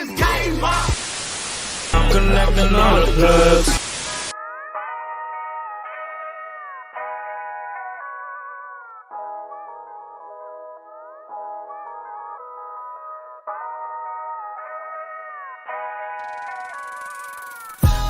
this game up. I'm connecting all the plugs.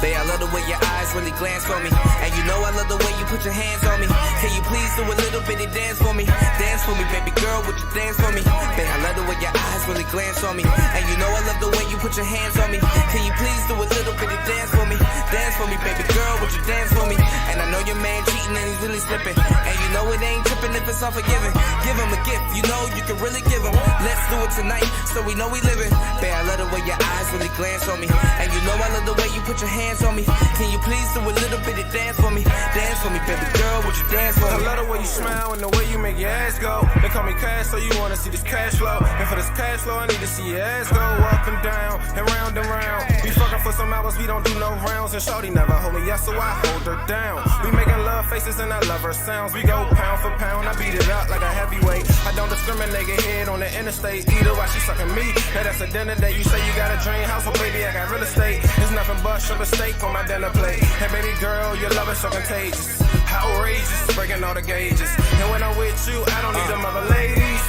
Babe, I love the way your eyes really glance for me. And you know I love the way you put your hands on me. Can you please do a little bitty dance for me? Dance for me, baby girl, would you dance for me? Babe, I love the way your eyes really glance on me. And you know I love the way you put your hands on me. Can you please do a little bitty dance for me? Dance for me, baby girl, would you dance for me? And I know your man cheating and he's really slipping. And you know it ain't tripping if it's unforgiving. Give him a gift, you know you can really give him. Let's do it tonight, so we know we living. Babe, I love the way your eyes really glance on me. And you know I love the way you put your hands on me. Can you please do a little bit of dance for me? Dance for me, baby girl, would you dance for me? I love the way you smile and the way you make your ass go. They call me cash, so you wanna see this cash flow. And for this cash flow, I need to see your ass go up and down and round and round. We fucking for some hours, we don't do no rounds. And shorty never hold me up, so I hold her down. We making love faces and I love her sounds. We go pound for pound, I beat it up like a heavyweight. I don't discriminate, get hit on the interstate. Either while she sucking me, that's a dinner date. You say you got a dream house, well baby, I got real estate. It's nothing but sugar steak on my dinner plate. Hey baby girl, your love is so contagious, outrageous, breaking all the gauges. And when I'm with you, I don't need them other ladies.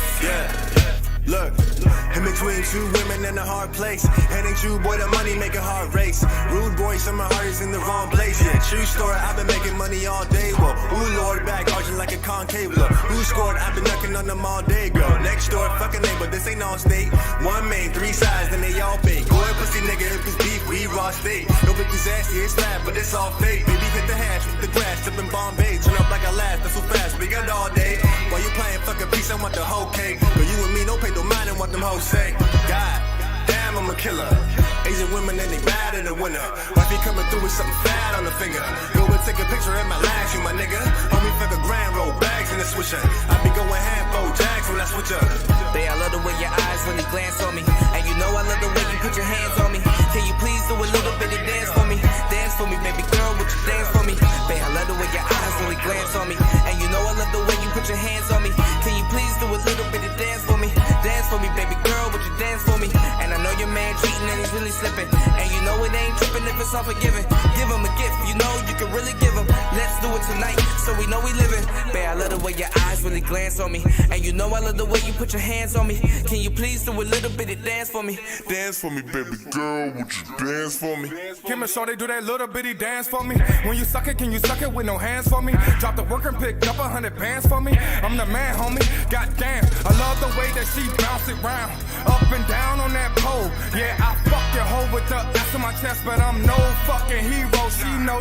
Look, in between two women in a hard place. It ain't you, boy, the money make a hard race. Rude boy, so my heart is in the wrong place. Yeah, true story, I've been making money all day. Well, ooh, Lord, back arching like a concave. Look, who scored? I've been knocking on them all day, girl. Next door, fucking neighbor, this ain't all state. One main, three sides, then they all fake. Go ahead, pussy nigga, if it's beef, we raw steak. No bitches assy, it's flat, but it's all fake. Baby, hit the hash with the grass, tipping Bombay. Turn up like a laugh, that's so fast, we got all day. While you playing fucking piece, I want the whole cake. But you and me, don't pay no mind in what them hoes say. God damn, I'm a killer. Asian women and they bad in the winter. Wifey coming through with something fat on the finger. Go and take a picture in my lash, you my nigga. Homie fuck a grand, roll bags in the swisher. I be going handful jags when I switch up. Babe, I love the way your eyes really glance on me. And you know I love the way you put your hands on me. Can you please do a little bit of dance for me? Dance for me, baby girl, would you dance for me? Babe, I love the way your eyes really glance on me. And you know I love the way you put your hands on me. Can you please do a little bit of dance for me? Dance for me, baby girl, would you dance for me? And I know your man cheating and he's really slipping. And you know it ain't tripping if it's unforgiving. Give him a gift, you know you can really give him. Let's do it tonight, so we know we living. Babe, I love the way your eyes really glance on me. And you know I love the way you put your hands on me. Can you please do a little bit of dance for me? Dance for me, baby girl, would you dance for me? Kim and Shorty do that little bitty dance for me. When you suck it, can you suck it with no hands for me? Drop the work and pick up 100 bands for me. I'm the man, homie. Goddamn, I love the way that she bounce it round, up and down on that pole. Yeah, I fuck your hoe with the ass on my chest, but I'm no fucking hero. She know.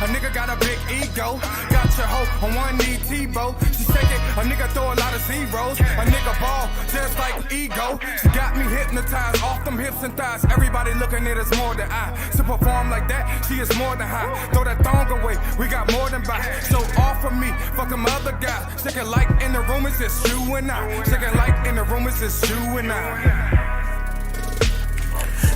A nigga got a big ego. Got your hoe on one knee, T-Bow. She shake it, a nigga throw a lot of zeros. A nigga ball just like ego. She got me hypnotized off them hips and thighs. Everybody looking at us more than I. To perform like that, she is more than high. Throw that thong away, we got more than buy. So off of me, fuck them other guys. Shaking like in the room, it's just you and I. Shaking like in the room, it's just you and I.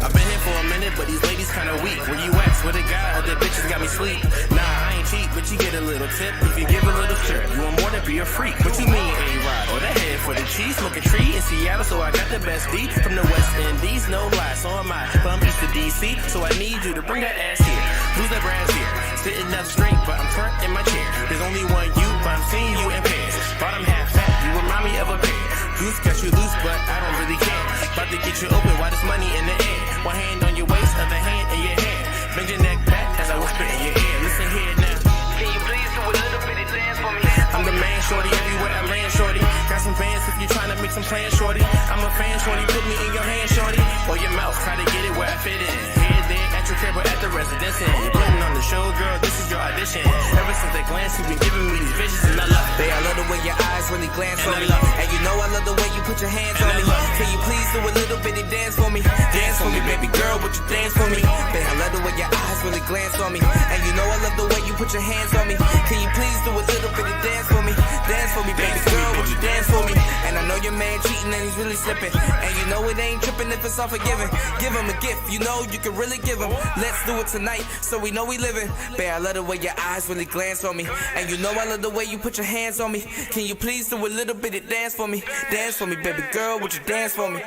I've been here for a minute, but these ladies kinda weak. Where you at? Swear to God, the bitches got me sleep. Nah, I ain't cheap, but you get a little tip. If you give a little trip, you want more to be a freak. What you mean, A-Rod? Or the head for the cheese. Smoke a tree in Seattle, so I got the best beat. From the West Indies, no lie, so am I. From East to DC, so I need you to bring that ass here. Who's that brass here? Sitting up straight, but I'm turned in my chair. There's only one you, but I'm seeing you in pairs. Bottom half fat, you remind me of a pear. Goose got you loose, but I don't really care. About to get you open, why this money in the air? One hand on your waist, other hand in your hair. Bend your neck back as I whisper in your ear. Listen here now. Can you please do a little bit of dance for me? I'm the man, shorty, everywhere I land, shorty. Got some fans if you're trying to make some plans, shorty. I'm a fan, shorty, put me in your hand, shorty. Or your mouth, try to get it where I fit in. Here, there, at your crib or at the residence. You're putting on the show, girl, this is your audition. Ever since that glance, you've been giving me these visions, and I love it. Babe, I love the way your eyes really glance on me. And you know I love the way you put your hands on me. Can you please do a little bitty dance for me? Dance for me, baby girl, would you dance for me? Babe, I love the way your eyes really glance on me. And you know I love the way you put your hands on me. Can you please do a little bitty dance for me? Dance for me, baby girl, would you dance for me? And I know your man cheating and he's really slipping. And you know it ain't tripping if it's unforgiving. Give him a gift, you know you can really give him. Let's do it tonight, so we know we living. Babe, I love the way your eyes really glance on me. And you know I love the way you put your hands on me. Can you please do a little bit of dance for me? Dance for me, baby girl, would you dance for me?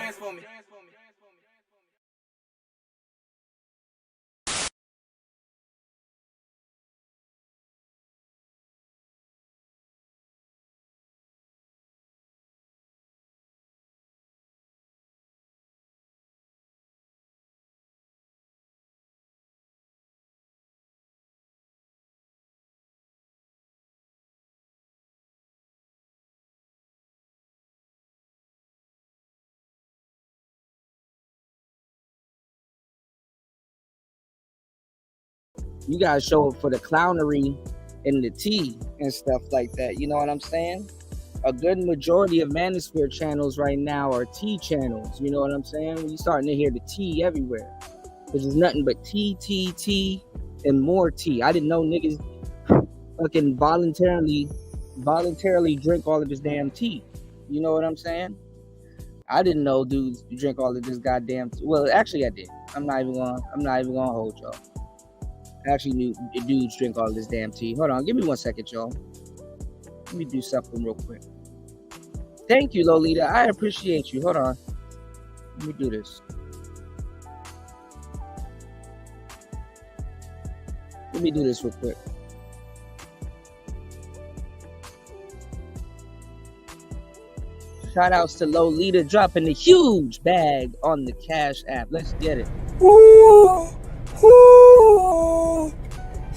You guys show up for the clownery and the tea and stuff like that. You know what I'm saying? A good majority of Manosphere channels right now are tea channels. You know what I'm saying? You starting to hear the tea everywhere. There's just nothing but tea, and more tea. I didn't know niggas fucking voluntarily drink all of this damn tea. You know what I'm saying? I didn't know dudes drink all of this goddamn tea. Well, actually I did. I'm not even gonna hold y'all. I actually knew dudes drink all of this damn tea. Hold on, give me 1 second, y'all. Let me do something real quick. Thank you, Lolita. I appreciate you. Hold on. Let me do this. Let me do this real quick. Shout outs to Lolita dropping a huge bag on the Cash App. Let's get it. Ooh, ooh,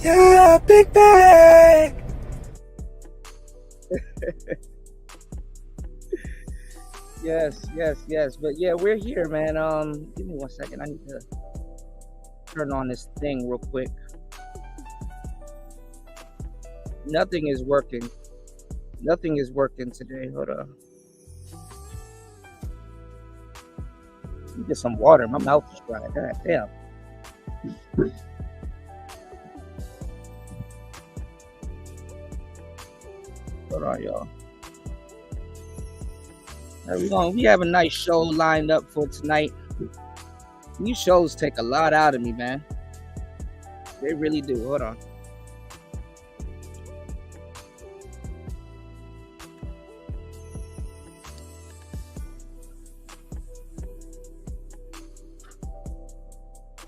yeah, big bag. Yes. But yeah, we're here, man. Give me 1 second. I need to turn on this thing real quick. Nothing is working. Nothing is working today. Hold on. Let me get some water. My mouth is dry. God damn. Hold on, y'all. We have a nice show lined up for tonight. These shows take a lot out of me, man. They really do. Hold on.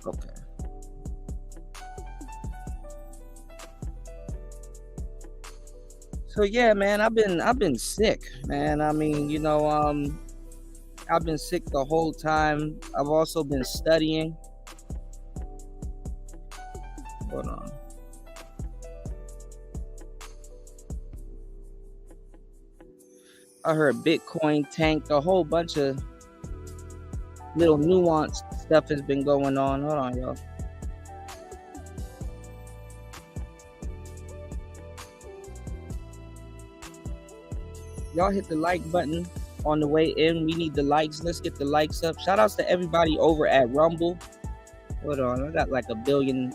Okay. So yeah, man, I've been sick, man. I mean, you know, I've been sick the whole time. I've also been studying. Hold on. I heard Bitcoin tanked. A whole bunch of little nuanced stuff has been going on. Hold on, y'all. Y'all hit the like button on the way in. We need the likes. Let's get the likes up. Shout outs to everybody over at Rumble. Hold on. I got like a billion.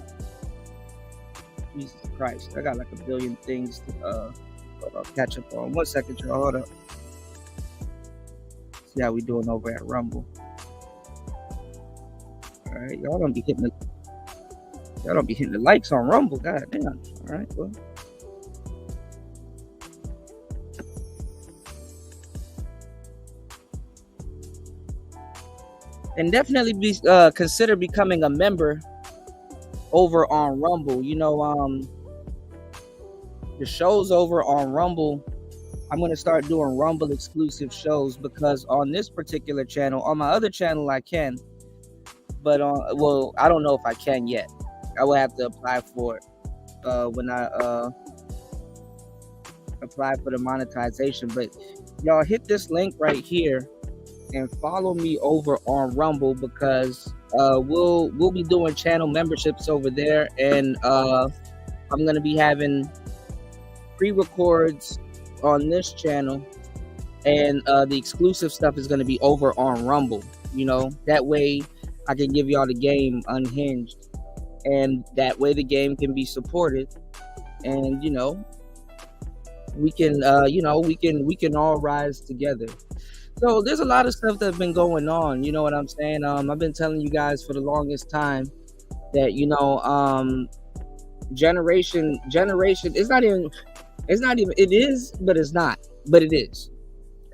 Jesus Christ. I got like a billion things to catch up on. 1 second, y'all. Hold up. See how we doing over at Rumble. Alright. Y'all don't be hitting the likes on Rumble. God damn. Alright, well. And definitely consider becoming a member over on Rumble. You know, the shows over on Rumble, I'm going to start doing Rumble exclusive shows because on this particular channel, on my other channel I can, but well, I don't know if I can yet. I will have to apply for it when I apply for the monetization. But y'all hit this link right here and follow me over on Rumble because we'll be doing channel memberships over there, and I'm gonna be having pre-records on this channel, and the exclusive stuff is gonna be over on Rumble. You know, that way I can give y'all the game unhinged, and that way the game can be supported, and you know, we can we can all rise together. So there's a lot of stuff that's been going on. You know what I'm saying? I've been telling you guys for the longest time that, you know, generation it's not even it is, but it's not, but it is.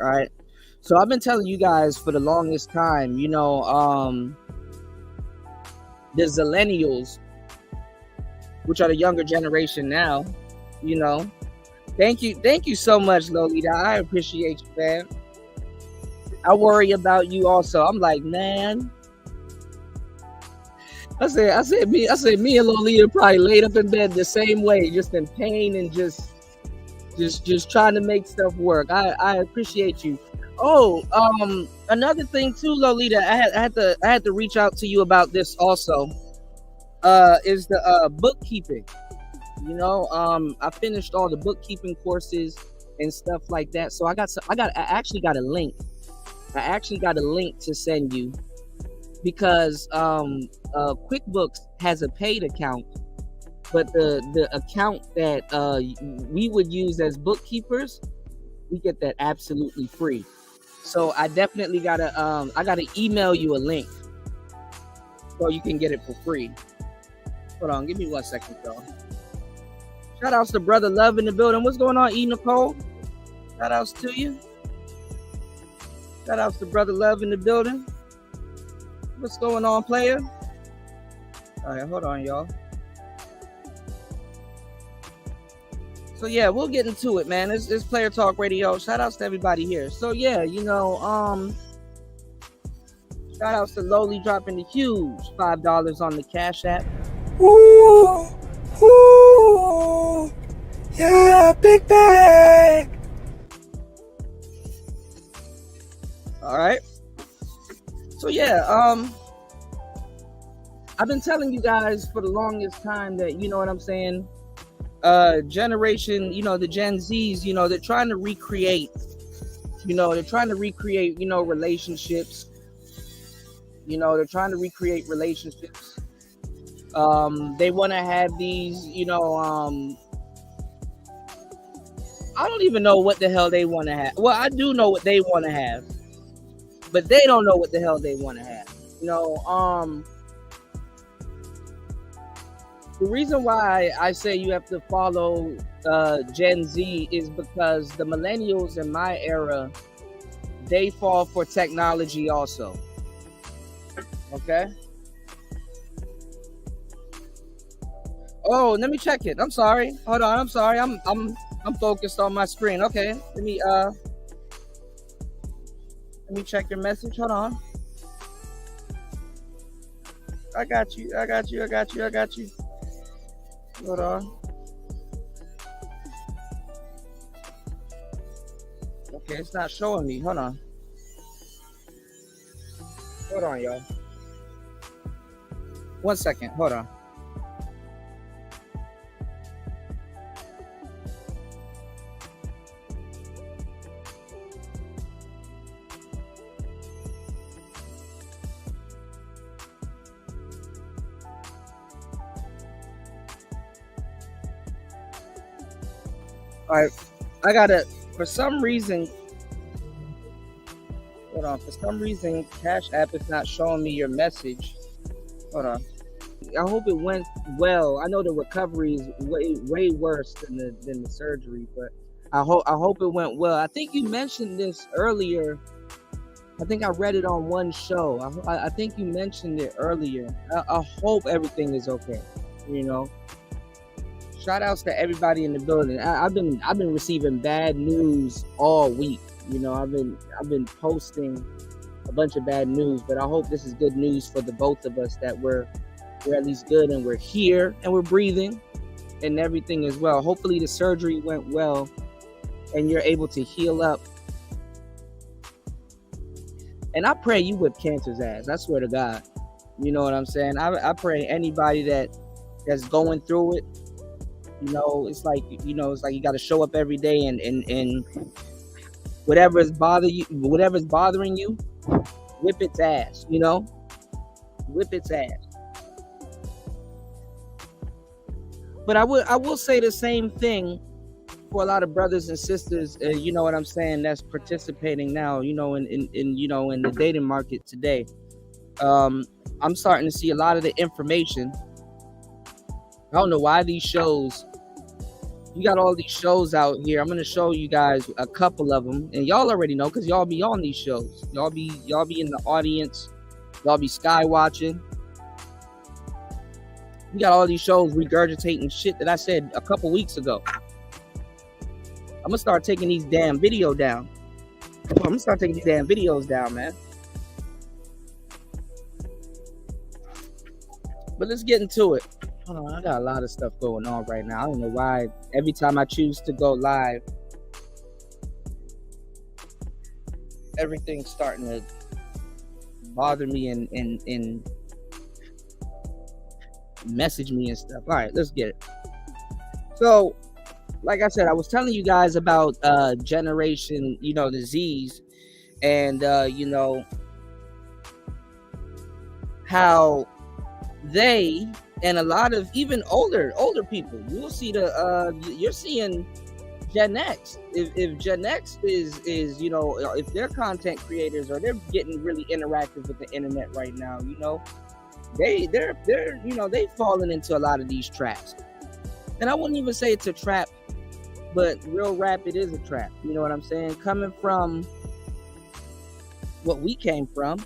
All right. So I've been telling you guys for the longest time, you know, the Zillennials, which are the younger generation now, you know. Thank you so much, Lolita. I appreciate you, man. I worry about you also. I'm like, man. I said me and Lolita probably laid up in bed the same way, just in pain and just trying to make stuff work. I appreciate you. Oh, another thing too, Lolita. I had to reach out to you about this also. is the bookkeeping. You know, I finished all the bookkeeping courses and stuff like that. So I actually got a link. I actually got a link to send you because QuickBooks has a paid account, but the account that we would use as bookkeepers, we get that absolutely free. So I definitely gotta email you a link so you can get it for free. Hold on, give me 1 second, y'all. Shout outs to Brother Love in the building. What's going on, E. Nicole? Shout outs to you. Shout outs to Brother Love in the building. What's going on, player? All right, hold on, y'all. So yeah, we'll get into it, man. It's Player Talk Radio. Shout outs to everybody here. So yeah, you know, shout outs to Lowly dropping the huge $5 on the Cash App. Ooh, ooh, yeah, big bag. All right. So yeah, I've been telling you guys for the longest time that, you know what I'm saying, generation, you know, the Gen Zs, you know, they're trying to recreate, relationships. You know, they're trying to recreate relationships. They want to have these, you know, I don't even know what the hell they want to have. Well, I do know what they want to have, but they don't know what the hell they want to have. You know, the reason why I say you have to follow Gen Z is because the millennials in my era, they fall for technology also. Okay. Oh, let me check it. I'm sorry. Hold on. I'm sorry. I'm focused on my screen. Okay. Let me check your message. Hold on. I got you. Hold on. Okay, it's not showing me. Hold on. Hold on, y'all. 1 second. Hold on. All right, I gotta, for some reason, hold on, for some reason, Cash App is not showing me your message. Hold on. I hope it went well. I know the recovery is way worse than the surgery, but I hope it went well. I think you mentioned this earlier. I think I read it on one show. I think you mentioned it earlier. I hope everything is okay. You know. Shout outs to everybody in the building. I've been receiving bad news all week. You know, I've been posting a bunch of bad news, but I hope this is good news for the both of us, that we're at least good and we're here and we're breathing and everything as well. Hopefully the surgery went well and you're able to heal up. And I pray you whip cancer's ass. I swear to God. You know what I'm saying? I pray anybody that's going through it, you know, it's like you got to show up every day and whatever's bothering you, whip its ass, you know? Whip its ass. But I will say the same thing for a lot of brothers and sisters, you know what I'm saying, that's participating now, you know, in the dating market today. I'm starting to see a lot of the information. I don't know why these shows, you got all these shows out here. I'm going to show you guys a couple of them, and y'all already know because y'all be on these shows. Y'all be in the audience. Y'all be sky watching. You got all these shows regurgitating shit that I said a couple weeks ago. I'm going to start taking these damn videos down. Man. But let's get into it. Hold on, I got a lot of stuff going on right now. I don't know why every time I choose to go live, everything's starting to bother me and message me and stuff. All right, let's get it. So, like I said, I was telling you guys about generation, the Z's, and how they and a lot of even older people, you'll see you're seeing Gen X. If Gen X is if they're content creators or they're getting really interactive with the internet right now, they're they've fallen into a lot of these traps. And I wouldn't even say it's a trap, but real rap, it is a trap. You know what I'm saying? Coming from what we came from,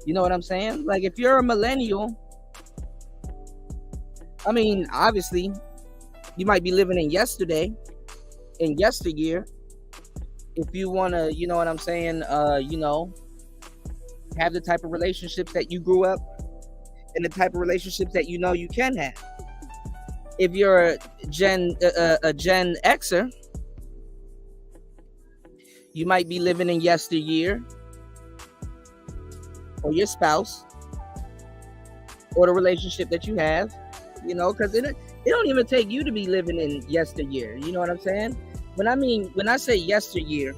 you know what I'm saying? Like, if you're a millennial, I mean, obviously, you might be living in yesterday, in yesteryear. If you want to, you know what I'm saying, have the type of relationships that you grew up and the type of relationships that you can have. If you're a Gen Xer, you might be living in yesteryear, or your spouse, or the relationship that you have, because it don't even take you to be living in yesteryear. You know what I'm saying? When I say yesteryear,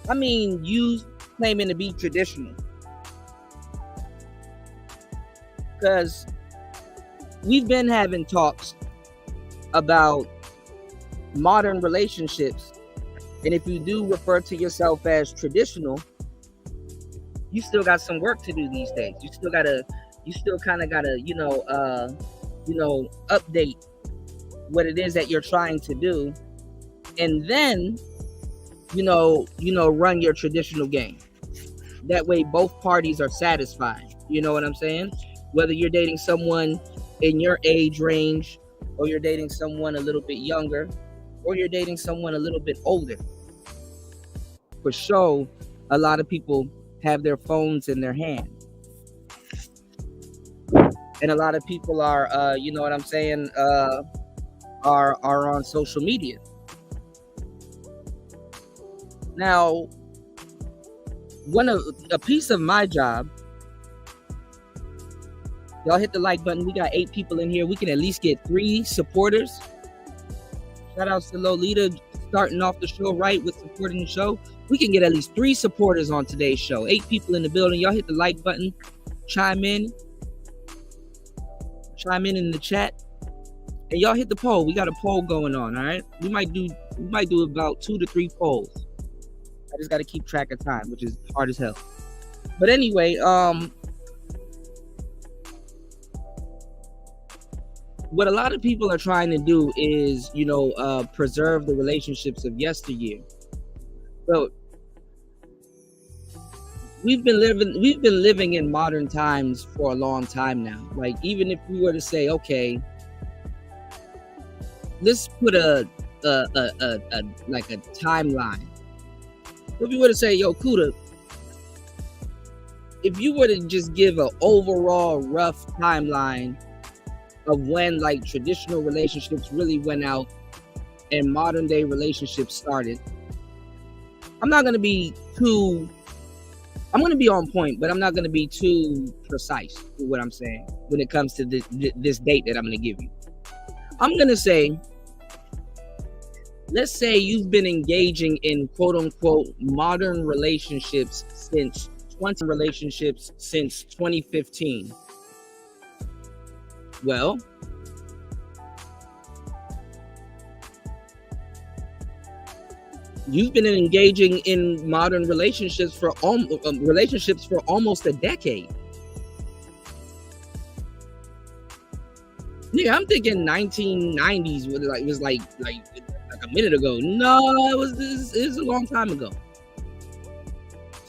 I mean you claiming to be traditional. Because we've been having talks about modern relationships, and if you do refer to yourself as traditional, you still got some work to do these days. You still kind of gotta, update what it is that you're trying to do, and then, run your traditional game. That way, both parties are satisfied. You know what I'm saying? Whether you're dating someone in your age range, or you're dating someone a little bit younger, or you're dating someone a little bit older. For sure, a lot of people have their phones in their hand, and a lot of people are are on social media. Now, a piece of my job, y'all hit the like button. We got 8 people in here. We can at least get 3 supporters. Shout out to Lolita starting off the show right with supporting the show. We can get at least 3 supporters on today's show. 8 people in the building. Y'all hit the like button. Chime in in the chat. And y'all hit the poll. We got a poll going on, all right? We might do about 2 to 3 polls. I just got to keep track of time, which is hard as hell. But anyway, what a lot of people are trying to do is, preserve the relationships of yesteryear. So we've been living in modern times for a long time now. Like, even if we were to say, okay, let's put a timeline. If you were to say, yo, Kuda, if you were to just give an overall rough timeline of when like traditional relationships really went out and modern day relationships started, I'm going to be on point, but I'm not going to be too precise with what I'm saying when it comes to this date that I'm going to give you. I'm going to say, let's say you've been engaging in quote unquote modern relationships since 2015. Well, you've been engaging in modern relationships for almost a decade. Yeah, I'm thinking 1990s was like a minute ago. No, it was a long time ago.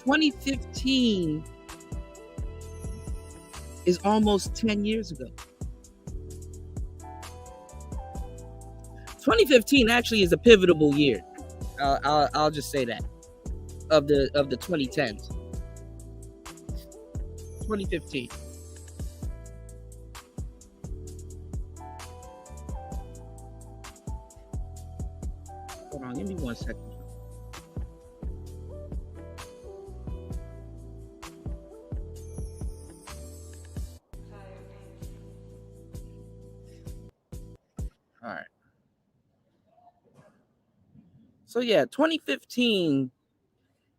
2015 is almost 10 years ago. 2015 actually is a pivotal year. I'll just say that of the 2010s. 2015. Hold on, give me 1 second. So yeah, 2015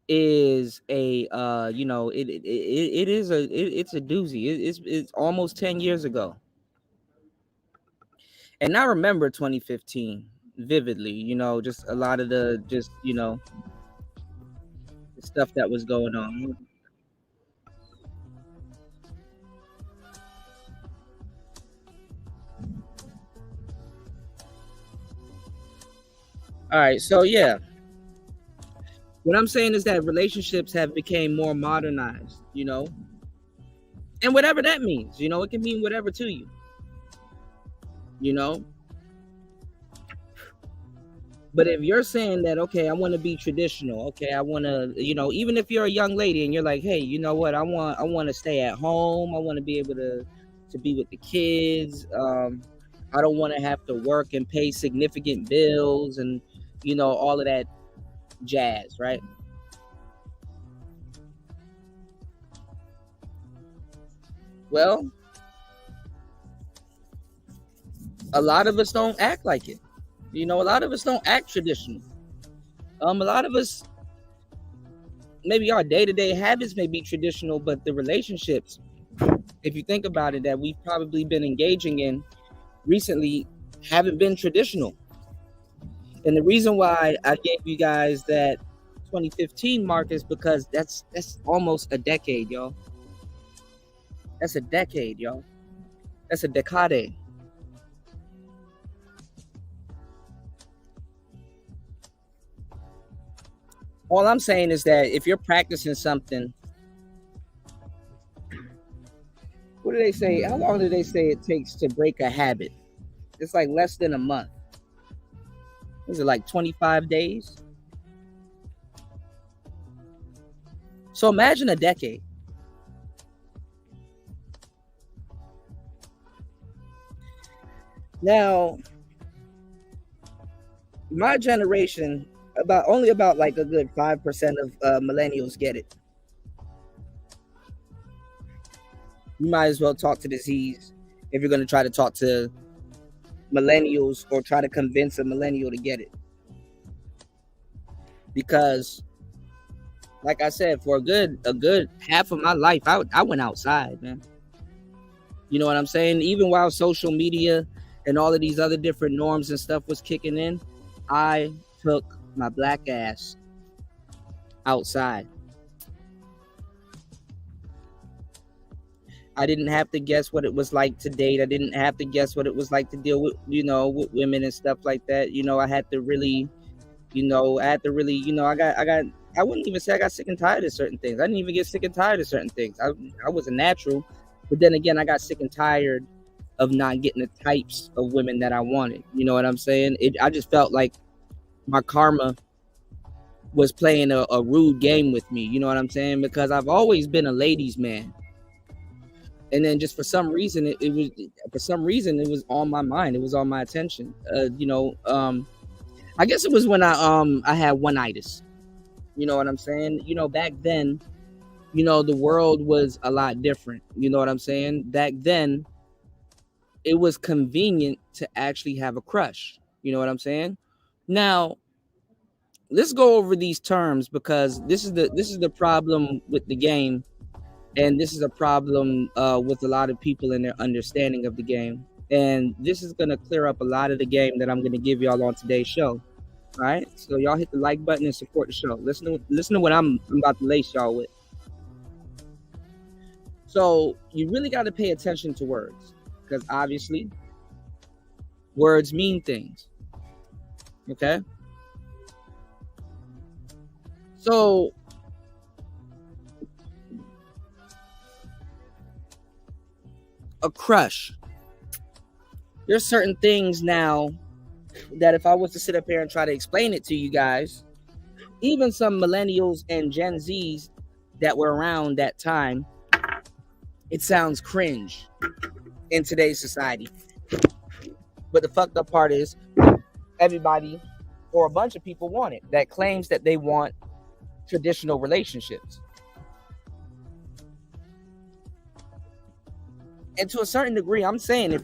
is a it's a doozy. It's almost 10 years ago. And I remember 2015 vividly, just a lot of the stuff that was going on. All right, so yeah. What I'm saying is that relationships have become more modernized, and whatever that means, it can mean whatever to you, But if you're saying that, okay, I want to be traditional, okay, I want to, even if you're a young lady and you're like, hey, you know what, I want to stay at home, I want to be able to be with the kids, I don't want to have to work and pay significant bills and all of that jazz, right? Well, a lot of us don't act like it. A lot of us don't act traditional. A lot of us, maybe our day-to-day habits may be traditional, but the relationships, if you think about it, that we've probably been engaging in recently haven't been traditional. And the reason why I gave you guys that 2015 mark is because that's almost a decade, y'all. That's a decade, y'all. That's a decade. All I'm saying is that if you're practicing something, what do they say? How long do they say it takes to break a habit? It's like less than a month. Is it like 25 days? So imagine a decade. Now, my generation, only about like a good 5% of millennials get it. You might as well talk to the Z's if you're going to try to talk to millennials or try to convince a millennial to get it. Because, like I said, for a good half of my life, I went outside, man. You know what I'm saying? Even while social media and all of these other different norms and stuff was kicking in, I took my black ass outside. I didn't have to guess what it was like to date. I didn't have to guess what it was like to deal with, with women and stuff like that. I had to really, I wouldn't even say I got sick and tired of certain things. I didn't even get sick and tired of certain things. I was a natural, but then again, I got sick and tired of not getting the types of women that I wanted. You know what I'm saying? I just felt like my karma was playing a rude game with me. You know what I'm saying? Because I've always been a ladies' man. And then just for some reason, it was on my mind. It was on my attention. I guess it was when I had one-itis. You know what I'm saying? Back then, the world was a lot different. You know what I'm saying? Back then, it was convenient to actually have a crush. You know what I'm saying? Now, let's go over these terms, because this is the problem with the game. And this is a problem with a lot of people in their understanding of the game. And this is going to clear up a lot of the game that I'm going to give y'all on today's show. All right? So y'all hit the like button and support the show. Listen to what I'm about to lace y'all with. So you really got to pay attention to words, because obviously words mean things. Okay? So a crush. There's certain things now that if I was to sit up here and try to explain it to you guys, even some millennials and Gen Zs that were around that time, it sounds cringe in today's society. But the fucked up part is everybody or a bunch of people want it, that claims that they want traditional relationships. And to a certain degree, I'm saying,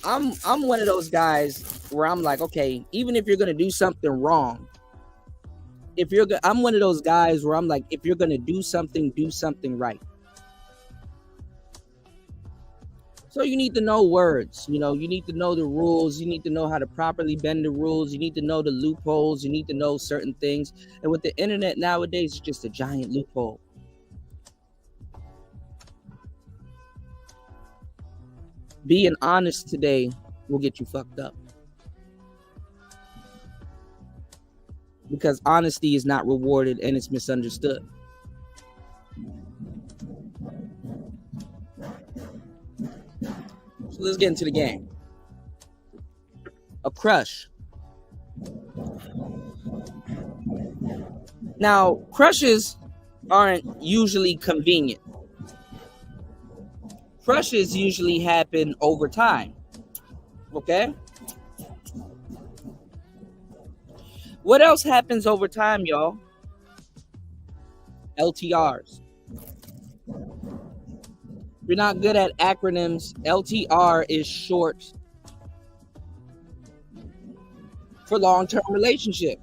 I'm one of those guys where I'm like, okay, even if you're going to do something wrong, I'm one of those guys where I'm like, if you're gonna do something right. So you need to know words, you need to know the rules, you need to know how to properly bend the rules, you need to know the loopholes, you need to know certain things. And with the internet nowadays, it's just a giant loophole. Being honest today will get you fucked up. Because honesty is not rewarded and it's misunderstood. So let's get into the game. A crush. Now, crushes aren't usually convenient. Crushes usually happen over time. Okay? What else happens over time, y'all? LTRs. If you're not good at acronyms, LTR is short for long-term relationship.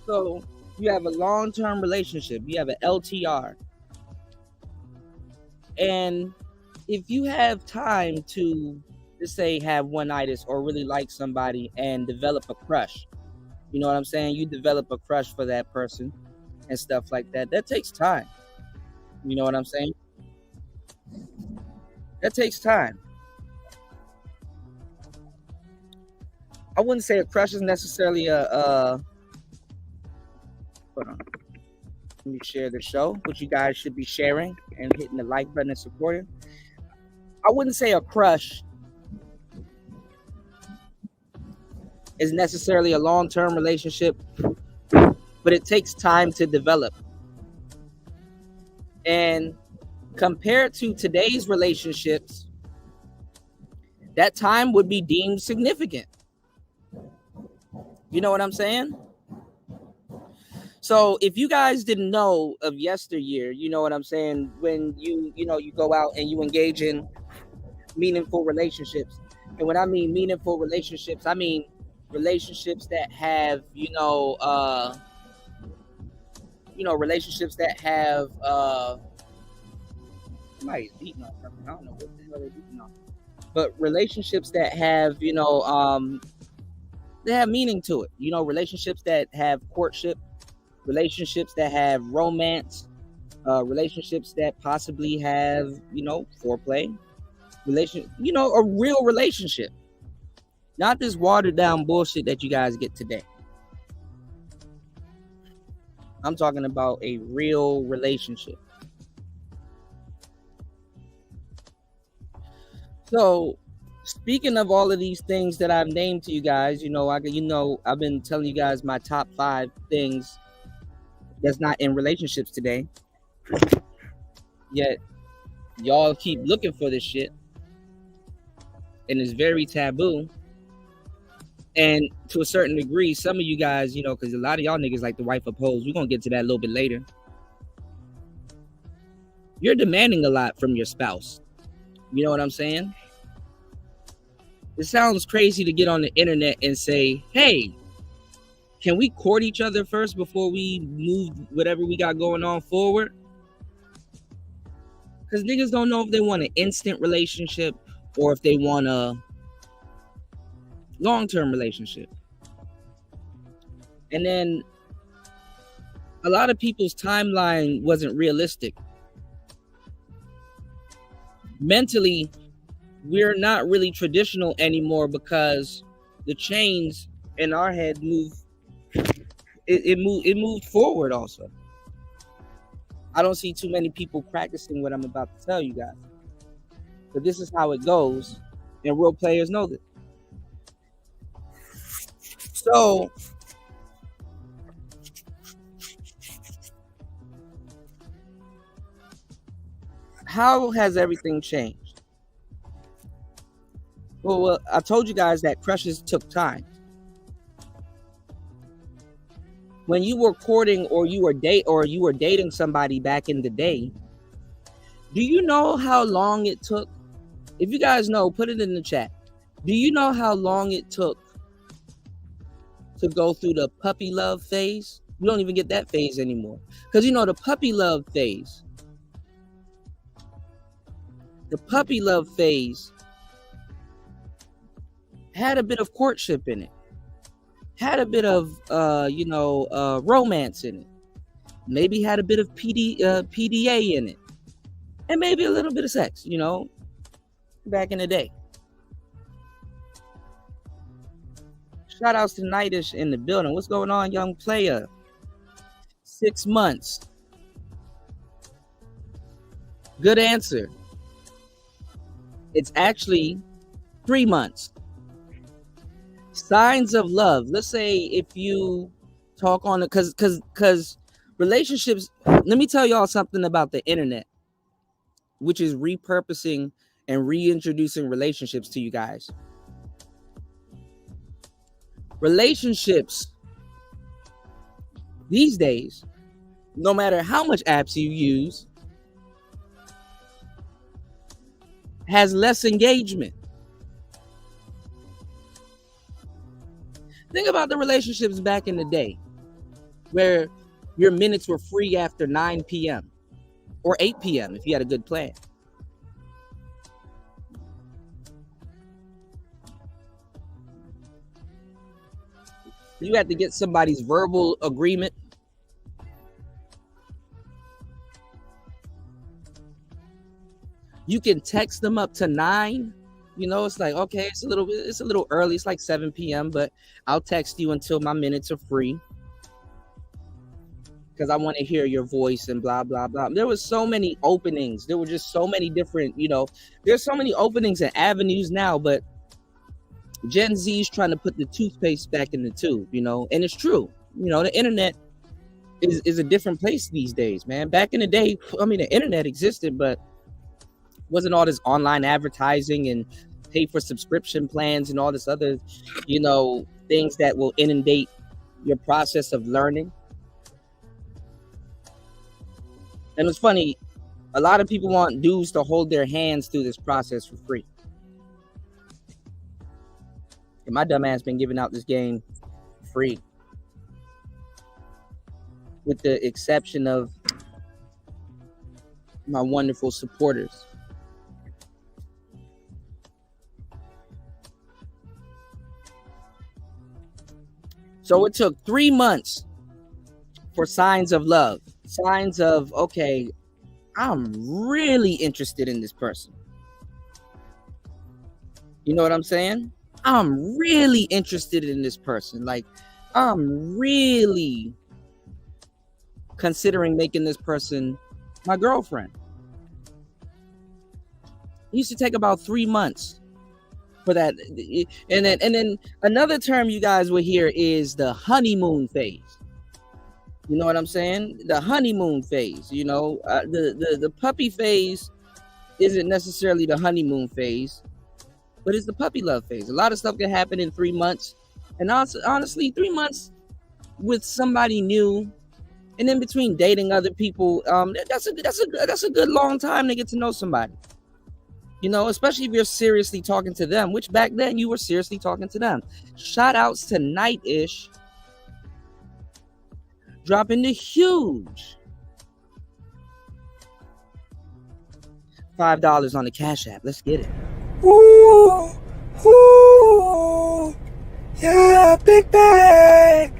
So you have a long-term relationship. You have an LTR. And if you have time to, let's say, have one-itis or really like somebody and develop a crush, you know what I'm saying? You develop a crush for that person and stuff like that. That takes time. You know what I'm saying? That takes time. I wouldn't say a crush is necessarily hold on. Let me share the show, which you guys should be sharing and hitting the like button and supporting. I wouldn't say a crush is necessarily a long-term relationship, but it takes time to develop. And compared to today's relationships, that time would be deemed significant. You know what I'm saying? So if you guys didn't know of yesteryear, you know what I'm saying, when you go out and you engage in meaningful relationships. And when I mean meaningful relationships, I mean relationships that have, relationships that have somebody's beating on something. I don't know what the hell they're beating on. But relationships that have, they have meaning to it. Relationships that have courtship, relationships that have romance, relationships that possibly have, foreplay, a real relationship. Not this watered down bullshit that you guys get today. I'm talking about a real relationship. So, speaking of all of these things that I've named to you guys, I've been telling you guys my top 5 things that's not in relationships today. Yet, y'all keep looking for this shit. And it's very taboo. And to a certain degree, some of you guys, because a lot of y'all niggas like to wife up hoes. We're going to get to that a little bit later. You're demanding a lot from your spouse. You know what I'm saying? It sounds crazy to get on the internet and say, hey, can we court each other first before we move whatever we got going on forward? Because niggas don't know if they want an instant relationship or if they want a long-term relationship. And then a lot of people's timeline wasn't realistic. Mentally, we're not really traditional anymore because the chains in our head it moved forward also. I don't see too many people practicing what I'm about to tell you guys. But this is how it goes, and real players know this. So, how has everything changed? Well, I told you guys that crushes took time. When you were courting or you were dating somebody back in the day, do you know how long it took? If you guys know, put it in the chat. Do you know how long it took to go through the puppy love phase. We don't even get that phase anymore. Because the puppy love phase had a bit of courtship in it, had a bit of romance in it, maybe had a bit of PDA in it, and maybe a little bit of sex, back in the day. Shout outs to Nightish in the building. What's going on, young player? 6 months. Good answer. It's actually 3 months. Signs of love. Let's say if you talk on it, because relationships, let me tell y'all something about the internet, which is repurposing and reintroducing relationships to you guys. Relationships these days, no matter how much apps you use, has less engagement. Think about the relationships back in the day where your minutes were free after 9 p.m. or 8 p.m. if you had a good plan. You had to get somebody's verbal agreement. You can text them up to 9. It's like, okay, it's a little early. It's like 7 p.m., but I'll text you until my minutes are free because I want to hear your voice and blah, blah, blah. There was so many openings. There were just so many different, there's so many openings and avenues now, but Gen Z is trying to put the toothpaste back in the tube, and it's true. The internet is a different place these days, man. Back in the day, the internet existed, but wasn't all this online advertising and pay for subscription plans and all this other, things that will inundate your process of learning. And it's funny, a lot of people want dudes to hold their hands through this process for free. And my dumb ass been giving out this game free, with the exception of my wonderful supporters. So it took 3 months for signs of love. Signs of, okay, I'm really interested in this person. You know what I'm saying? I'm really interested in this person. Like, I'm really considering making this person my girlfriend. It used to take about 3 months for that. And then another term you guys will hear is the honeymoon phase. You know what I'm saying? The honeymoon phase, the puppy phase isn't necessarily the honeymoon phase, but it's the puppy love phase. A lot of stuff can happen in 3 months. And honestly, 3 months with somebody new, and in between dating other people, that's a good long time to get to know somebody. Especially if you're seriously talking to them, which back then you were seriously talking to them. Shout outs to Nightish dropping the huge $5 on the Cash App. Let's get it. Ooh, ooh, yeah, big bag.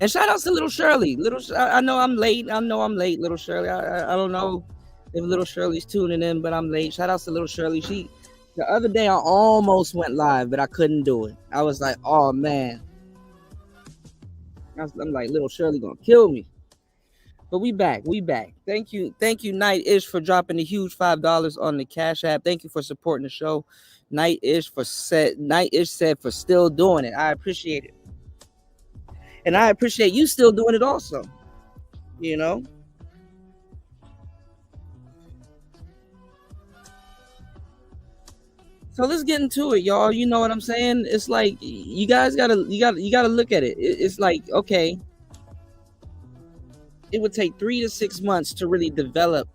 And shout outs to Little Shirley. I know I'm late. Little Shirley. I don't know if Little Shirley's tuning in, but I'm late. Shout outs to Little Shirley. The other day I almost went live, but I couldn't do it. I was like, oh man. I'm like, Little Shirley gonna kill me. But we back. Thank you, Nightish, for dropping the huge $5 on the Cash App. Thank you for supporting the show. Nightish said for still doing it. I appreciate it. And I appreciate you still doing it also. So let's get into it, y'all. You know what I'm saying? It's like you guys gotta look at it. It's like, okay, it would take 3 to 6 months to really develop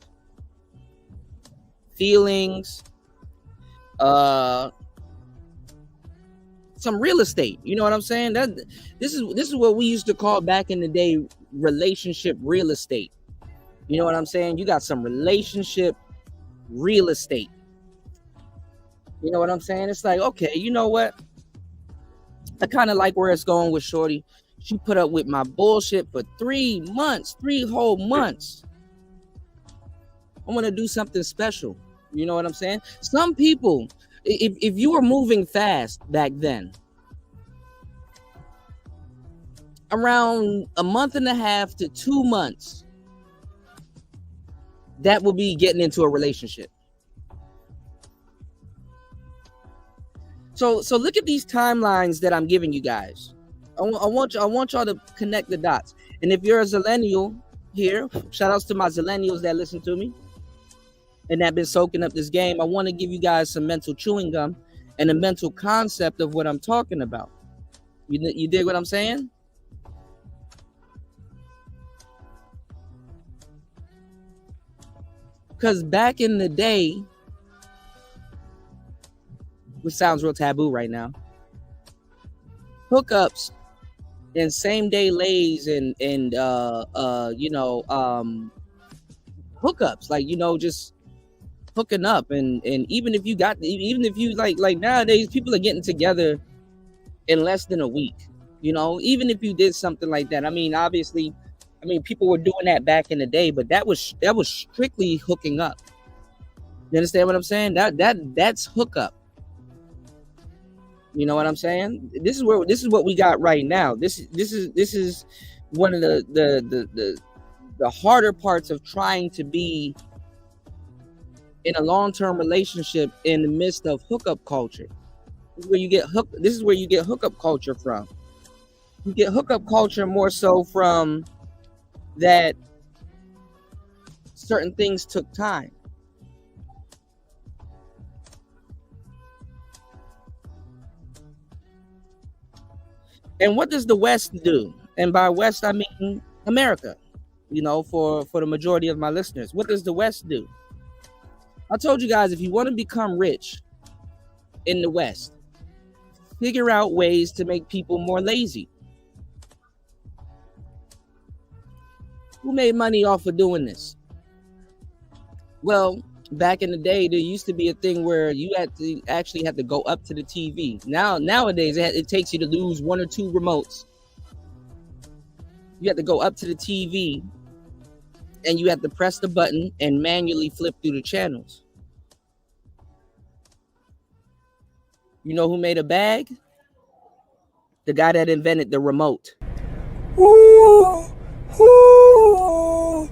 feelings, some real estate. You know what I'm saying? This is what we used to call back in the day relationship real estate. You know what I'm saying? You got some relationship real estate. You know what I'm saying? It's like, okay, you know what? I kind of like where it's going with Shorty. She put up with my bullshit for 3 months, 3 whole months. I want to do something special. You know what I'm saying? Some people, if you were moving fast back then, around a month and a half to 2 months, that will be getting into a relationship. So look at these timelines that I'm giving you guys. I want y'all to connect the dots. And if you're a Zillennial here, shout outs to my Zillennials that listen to me and that been soaking up this game. I want to give you guys some mental chewing gum and a mental concept of what I'm talking about. You dig what I'm saying? Because back in the day, which sounds real taboo right now, hookups and same day lays and hookups, like, just hooking up and even if you like nowadays people are getting together in less than a week, even if you did something like that. I mean, obviously, people were doing that back in the day, but that was strictly hooking up. You understand what I'm saying? That's hookup. You know what I'm saying? This is what we got right now. This is one of the harder parts of trying to be in a long-term relationship in the midst of hookup culture. This is where you get hookup culture from. You get hookup culture more so from that certain things took time. And what does the West do? And by West, I mean America, for the majority of my listeners. What does the West do? I told you guys, if you want to become rich in the West, figure out ways to make people more lazy. Who made money off of doing this? Well, back in the day, there used to be a thing where you actually had to go up to the TV. Nowadays, it takes you to lose 1 or 2 remotes. You have to go up to the TV and you have to press the button and manually flip through the channels. You know who made a bag? The guy that invented the remote. Ooh, ooh,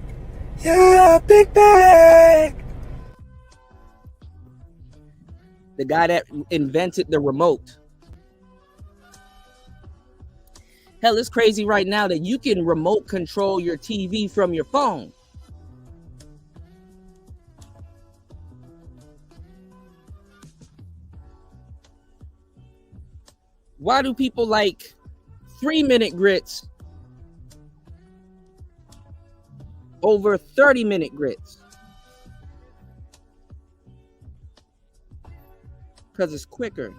yeah, big bag. The guy that invented the remote. Hell, it's crazy right now that you can remote control your TV from your phone. Why do people like 3-minute grits over 30-minute grits? Because it's quicker.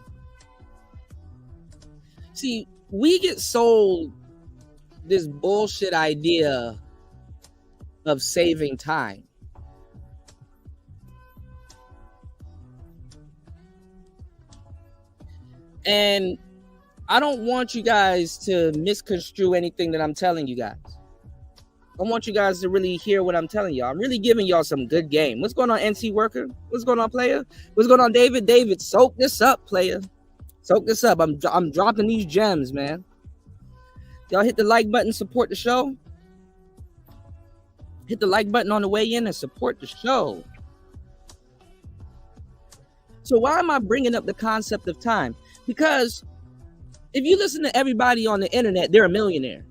See, we get sold this bullshit idea of saving time. And I don't want you guys to misconstrue anything that I'm telling you guys. I want you guys to really hear what I'm telling y'all. I'm really giving y'all some good game. What's going on, NC Worker? What's going on, player? What's going on, David? David, soak this up, player. Soak this up. I'm dropping these gems, man. Y'all hit the like button, support the show. Hit the like button on the way in and support the show. So why am I bringing up the concept of time? Because if you listen to everybody on the internet, they're a millionaire.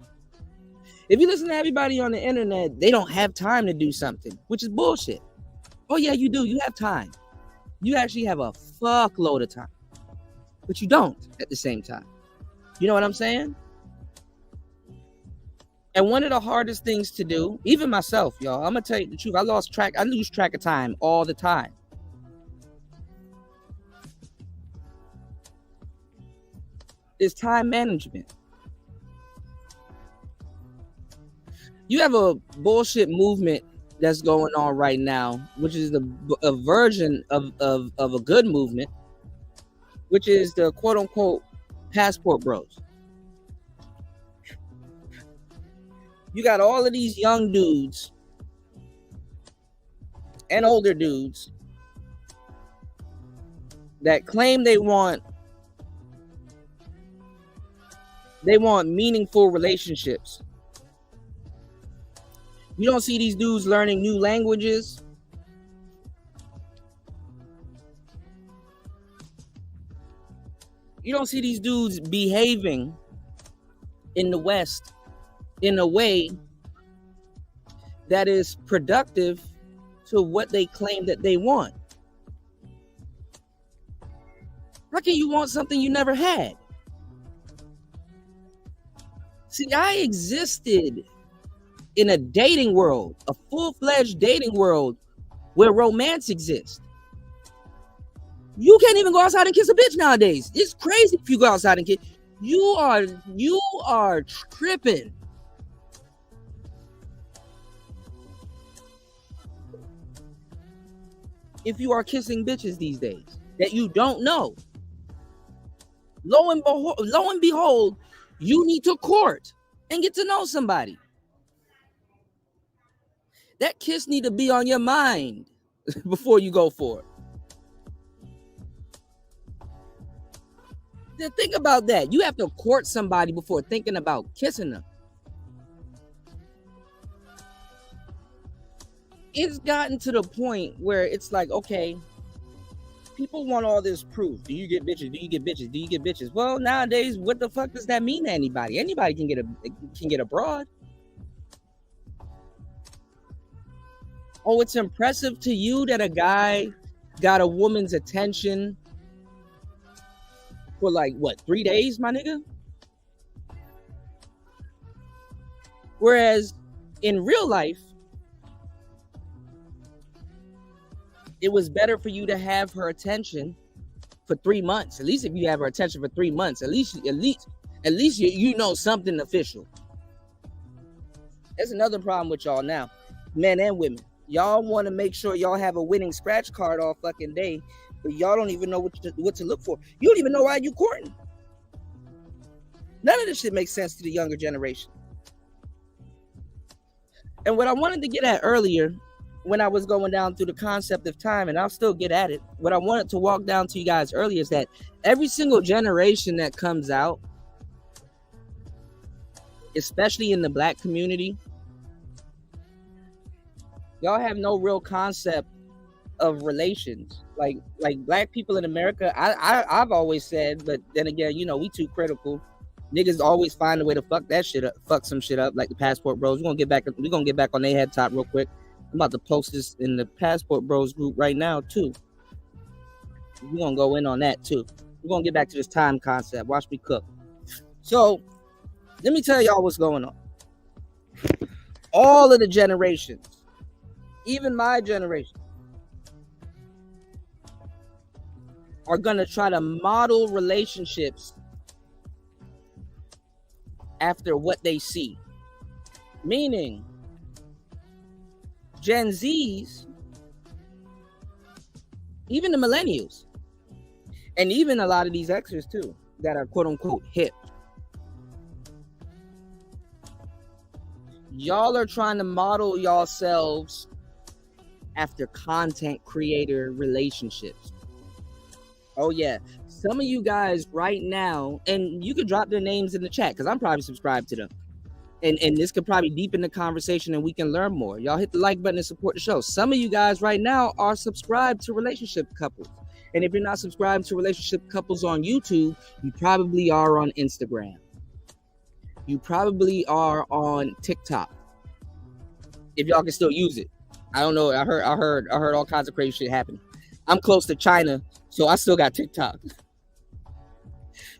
If you listen to everybody on the internet, they don't have time to do something, which is bullshit. Oh yeah, you do. You have time. You actually have a fuckload of time, but you don't at the same time. You know what I'm saying? And one of the hardest things to do, even myself, y'all, I'm gonna tell you the truth. I lose track of time all the time. is time management. You have a bullshit movement that's going on right now, which is a version of a good movement, which is the quote unquote passport bros. You got all of these young dudes and older dudes that claim they want meaningful relationships. You don't see these dudes learning new languages. You don't see these dudes behaving in the West in a way that is productive to what they claim that they want. How can you want something you never had? See, I existed in a dating world, a full-fledged dating world where romance exists. You can't even go outside and kiss a bitch nowadays. It's crazy if you go outside and kiss. You are tripping. If you are kissing bitches these days that you don't know, lo and behold, you need to court and get to know somebody. That kiss need to be on your mind before you go for it. Then think about that. You have to court somebody before thinking about kissing them. It's gotten to the point where it's like, okay, people want all this proof. Do you get bitches? Do you get bitches? Do you get bitches? Well, nowadays, what the fuck does that mean to anybody? Anybody can get a broad. Oh, it's impressive to you that a guy got a woman's attention for like, what, 3 days, my nigga? Whereas in real life, it was better for you to have her attention for 3 months. At least if you have her attention for 3 months, at least you know something official. That's another problem with y'all now, men and women. Y'all want to make sure y'all have a winning scratch card all fucking day, but y'all don't even know what to look for. You don't even know why you courting. None of this shit makes sense to the younger generation. And what I wanted to get at earlier, when I was going down through the concept of time, and I'll still get at it, what I wanted to walk down to you guys earlier is that every single generation that comes out, especially in the Black community, y'all have no real concept of relations. Like Black people in America, I've always said, but then again, you know, we too critical. Niggas always find a way to fuck that shit up, fuck some shit up, like the Passport Bros. We're gonna get back on their head top real quick. I'm about to post this in the Passport Bros group right now too. We're gonna go in on that too. We're gonna get back to this time concept. Watch me cook. So let me tell y'all what's going on. All of the generations, even my generation, are gonna try to model relationships after what they see. Meaning, Gen Zs, even the millennials, and even a lot of these Xers too, that are quote unquote hip. Y'all are trying to model yourselves after content creator relationships. Oh yeah, some of you guys right now, and you could drop their names in the chat because I'm probably subscribed to them. And this could probably deepen the conversation and we can learn more. Y'all hit the like button and support the show. Some of you guys right now are subscribed to relationship couples. And if you're not subscribed to relationship couples on YouTube, you probably are on Instagram. You probably are on TikTok. If y'all can still use it. I don't know. I heard all kinds of crazy shit happen. I'm close to China, so I still got TikTok.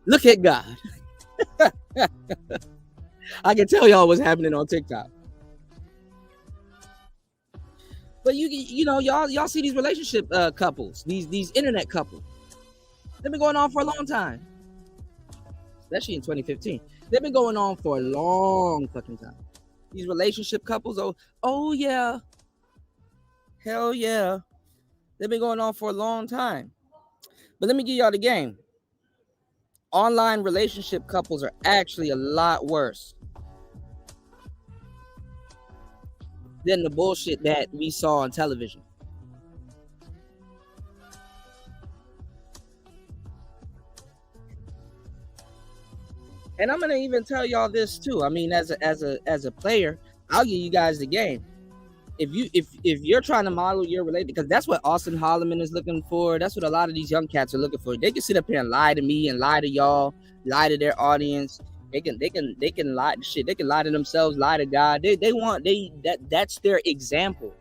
Look at God. I can tell y'all what's happening on TikTok. But you know, y'all see these relationship couples, these internet couples. They've been going on for a long time. especially in 2015. They've been going on for a long fucking time. These relationship couples, oh yeah, hell yeah, they've been going on for a long time. But let me give y'all the game. Online relationship couples are actually a lot worse than the bullshit that we saw on television. And I'm gonna even tell y'all this too. I mean, as a player, I'll give you guys the game. If you're trying to model your relationship, because that's what Austin Holloman is looking for. That's what a lot of these young cats are looking for. They can sit up here and lie to me and lie to y'all, lie to their audience. They can lie to shit. They can lie to themselves, lie to God. That's their example.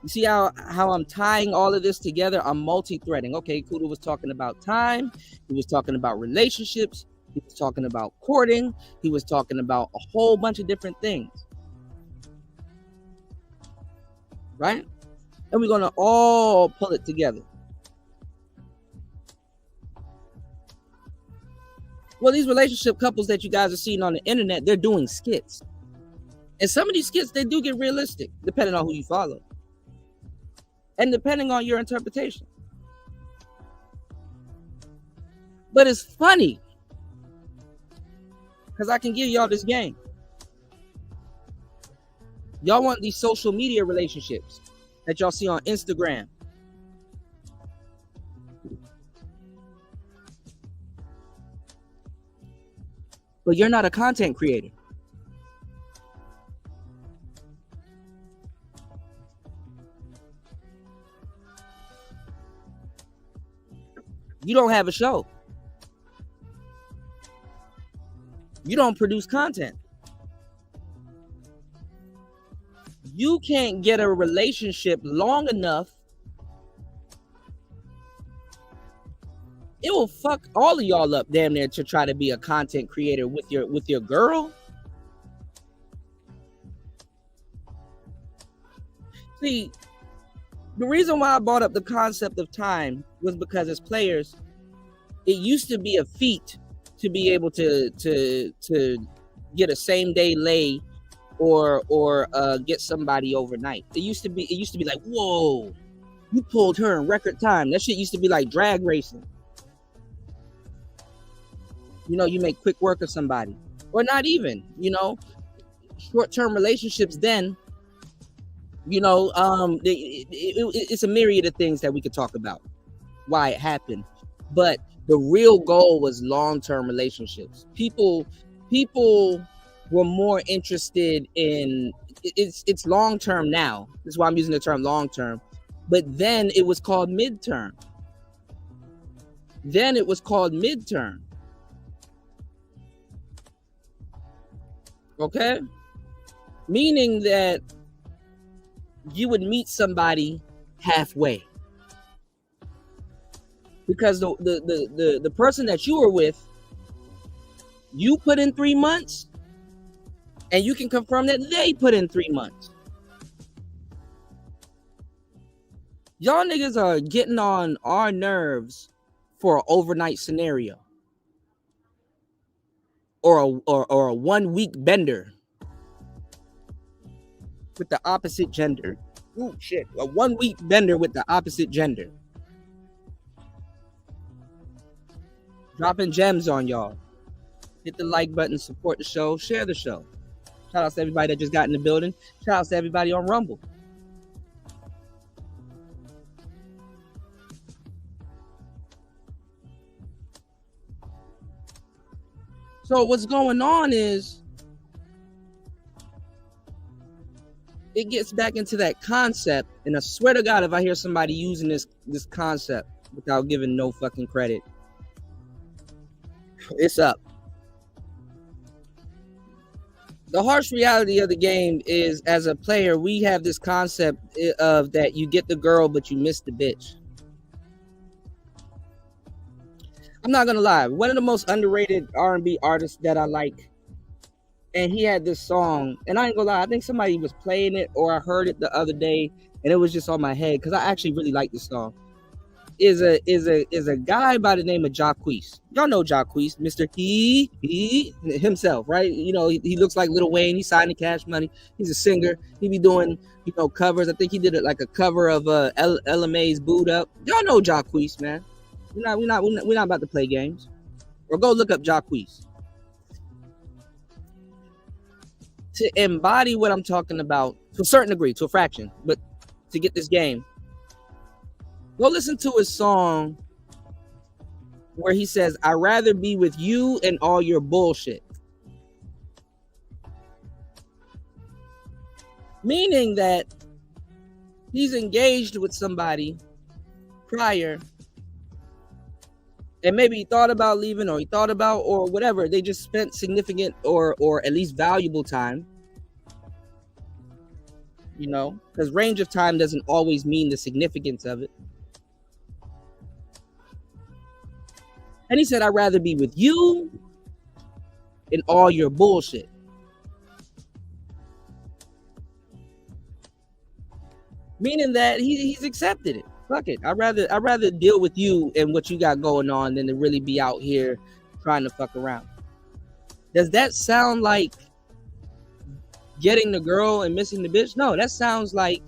You see how I'm tying all of this together? I'm multi-threading. Okay, Kuda was talking about time. He was talking about relationships. He was talking about courting. He was talking about a whole bunch of different things. Right? And we're going to all pull it together. Well, these relationship couples that you guys are seeing on the internet, they're doing skits. And some of these skits, they do get realistic, depending on who you follow. And depending on your interpretation. But it's funny. Because I can give y'all this game. Y'all want these social media relationships that y'all see on Instagram. But you're not a content creator. You don't have a show. You don't produce content. You can't get a relationship long enough. It will fuck all of y'all up damn near to try to be a content creator with your girl. See, the reason why I brought up the concept of time was because as players, it used to be a feat to be able to get a same day lay or get somebody overnight. It used to be like, whoa, you pulled her in record time. That shit used to be like drag racing. You know, you make quick work of somebody, or not even. You know, short-term relationships then. You know, it's a myriad of things that we could talk about why it happened, but the real goal was long-term relationships. People were more interested in it's long-term now. That's why I'm using the term long-term. But then it was called midterm. Okay? Meaning that you would meet somebody halfway. Because the person that you were with, you put in 3 months, and you can confirm that they put in 3 months. Y'all niggas are getting on our nerves for an overnight scenario. Or a 1 week bender with the opposite gender. Ooh, shit. A 1 week bender with the opposite gender. Dropping gems on y'all. Hit the like button, support the show, share the show. Shout out to everybody that just got in the building. Shout out to everybody on Rumble. So what's going on is it gets back into that concept, and I swear to God, if I hear somebody using this concept without giving no fucking credit, it's up. The harsh reality of the game is, as a player, we have this concept of that you get the girl, but you miss the bitch. I'm not gonna lie, one of the most underrated R&B artists that I like, and he had this song, and I ain't gonna lie, I think somebody was playing it, or I heard it the other day, and it was just on my head, because I actually really like this song. is a guy by the name of Jacquees. Y'all know Jacquees, Mr. He himself, right? You know, he looks like Lil Wayne. He signed to Cash Money. He's a singer. He be doing, you know, covers. I think he did it like a cover of LMA's Boot Up. Y'all know Jacquees, man. We're not about to play games. Or go look up Jacquees. To embody what I'm talking about to a certain degree, to a fraction, but to get this game, go listen to his song where he says, "I'd rather be with you and all your bullshit." Meaning that he's engaged with somebody prior, and maybe he thought about leaving, or he thought about, or whatever. They just spent significant or at least valuable time. You know, because range of time doesn't always mean the significance of it. And he said, "I'd rather be with you and all your bullshit." Meaning that he's accepted it. Fuck it. I'd rather deal with you and what you got going on than to really be out here trying to fuck around. Does that sound like getting the girl and missing the bitch? No, that sounds like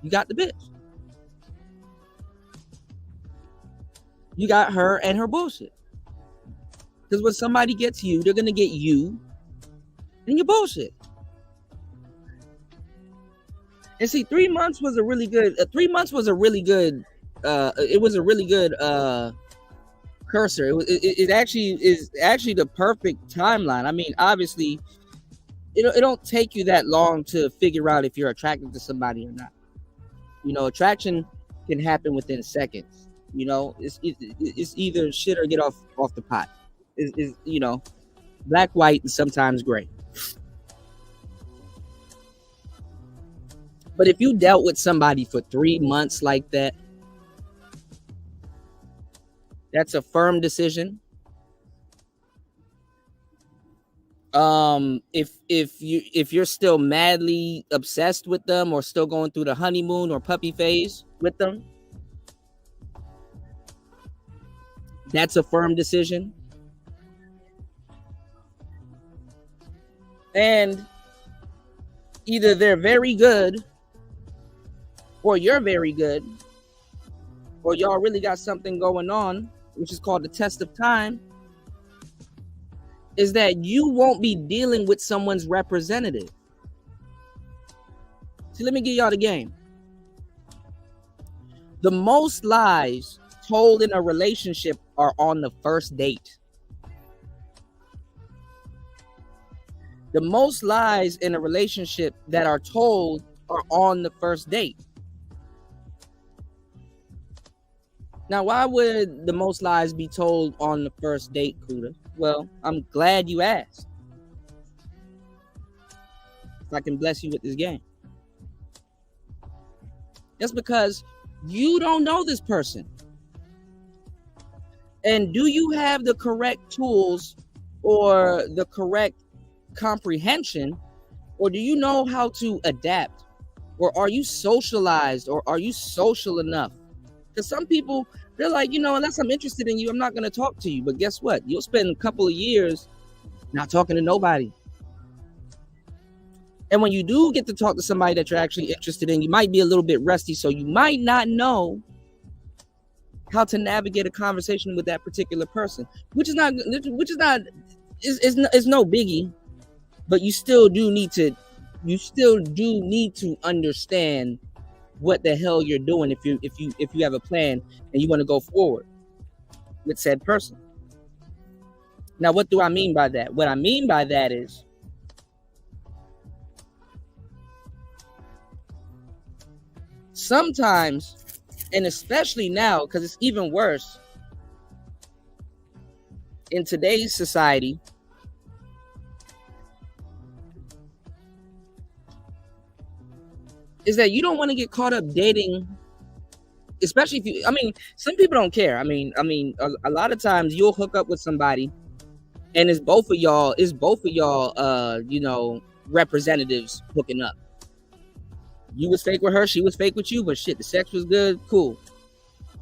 you got the bitch. You got her and her bullshit. Because when somebody gets you, they're gonna get you and your bullshit. And see, 3 months was a really good. 3 months was a really good. It was a really good cursor. It actually is the perfect timeline. I mean, obviously, it don't take you that long to figure out if you're attracted to somebody or not. You know, attraction can happen within seconds. You know, it's either shit or get off the pot. Is you know, black, white, and sometimes gray. But if you dealt with somebody for 3 months like that, that's a firm decision. If you're still madly obsessed with them or still going through the honeymoon or puppy phase with them, that's a firm decision. And either they're very good, or you're very good, or y'all really got something going on, which is called the test of time, is that you won't be dealing with someone's representative. See, let me give y'all the game. The most lies told in a relationship are on the first date. The most lies in a relationship that are told are on the first date. Now, why would the most lies be told on the first date, Kuda? Well, I'm glad you asked. If I can bless you with this game. That's because you don't know this person. And do you have the correct tools or the correct comprehension, or do you know how to adapt? Or are you socialized, or are you social enough? Because some people, they're like, you know, unless I'm interested in you, I'm not going to talk to you. But guess what? You'll spend a couple of years not talking to nobody. And when you do get to talk to somebody that you're actually interested in, you might be a little bit rusty. So you might not know how to navigate a conversation with that particular person, which is no biggie. But you still do need to understand what the hell you're doing if you have a plan and you want to go forward with said person. Now, what do I mean by that? What I mean by that is sometimes, and especially now, because it's even worse in today's society, is that you don't want to get caught up dating, especially if you, I mean, some people don't care. I mean, a lot of times you'll hook up with somebody and it's both of y'all, you know, representatives hooking up. You was fake with her, she was fake with you, but shit, the sex was good, cool.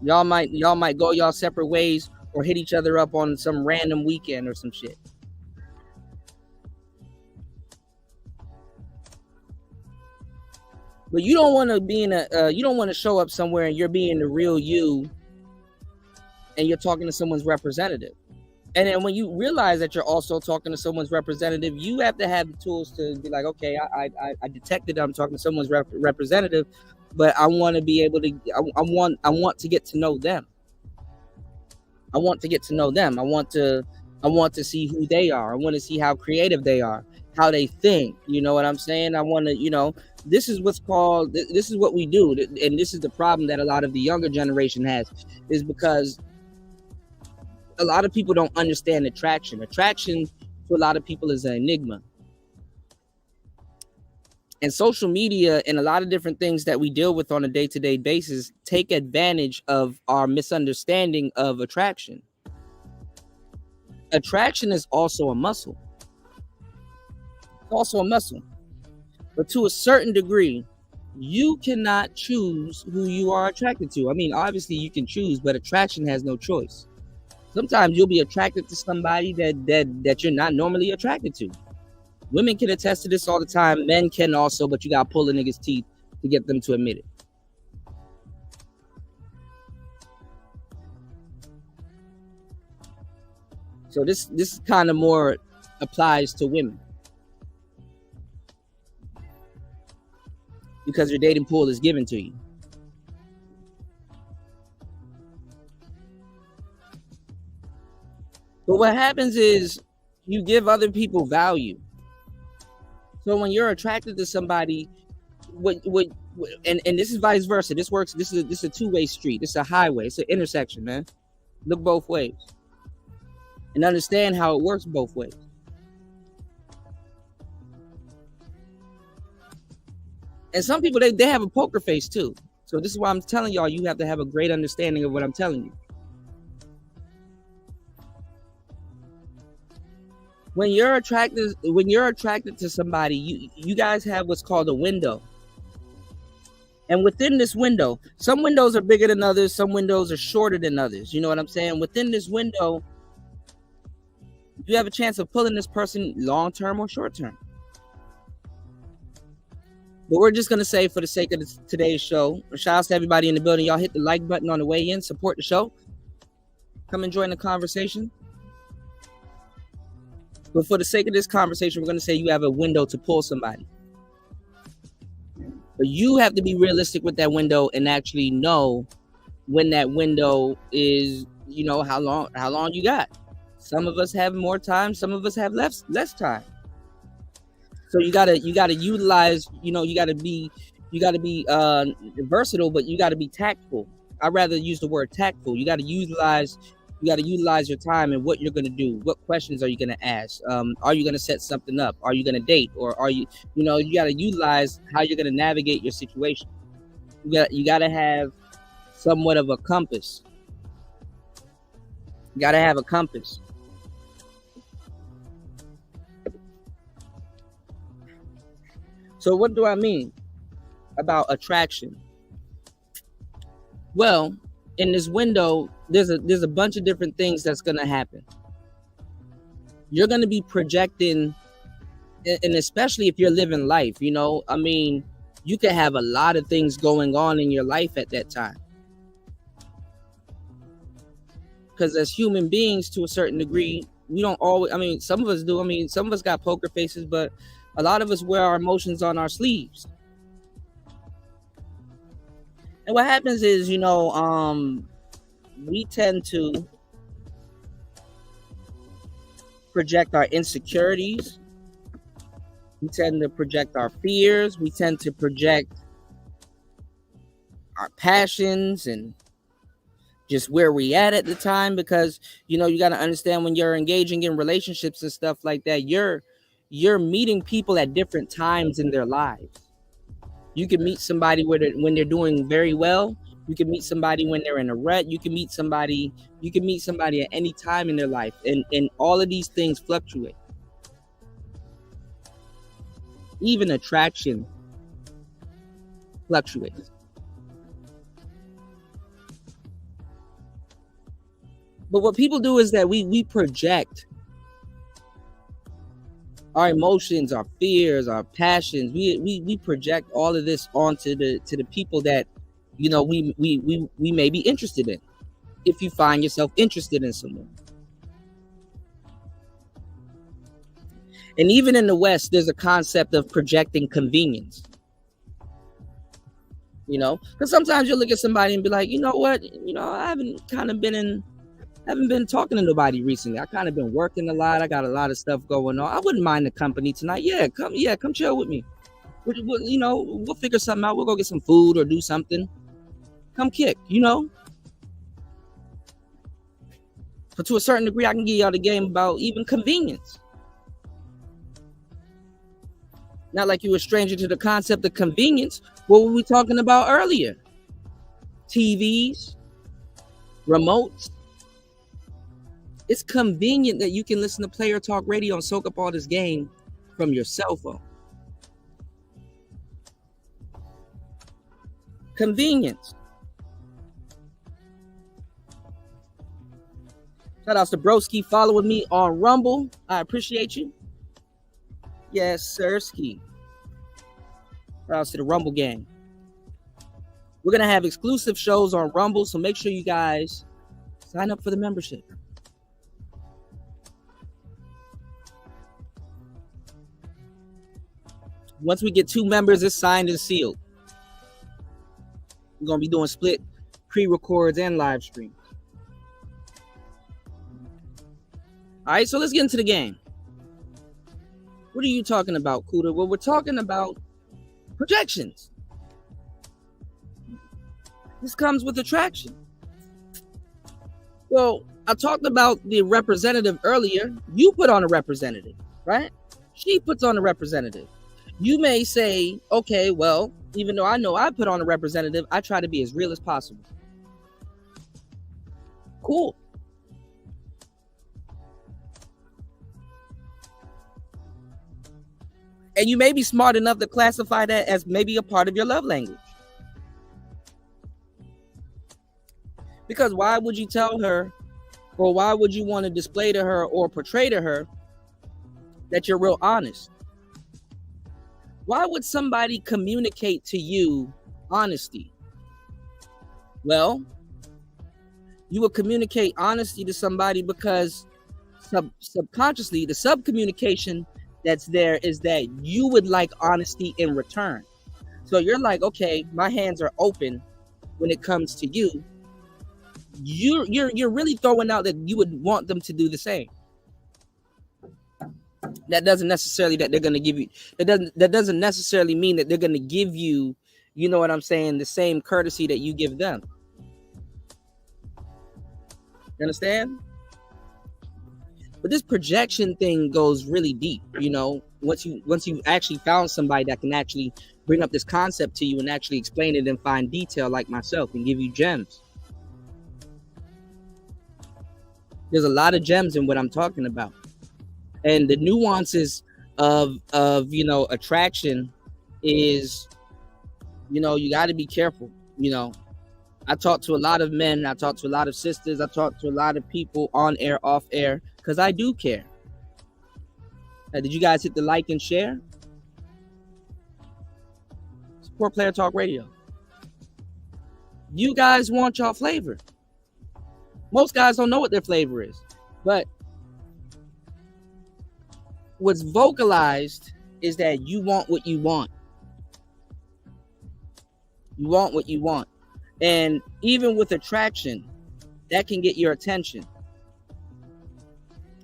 Y'all might go y'all separate ways or hit each other up on some random weekend or some shit. But you don't want to be you don't want to show up somewhere and you're being the real you and you're talking to someone's representative. And then when you realize that you're also talking to someone's representative, you have to have the tools to be like, okay, I detected I'm talking to someone's representative, but I want to be able to, I want to get to know them. I want to get to know them. I want to see who they are. I want to see how creative they are, how they think. You know what I'm saying? I want to, this is what's called, this is what we do. And this is the problem that a lot of the younger generation has, is because a lot of people don't understand attraction. Attraction to a lot of people is an enigma. And social media and a lot of different things that we deal with on a day-to-day basis take advantage of our misunderstanding of attraction. Attraction is also a muscle. It's also a muscle. But to a certain degree, you cannot choose who you are attracted to. I mean, obviously you can choose, but attraction has no choice. Sometimes you'll be attracted to somebody that you're not normally attracted to. Women can attest to this all the time. Men can also, but you gotta pull a nigga's teeth to get them to admit it. So this kind of more applies to women, because your dating pool is given to you. But what happens is you give other people value. So when you're attracted to somebody, and this is vice versa. This works. This is a two-way street. It's a highway. It's an intersection, man. Look both ways and understand how it works both ways. And some people, they have a poker face too. So this is why I'm telling y'all, you have to have a great understanding of what I'm telling you. When you're attracted to somebody, you guys have what's called a window. And within this window, some windows are bigger than others, some windows are shorter than others. You know what I'm saying? Within this window, you have a chance of pulling this person long term or short term. But we're just gonna say, for the sake of today's show, shout out to everybody in the building. Y'all hit the like button on the way in, support the show. Come and join the conversation. But for the sake of this conversation, we're going to say you have a window to pull somebody. But you have to be realistic with that window and actually know when that window is, how long you got. Some of us have more time. Some of us have less time. So you gotta utilize, you gotta be versatile, but you gotta be tactful. I'd rather use the word tactful. You gotta utilize your time and what you're going to do. What questions are you going to ask? Are you going to set something up? Are you going to date? Or are you, you got to utilize how you're going to navigate your situation. You got to have somewhat of a compass. You got to have a compass. So what do I mean about attraction? Well, in this window, there's a bunch of different things that's going to happen. You're going to be projecting, and especially if you're living life, you could have a lot of things going on in your life at that time. Because as human beings, to a certain degree, we don't always, some of us do. Some of us got poker faces, but a lot of us wear our emotions on our sleeves. And what happens is, we tend to project our insecurities. We tend to project our fears. We tend to project our passions and just where we at the time. Because, you got to understand, when you're engaging in relationships and stuff like that, you're meeting people at different times in their lives. You can meet somebody when they're doing very well. You can meet somebody when they're in a rut. You can meet somebody at any time in their life. And all of these things fluctuate. Even attraction fluctuates. But what people do is that we project our emotions, our fears, our passions. We project all of this onto the people that, you know, we may be interested in. If you find yourself interested in someone. And even in the West, there's a concept of projecting convenience. You know, because sometimes you look at somebody and be like, you know what, you know, I haven't been talking to nobody recently. I kind of been working a lot. I got a lot of stuff going on. I wouldn't mind the company tonight. Come chill with me. You know, we'll figure something out. We'll go get some food or do something. Come kick, you know. But to a certain degree, I can give y'all the game about even convenience. Not like you a stranger to the concept of convenience. What were we talking about earlier? TVs, remotes. It's convenient that you can listen to Player Talk Radio and soak up all this game from your cell phone. Convenience. Shout out to Broski following me on Rumble. I appreciate you. Yes, sirski. Shout out to the Rumble gang. We're going to have exclusive shows on Rumble, so make sure you guys sign up for the membership. Once we get 2 members, it's signed and sealed. We're going to be doing split pre-records and live streams. All right, so let's get into the game. What are you talking about, Kuda? Well, we're talking about projections. This comes with attraction. Well, I talked about the representative earlier. You put on a representative, right? She puts on a representative. You may say, okay, well, even though I know I put on a representative, I try to be as real as possible. Cool. And you may be smart enough to classify that as maybe a part of your love language. Because why would you tell her, or why would you want to display to her or portray to her that you're real honest? Why would somebody communicate to you honesty? Well, you would communicate honesty to somebody because subconsciously, the subcommunication that's there is that you would like honesty in return. So you're like, okay, my hands are open when it comes to you. You're really throwing out that you would want them to do the same. That doesn't necessarily that they're going to give you. That doesn't necessarily mean that they're going to give you, you know what I'm saying, the same courtesy that you give them. You understand? But this projection thing goes really deep. You know, once you actually found somebody that can actually bring up this concept to you and actually explain it in fine detail, like myself, and give you gems. There's a lot of gems in what I'm talking about. And the nuances of you know, attraction is, you know, you got to be careful. You know, I talk to a lot of men, I talk to a lot of sisters, I talk to a lot of people on air, off air, because I do care. Did you guys hit the like and share? Support Player Talk Radio. You guys want y'all flavor. Most guys don't know what their flavor is, but what's vocalized is that you want what you want. You want what you want. And even with attraction, that can get your attention.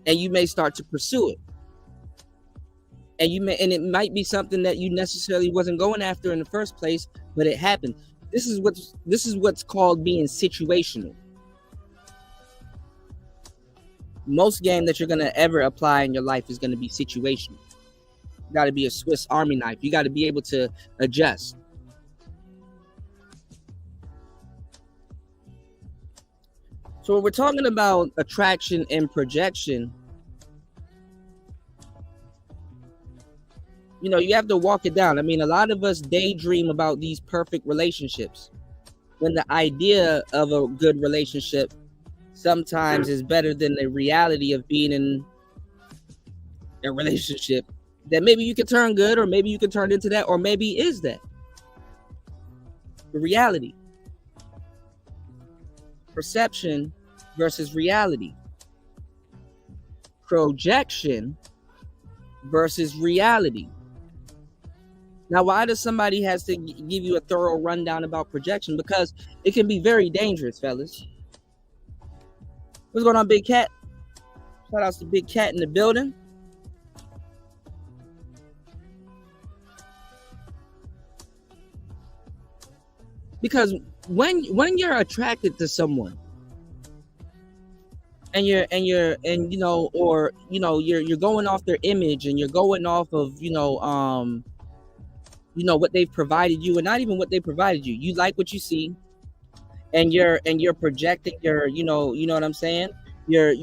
And you may start to pursue it. And it might be something that you necessarily wasn't going after in the first place, but it happened. This is what's called being situational. Most game that you're going to ever apply in your life is going to be situational. You got to be a Swiss Army knife. You got to be able to adjust. So when we're talking about attraction and projection, you know, you have to walk it down. I mean, a lot of us daydream about these perfect relationships when the idea of a good relationship sometimes is better than the reality of being in a relationship that maybe you can turn good, or maybe you can turn into that, or maybe is that the reality. Perception versus reality. Projection versus reality. Now, why does somebody has to give you a thorough rundown about projection? Because it can be very dangerous, fellas. What's going on, Big Cat? Shout out to Big Cat in the building. Because when you're attracted to someone, and you're going off their image, and you're going off of what they've provided you, and not even what they provided you. You like what you see, and you're projecting your, you know what I'm saying? You're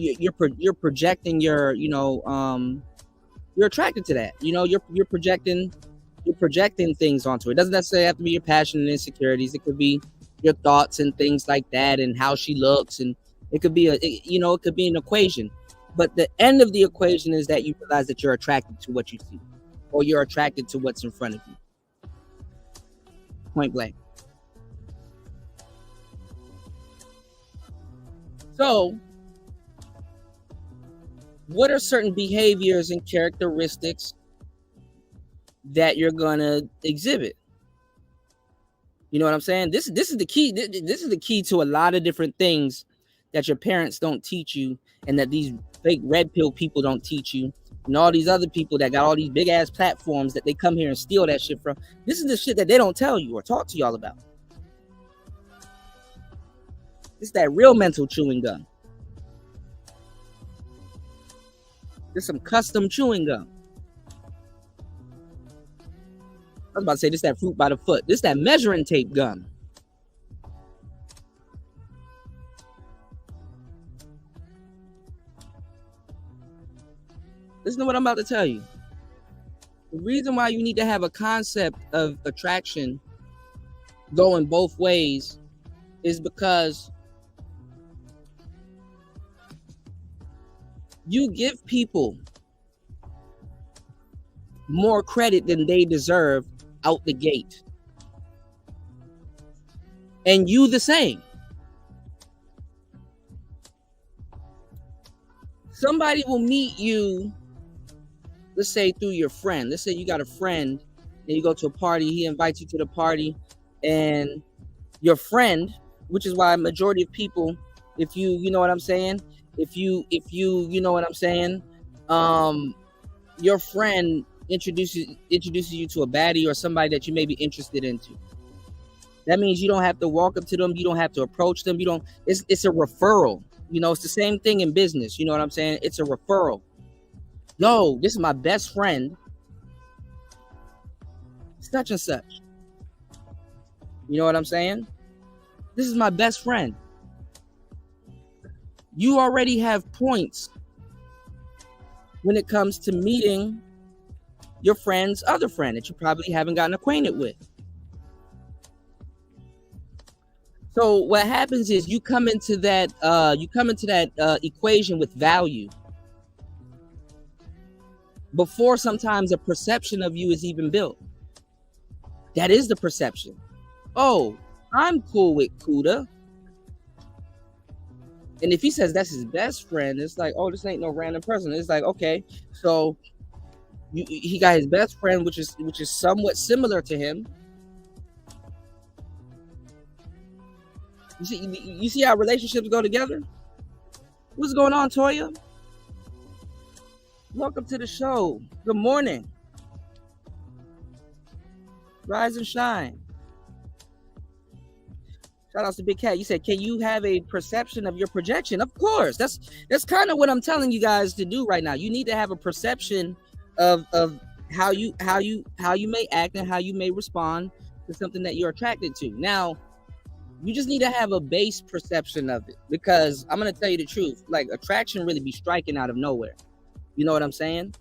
projecting your, you're attracted to that. You're projecting things onto it. It doesn't necessarily have to be your passion and insecurities. It could be your thoughts and things like that, and how she looks, and it could be it could be an equation. But the end of the equation is that you realize that you're attracted to what you see, or you're attracted to what's in front of you. Point blank. So, what are certain behaviors and characteristics that you're gonna exhibit? You know what I'm saying? This is the key. This is the key to a lot of different things that your parents don't teach you, and that these fake red pill people don't teach you, and all these other people that got all these big ass platforms that they come here and steal that shit from. This is the shit that they don't tell you or talk to y'all about. It's that real mental chewing gum. There's some custom chewing gum. I was about to say, this that fruit by the foot. This that measuring tape gum. Listen to what I'm about to tell you. The reason why you need to have a concept of attraction going both ways is because you give people more credit than they deserve out the gate. And you the same. Somebody will meet you, let's say through your friend. Let's say you got a friend and you go to a party, he invites you to the party, and your friend, which is why a majority of people, if you know what I'm saying, if you know what I'm saying, your friend introduces you to a baddie or somebody that you may be interested into. That means you don't have to walk up to them, you don't have to approach them, it's a referral. It's the same thing in business. You know what I'm saying? It's a referral. Yo, this is my best friend, such and such. You know what I'm saying? This is my best friend. You already have points when it comes to meeting your friend's other friend that you probably haven't gotten acquainted with. So what happens is you come into that equation with value before sometimes a perception of you is even built. That is the perception. Oh, I'm cool with Kuda. And if he says that's his best friend, it's like, oh, this ain't no random person. It's like, okay, so he got his best friend, which is somewhat similar to him. You see how relationships go together? What's going on, Toya? Welcome to the show. Good morning. Rise and shine. Shout out to Big Cat. You said, can you have a perception of your projection? Of course. That's kind of what I'm telling you guys to do right now. You need to have a perception of how you may act and how you may respond to something that you're attracted to. Now, you just need to have a base perception of it, because I'm going to tell you the truth. Like, attraction really be striking out of nowhere. You know what I'm saying?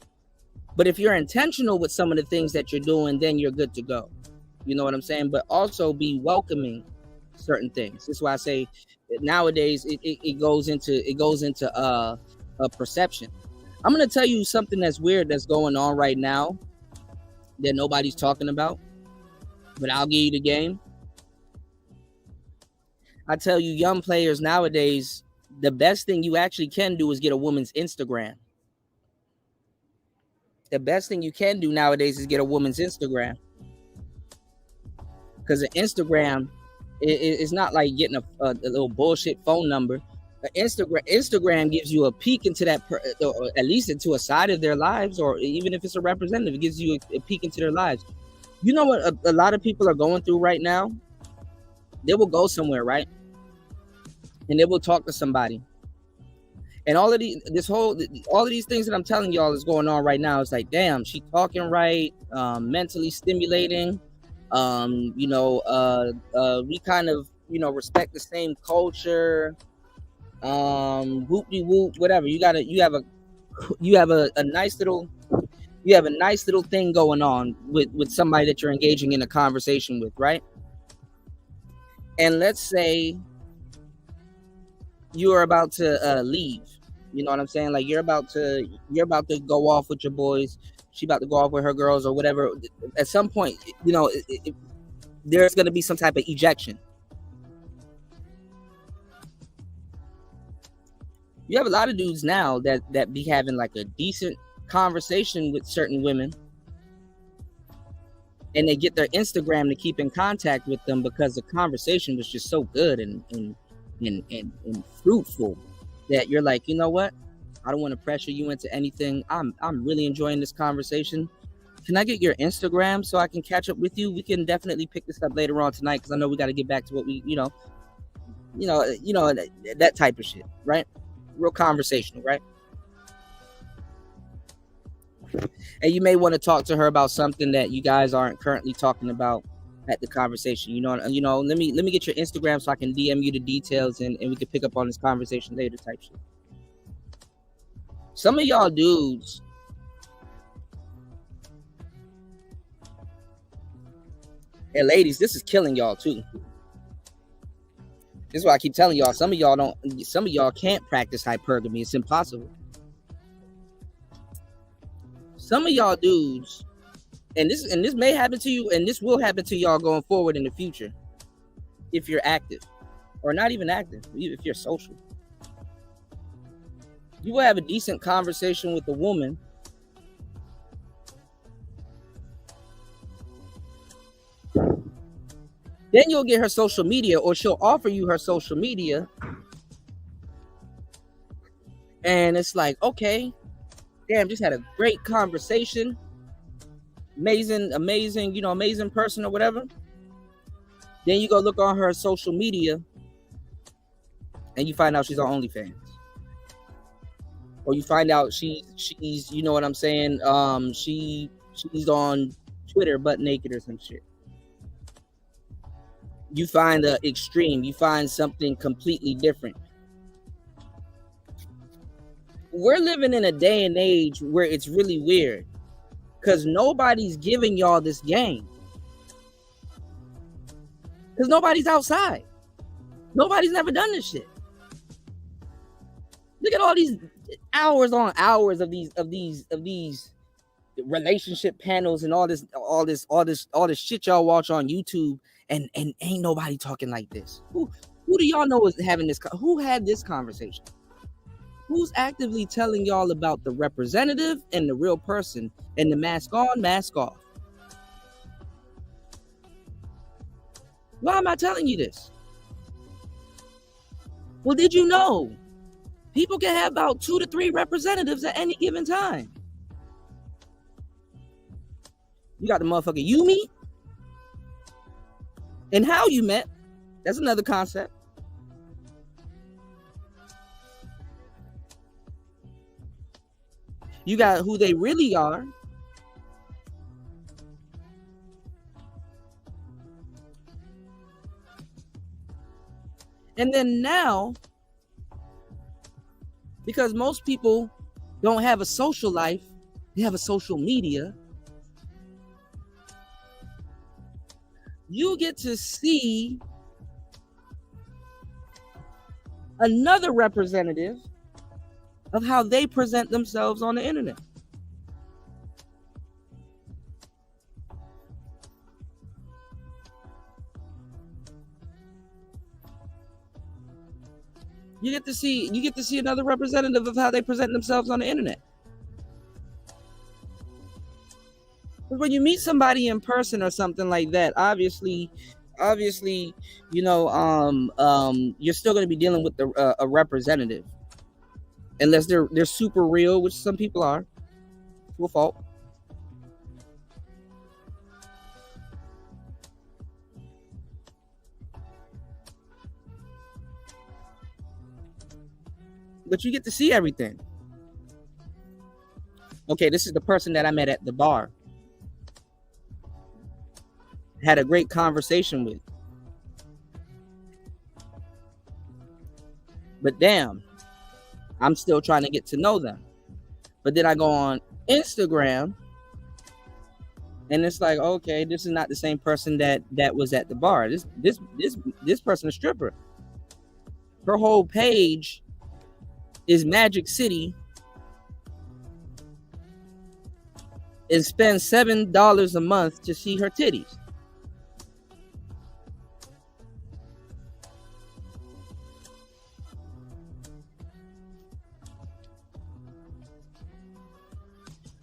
But if you're intentional with some of the things that you're doing, then you're good to go. You know what I'm saying? But also be welcoming certain things. That's why I say nowadays it goes into a perception. I'm gonna tell you something that's weird that's going on right now that nobody's talking about, but I'll give you the game. I tell you, young players nowadays, the best thing you actually can do is get a woman's Instagram. The best thing you can do nowadays is get a woman's Instagram. Because an Instagram is not like getting a little bullshit phone number. Instagram gives you a peek into that, or at least into a side of their lives, or even if it's a representative, it gives you a peek into their lives. You know what a lot of people are going through right now? They will go somewhere, right? And they will talk to somebody. And all of these things that I'm telling y'all is going on right now. It's like, damn, she talking right, mentally stimulating. We kind of, respect the same culture. Whoop-de-whoop, whatever. You have a nice little thing going on with somebody that you're engaging in a conversation with, right? And let's say you are about to leave. You know what I'm saying? Like you're about to go off with your boys. She about to go off with her girls or whatever. At some point, there's going to be some type of ejection. You have a lot of dudes now that be having like a decent conversation with certain women, and they get their Instagram to keep in contact with them because the conversation was just so good and fruitful that you're like, you know what? I don't want to pressure you into anything. I'm really enjoying this conversation. Can I get your Instagram so I can catch up with you? We can definitely pick this up later on tonight because I know we got to get back to what we, that type of shit, right? Real conversational, right? And you may want to talk to her about something that you guys aren't currently talking about at the conversation. Let me get your Instagram so I can DM you the details and we can pick up on this conversation later type shit. Some of y'all dudes and ladies, this is killing y'all too. This is why I keep telling y'all, some of y'all can't practice hypergamy. It's impossible. Some of y'all dudes, and this may happen to you, and this will happen to y'all going forward in the future, if you're active, or not even active, if you're social. You will have a decent conversation with a woman, then you'll get her social media, or she'll offer you her social media, and it's like, okay, damn, just had a great conversation. Amazing, amazing person or whatever. Then you go look on her social media and you find out she's on OnlyFans. Or you find out she's you know what I'm saying? She's on Twitter butt naked or some shit. You find the extreme. You find something completely different. We're living in a day and age where it's really weird because nobody's giving y'all this game. Because nobody's outside. Nobody's never done this shit. Look at all these hours on hours of these relationship panels and all this shit y'all watch on YouTube, and ain't nobody talking like this. Who do y'all know is having this? Who had this conversation? Who's actively telling y'all about the representative and the real person and the mask on, mask off? Why am I telling you this? Well, did you know people can have about 2 to 3 representatives at any given time? You got the motherfucker you meet and how you met. That's another concept. You got who they really are. And then now, because most people don't have a social life, they have a social media. You get to see another representative of how they present themselves on the internet. You get to see another representative of how they present themselves on the internet. But when you meet somebody in person or something like that, obviously, you know, you're still going to be dealing with a representative, unless they're super real, which some people are, to a fault. But you get to see everything. Okay, this is the person that I met at the bar. Had a great conversation with. But damn, I'm still trying to get to know them. But then I go on Instagram, and it's like, okay, this is not the same person that was at the bar. This person, a stripper. Her whole page is Magic City, and spend $7 a month to see her titties.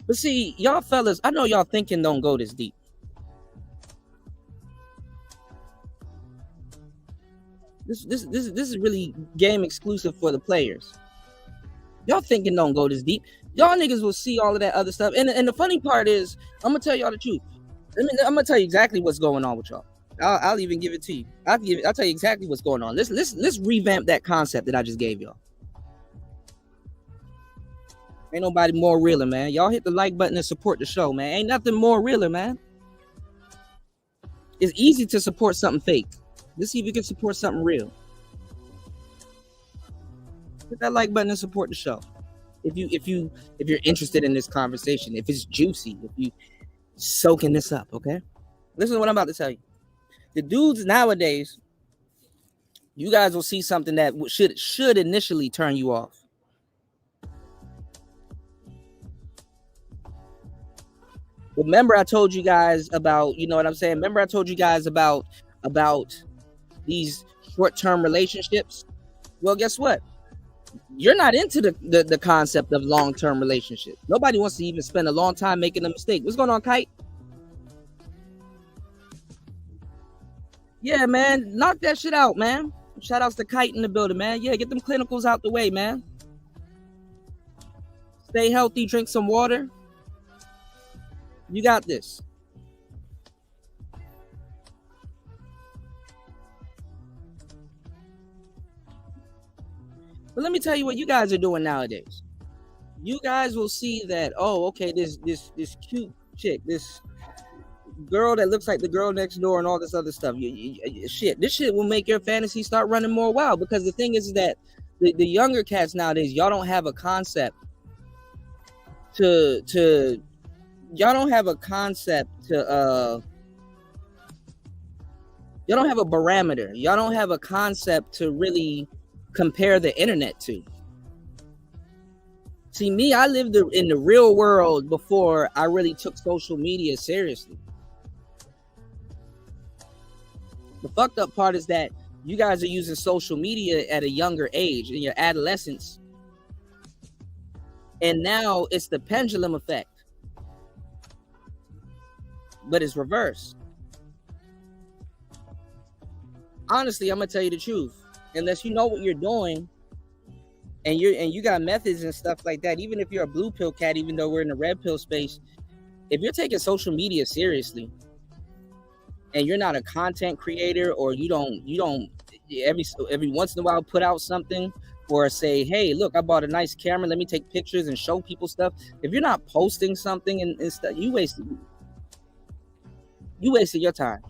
But see, y'all fellas, I know y'all thinking don't go this deep. This is really game exclusive for the players. Y'all thinking don't go this deep. Y'all niggas will see all of that other stuff. And the funny part is, I'm gonna tell y'all the truth. I'm gonna tell you exactly what's going on with y'all. I'll even give it to you. I'll tell you exactly what's going on. Let's revamp that concept that I just gave y'all. Ain't nobody more realer, man. Y'all hit the like button and support the show, man. Ain't nothing more realer, man. It's easy to support something fake. Let's see if you can support something real. Hit that like button and support the show. If you're interested in this conversation, if it's juicy, if you soaking this up, okay? Listen to what I'm about to tell you. The dudes nowadays, you guys will see something that should initially turn you off. Remember I told you guys about, you know what I'm saying? Remember I told you guys about these short-term relationships? Well, guess what? You're not into the concept of long-term relationships. Nobody wants to even spend a long time making a mistake. What's going on, Kite? Yeah, man. Knock that shit out, man. Shout outs to Kite in the building, man. Yeah, get them clinicals out the way, man. Stay healthy, drink some water. You got this. But let me tell you what you guys are doing nowadays. You guys will see that, oh, okay, this cute chick, this girl that looks like the girl next door and all this other stuff. Shit, this shit will make your fantasy start running more wild, because the thing is that the younger cats nowadays, y'all don't have a concept to y'all don't have a concept to y'all don't have a barometer. Y'all don't have a concept to really compare the internet to. See, me, I lived in the real world before I really took social media seriously. The fucked up part is that you guys are using social media at a younger age, in your adolescence. And now it's the pendulum effect. But it's reversed. Honestly, I'm gonna tell you the truth. Unless you know what you're doing, and you got methods and stuff like that, even if you're a blue pill cat, even though we're in the red pill space, if you're taking social media seriously, and you're not a content creator, or you don't every once in a while put out something, or say, hey, look, I bought a nice camera, let me take pictures and show people stuff. If you're not posting something and stuff, you wasted your time.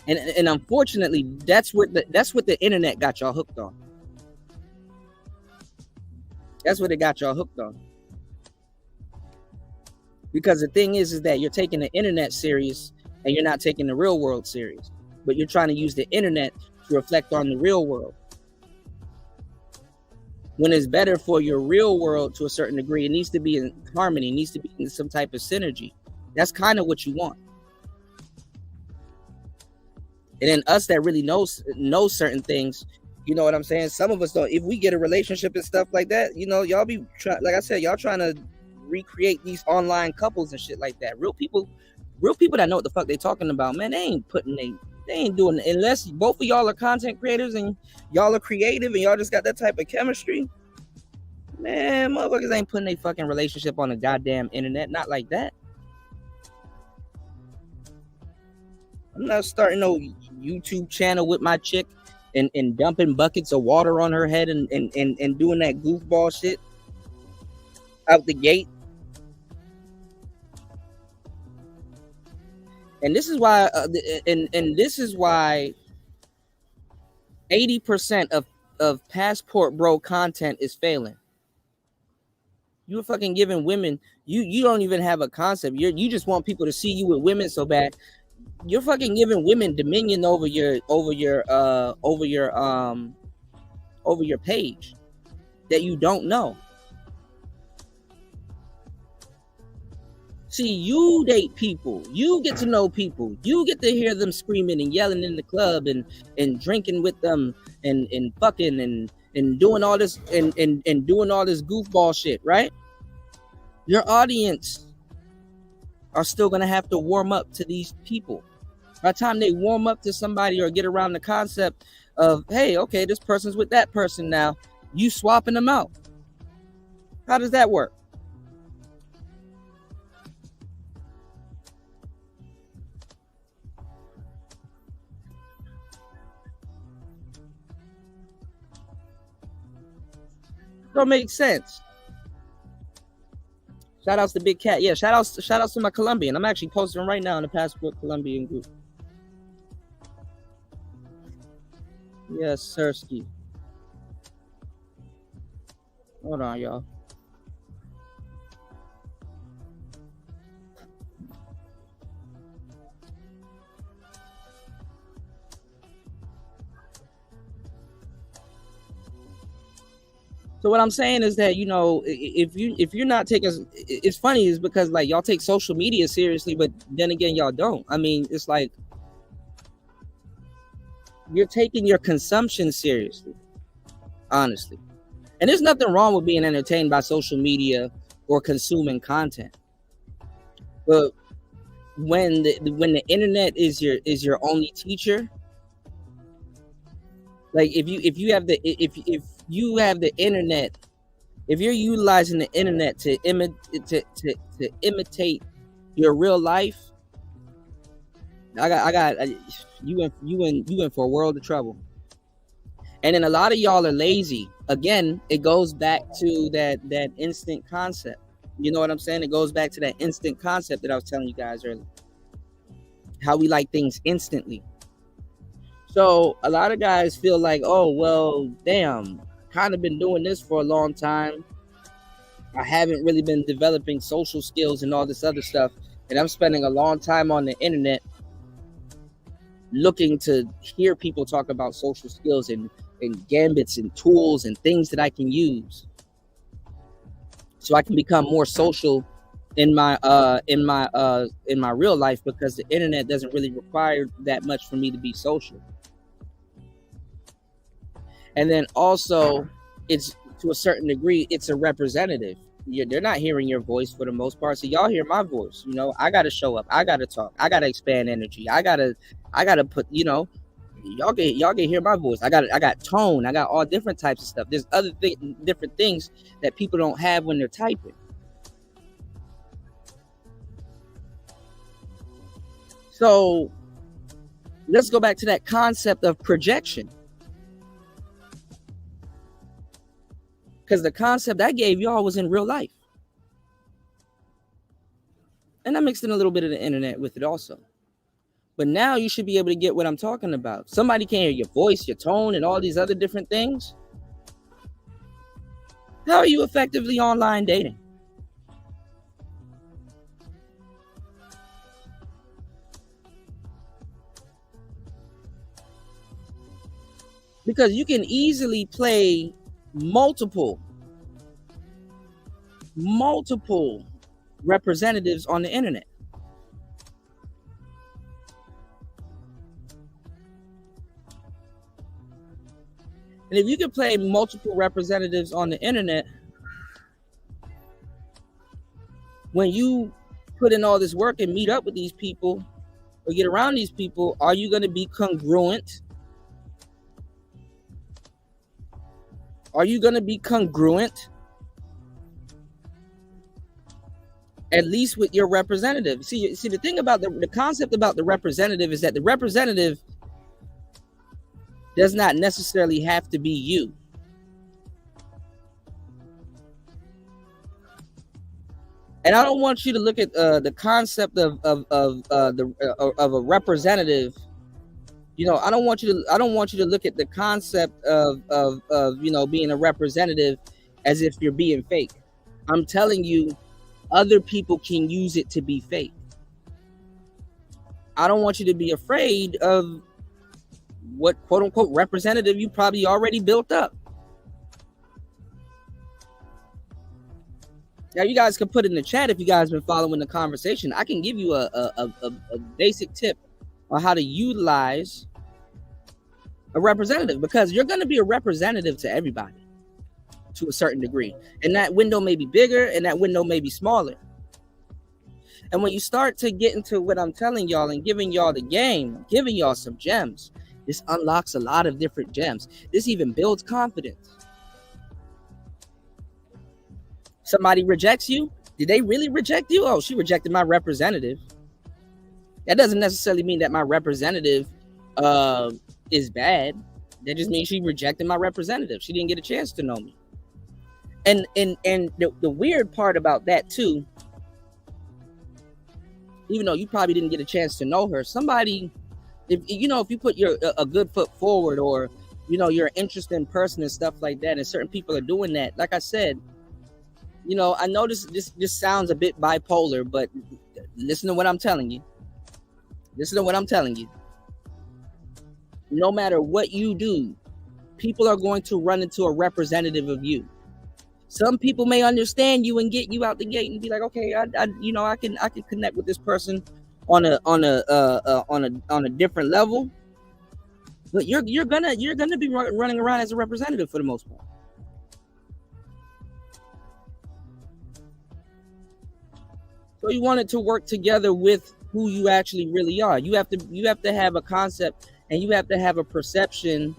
And unfortunately, that's what the internet got y'all hooked on. That's what it got y'all hooked on. Because the thing is that you're taking the internet serious and you're not taking the real world serious. But you're trying to use the internet to reflect on the real world. when it's better for your real world to a certain degree. It needs to be in harmony, it needs to be in some type of synergy. That's kind of what you want. And then us that really know certain things, you know what I'm saying? Some of us don't. If we get a relationship and stuff like that, you know, y'all be like I said, y'all trying to recreate these online couples and shit like that. Real people that know what the fuck they talking about, man, they ain't doing it unless both of y'all are content creators and y'all are creative and y'all just got that type of chemistry. Man, motherfuckers ain't putting a fucking relationship on the goddamn internet. Not like that. I'm not starting no YouTube channel with my chick and dumping buckets of water on her head and doing that goofball shit out the gate. And this is why, this is why 80% of passport bro content is failing. You're fucking giving women, you don't even have a concept. You just want people to see you with women so bad. You're fucking giving women dominion over your page that you don't know. See, you date people, you get to know people, you get to hear them screaming and yelling in the club and drinking with them and fucking and doing all this and doing all this goofball shit, right? Your audience are still gonna have to warm up to these people. By the time they warm up to somebody or get around the concept of, hey, okay, this person's with that person now, you swapping them out. How does that work? Don't make sense. Shout outs to Big Cat. Yeah, shout outs to my Colombian. I'm actually posting right now in the Passport Colombian group. Yes, Sirski. Hold on, y'all. So what I'm saying is that, you know, if you're not taking, it's funny is because like y'all take social media seriously, but then again y'all don't. I mean, it's like you're taking your consumption seriously, honestly. And there's nothing wrong with being entertained by social media or consuming content. But when the internet is your only teacher, like if you have the internet, if you're utilizing the internet to imitate your real life, you in for a world of trouble. And then a lot of y'all are lazy. Again, it goes back to that instant concept. You know what I'm saying? It goes back to that instant concept that I was telling you guys earlier. How we like things instantly. So a lot of guys feel like, oh, well, damn, kind of been doing this for a long time. I haven't really been developing social skills and all this other stuff. And I'm spending a long time on the internet looking to hear people talk about social skills and gambits and tools and things that I can use so I can become more social in my real life, because the internet doesn't really require that much for me to be social. And then also, it's to a certain degree, it's a representative. They're not hearing your voice for the most part, so y'all hear my voice. You know, I gotta show up, I gotta talk, I gotta expand energy, I gotta put, you know, y'all can hear my voice. I got tone, I got all different types of stuff. There's other different things that people don't have when they're typing. So let's go back to that concept of projection. Because the concept I gave y'all was in real life. And I mixed in a little bit of the internet with it also. But now you should be able to get what I'm talking about. Somebody can hear your voice, your tone, and all these other different things. How are you effectively online dating? Because you can easily play multiple representatives on the internet. And if you can play multiple representatives on the internet, when you put in all this work and meet up with these people or get around these people, are you going to be congruent? Are you going to be congruent at least with your representative? See, the thing about the concept about the representative is that the representative does not necessarily have to be you. And I don't want you to look at the concept of a representative. You know, I don't want you to look at the concept of you know, being a representative as if you're being fake. I'm telling you, other people can use it to be fake. I don't want you to be afraid of what quote unquote representative you probably already built up. Now, you guys can put in the chat if you guys been following the conversation. I can give you a basic tip on how to utilize a representative, because you're going to be a representative to everybody to a certain degree. And that window may be bigger and that window may be smaller. And when you start to get into what I'm telling y'all and giving y'all the game, giving y'all some gems, this unlocks a lot of different gems. This even builds confidence. Somebody rejects you. Did they really reject you? Oh, she rejected my representative. That doesn't necessarily mean that my representative is bad. That just means she rejected my representative. She didn't get a chance to know me. And the weird part about that too, even though you probably didn't get a chance to know her, somebody, if you put a good foot forward, or you know, you're an interesting person and stuff like that, and certain people are doing that. Like I said, you know, I know this sounds a bit bipolar, but listen to what I'm telling you. Listen to what I'm telling you. No matter what you do, people are going to run into a representative of you. Some people may understand you and get you out the gate and be like, okay, I can connect with this person on a different level. But you're gonna be running around as a representative for the most part. So you want it to work together with who you actually really are. You have to have a concept, and you have to have a perception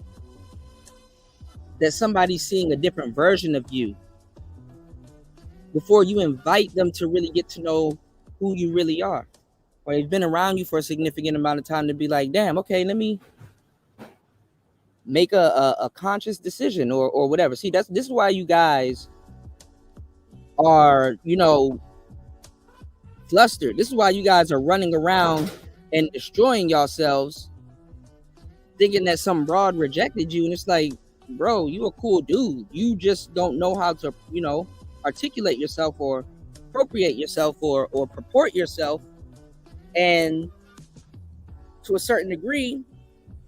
that somebody's seeing a different version of you before you invite them to really get to know who you really are. Or they've been around you for a significant amount of time to be like, damn, okay, let me make a conscious decision or whatever. See, this is why you guys are, you know, flustered. This is why you guys are running around and destroying yourselves, thinking that some broad rejected you. And it's like, bro, you a cool dude. You just don't know how to, you know, articulate yourself or appropriate yourself or purport yourself. And to a certain degree,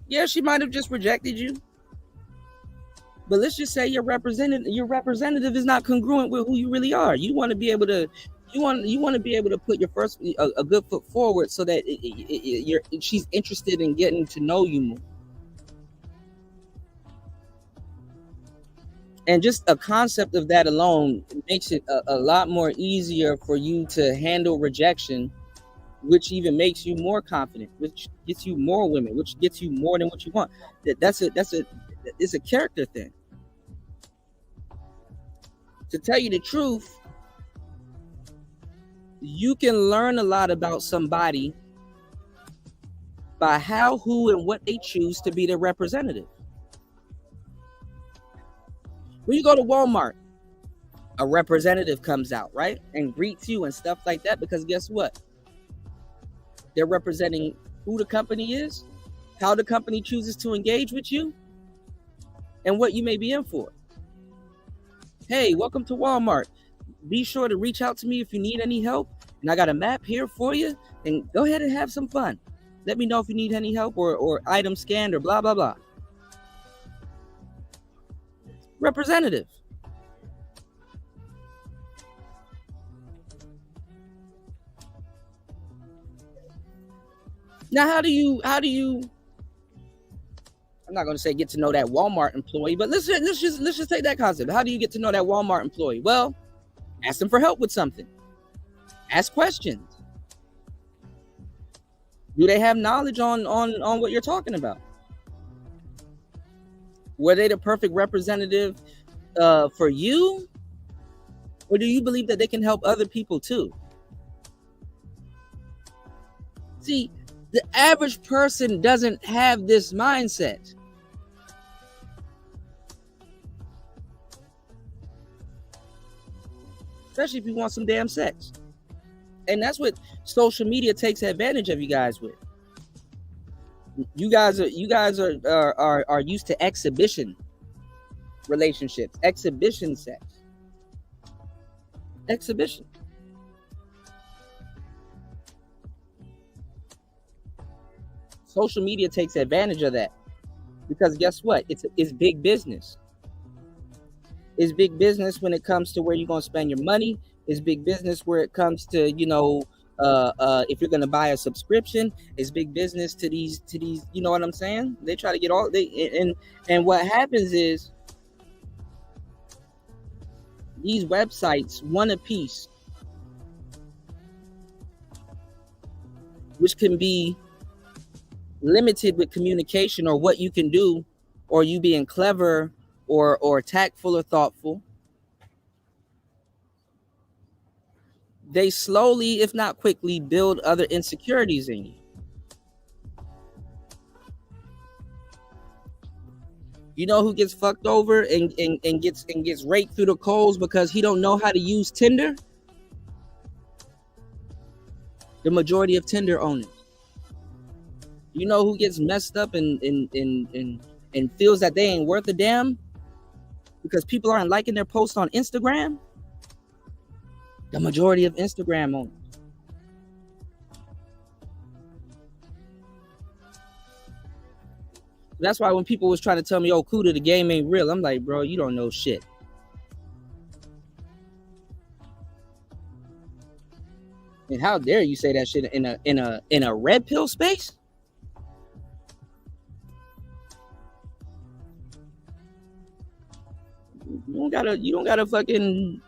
yeah, she might have just rejected you. But let's just say your representative is not congruent with who you really are. You want to be able to put your first a good foot forward so that she's interested in getting to know you more. And just a concept of that alone makes it a lot more easier for you to handle rejection, which even makes you more confident, which gets you more women, which gets you more than what you want. It's a character thing. To tell you the truth, you can learn a lot about somebody by how, who, and what they choose to be their representative. When you go to Walmart, a representative comes out, right? And greets you and stuff like that, because guess what? They're representing who the company is, how the company chooses to engage with you, and what you may be in for. Hey, welcome to Walmart. Be sure to reach out to me if you need any help. And I got a map here for you. And go ahead and have some fun. Let me know if you need any help or item scanned or blah, blah, blah. representative. Now, how do you I'm not going to say get to know that Walmart employee, but let's just take that concept. How do you get to know that Walmart employee? Well, ask them for help with something. Ask questions. Do they have knowledge on what you're talking about? Were they the perfect representative for you? Or do you believe that they can help other people too? See, the average person doesn't have this mindset. Especially if you want some damn sex. And that's what social media takes advantage of you guys with. You guys are used to exhibition relationships, exhibition sex. Exhibition. Social media takes advantage of that because guess what? It's big business. It's big business when it comes to where you're going to spend your money. It's big business where it comes to, if you're going to buy a subscription. It's big business to these, you know what I'm saying? They try to get all and what happens is these websites, one a piece, which can be limited with communication or what you can do, or you being clever or tactful or thoughtful. They slowly, if not quickly, build other insecurities in you. You know who gets fucked over and gets raked through the coals because he don't know how to use Tinder? The majority of Tinder owners. You know who gets messed up and feels that they ain't worth a damn because people aren't liking their posts on Instagram? The majority of Instagram owners. That's why when people was trying to tell me, "Oh, Kuda, the game ain't real," I'm like, bro, you don't know shit. And how dare you say that shit in a red pill space? You don't gotta fucking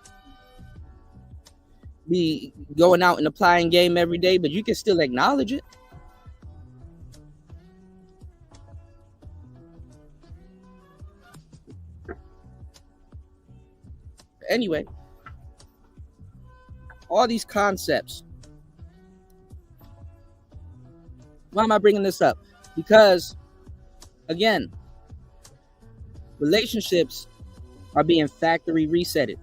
be going out and applying game every day, but you can still acknowledge it. Anyway, all these concepts. Why am I bringing this up? Because, again, relationships are being factory resetted.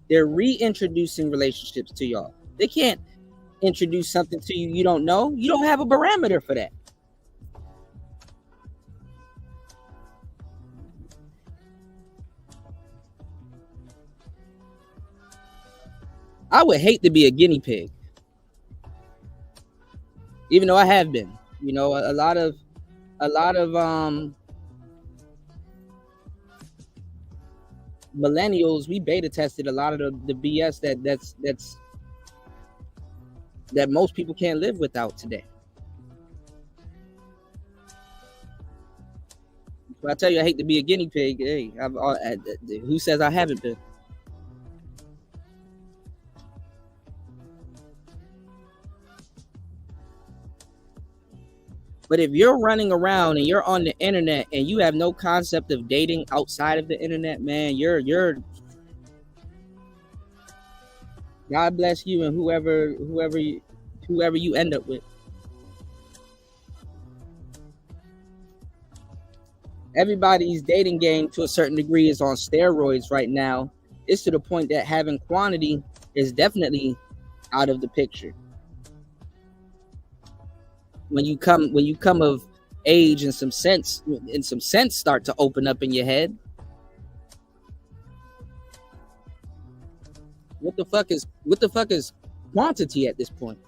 They're reintroducing relationships to y'all. They can't introduce something to you you don't know. You don't have a barometer for that. I would hate to be a guinea pig, even though I have been. You know, a lot of millennials, we beta tested a lot of the BS that most people can't live without today. When I tell you I hate to be a guinea pig, hey, who says I haven't been? But if you're running around and you're on the internet and you have no concept of dating outside of the internet, man, you're God bless you and whoever you end up with. Everybody's dating game to a certain degree is on steroids right now. It's to the point that having quantity is definitely out of the picture. When you come of age and some sense start to open up in your head. What the fuck is quantity at this point?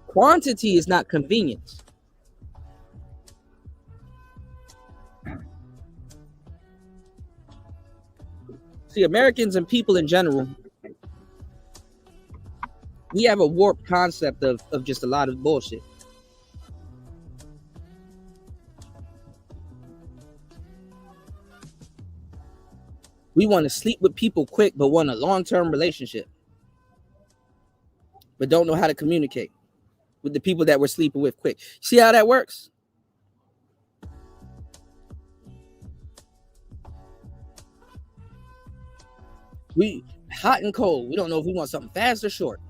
Quantity is not convenience. See, Americans and people in general, we have a warped concept of just a lot of bullshit. We want to sleep with people quick, but want a long-term relationship, but don't know how to communicate with the people that we're sleeping with quick. See how that works? We hot and cold. We don't know if we want something fast or short.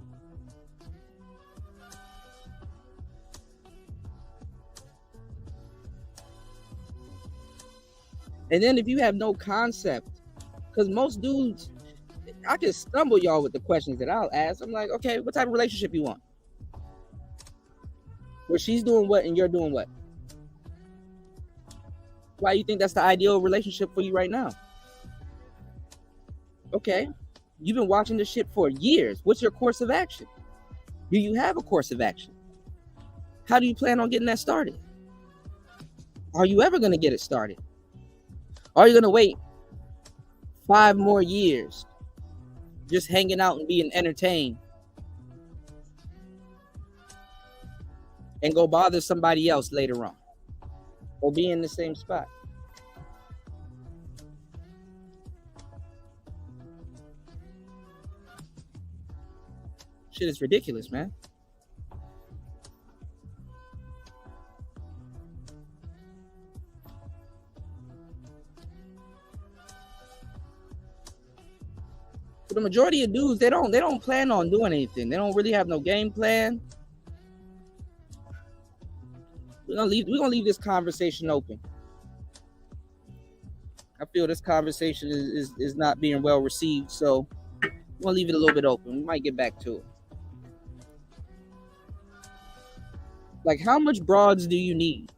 And then if you have no concept, because most dudes, I can stumble y'all with the questions that I'll ask. I'm like, okay, what type of relationship you want? Where she's doing what and you're doing what? Why you think that's the ideal relationship for you right now? Okay, you've been watching this shit for years. What's your course of action? Do you have a course of action? How do you plan on getting that started? Are you ever going to get it started? Are you going to wait 5 more years just hanging out and being entertained and go bother somebody else later on or be in the same spot? Shit is ridiculous, man. For the majority of dudes, they don't plan on doing anything. They don't really have no game plan. We're gonna leave this conversation open. I feel this conversation is not being well received, so we're gonna leave it a little bit open. We might get back to it. Like, how much broads do you need?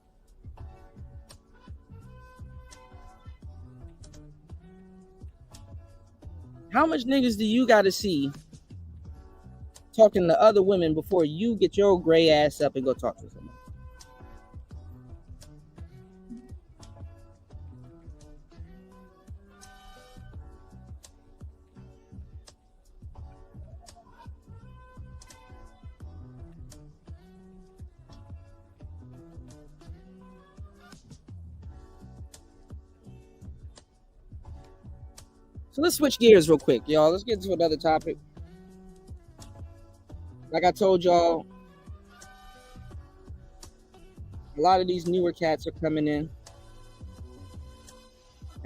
How much niggas do you gotta see talking to other women before you get your gray ass up and go talk to someone? So let's switch gears real quick, y'all. Let's get to another topic. Like I told y'all, a lot of these newer cats are coming in.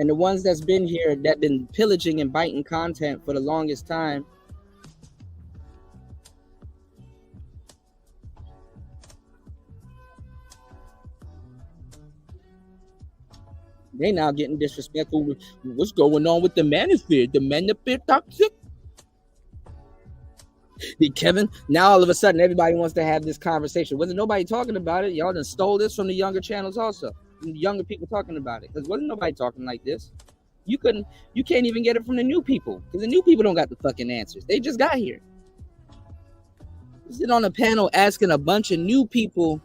And the ones that's been here, that been pillaging and biting content for the longest time, they now getting disrespectful with what's going on with the manosphere. The manosphere toxic. Did Kevin? Now all of a sudden everybody wants to have this conversation. Wasn't nobody talking about it? Y'all done stole this from the younger channels also. Younger people talking about it. Because wasn't nobody talking like this. You can't even get it from the new people. Because the new people don't got the fucking answers. They just got here. You sit on a panel asking a bunch of new people,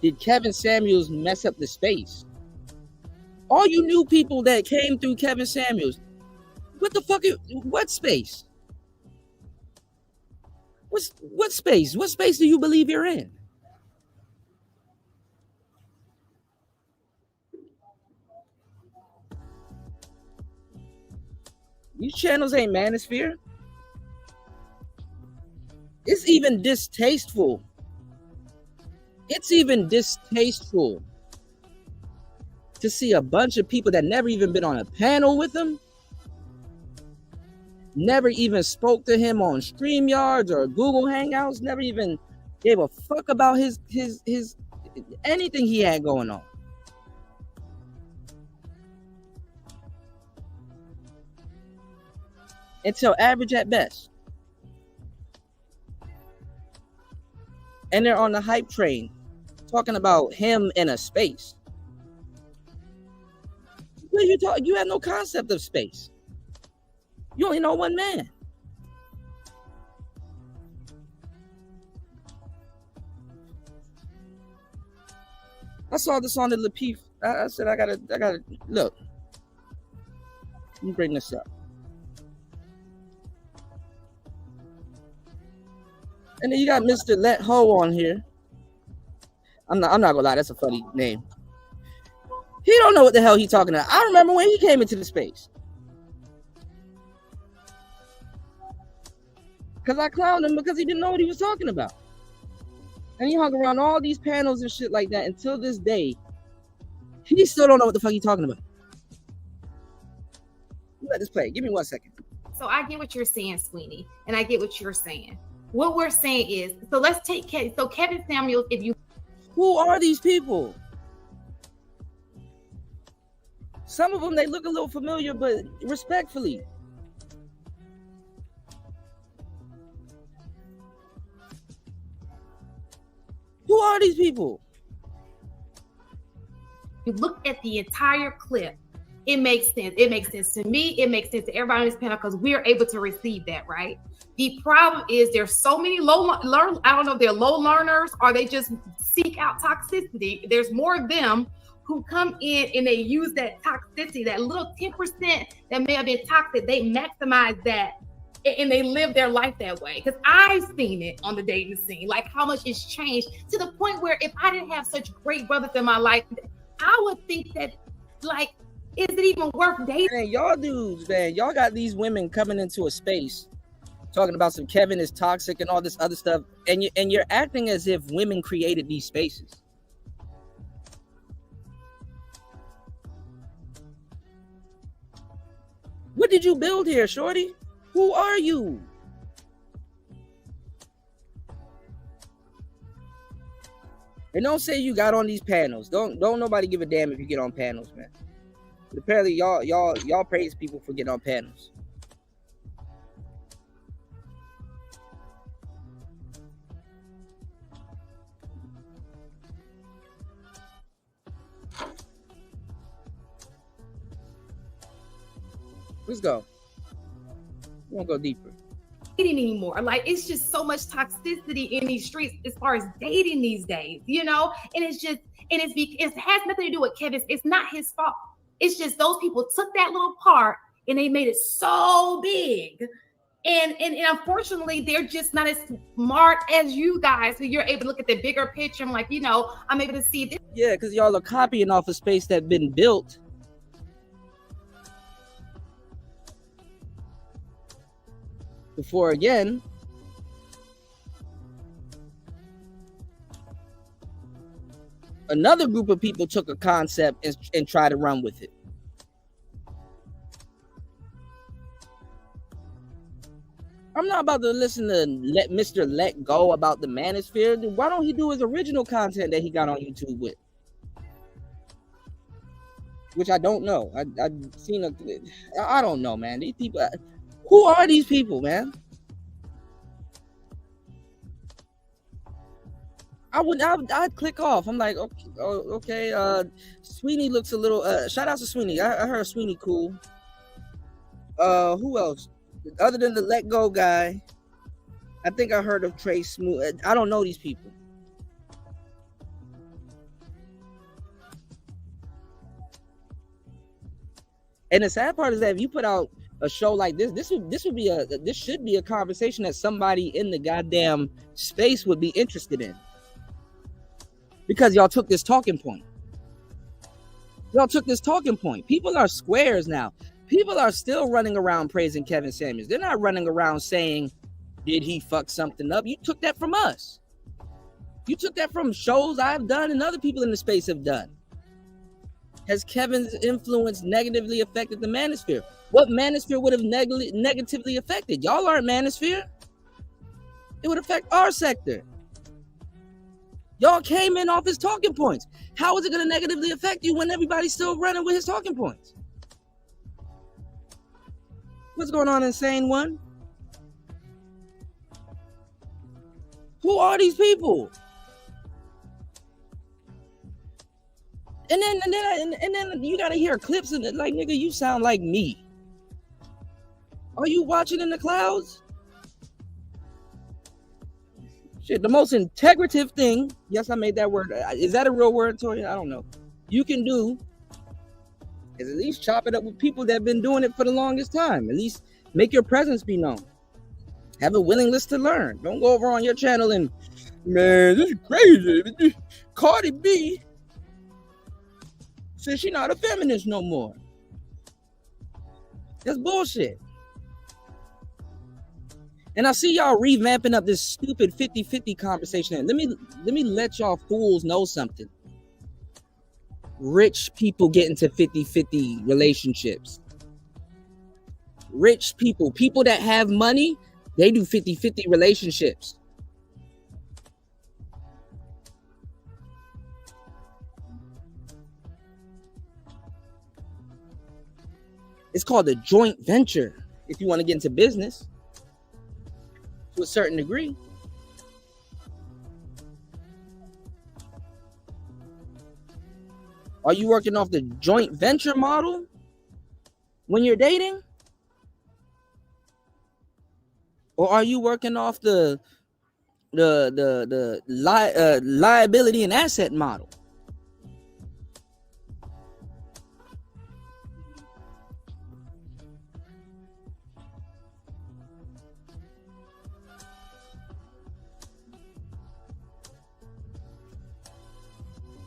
did Kevin Samuels mess up the space? All you new people that came through Kevin Samuels, what space? What space? What space do you believe you're in? These channels ain't manosphere. It's even distasteful. It's even distasteful to see a bunch of people that never even been on a panel with him, never even spoke to him on Streamyards or Google Hangouts, never even gave a fuck about his anything he had going on. Until average at best. And they're on the hype train talking about him in a space. What are you talking? You have no concept of space. You only know one man. I saw this on the Lapeef. I said, I gotta look. Let me bring this up. And then you got Mr. Let Ho on here. I'm not gonna lie, that's a funny name. He don't know what the hell he talking about. I remember when he came into the space. Because I clowned him because he didn't know what he was talking about. And he hung around all these panels and shit like that until this day. He still don't know what the fuck he's talking about. Let this play. Give me 1 second. So I get what you're saying, Sweeney, and I get what you're saying. What we're saying is, so let's take Kevin Samuels. Who are these people? Some of them, they look a little familiar, but respectfully. Who are these people? You look at the entire clip. It makes sense. It makes sense to me. It makes sense to everybody on this panel because we are able to receive that, right? The problem is there's so many I don't know if they're low learners or they just seek out toxicity. There's more of them who come in and they use that toxicity, that little 10% that may have been toxic. They maximize that and they live their life that way. Because I've seen it on the dating scene, like how much it's changed to the point where if I didn't have such great brothers in my life, I would think that, like, is it even worth dating? Man, y'all dudes, man, y'all got these women coming into a space talking about some Kevin is toxic and all this other stuff, and you're acting as if women created these spaces. What did you build here, shorty? Who are you? And don't say you got on these panels. Don't nobody give a damn if you get on panels, man. But apparently y'all praise people for getting on panels. Let's go. We won't go deeper. Dating anymore. Like, it's just so much toxicity in these streets as far as dating these days, you know? And it has nothing to do with Kevin. It's not his fault. It's just those people took that little part and they made it so big. And unfortunately, they're just not as smart as you guys. So you're able to look at the bigger picture. I'm like, you know, I'm able to see this. Yeah, because y'all are copying off a space that's been built. Before again, another group of people took a concept and tried to run with it. I'm not about to listen to Mr. Let Go about the manosphere. Why don't he do his original content that he got on YouTube with? Which I don't know. I've seen I don't know, man. These people. Who are these people, man? I'd click off. I'm like, okay. Sweeney looks a little. Shout out to Sweeney. I heard Sweeney cool. Who else? Other than the Let Go guy, I think I heard of Trey Smooth. I don't know these people. And the sad part is that if you put out a show like this should be a conversation that somebody in the goddamn space would be interested in. Because y'all took this talking point. People are squares now. People are still running around praising Kevin Samuels. They're not running around saying, did he fuck something up? You took that from us. You took that from shows I've done and other people in the space have done. Has Kevin's influence negatively affected the manosphere? What manosphere would have negatively affected? Y'all aren't manosphere. It would affect our sector. Y'all came in off his talking points. How is it going to negatively affect you when everybody's still running with his talking points? What's going on, Insane One? Who are these people? And then you gotta hear clips of it, like, nigga, you sound like me. Are you watching in the clouds? Shit, the most integrative thing, yes, I made that word. Is that a real word, Tori? I don't know. You can do is at least chop it up with people that have been doing it for the longest time. At least make your presence be known. Have a willingness to learn. Don't go over on your channel and, man, this is crazy. Cardi B says she's not a feminist no more. That's bullshit. And I see y'all revamping up this stupid 50-50 conversation. Let me let y'all fools know something. Rich people get into 50-50 relationships. Rich people that have money, they do 50-50 relationships. It's called a joint venture if you want to get into business to a certain degree. Are you working off the joint venture model when you're dating? Or are you working off the liability and asset model?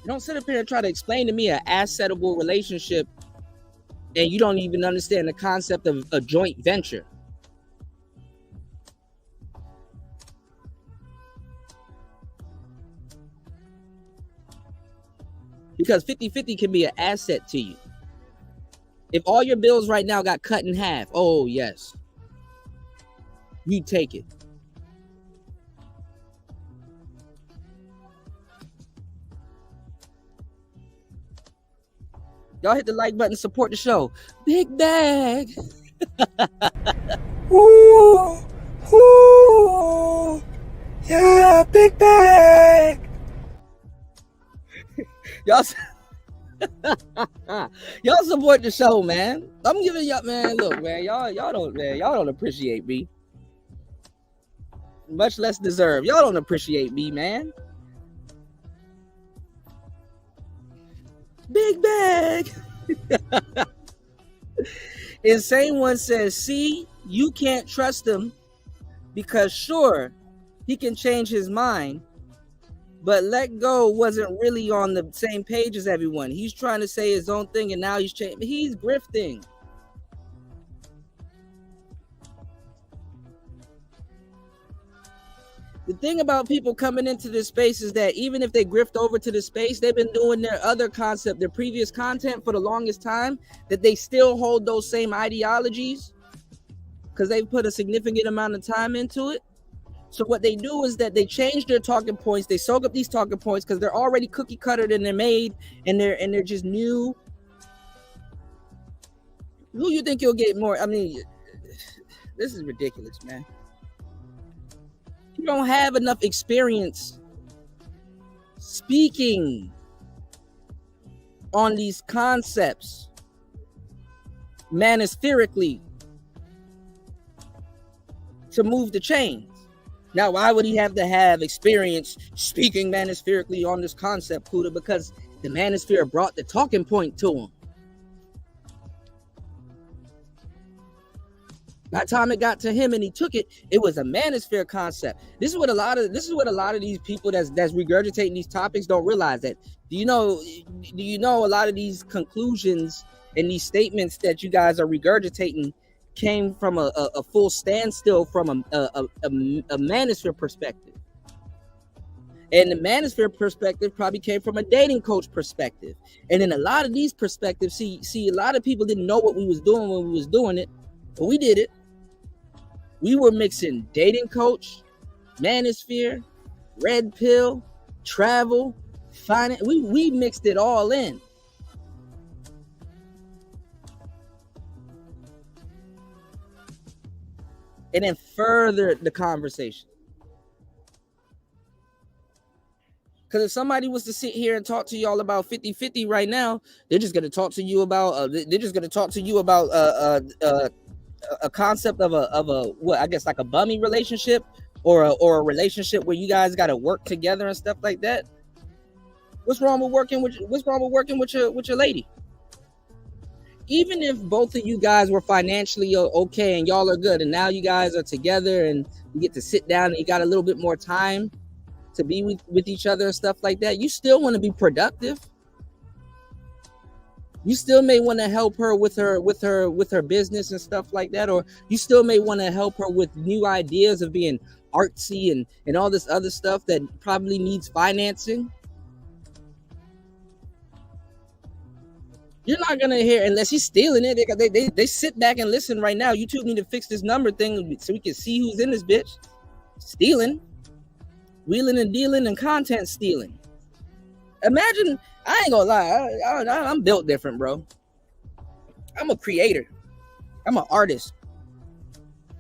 Don't sit up here and try to explain to me an assetable relationship and you don't even understand the concept of a joint venture. Because 50-50 can be an asset to you. If all your bills right now got cut in half, oh yes, you take it. Y'all hit the like button, support the show. Big bag. Ooh, ooh, yeah, big bag. Y'all support the show, man. I'm giving y'all, man. Look, man, y'all don't appreciate me. Much less deserve. Y'all don't appreciate me, man. Big bag. Insane One says, see, you can't trust him because sure, he can change his mind, but Let Go wasn't really on the same page as everyone. He's trying to say his own thing and now he's changing. He's grifting. The thing about people coming into this space is that even if they grift over to the space, they've been doing their other concept, their previous content for the longest time, that they still hold those same ideologies because they've put a significant amount of time into it. So what they do is that they change their talking points. They soak up these talking points because they're already cookie cuttered and they're made and they're just new. Who you think you'll get more? I mean, this is ridiculous, man. You don't have enough experience speaking on these concepts manospherically to move the chains. Now, why would he have to have experience speaking manospherically on this concept, Kuda? Because the manosphere brought the talking point to him. By the time it got to him and he took it, it was a manosphere concept. This is what a lot of these people that's regurgitating these topics don't realize. That do you know a lot of these conclusions and these statements that you guys are regurgitating came from a full standstill from a manosphere perspective. And the manosphere perspective probably came from a dating coach perspective. And in a lot of these perspectives, see, a lot of people didn't know what we was doing when we was doing it, but we did it. We were mixing dating coach, manosphere, red pill, travel, finance. We mixed it all in. And then furthered the conversation. Because if somebody was to sit here and talk to y'all about 50-50 right now, they're just going to talk to you about a concept of a what I guess like a bummy relationship or a relationship where you guys got to work together and stuff like that. What's wrong with working with your lady? even if both of you guys were financially okay and y'all are good, and now you guys are together and you get to sit down and you got a little bit more time to be with each other and stuff like that, you still want to be productive. You still may want to help her with her business and stuff like that, or you still may want to help her with new ideas of being artsy and all this other stuff that probably needs financing. You're not gonna hear unless he's stealing it. They sit back and listen right now. YouTube need to fix this number thing so we can see who's in this bitch. Stealing, wheeling and dealing, and content stealing. Imagine, I ain't gonna lie, I'm built different, bro. I'm a creator. I'm an artist.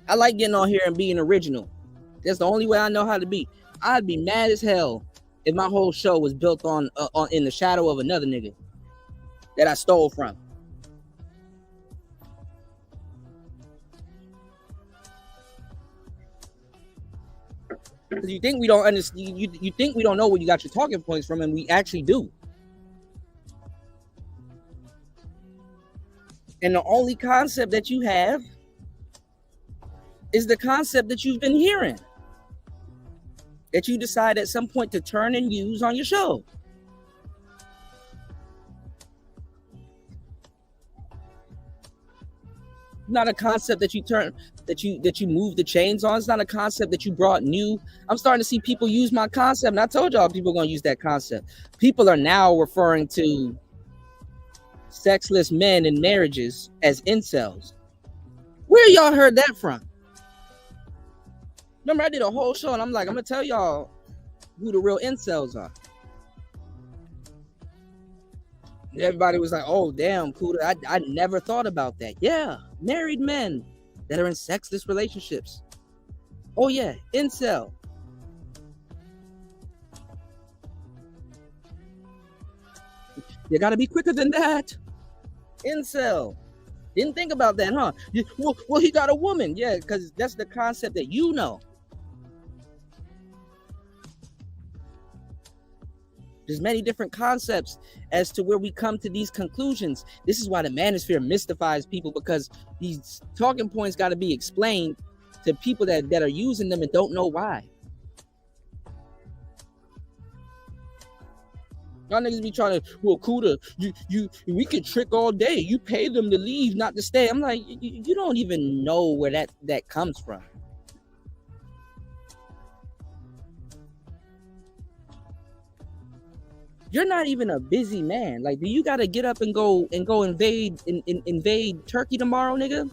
I like getting on here and being original. That's the only way I know how to be. I'd be mad as hell if my whole show was built on in the shadow of another nigga that I stole from. Because you think we don't understand, you think we don't know where you got your talking points from, and we actually do. And the only concept that you have is the concept that you've been hearing, that you decide at some point to turn and use on your show. Not a concept that you turn, that you move the chains on. It's not a concept that you brought new. I'm starting to see people use my concept, and I told y'all people are going to use that concept. People are now referring to sexless men in marriages as incels. Where y'all heard that from? Remember, I did a whole show, and I'm like, I'm going to tell y'all who the real incels are. Everybody was like, oh, damn, Kuda, I never thought about that. Yeah, married men that are in sexless relationships. Oh, yeah, incel. You got to be quicker than that. Incel. Didn't think about that, huh? Well, he got a woman. Yeah, because that's the concept that you know. There's many different concepts as to where we come to these conclusions. This is why the manosphere mystifies people, because these talking points got to be explained to people that are using them and don't know why. Y'all niggas be trying to, well, Kuda, we can trick all day. You pay them to leave, not to stay. I'm like, you don't even know where that comes from. You're not even a busy man. Like, do you got to get up and go invade Turkey tomorrow, nigga?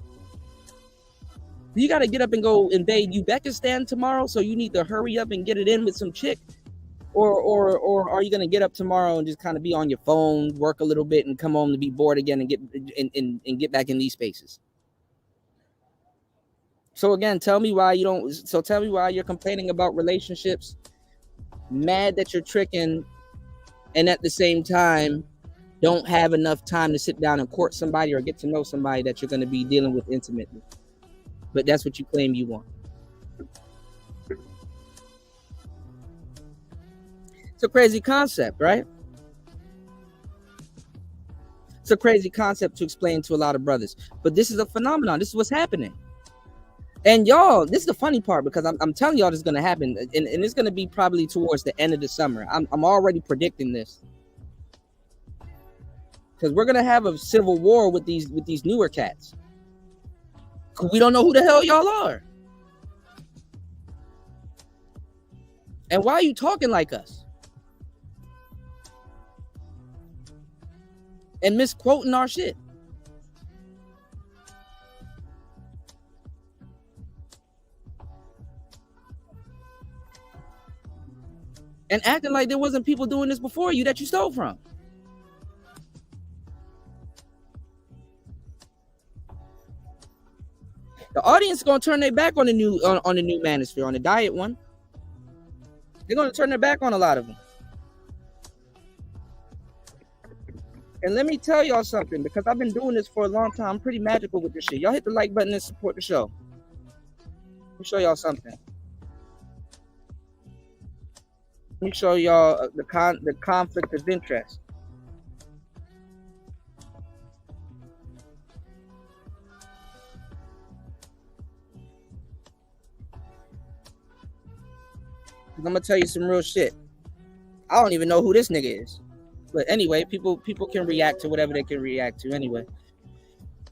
Do you got to get up and go invade Uzbekistan tomorrow? So you need to hurry up and get it in with some chick, or are you gonna get up tomorrow and just kind of be on your phone, work a little bit, and come home to be bored again and get back in these spaces? So again, tell me why you're complaining about relationships, mad that you're tricking, and at the same time don't have enough time to sit down and court somebody or get to know somebody that you're going to be dealing with intimately. But that's what you claim you want. It's a crazy concept, right? It's a crazy concept to explain to a lot of brothers. But this is a phenomenon. This is what's happening. And y'all, this is the funny part, because I'm telling y'all this is going to happen, and it's going to be probably towards the end of the summer. I'm already predicting this, because we're going to have a civil war with these newer cats. We don't know who the hell y'all are. And why are you talking like us? And misquoting our shit. And acting like there wasn't people doing this before you that you stole from. The audience is gonna turn their back on the new manosphere, on the diet one. They're gonna turn their back on a lot of them. And let me tell y'all something, because I've been doing this for a long time. I'm pretty magical with this shit. Y'all hit the like button and support the show. Let me show y'all something. Let me show y'all the conflict of interest. I'm gonna tell you some real shit. I don't even know who this nigga is. But anyway, people can react to whatever they can react to anyway.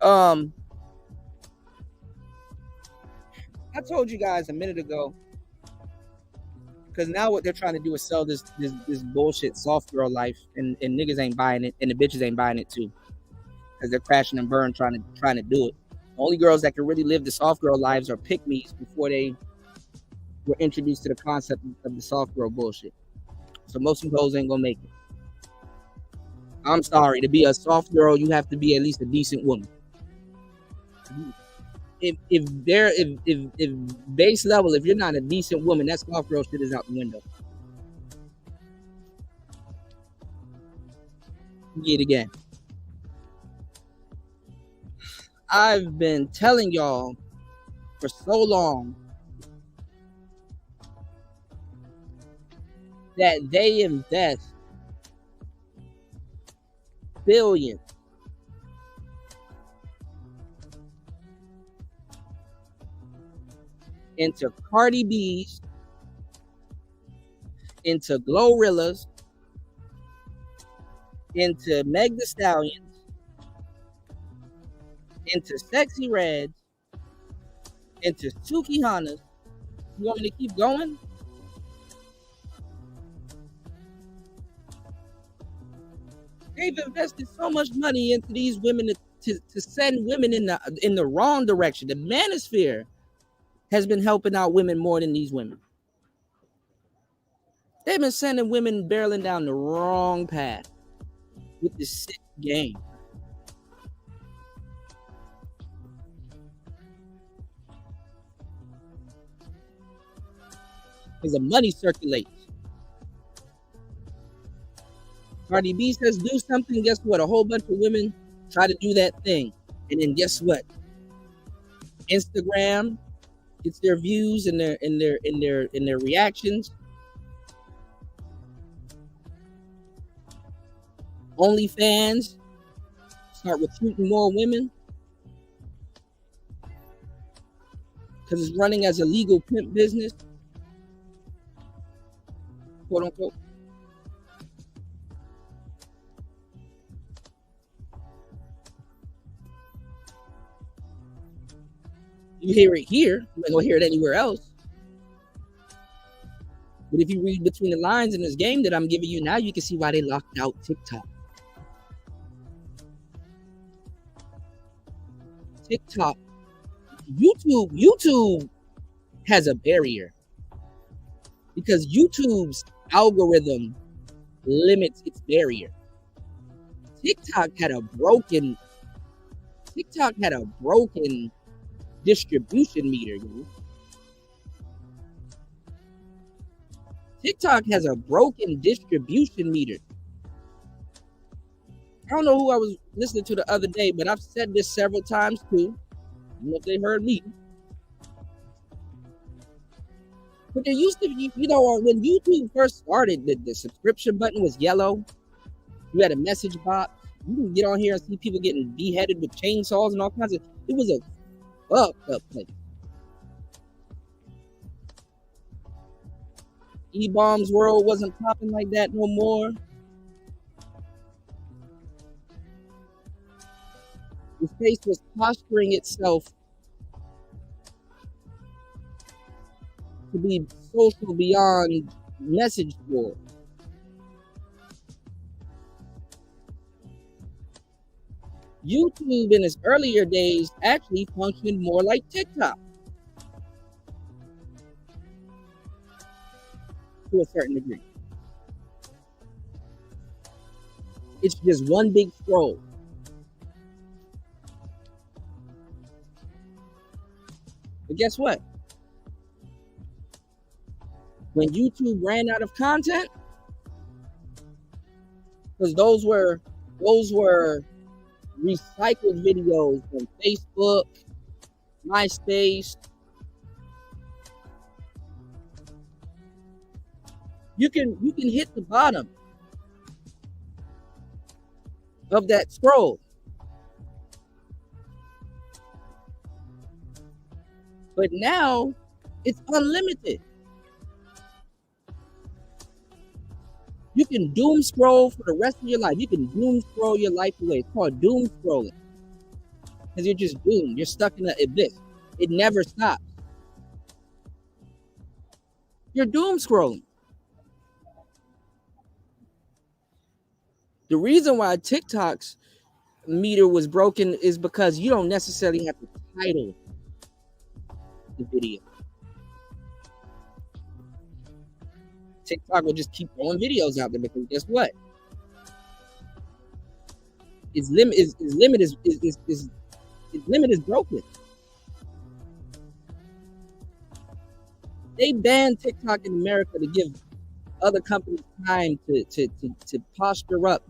I told you guys a minute ago, because now what they're trying to do is sell this bullshit soft girl life, and niggas ain't buying it, and the bitches ain't buying it too, because they're crashing and burn trying to do it. The only girls that can really live the soft girl lives are pick-me's before they were introduced to the concept of the soft girl bullshit. So most of these hoes ain't gonna make it. I'm sorry, to be a soft girl, you have to be at least a decent woman. If base level, if you're not a decent woman, that soft girl shit is out the window. Get it again. I've been telling y'all for so long that they invest billions into Cardi B's, into Glorrillas, into Meg Thee Stallions, into Sexy Reds, into Suki Hanas. You want me to keep going? They've invested so much money into these women to send women in the wrong direction. The manosphere has been helping out women more than these women. They've been sending women barreling down the wrong path with this sick game. Because the money circulates. Cardi B says do something, guess what? A whole bunch of women try to do that thing. And then guess what? Instagram gets their views and their reactions. OnlyFans start recruiting more women because it's running as a legal pimp business, quote unquote. You hear it here, you ain't gonna hear it anywhere else. But if you read between the lines in this game that I'm giving you now, you can see why they locked out TikTok. TikTok, YouTube has a barrier because YouTube's algorithm limits its barrier. TikTok had a broken distribution meter. TikTok has a broken distribution meter. I don't know who I was listening to the other day, but I've said this several times too. I don't know if they heard me. But there used to be, when YouTube first started, the subscription button was yellow. You had a message box. You can get on here and see people getting beheaded with chainsaws and all kinds of. It was a fucked up place. E-Bombs World wasn't popping like that no more. The space was posturing itself to be social beyond message board. YouTube in its earlier days actually functioned more like TikTok to a certain degree. It's just one big scroll. But guess what? When YouTube ran out of content, because those were recycled videos from Facebook, MySpace. You can hit the bottom of that scroll. But now it's unlimited. You can doom scroll for the rest of your life. You can doom scroll your life away. It's called doom scrolling. Because you're just doomed. You're stuck in an abyss. It never stops. You're doom scrolling. The reason why TikTok's meter was broken is because you don't necessarily have to title the video. TikTok will just keep throwing videos out there because guess what? Its limit is broken. They banned TikTok in America to give other companies time to posture up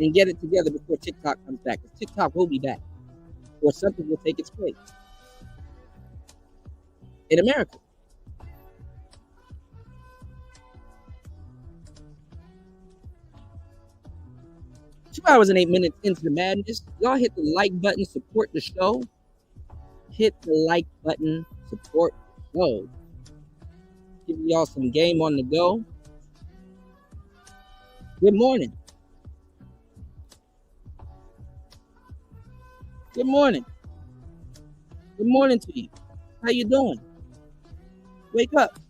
and get it together before TikTok comes back. Because TikTok will be back, or something will take its place in America. Two hours and 8 minutes into the madness. Y'all hit the like button, support the show. Hit the like button, support the show. Giving y'all some game on the go. Good morning. Good morning. Good morning to you. How you doing? Wake up.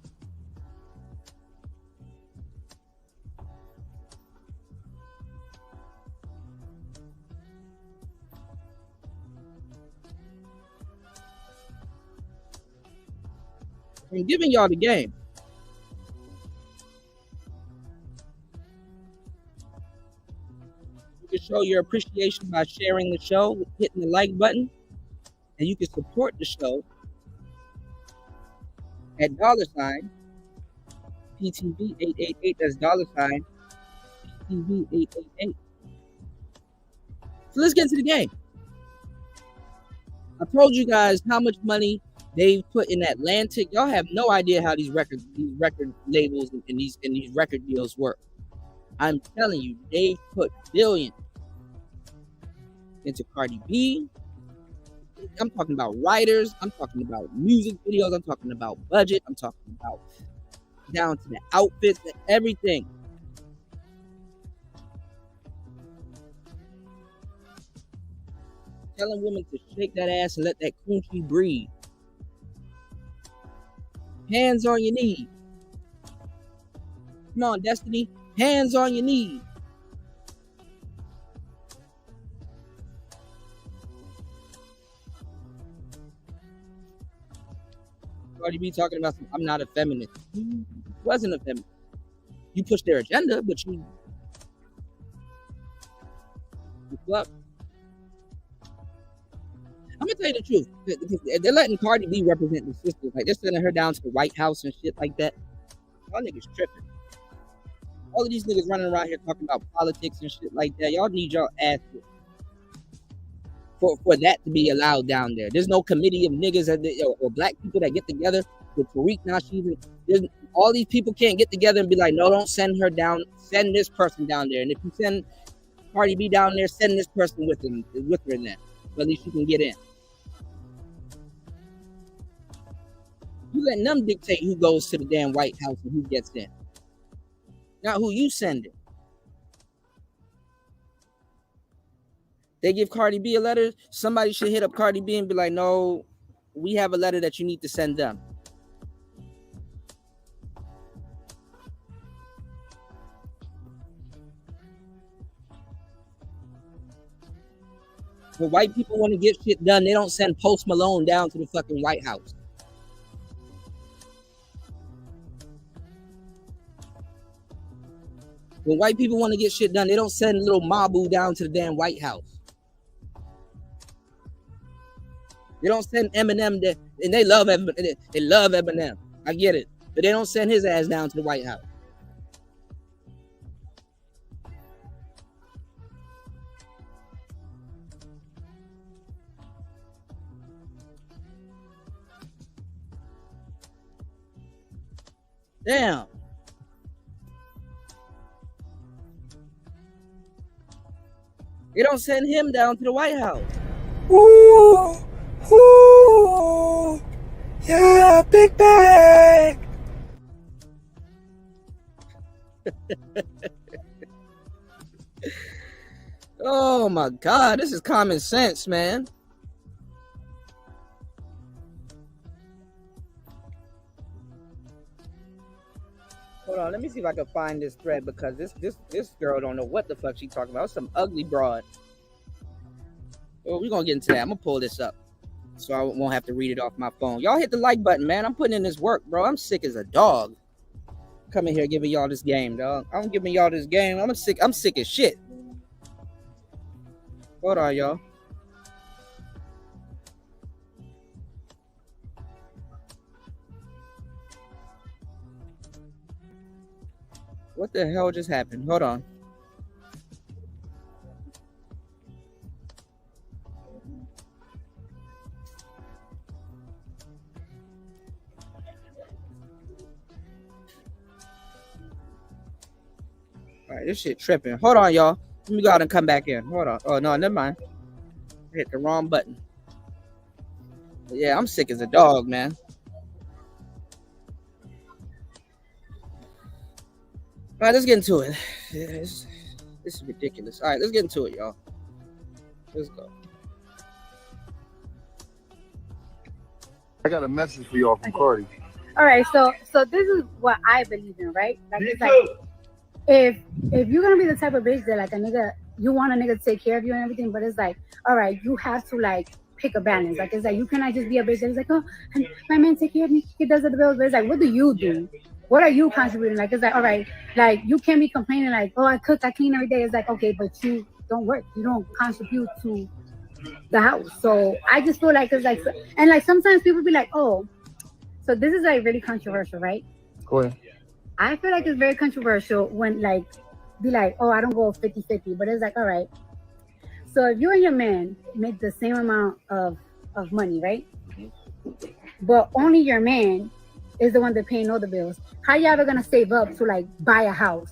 I'm giving y'all the game. You can show your appreciation by sharing the show, hitting the like button, and you can support the show at $ PTV 888. That's $ PTV 888. So let's get into the game. I told you guys how much money they've put in Atlantic. Y'all have no idea how these record labels and these record deals work. I'm telling you, they've put billions into Cardi B. I'm talking about writers. I'm talking about music videos. I'm talking about budget. I'm talking about down to the outfits and everything. Telling women to shake that ass and let that coochie breathe. Hands on your knees. Come on, Destiny. Hands on your knees. Cardi B talking about I'm not a feminist. You wasn't a feminist. You pushed their agenda, but you fuck. I'm gonna tell you the truth. They're letting Cardi B represent the sisters. Like they're sending her down to the White House and shit like that. Y'all niggas tripping. All of these niggas running around here talking about politics and shit like that. Y'all need your ass for that to be allowed down there. There's no committee of niggas or black people that get together with Tariq Nasheed. All these people can't get together and be like, no, don't send her down. Send this person down there. And if you send Cardi B down there, send this person with her in there. But at least you can get in. You letting them dictate who goes to the damn White House and who gets in. Not who you sending. They give Cardi B a letter. Somebody should hit up Cardi B and be like, no, we have a letter that you need to send them. When white people want to get shit done, they don't send Post Malone down to the fucking White House. When white people want to get shit done, they don't send little Mabu down to the damn White House. They don't send Eminem there, and they love Eminem. I get it, but they don't send his ass down to the White House. Damn. They don't send him down to the White House. Ooh, ooh, yeah, big bag. Oh my God, this is common sense, man. Hold on, let me see if I can find this thread because this girl don't know what the fuck she talking about. Some ugly broad. Well, we're gonna get into that. I'm gonna pull this up so I won't have to read it off my phone. Y'all hit the like button, man. I'm putting in this work, bro. I'm sick as a dog. Coming here giving y'all this game, dog. I'm giving y'all this game. I'm sick as shit. Hold on, y'all. What the hell just happened? Hold on. All right, this shit tripping. Hold on, y'all. Let me go out and come back in. Hold on. Oh, no, never mind. I hit the wrong button. But yeah, I'm sick as a dog, man. All right, let's get into it. Yeah, this is ridiculous. All right, let's get into it, y'all. Let's go. I got a message for y'all from Cardi. All right, so this is what I believe in, right? Like it's like if you're gonna be the type of bitch that like a nigga, you want a nigga to take care of you and everything, but it's like, all right, you have to like pick a balance. Like it's like you cannot just be a bitch that's like, oh, my man take care of me, he does the bills, but it's like, what do you do? What are you contributing? Like it's like, all right, like you can't be complaining like, oh, I cook, I clean every day. It's like, okay, but you don't work, you don't contribute to the house. So I just feel like it's like, and like sometimes people be like, oh, so this is like really controversial, right? Go ahead. I feel like it's very controversial when like be like, oh, I don't go 50-50, but it's like, all right, so if you and your man make the same amount of money, right? But only your man is the one that paying all the bills. How you ever gonna save up to like buy a house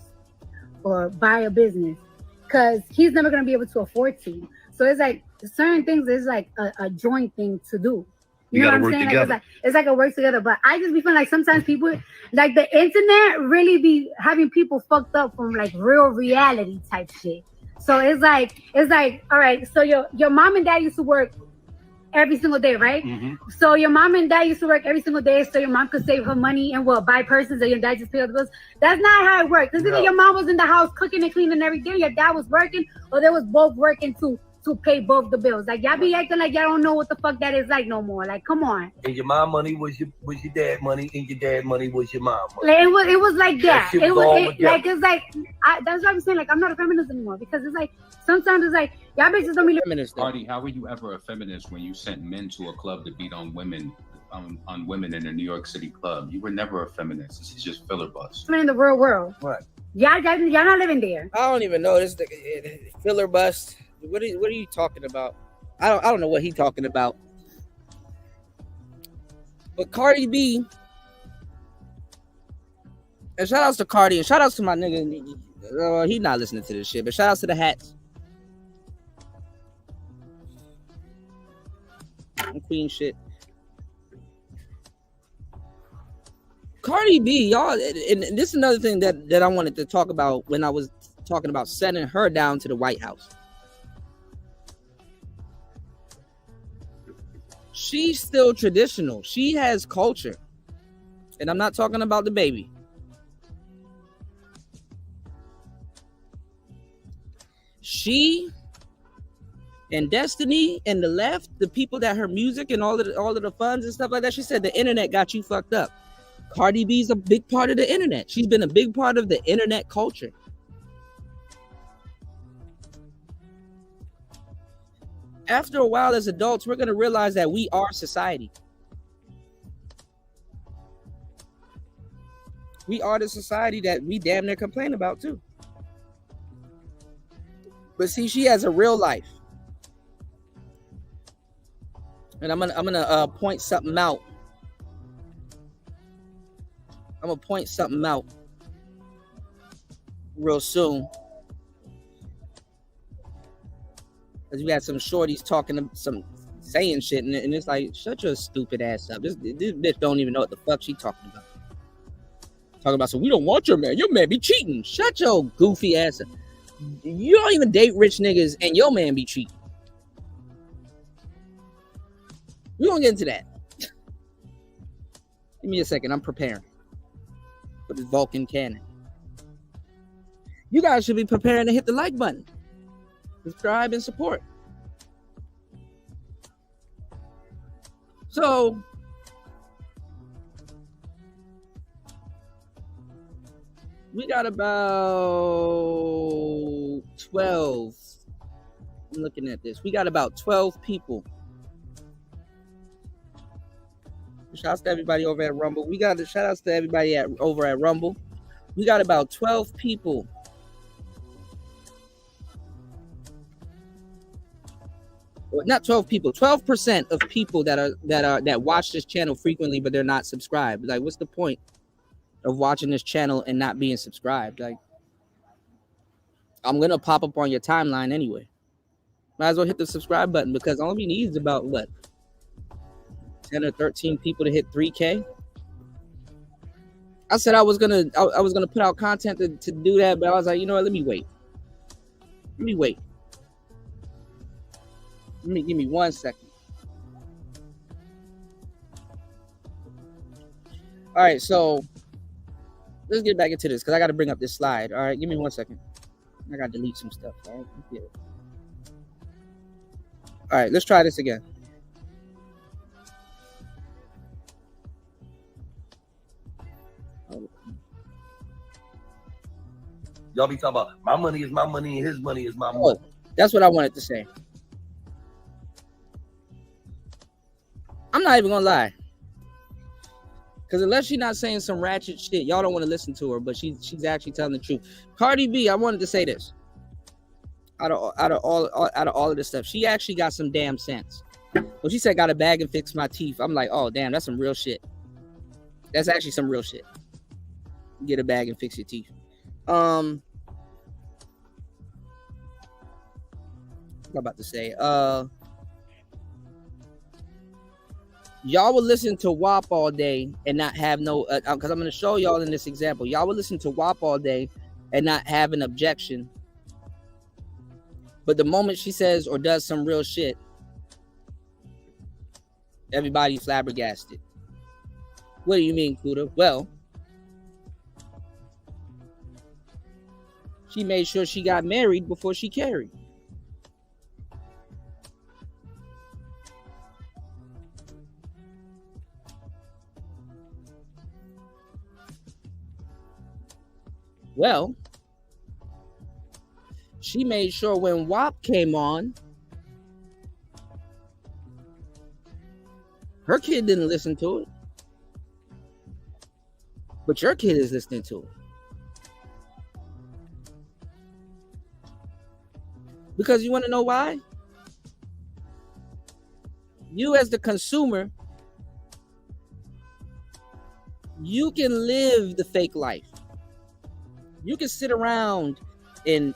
or buy a business? Because he's never gonna be able to afford to. So it's like certain things is like a joint thing to do. You know what I'm saying? Like, it's like a work together. But I just be feeling like sometimes people, like the internet really be having people fucked up from like real reality type shit. So it's like, all right, so your mom and dad used to work every single day, right? Mm-hmm. So your mom and dad used to work every single day so your mom could save her money and buy purses and your dad just pay all the bills. That's not how it works. Because either your mom was in the house cooking and cleaning every day, your dad was working, or they was both working to pay both the bills. Like y'all be acting like y'all don't know what the fuck that is like no more. Like, come on. And your mom money was your dad money, and your dad money was your mom money. Like, it was like that. It was like it's like that's what I'm saying. Like I'm not a feminist anymore because it's like sometimes it's like y'all bitches don't be feminist. Cardi, how were you ever a feminist when you sent men to a club to beat on women? On women in a New York City club, you were never a feminist. This is just filler bust. I'm in the real world. What? Y'all not living there. I don't even know this filler bust. What are you talking about? I don't know what he's talking about. But Cardi B, and shout outs to Cardi and shout outs to my nigga. He's not listening to this shit, but shout outs to the hats. Queen shit. Cardi B, y'all, and this is another thing that I wanted to talk about when I was talking about sending her down to the White House. She's still traditional. She has culture. And I'm not talking about the baby. She and Destiny and the left, the people that her music and all of the funds and stuff like that, she said the internet got you fucked up. Cardi B's a big part of the internet. She's been a big part of the internet culture. After a while, as adults, we're going to realize that we are society. We are the society that we damn near complain about too. But see, she has a real life. And I'm gonna point something out. I'm gonna point something out real soon. Because we got some shorties talking saying shit, and it's like, shut your stupid ass up. This bitch don't even know what the fuck she talking about. Talking about, so we don't want your man. Your man be cheating. Shut your goofy ass up. You don't even date rich niggas and your man be cheating. We don't get into that. Give me a second. I'm preparing for this Vulcan cannon. You guys should be preparing to hit the like button. Subscribe and support. So, we got about 12. I'm looking at this. We got about 12 people. Shouts to everybody over at Rumble. We got the shout outs to everybody over at Rumble. We got about 12 people. Well, not 12 people. 12% of people that watch this channel frequently, but they're not subscribed. Like, what's the point of watching this channel and not being subscribed? Like, I'm gonna pop up on your timeline anyway. Might as well hit the subscribe button, because all we need is about what, 10 or 13 people to hit 3K. I said I was gonna put out content to do that, but I was like, you know what? Let me wait. Give me 1 second. All right, so let's get back into this, because I got to bring up this slide. All right, give me 1 second. I got to delete some stuff. All right, all right, let's try this again. Y'all be talking about my money is my money and his money is my money. That's what I wanted to say. I'm not even gonna lie, because unless she's not saying some ratchet shit, y'all don't want to listen to her. But she's actually telling the truth. Cardi B, I wanted to say this. Out of all of this stuff, she actually got some damn sense. When she said, "Got a bag and fix my teeth," I'm like, oh damn, that's some real shit. That's actually some real shit. Get a bag and fix your teeth. What I'm about to say, y'all will listen to WAP all day and not have no, because I'm going to show y'all in this example. Y'all will listen to WAP all day and not have an objection. But the moment she says or does some real shit, everybody's flabbergasted. What do you mean, Kuda? Well, she made sure she got married before she carried. Well, she made sure when WAP came on, her kid didn't listen to it. But your kid is listening to it. Because you want to know why? You as the consumer, you can live the fake life. You can sit around and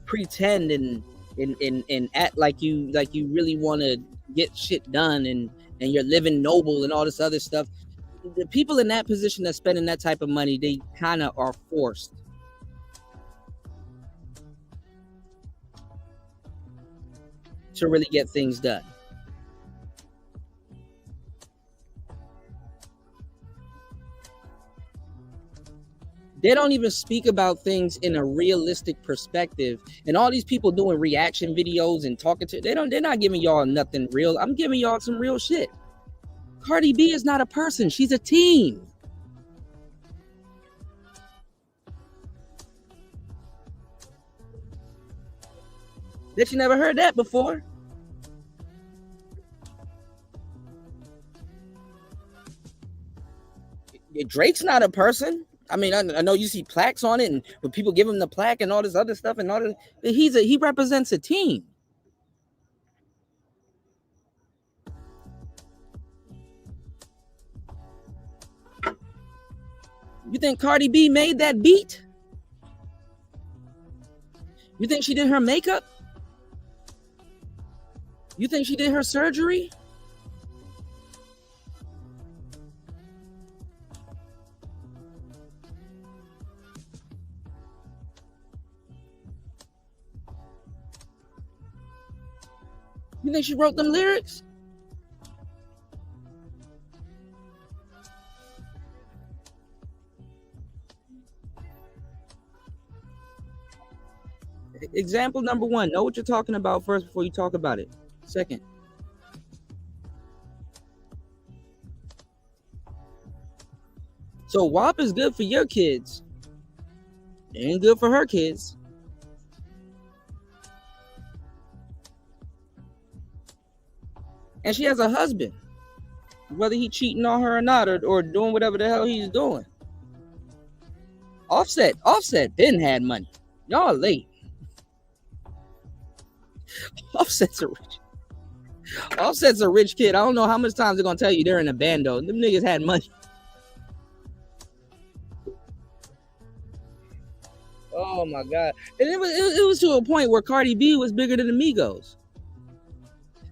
pretend and act like you really want to get shit done and you're living noble and all this other stuff. The people in that position that's spending that type of money, they kind of are forced to really get things done. They don't even speak about things in a realistic perspective. And all these people doing reaction videos and talking to, they're not giving y'all nothing real. I'm giving y'all some real shit. Cardi B is not a person. She's a team. Bet you never heard that before. Drake's not a person. I mean, I know you see plaques on it, and when people give him the plaque and all this other stuff, and all this, he represents a team. You think Cardi B made that beat? You think she did her makeup? You think she did her surgery? You think she wrote them lyrics? Example number one, know what you're talking about first before you talk about it. Second, so WAP is good for your kids. It ain't good for her kids. And she has a husband, whether he cheating on her or not, or doing whatever the hell he's doing. Offset didn't have money. Y'all are late. Offset's a rich kid. I don't know how much times they're gonna tell you they're in a band though. Them niggas had money. Oh my god. And it was to a point where Cardi B was bigger than the Migos.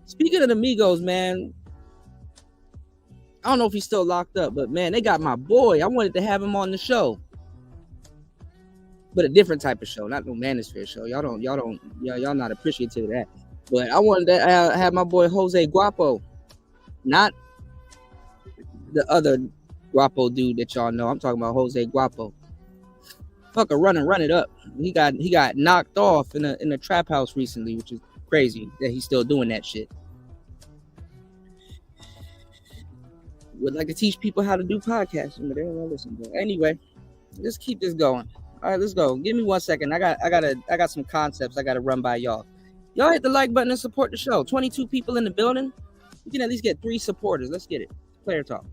Speaking of the Migos, man, I don't know if he's still locked up, but man, they got my boy. I wanted to have him on the show. But a different type of show, not no Manosphere show. Y'all not appreciative of that. But I wanted to have my boy Jose Guapo, not the other Guapo dude that y'all know. I'm talking about Jose Guapo. Fucker, run it up. He got knocked off in a trap house recently, which is crazy that he's still doing that shit. Would like to teach people how to do podcasting, but they don't want to listen. But anyway, let's keep this going. All right, let's go. Give me 1 second. I got some concepts I gotta run by y'all. Y'all hit the like button and support the show. 22 people in the building. We can at least get 3 supporters. Let's get it. Player talk.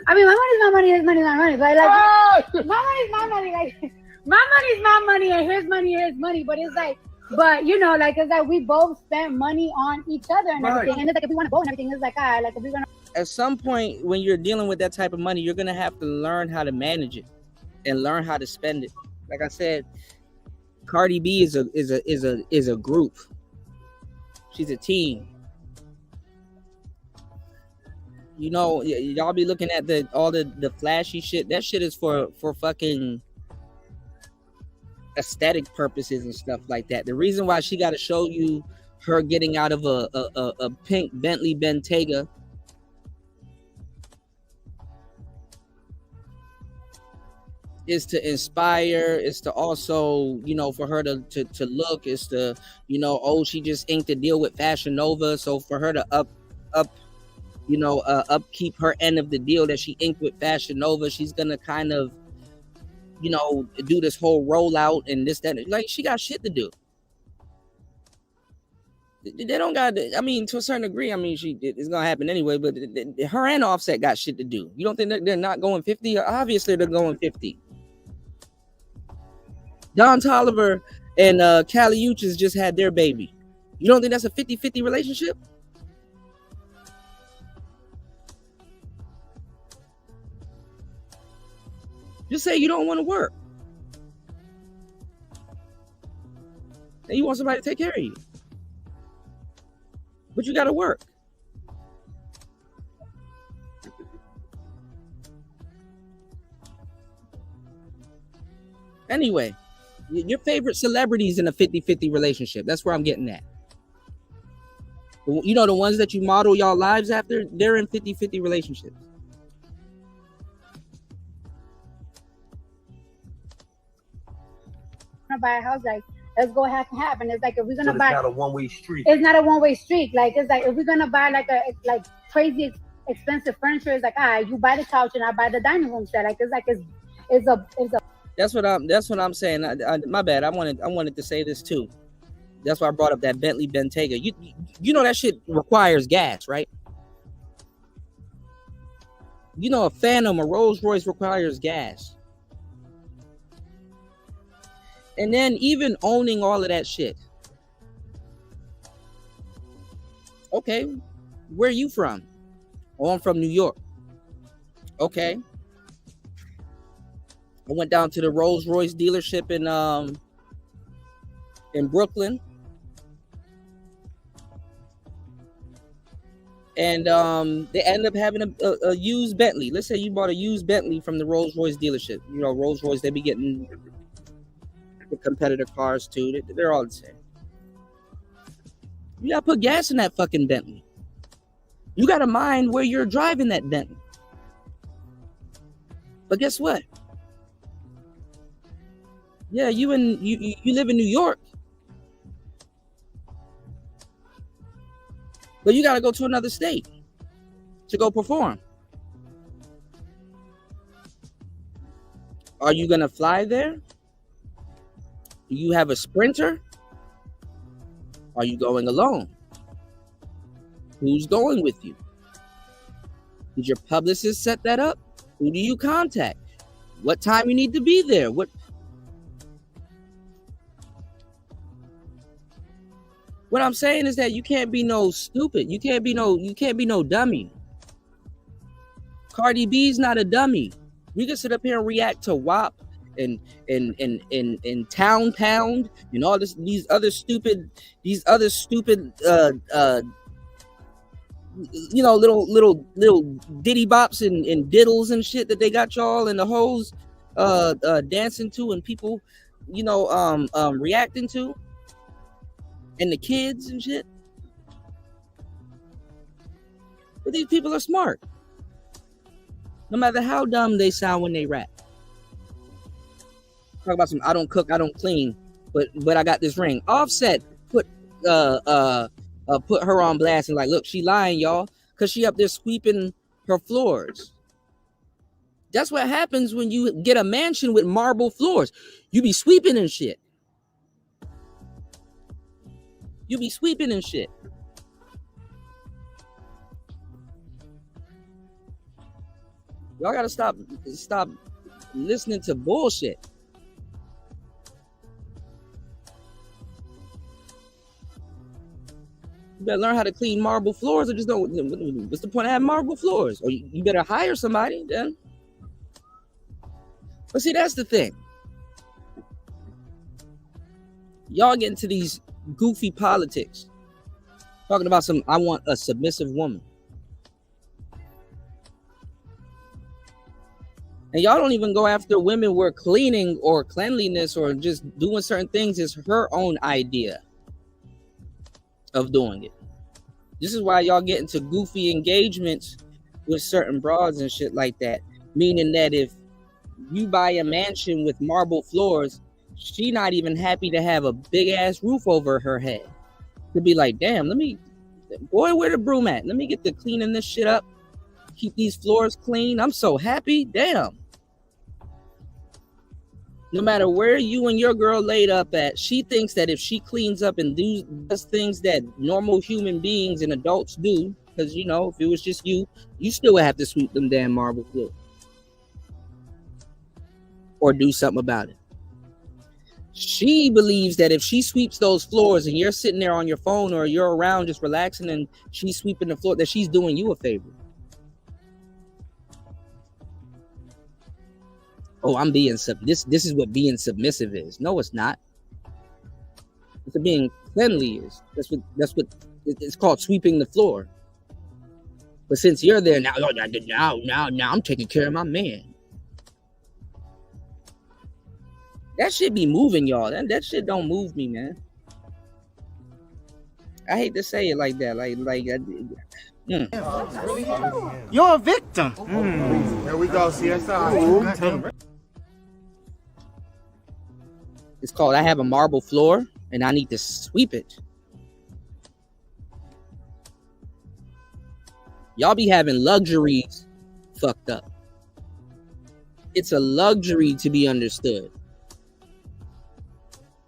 I mean, my money's my money, his money's my money. But like, my money's my money. Like, my money's my money, and his money is his money. But it's like, you know, like, it's like we both spend money on each other and everything. And it's like, if we want to go and everything, it's like, all right, like, if we're gonna. At some point, when you're dealing with that type of money, you're gonna have to learn how to manage it and learn how to spend it. Like I said, Cardi B is a group. She's a team. You know, y'all be looking at all the flashy shit. That shit is for fucking aesthetic purposes and stuff like that. The reason why she got to show you her getting out of a pink Bentley Bentayga is to inspire, is to also, you know, for her to look, is to, you know, oh, she just inked a deal with Fashion Nova, so for her to upkeep her end of the deal that she inked with Fashion Nova, she's gonna kind of, you know, do this whole rollout and this, that, like, she got shit to do. They don't got, I mean, to a certain degree, I mean, it's gonna happen anyway, but her and Offset got shit to do. You don't think that they're not going 50? Obviously they're going 50. Don Toliver and Kali Uchis just had their baby. You don't think that's a 50-50 relationship? Just say you don't want to work. And you want somebody to take care of you. But you got to work. Anyway, your favorite celebrities in a 50-50 relationship. That's where I'm getting at. You know, the ones that you model y'all lives after, they're in 50-50 relationships. Buy a house, like, let's go half and half. And it's like, if we're gonna buy, it's not a one-way street. It's not a one-way street. Like, it's like, if we're gonna buy like crazy expensive furniture, it's like, all right, you buy the couch and I buy the dining room set. Like, it's a That's what I'm saying. My bad. I wanted to say this too. That's why I brought up that Bentley Bentayga. You know that shit requires gas, right? You know, a Phantom, a Rolls Royce requires gas. And then even owning all of that shit. Okay, where are you from? Oh, I'm from New York. Okay. I went down to the Rolls Royce dealership in Brooklyn. And they end up having a used Bentley. Let's say you bought a used Bentley from the Rolls Royce dealership. You know, Rolls Royce, they be getting the competitor cars too. They're all the same. You gotta put gas in that fucking Bentley. You gotta mind where you're driving that Bentley. But guess what? Yeah, you live in New York, but you gotta go to another state to go perform. Are you gonna fly there? Do you have a Sprinter? Are you going alone? Who's going with you? Did your publicist set that up? Who do you contact? What time you need to be there? What I'm saying is that you can't be no stupid. You can't be no dummy. Cardi B's not a dummy. We can sit up here and react to WAP and Town Pound and all these other stupid little ditty bops and diddles and shit that they got y'all and the hoes dancing to and people reacting to, and the kids and shit. But these people are smart. No matter how dumb they sound when they rap. Talk about some I don't cook, I don't clean, but I got this ring. Offset put her on blast and like, look, she lying, y'all, because she up there sweeping her floors. That's what happens when you get a mansion with marble floors. You be sweeping and shit. You be sweeping and shit. Y'all gotta stop listening to bullshit. You better learn how to clean marble floors, or just don't. What's the point of having marble floors? Or you better hire somebody then. But see, that's the thing. Y'all get into these goofy politics, talking about I want a submissive woman. And y'all don't even go after women where cleaning or cleanliness or just doing certain things is her own idea of doing it. This is why y'all get into goofy engagements with certain broads and shit like that. Meaning that if you buy a mansion with marble floors, she not even happy to have a big ass roof over her head. To be like, damn, boy, where the broom at? Let me get to cleaning this shit up. Keep these floors clean. I'm so happy. Damn. No matter where you and your girl laid up at, she thinks that if she cleans up and does things that normal human beings and adults do, because, if it was just you still would have to sweep them damn marble floors. Or do something about it. She believes that if she sweeps those floors and you're sitting there on your phone or you're around just relaxing and she's sweeping the floor, that she's doing you a favor. Oh, I'm being this is what being submissive is. No, it's not. It's what being cleanly is. That's what it's called, sweeping the floor. But since you're there now I'm taking care of my man. That shit be moving y'all. That shit don't move me, man. I hate to say it like that. You're a victim. Here we go, CSI. It's called I have a marble floor and I need to sweep it. Y'all be having luxuries fucked up. It's a luxury to be understood.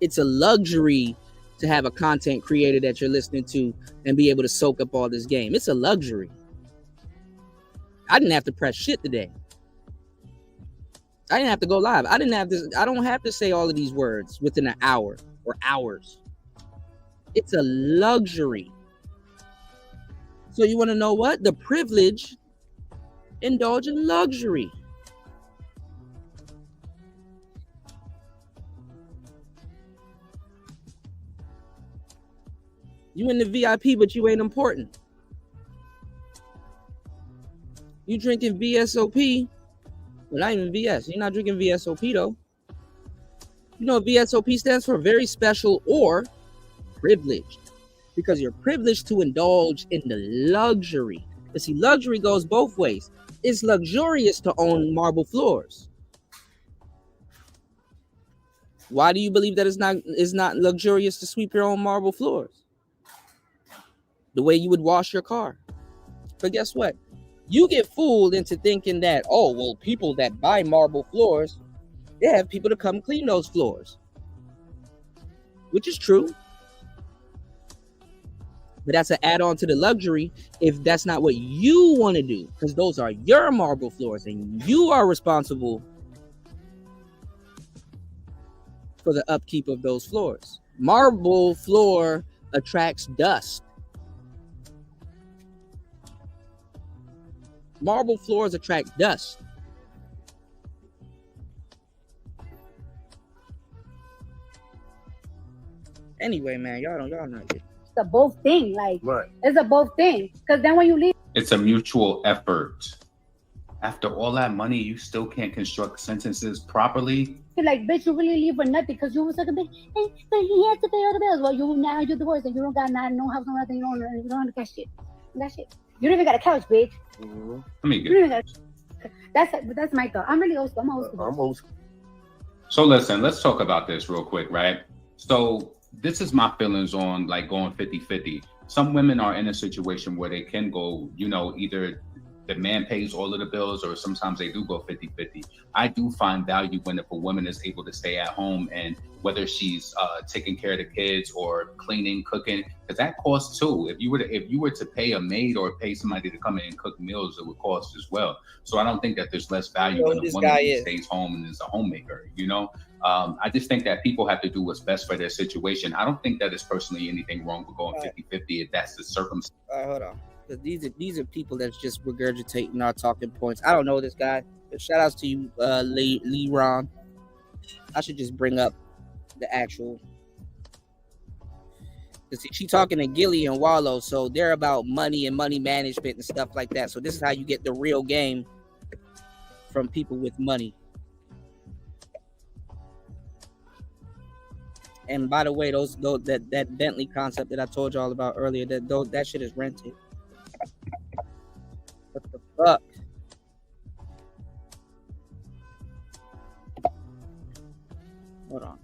It's a luxury to have a content creator that you're listening to and be able to soak up all this game. It's a luxury. I didn't have to press shit today. I didn't have to go live. I don't have to say all of these words within an hour or hours. It's a luxury. So you want to know what? The privilege indulge in luxury. You in the VIP, but you ain't important. You drinking VSOP, but not even VS. You're not drinking VSOP though. You know what VSOP stands for? Very special or privileged. because you're privileged to indulge in the luxury. But see, luxury goes both ways. It's luxurious to own marble floors. Why do you believe that it's not luxurious to sweep your own marble floors? The way you would wash your car. But guess what? You get fooled into thinking that, oh, well, people that buy marble floors, they have people to come clean those floors. Which is true. But that's an add-on to the luxury if that's not what you want to do, because those are your marble floors and you are responsible for the upkeep of those floors. Marble floor attracts dust. Marble floors attract dust. Anyway, man, y'all not good. It's a both thing. Like, Right. it's a both thing. Because then when you leave, It's a mutual effort. After all that money, you still can't construct sentences properly. you're like, bitch, you really leave for nothing because you was like a bitch. Hey, but he had to pay all the bills. Well, you're divorced and you don't got no house, no nothing. You don't have that shit. That shit. You don't even got a couch, bitch. Let me You don't even got that's my thought. I'm really old school. I'm old school. I'm old school. So listen, let's talk about this real quick, right? So this is my feelings on like going 50-50. Some women are in a situation where they can go, either the man pays all of the bills or sometimes they do go 50-50. I do find value when if a woman is able to stay at home, and whether she's taking care of the kids or cleaning, cooking, because that costs too. If you were to pay a maid or pay somebody to come in and cook meals, it would cost as well. So I don't think that there's less value in a woman who stays home and is a homemaker, I just think that people have to do what's best for their situation. I don't think that there's personally anything wrong with going 50-50 if that's the circumstance. All right, hold on. Because these are people that's just regurgitating our talking points. I don't know this guy. But shout outs to you, Lee Ron. I should just bring up the actual. Because she talking to Gilly and Wallow, so they're about money and money management and stuff like that. So this is how you get the real game from people with money. And by the way, that Bentley concept that I told y'all about earlier, that shit is rented. What the fuck? Hold on.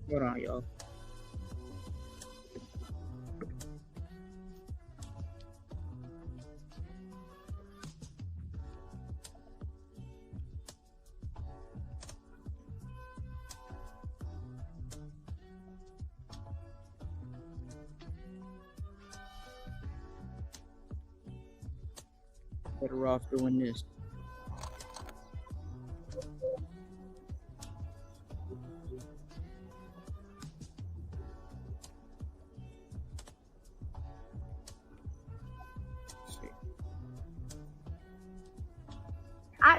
Hold on, y'all. Better off doing this.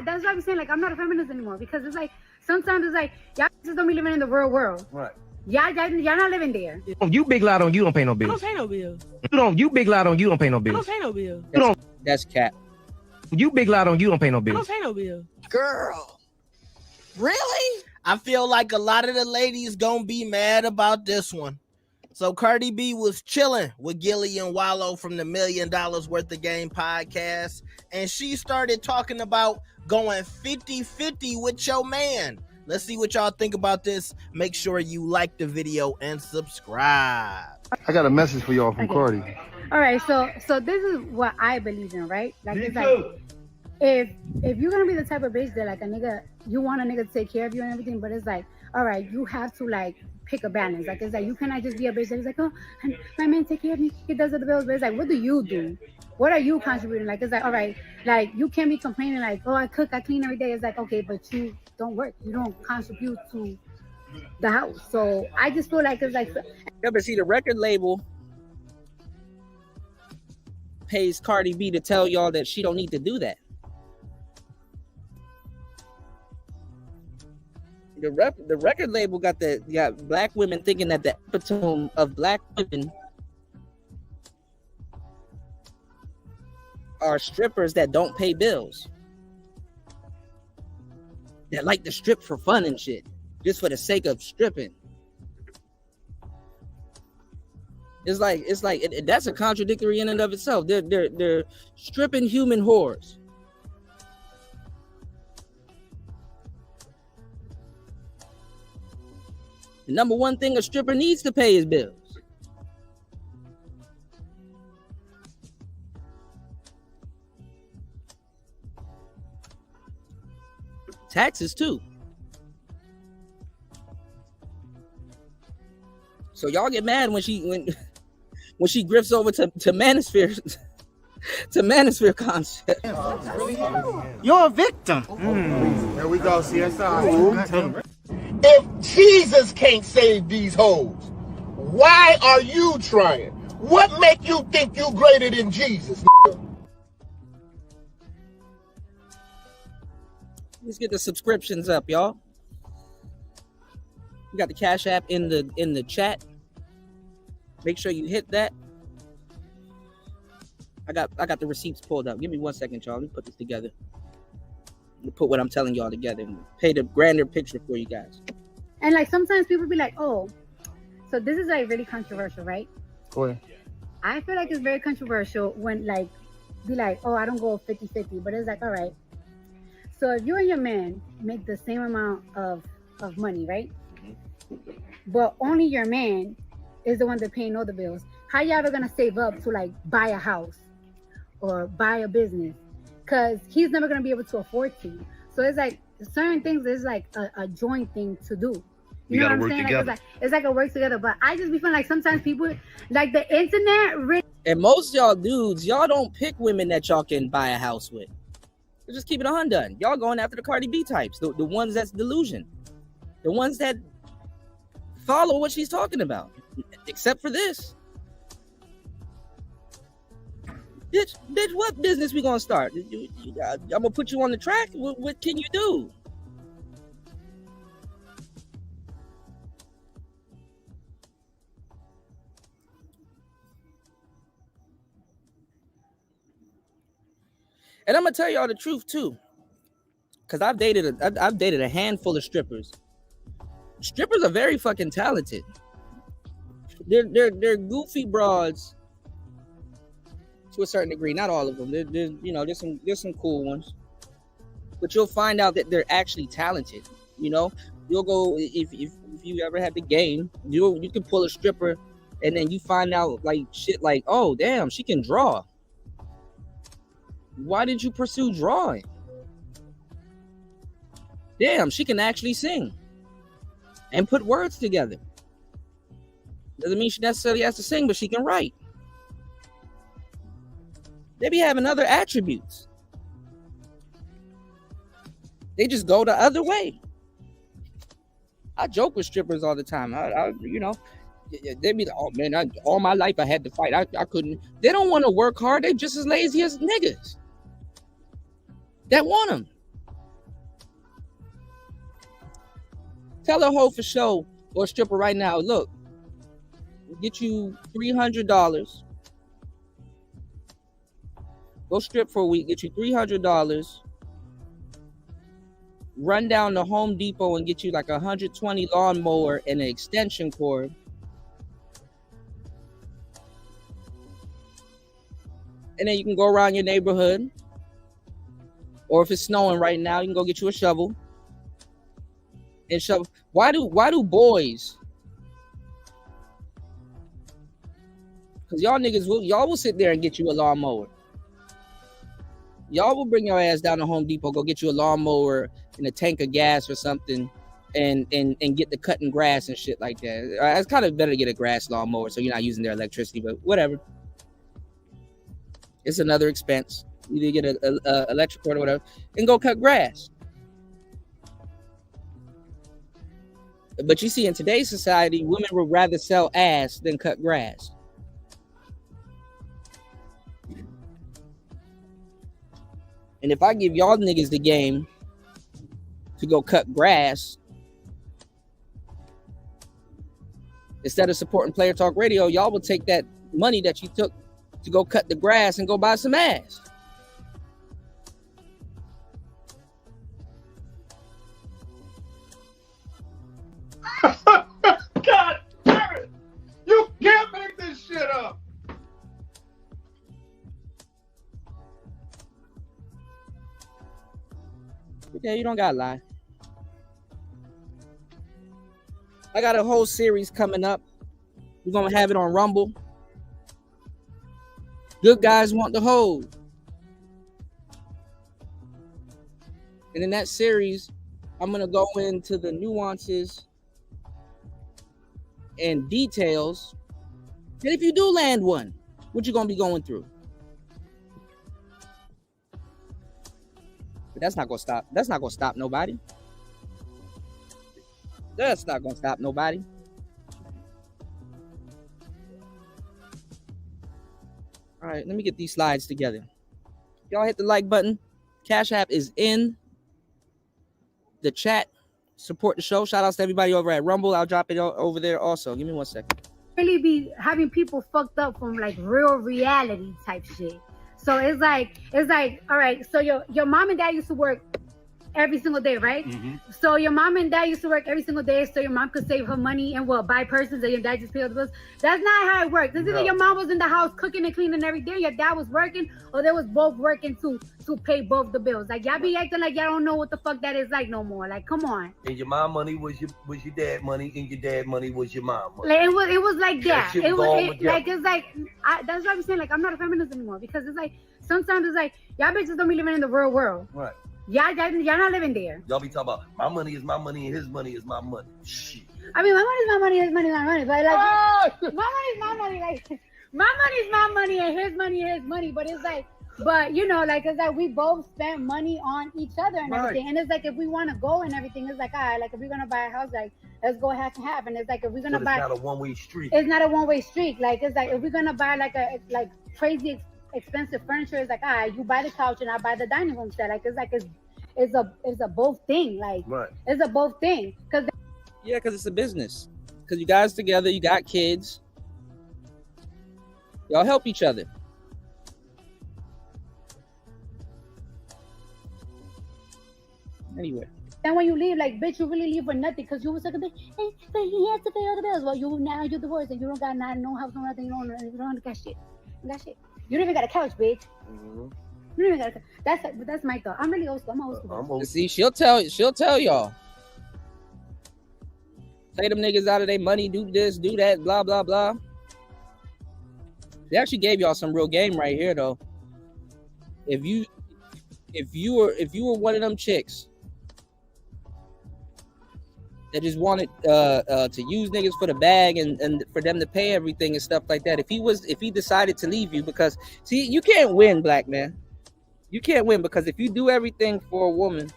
That's why I'm saying, like, I'm not a feminist anymore, because it's like sometimes it's like y'all just don't be living in the real world. Right. Y'all not living there. You big loud on you don't pay no bills. I don't pay no bills. You big loud on you don't pay no I bills. don't pay no bills. That's cap. You big loud on you don't pay no I bills. don't pay no bills. Girl, really? I feel like a lot of the ladies gonna be mad about this one. So Cardi B was chilling with Gilly and Wallow from the $1 Million Worth of Game podcast, and she started talking about going 50-50 with your man. Let's see what y'all think about this. Make sure you like the video and subscribe. I got a message for y'all from Okay. Cardi. All right, so this is what I believe in, right? Like, it's like, if you're gonna be the type of bitch that like a nigga, you want a nigga to take care of you and everything, but it's like, all right, you have to like pick a balance. Like, it's like you cannot just be a bitch that is like, oh, my man take care of me, he does the bills, but it's like, what do you do? What are you contributing? Like, it's like, all right, like you can't be complaining like, oh, I cook, I clean every day. It's like, okay, but you don't work, you don't contribute to the house. So I just feel like it's like, Yeah, but see, the record label pays Cardi B to tell y'all that she don't need to do that. The record label got black women thinking that the epitome of black women are strippers that don't pay bills. that like to strip for fun and shit, just for the sake of stripping. It's like that's a contradictory in and of itself. They're stripping human whores. The number one thing a stripper needs to pay is bills. Taxes too. So y'all get mad when she grifts over to Manosphere to Manosphere concept. You're a victim. Here we go, CSI. If Jesus can't save these hoes, why are you trying? What make you think you greater than Jesus? Let's get the subscriptions up, y'all. You got the Cash App in the chat. Make sure you hit that. I got the receipts pulled up. Give me 1 second, y'all. Let me put this together. Let me put what I'm telling y'all together and paint a grander picture for you guys. And like sometimes people be like, oh, so this is like really controversial, right? Go ahead. I feel like it's very controversial when like be like, oh, I don't go 50-50, but it's like, all right. So if you and your man make the same amount of money, right? But only your man is the one that paying all the bills. How you ever gonna save up to like buy a house or buy a business? Because he's never gonna be able to afford to. So it's like certain things is like a joint thing to do. You know what I'm saying? Like, it's like a work together. But I just be feeling like sometimes people like the internet. And most y'all dudes, y'all don't pick women that y'all can buy a house with. Just keep it undone. Y'all going after the Cardi B types, the ones that's delusion, the ones that follow what she's talking about. Except for this, bitch, what business we gonna start? I'm gonna put you on the track. What can you do? And I'm gonna tell y'all the truth too, because I've dated a handful of strippers. Strippers are very fucking talented. They're goofy broads to a certain degree. Not all of them. There's some cool ones, but you'll find out that they're actually talented. You know, you'll go if you ever had the game, you can pull a stripper, and then you find out like shit like, oh damn, she can draw. Why did you pursue drawing? Damn, she can actually sing and put words together. Doesn't mean she necessarily has to sing, but she can write. They be having other attributes. They just go the other way. I joke with strippers all the time. They be like, oh man, all my life I had to fight. I couldn't. They don't want to work hard. They just as lazy as niggas that want them. Tell a hoe for show or a stripper right now, look, we'll get you $300. Go strip for a week, get you $300. Run down to Home Depot and get you like a 120 lawnmower and an extension cord. And then you can go around your neighborhood. Or if it's snowing right now, you can go get you a shovel. And shovel. Why do boys? Because y'all niggas will sit there and get you a lawnmower. Y'all will bring your ass down to Home Depot, go get you a lawnmower and a tank of gas or something, and get the cutting grass and shit like that. It's kind of better to get a grass lawnmower so you're not using their electricity, but whatever. It's another expense. You get an electric cord or whatever, and go cut grass. But you see, in today's society, women would rather sell ass than cut grass. And if I give y'all niggas the game to go cut grass, instead of supporting Player Talk Radio, y'all will take that money that you took to go cut the grass and go buy some ass. Okay, you don't gotta lie. I got a whole series coming up. We're gonna have it on Rumble. Good guys want the hoe. And in that series, I'm gonna go into the nuances and details. And if you do land one, what you gonna be going through? But that's not gonna stop. That's not gonna stop nobody. That's not gonna stop nobody. All right, let me get these slides together. Y'all hit the like button. Cash App is in the chat. Support the show. Shout outs to everybody over at Rumble. I'll drop it over there also. Give me 1 second. Really be having people fucked up from like real reality type shit. So it's like, all right, so your mom and dad used to work every single day, right? Mm-hmm. So your mom and dad used to work every single day so your mom could save her money and buy purses and your dad just pay all the bills. That's not how it works. It's either your mom was in the house cooking and cleaning every day, your dad was working, or they was both working to pay both the bills. Like y'all be acting like y'all don't know what the fuck that is like no more. Like, come on. And your mom money was your dad money, and your dad money was your mom money. Like it was like that. That shit was all together. Like it's like that's what I'm saying. Like I'm not a feminist anymore because it's like sometimes it's like y'all bitches don't be living in the real world. Right. Y'all not living there. Y'all be talking about my money is my money and his money is my money. Shit. I mean, my money is my money, his money is my money. But like, my money is my money. Like, my money is my money and his money is his money. But it's like, but you know, like it's like we both spend money on each other and everything. And it's like if we want to go and everything, it's like, all right, like if we're gonna buy a house, like let's go half and half. And it's like if we're gonna buy, it's not a one-way street. It's not a one-way street. Like it's like if we're gonna buy like crazy expensive furniture, it's like, all right, you buy the couch and I buy the dining room set. Like it's a both thing. Like it's a both thing. Because it's a business. Because you guys together, you got kids. Y'all help each other. Anyway. Then when you leave, like, bitch, you really leave for nothing because you was like, hey, but he has to pay all the bills. Well, you're divorced and you don't got no house, no nothing. You don't got shit. You got shit. You don't even got a couch, bitch. Mm-hmm. You don't even got a couch. That's my thought. I'm really old school. I'm old school. See, she'll tell y'all. Pay them niggas out of their money, do this, do that, blah, blah, blah. They actually gave y'all some real game right here, though. If you were one of them chicks that just wanted to use niggas for the bag and for them to pay everything and stuff like that, if he decided to leave you, because see, you can't win, black man. You can't win, because if you do everything for a woman,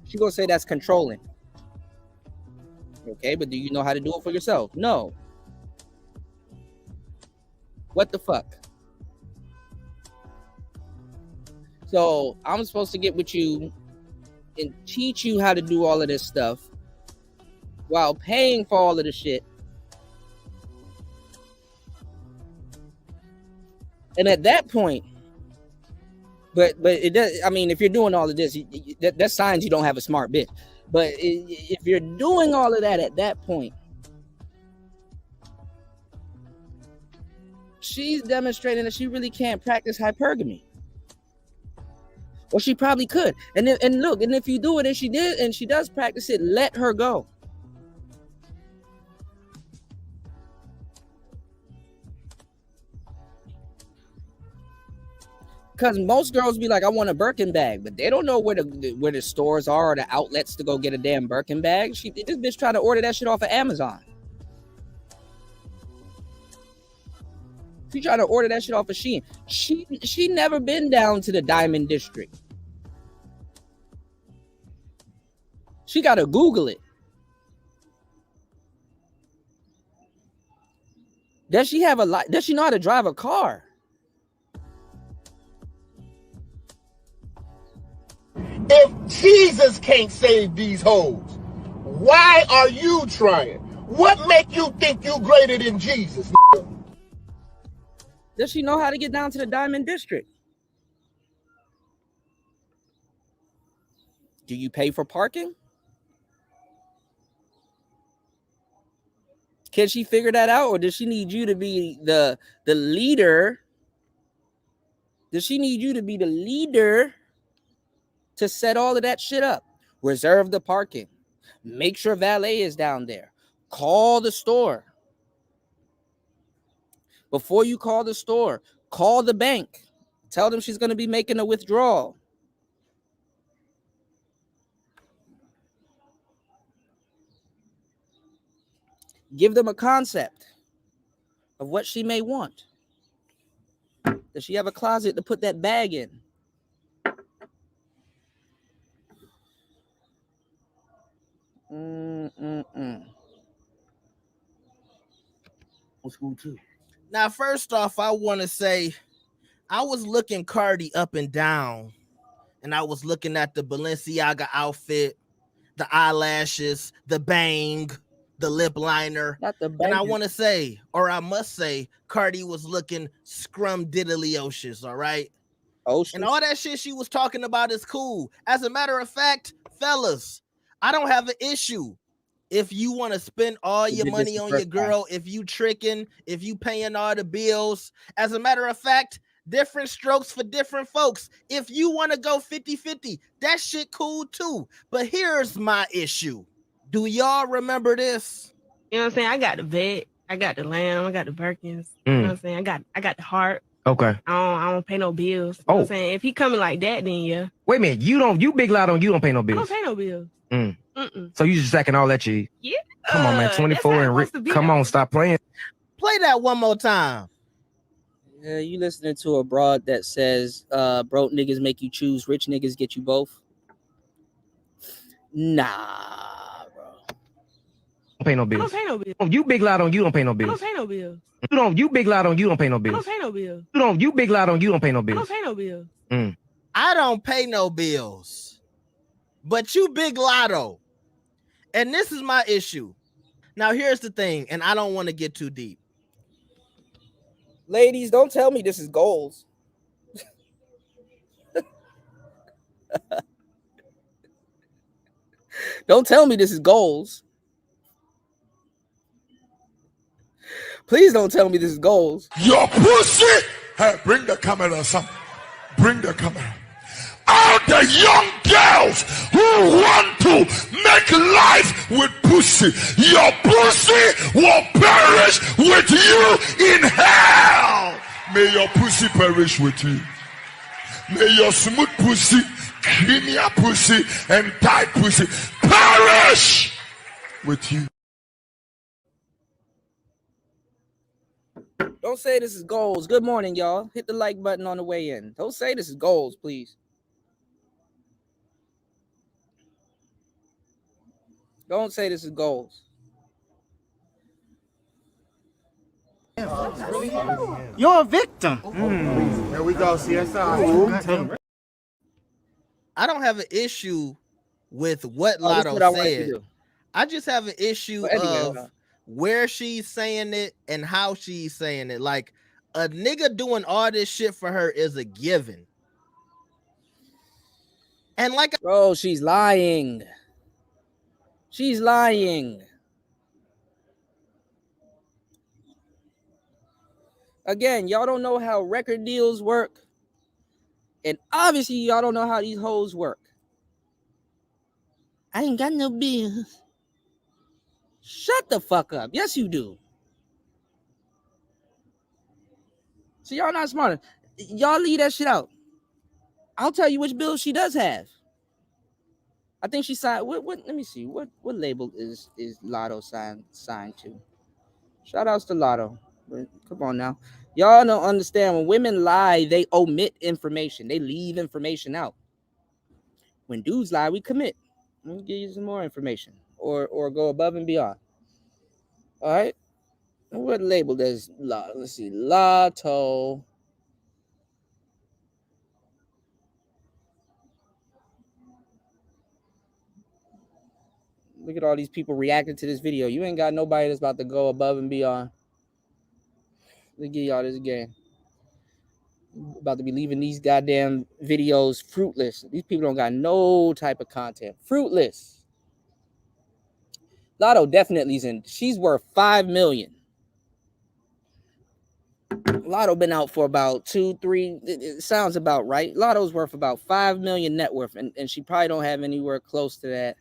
she gonna say that's controlling. Okay, but do you know how to do it for yourself? No. What the fuck? So I'm supposed to get with you and teach you how to do all of this stuff while paying for all of the shit. And at that point, but it does. I mean, if you're doing all of this, that signs you don't have a smart bitch. But if you're doing all of that at that point, she's demonstrating that she really can't practice hypergamy. Or she probably could. And look, and if you do it and she does practice it, let her go. Because most girls be like, I want a Birkin bag, but they don't know where the stores are or the outlets to go get a damn Birkin bag. This bitch trying to order that shit off of Amazon. She trying to order that shit off of Shein. She never been down to the Diamond District. She gotta Google it. Does she know how to drive a car? If Jesus can't save these hoes, why are you trying? What make you think you greater than Jesus? Does she know how to get down to the Diamond District? Do you pay for parking? Can she figure that out, or does she need you to be the leader? Does she need you to be the leader to set all of that shit up. Reserve the parking. Make sure valet is down there. Call the store. Before you call the store, call the bank. Tell them she's going to be making a withdrawal. Give them a concept of what she may want. Does she have a closet to put that bag in? What's cool too? Now, first off, I want to say I was looking Cardi up and down, and I was looking at the Balenciaga outfit, the eyelashes, the bang, the lip liner. And I want to say, or I must say, Cardi was looking scrumdiddlyocious, all right? And all that shit she was talking about is cool. As a matter of fact, fellas, I don't have an issue. If you want to spend all your money on your girl, if you tricking, if you paying all the bills, as a matter of fact, different strokes for different folks. If you want to go 50-50, that shit cool too. But here's my issue. Do y'all remember this? You know what I'm saying? I got the vet, I got the lamb, I got the Birkins. You know what I'm saying? I got the heart. Okay. I don't pay no bills. You know what I'm saying? If he coming like that, then yeah. Wait a minute, you big loud on you don't pay no I bills. don't pay no bills. So you just sacking all that cheese? Yeah. Come on, man. 24 and Rick. Come on, stop playing. Play that one more time. Yeah, you listening to a broad that says broke niggas make you choose, rich niggas get you both? Nah, bro. Don't pay no bills. I don't pay no bills. You big loud on you don't pay no I bills. don't pay no bills. You big loud on you don't pay no I bills. don't pay no bills. You big loud on you don't pay no I bills. don't pay no bills. I don't pay no bills. But you big lotto. And this is my issue. Now, here's the thing, and I don't want to get too deep. Ladies, don't tell me this is goals. Don't tell me this is goals. Please don't tell me this is goals. Your pussy! Hey, bring the camera, son. Bring the camera. All the young girls who want to make life with pussy, your pussy will perish with you in hell. May your pussy perish with you. May your smooth pussy, creamier pussy, and tight pussy perish with you. Don't say this is goals. Good morning, y'all. Hit the like button on the way in. Don't say this is goals, please. Don't say this is goals. You're a victim. There we go, CSI. I don't have an issue with what Oh, this is Lotto what I want you to said. do. I just have an issue Well, anyway, of where she's saying it and how she's saying it. Like, a nigga doing all this shit for her is a given. And like, bro, she's lying. She's lying. Again, y'all don't know how record deals work. And obviously, y'all don't know how these hoes work. I ain't got no bills. Shut the fuck up. Yes, you do. So y'all not smart. Y'all leave that shit out. I'll tell you which bills she does have. I think she signed. What? Let me see. What label is Lotto signed to? Shout outs to Lotto. But come on now. Y'all don't understand. When women lie, they omit information. They leave information out. When dudes lie, we commit. Let me give you some more information. Or go above and beyond. All right. What label does Lotto? Let's see. Lotto. Look at all these people reacting to this video. You ain't got nobody that's about to go above and beyond. Let me give y'all this game. About to be leaving these goddamn videos fruitless. These people don't got no type of content. Fruitless. Lotto definitely is in. She's worth $5 million. Lotto been out for about 2-3. It sounds about right. Lotto's worth about 5 million net worth, and she probably don't have anywhere close to that.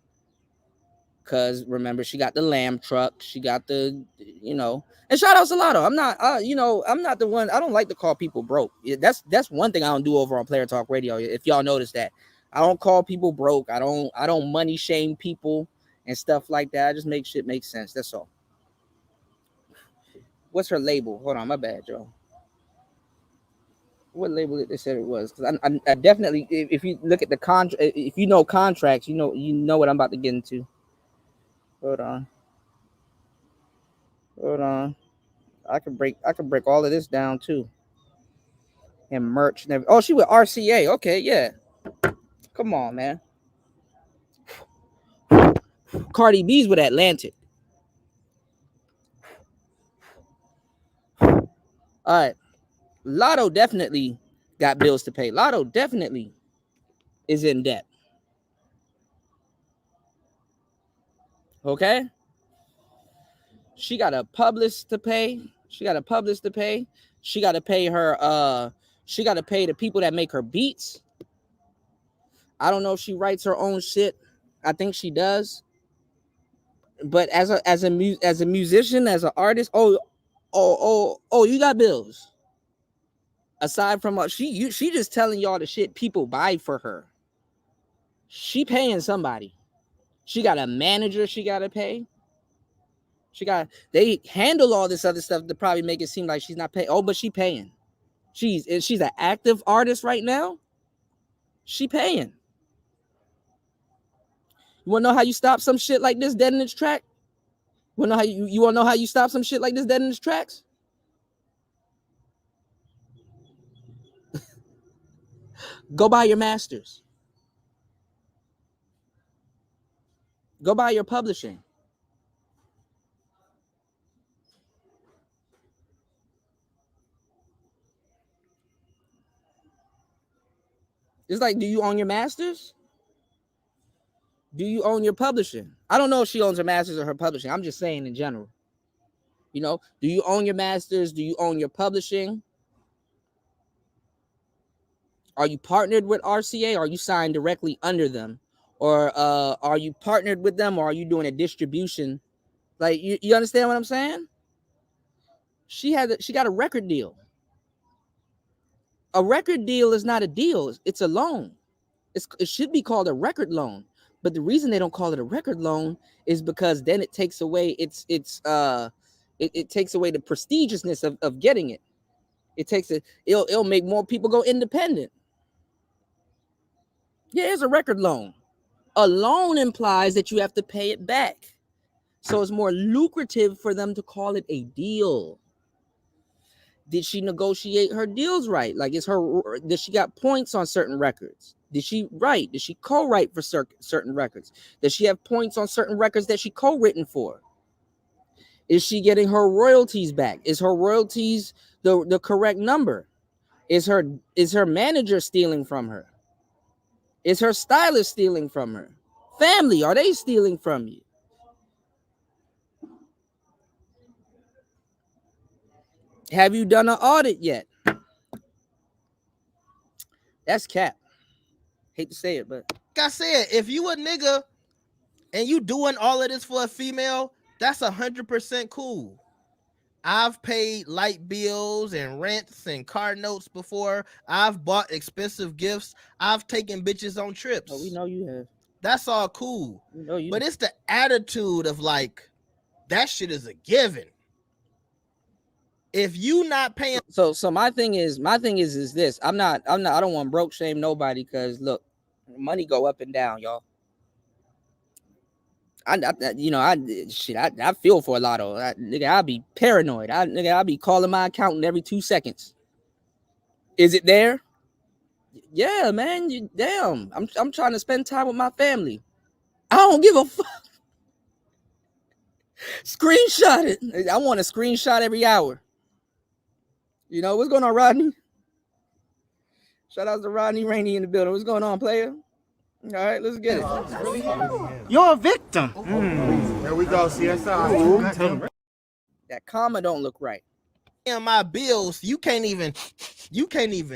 Cause remember, she got the lamb truck, she got the, and shout out to Lotto. I'm not, I'm not the one. I don't like to call people broke. That's one thing I don't do over on Player Talk Radio. If y'all notice that, I don't call people broke. I don't money shame people and stuff like that. I just make shit make sense. That's all. What's her label? Hold on, my bad, Joe. What label they said it was? Because I definitely, if you look at the contract, if you know contracts, you know what I'm about to get into. Hold on. I could break all of this down too. And merch and everything. Oh, she with RCA. Okay, yeah. Come on, man. Cardi B's with Atlantic. All right. Lotto definitely got bills to pay. Lotto definitely is in debt. Okay? She got a publicist to pay. She got to pay her she got to pay the people that make her beats. I don't know if she writes her own shit. I think she does. But as a musician, as an artist, you got bills. Aside from she just telling y'all the shit people buy for her. She paying somebody. She got a manager she got to pay. They handle all this other stuff to probably make it seem like she's not paying. Oh, but she paying. She's an active artist right now. She paying. You want to know how you stop some shit like this dead in its track? You want to know how you stop some shit like this dead in its tracks? Go buy your masters. Go buy your publishing. It's like, do you own your masters? Do you own your publishing? I don't know if she owns her masters or her publishing. I'm just saying in general. Do you own your masters? Do you own your publishing? Are you partnered with RCA? Or are you signed directly under them? Or are you partnered with them? Or are you doing a distribution? Like, you understand what I'm saying? She got a record deal. A record deal is not a deal. It's a loan. It should be called a record loan. But the reason they don't call it a record loan is because then it takes away it takes away the prestigiousness of getting it. It'll make more people go independent. Yeah, it's a record loan. A loan implies that you have to pay it back. So it's more lucrative for them to call it a deal. Did she negotiate her deals right? Like, does she got points on certain records? Did she write? Did she co-write for certain records? Does she have points on certain records that she co-written for? Is she getting her royalties back? Is her royalties the correct number? Is her manager stealing from her? Is her stylist stealing from her? Family, are they stealing from you? Have you done an audit yet? That's cap. Hate to say it, but like I said, if you a nigga and you doing all of this for a female, that's 100% cool. I've paid light bills and rents and car notes before. I've bought expensive gifts. I've taken bitches on trips. Oh, we know you have. That's all cool. We know you. But it's the attitude of like, that shit is a given. If you not paying, so my thing is this. I don't want broke shame nobody, because look, money go up and down, y'all. I feel for a Lotto. Nigga, I'll be paranoid. I'll be calling my accountant every 2 seconds. Is it there? Yeah, man. Damn. I'm trying to spend time with my family. I don't give a fuck. Screenshot it. I want a screenshot every hour. What's going on, Rodney? Shout out to Rodney Rainey in the building. What's going on, player? All right, let's get it. You're a victim. Here we go, CSI. That comma don't look right. And my bills, you can't even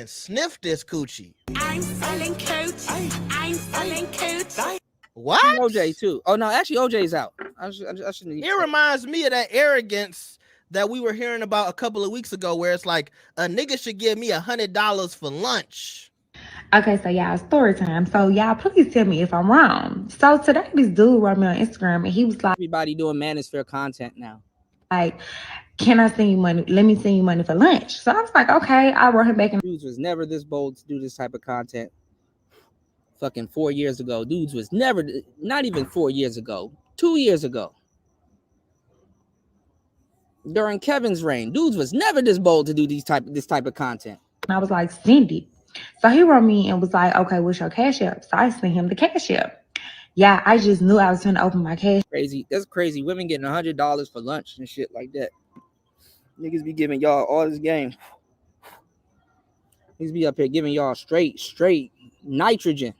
sniff this coochie. I'm selling coochie. I'm selling coochie. What? OJ too. Oh no, actually OJ's out. I shouldn't. It reminds me of that arrogance that we were hearing about a couple of weeks ago, where it's like a nigga should give me $100 for lunch. Okay, so y'all, story time. So y'all, please tell me if I'm wrong. So today, this dude wrote me on Instagram, and he was like, "Everybody doing manosphere content now. Like, can I send you money? Let me send you money for lunch." So I was like, okay. I wrote him back, and dudes was never this bold to do this type of content. Fucking 4 years ago, dudes was never, not even 4 years ago, 2 years ago. During Kevin's reign, dudes was never this bold to do this type of content. I was like, send it. So he wrote me and was like, okay, what's your cash app? So I sent him the cash app. Yeah, I just knew I was going to open my cash. Crazy. That's crazy. Women getting $100 for lunch and shit like that. Niggas be giving y'all all this game. Niggas be up here giving y'all straight nitrogen.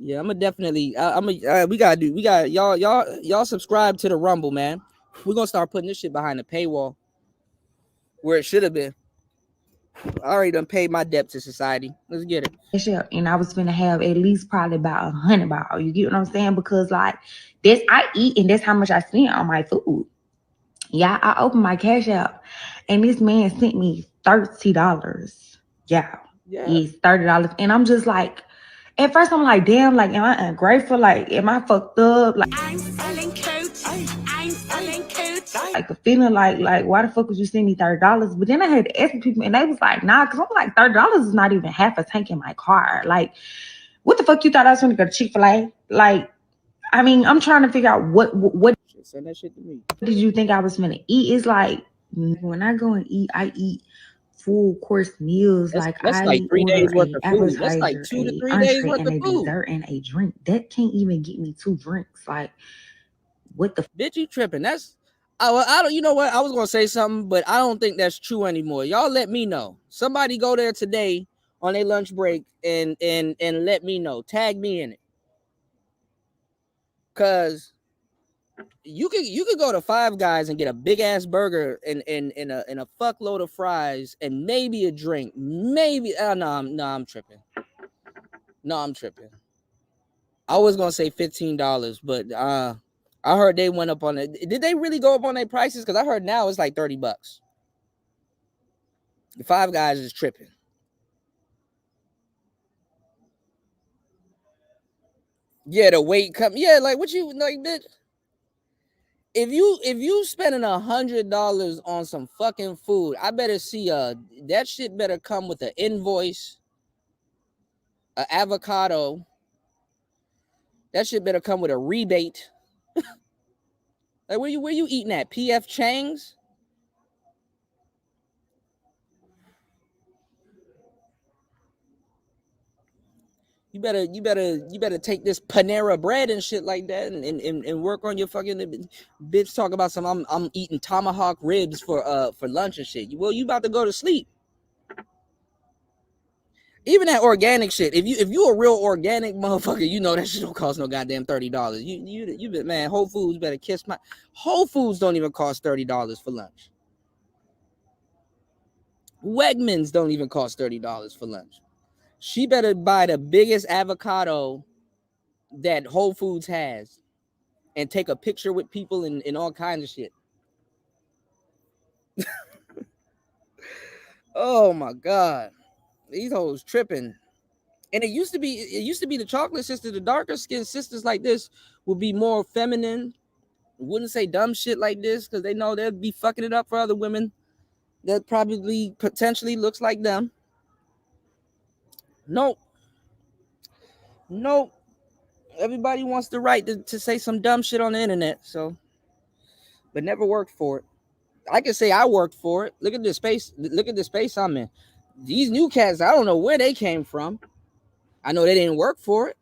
Yeah, we got y'all subscribe to the Rumble, man. We're gonna start putting this shit behind the paywall where it should have been. I already done paid my debt to society. Let's get it. And I was gonna have at least probably about $100. You get what I'm saying? Because like this, I eat and that's how much I spend on my food. Yeah, I opened my cash app and this man sent me $30. Yeah. It's $30. And I'm just like, at first I'm like, damn, like, am I ungrateful? Like, am I fucked up? Like, I'm selling coochie. I'm selling coochie. Like, a feeling like, why the fuck would you send me $30? But then I had to ask people, and they was like, nah, because I'm like, $30 is not even half a tank in my car. Like, what the fuck you thought I was going to go to Chick-fil-A? Like, I mean, I'm trying to figure out what send that shit to me. Did you think I was going to eat? It's like, when I go and eat, I eat full course meals. That's like 3 days worth of food. That's like 2 to 3 days worth of food. Dessert and a drink. That can't even get me 2 drinks. Like, what the bitch, you tripping? That's I don't. You know what? I was gonna say something, but I don't think that's true anymore. Y'all let me know. Somebody go there today on a lunch break and let me know. Tag me in it. Cause you could go to Five Guys and get a big ass burger and a fuckload of fries and maybe a drink. Maybe I'm tripping. No, I'm tripping. I was gonna say $15, but I heard they went up on it. Did they really go up on their prices? Because I heard now it's like $30. The Five Guys is tripping. Yeah, the weight come. Yeah, like what you like, bitch. If you spending $100 on some fucking food, I better see that shit better come with an invoice, an avocado. That shit better come with a rebate. Like where you eating at? PF Chang's? You better take this Panera bread and shit like that and work on your fucking bitch. Talk about some I'm eating tomahawk ribs for lunch and shit. Well, you about to go to sleep. Even that organic shit. If you a real organic motherfucker, you know that shit don't cost no goddamn $30. You man, Whole Foods better kiss my. Whole Foods don't even cost $30 for lunch. Wegmans don't even cost $30 for lunch. She better buy the biggest avocado that Whole Foods has and take a picture with people and all kinds of shit. Oh my God. These hoes tripping. And it used to be the chocolate sister, the darker skinned sisters like this would be more feminine, wouldn't say dumb shit like this because they know they'll be fucking it up for other women that probably potentially looks like them. Nope. Everybody wants the right to say some dumb shit on the internet, so but never worked for it. I can say I worked for it. Look at the space I'm in. These new cats, I don't know where they came from. I know they didn't work for it.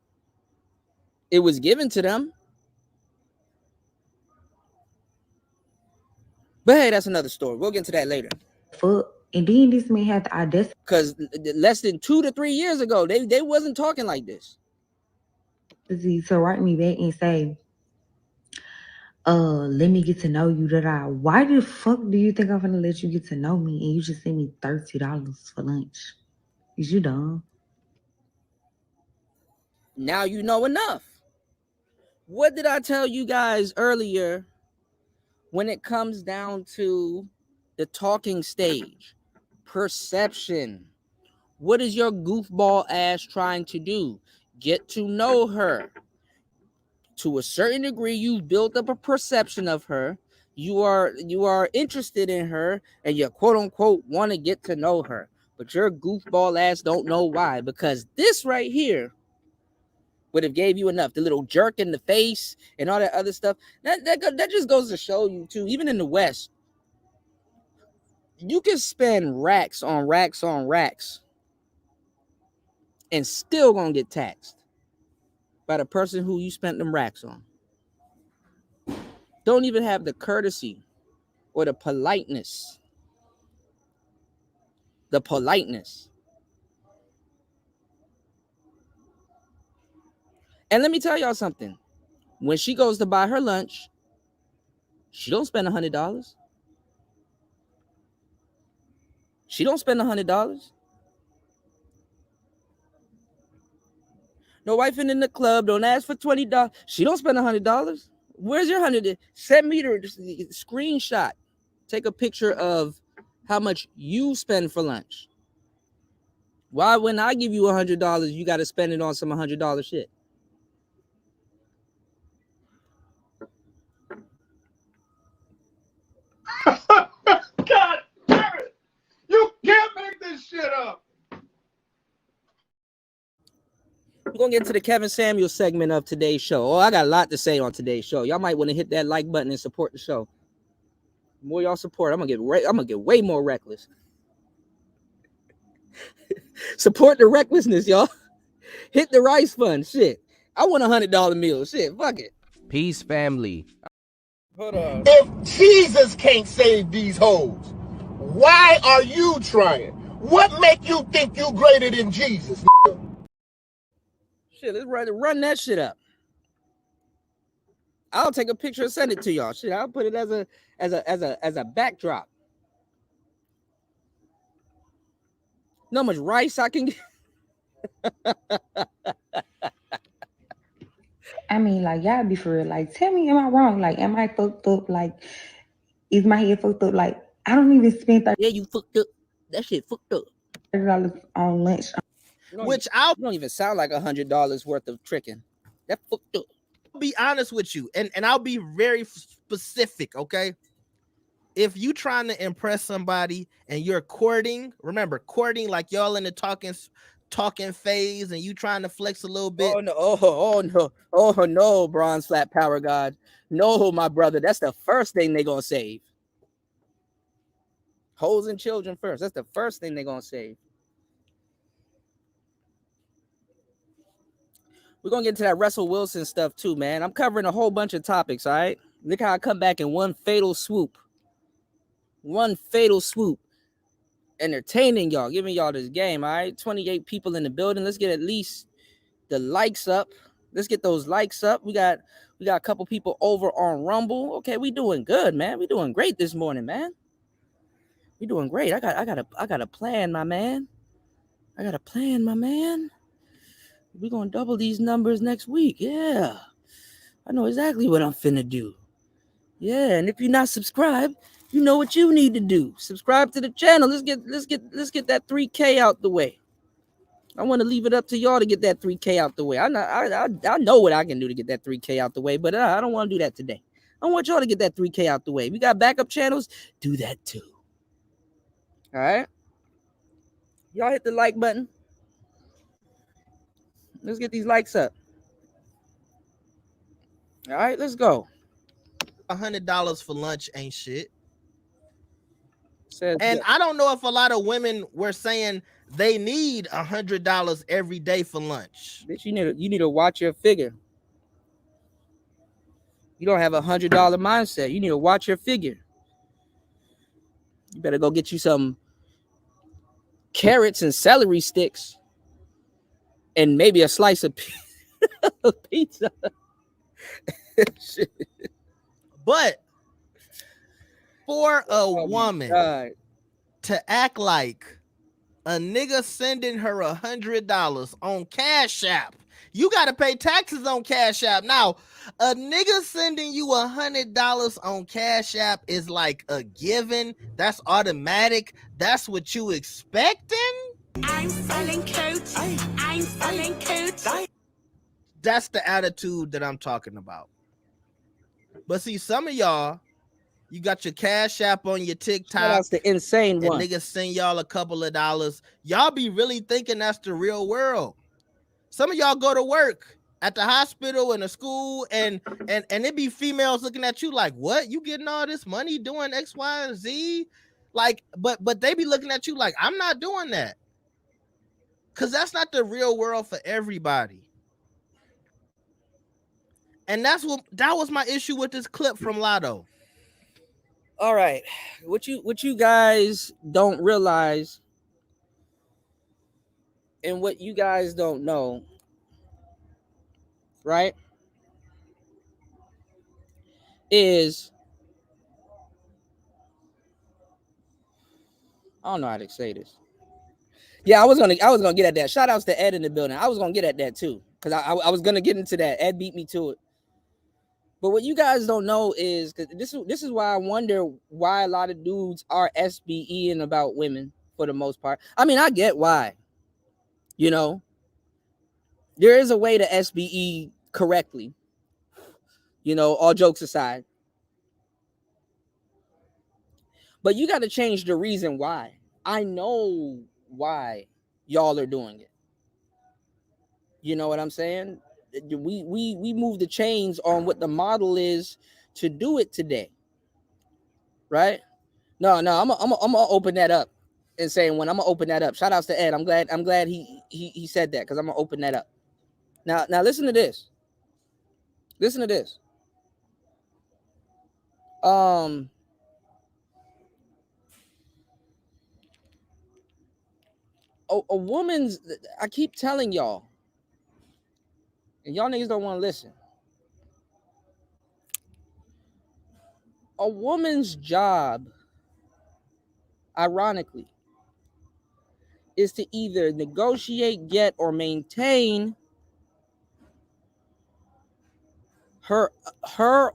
It was given to them. But hey, that's another story. We'll get into that later. Fuck. And then this man had the audacity. Because less than 2 to 3 years ago, they wasn't talking like this. To write me back and say, let me get to know you. Why the fuck do you think I'm gonna let you get to know me and you just send me $30 for lunch? Is you dumb? Now you know enough. What did I tell you guys earlier when it comes down to the talking stage? Perception. What is your goofball ass trying to do? Get to know her. To a certain degree, you've built up a perception of her. You are interested in her, and you quote unquote want to get to know her. But your goofball ass don't know why, because this right here would have gave you enough. The little jerk in the face and all that other stuff. That just goes to show you too, even in the West, you can spend racks on racks on racks and still gonna get taxed by the person who you spent them racks on. Don't even have the courtesy or the politeness. The politeness. And let me tell y'all something. When she goes to buy her lunch, she don't spend $100. She don't spend $100. No wife in the club, don't ask for $20. She don't spend $100. Where's your $100? Send me the screenshot. Take a picture of how much you spend for lunch. Why, when I give you $100, you got to spend it on some $100 shit? God damn it! You can't make this shit up. We're going to get to the Kevin Samuels segment of today's show. Oh, I got a lot to say on today's show. Y'all might want to hit that like button and support the show. The more y'all support, I'm gonna get way more reckless. Support the recklessness, y'all. Hit the rice fund. Shit. I want $100 meal. Shit, fuck it. Peace, family. Hold on. If Jesus can't save these hoes, why are you trying? What make you think you greater than Jesus? Shit, let's run that shit up. I'll take a picture and send it to y'all. Shit, I'll put it as a backdrop. Know how much rice I can get? I mean, like, y'all be for real. Like, tell me, am I wrong? Like, am I fucked up? Like, is my head fucked up? Like, I don't even spend Yeah, you fucked up. That shit fucked up. $30 on lunch. Which you don't even sound like $100 worth of tricking. That fucked up. I'll be honest with you, and I'll be very specific, okay? If you trying to impress somebody and you're courting, remember, courting, like y'all in the talking phase and you trying to flex a little bit. Oh no, Bronze Flat Power God. No, my brother, that's the first thing they're gonna save. Hoes and children first. That's the first thing they're gonna save. We're gonna get into that Russell Wilson stuff too, man. I'm covering a whole bunch of topics, all right? Look how I come back in one fatal swoop. One fatal swoop. Entertaining y'all, giving y'all this game, all right? 28 people in the building. Let's get at least the likes up. Let's get those likes up. We got a couple people over on Rumble. Okay, we doing good, man. We doing great this morning, man. We doing great. I got a plan, my man. I got a plan, my man. We're gonna double these numbers next week. Yeah. I know exactly what I'm finna do. Yeah, and if you're not subscribed, you know what you need to do. Subscribe to the channel. Let's get that 3K out the way. I want to leave it up to y'all to get that 3K out the way. I know what I can do to get that 3K out the way, but I don't want to do that today. I want y'all to get that 3K out the way. We got backup channels. Do that too. All right. Y'all hit the like button. Let's get these likes up. All right, let's go. $100 for lunch ain't shit. And I don't know if a lot of women were saying they need $100 every day for lunch. Bitch, you need to watch your figure. You don't have $100 mindset. You need to watch your figure. You better go get you some carrots and celery sticks and maybe a slice of pizza. Shit. But for a woman to act like a nigga sending her $100 on Cash App, you got to pay taxes on Cash App. Now, a nigga sending you $100 on Cash App is like a given. That's automatic. That's what you expecting. I'm selling coats. I'm selling coats. That's the attitude that I'm talking about. But see, some of y'all, you got your Cash App on your TikTok. That's the insane one. Niggas send y'all a couple of dollars. Y'all be really thinking that's the real world. Some of y'all go to work at the hospital and the school, and it be females looking at you like, what? You getting all this money doing X, Y, and Z? Like, but they be looking at you like, I'm not doing that. Because that's not the real world for everybody. And that was my issue with this clip from Lotto. All right. What you guys don't realize and what you guys don't know, right, is, I don't know how to say this. Yeah, I was gonna get at that. Shout outs to Ed in the building. I was gonna get at that too, because I was gonna get into that. Ed beat me to it. But what you guys don't know is, because this is why I wonder why a lot of dudes are SBEing about women for the most part. I mean, I get why. You know, there is a way to SBE correctly. You know, all jokes aside. But you got to change the reason why. I know why y'all are doing it. You know what I'm saying? We move the chains on what the model is to do it today. Right? No, I'm gonna open that up and saying when I'm gonna open that up. Shout outs to Ed. I'm glad he said that, because I'm gonna open that up. Now listen to this. Listen to this. A woman's, I keep telling y'all, and y'all niggas don't want to listen. A woman's job, ironically, is to either negotiate, get, or maintain her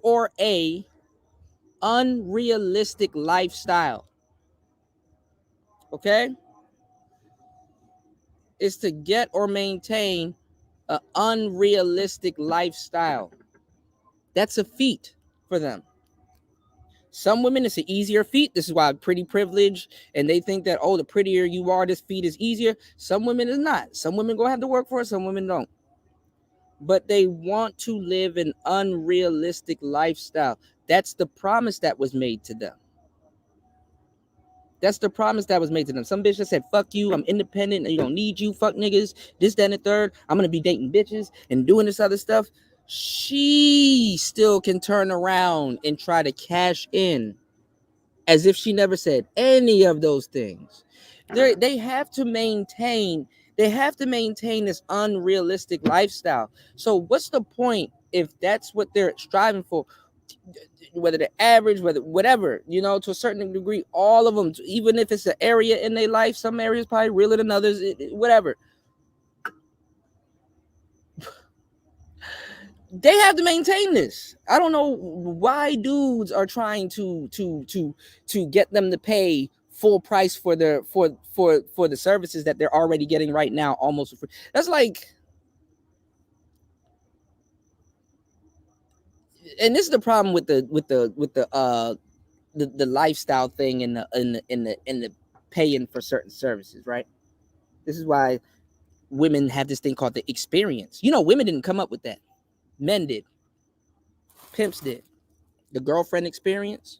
or a unrealistic lifestyle. Okay? Is to get or maintain an unrealistic lifestyle. That's a feat for them. Some women, it's an easier feat. This is why pretty privilege, and they think that, oh, the prettier you are, this feat is easier. Some women is not. Some women go have to work for it. Some women don't. But they want to live an unrealistic lifestyle. That's the promise that was made to them. That's the promise that was made to them. Some bitch that said, fuck you, I'm independent, and you don't need you, fuck niggas, this, that, and the third. I'm going to be dating bitches and doing this other stuff. She still can turn around and try to cash in as if she never said any of those things. They have to maintain this unrealistic lifestyle. So what's the point if that's what they're striving for? Whether they're average, whatever, you know, to a certain degree, all of them, even if it's an area in their life, some areas probably realer than others, whatever. They have to maintain this. I don't know why dudes are trying to get them to pay full price for the services that they're already getting right now, almost free. That's like, and this is the problem with the lifestyle thing and the paying for certain services, right? This is why women have this thing called the experience. You know, women didn't come up with that. Men did. Pimps did. The girlfriend experience.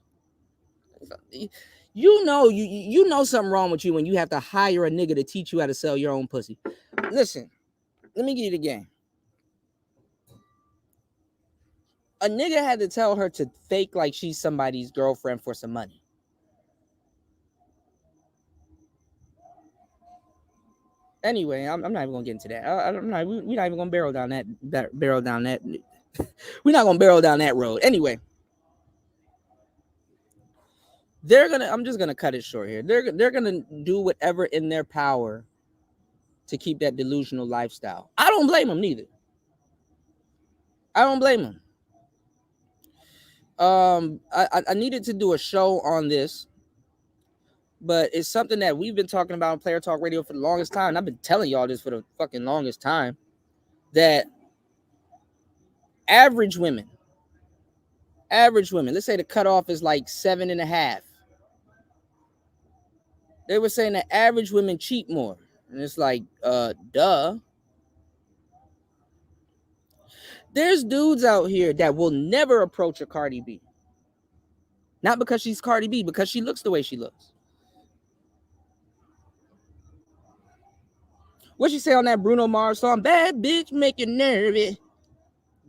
You know something wrong with you when you have to hire a nigga to teach you how to sell your own pussy. Listen, let me give you the game. A nigga had to tell her to fake like she's somebody's girlfriend for some money. Anyway, I'm not even gonna get into that. We're not even gonna barrel down that. We're not gonna barrel down that road. Anyway, I'm just gonna cut it short here. They're gonna do whatever in their power to keep that delusional lifestyle. I don't blame them neither. I don't blame them. I needed to do a show on this, but it's something that we've been talking about on Player Talk Radio for the longest time. And I've been telling y'all this for the fucking longest time, that average women, let's say the cutoff is like 7.5. They were saying that average women cheat more. And it's like, duh. There's dudes out here that will never approach a Cardi B. Not because she's Cardi B, because she looks the way she looks. What she say on that Bruno Mars song? Bad bitch make you nervous.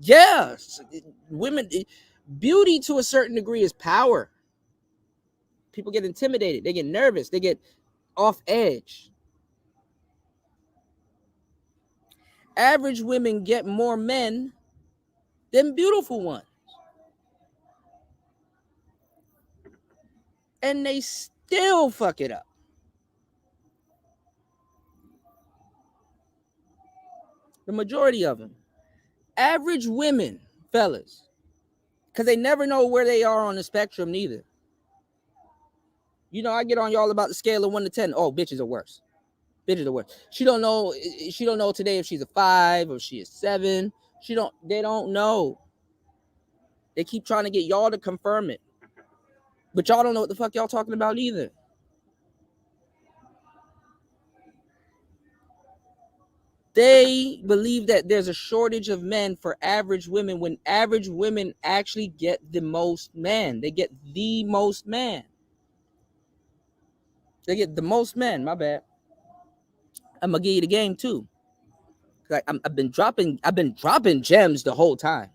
Yes. Women, beauty to a certain degree is power. People get intimidated. They get nervous. They get off edge. Average women get more men than beautiful ones. And they still fuck it up. The majority of them. Average women, fellas. Because they never know where they are on the spectrum neither. You know, I get on y'all about the scale of 1 to 10. Oh, bitches are worse. Bitches are worse. She don't know today if she's a 5 or she is 7. They don't know. They keep trying to get y'all to confirm it. But y'all don't know what the fuck y'all talking about either. They believe that there's a shortage of men for average women when average women actually get the most men. They get the most men. They get the most men. My bad. I'm gonna give you the game too. Like I've been dropping gems the whole time.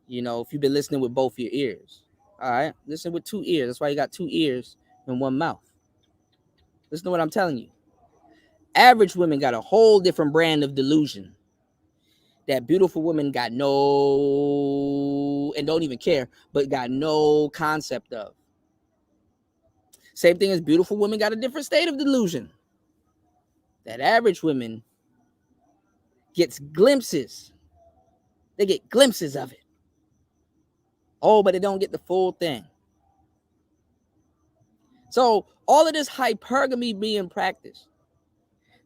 You know, if you've been listening with both your ears. All right, listen with 2 ears. That's why you got 2 ears and 1 mouth. Listen to what I'm telling you. Average women got a whole different brand of delusion that beautiful women got no, and don't even care, but got no concept of. Same thing as beautiful women got a different state of delusion that average women gets glimpses. They get glimpses of it. Oh, but they don't get the full thing. So all of this hypergamy being practiced.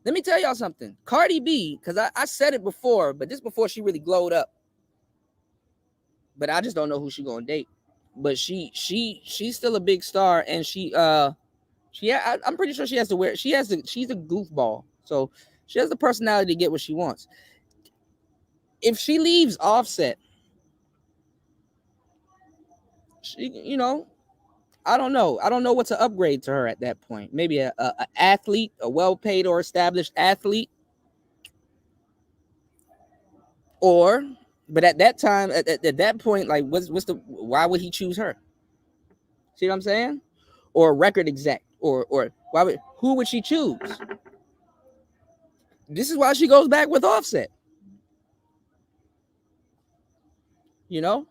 Let me tell y'all something. Cardi B, because I said it before, but this before she really glowed up. But I just don't know who she gonna date. But she's still a big star, and I'm pretty sure she has to wear. She's a goofball, so she has the personality to get what she wants. If she leaves Offset, I don't know. I don't know what's an upgrade to her at that point. Maybe a athlete, a well-paid or established athlete. But at that time, at that point, like, why would he choose her? See what I'm saying? Or a record exec, or who would she choose? This is why she goes back with Offset. You know?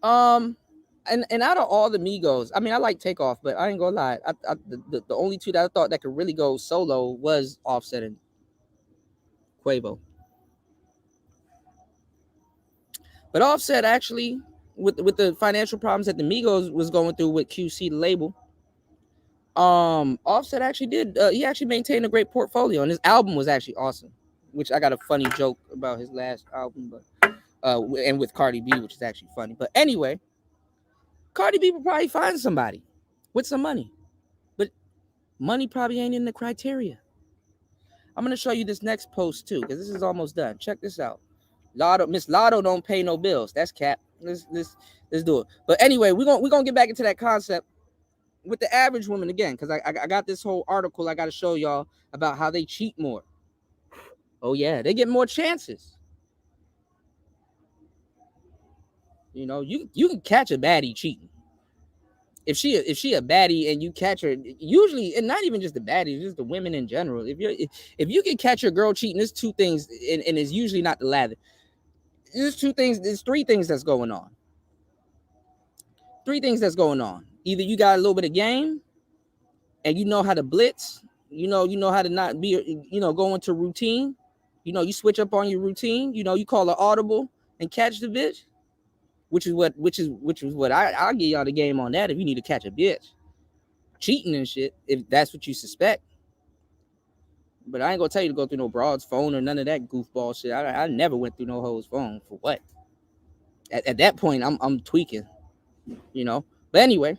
And out of all the Migos, I mean, I like Takeoff, but I ain't gonna lie. The only two that I thought that could really go solo was Offset and Quavo. But Offset actually, with the financial problems that the Migos was going through with QC, the label, Offset actually did. He actually maintained a great portfolio, and his album was actually awesome. Which I got a funny joke about his last album, but and with Cardi B, which is actually funny. But anyway, Cardi B will probably find somebody with some money, but money probably ain't in the criteria. I'm gonna show you this next post too, because this is almost done. Check this out. Miss Lotto don't pay no bills. That's cap. Let's do it. But anyway, we're gonna get back into that concept with the average woman again, because I got this whole article I got to show y'all about how they cheat more. Oh yeah, they get more chances. You know, you can catch a baddie cheating. If she a baddie and you catch her, usually, and not even just the baddies, just the women in general. If you can catch your girl cheating, there's 2 things, and it's usually not the lather. There's 2 things. There's 3 things that's going on. three things that's going on. Either you got a little bit of game and you know how to blitz, you know how to not be, go into routine. You switch up on your routine, you call an audible and catch the bitch, which is what I'll give y'all the game on that if you need to catch a bitch. Cheating and shit, if that's what you suspect. But I ain't gonna tell you to go through no broad's phone or none of that goofball shit. I never went through no hoe's phone for what? At that point, I'm tweaking, But anyway,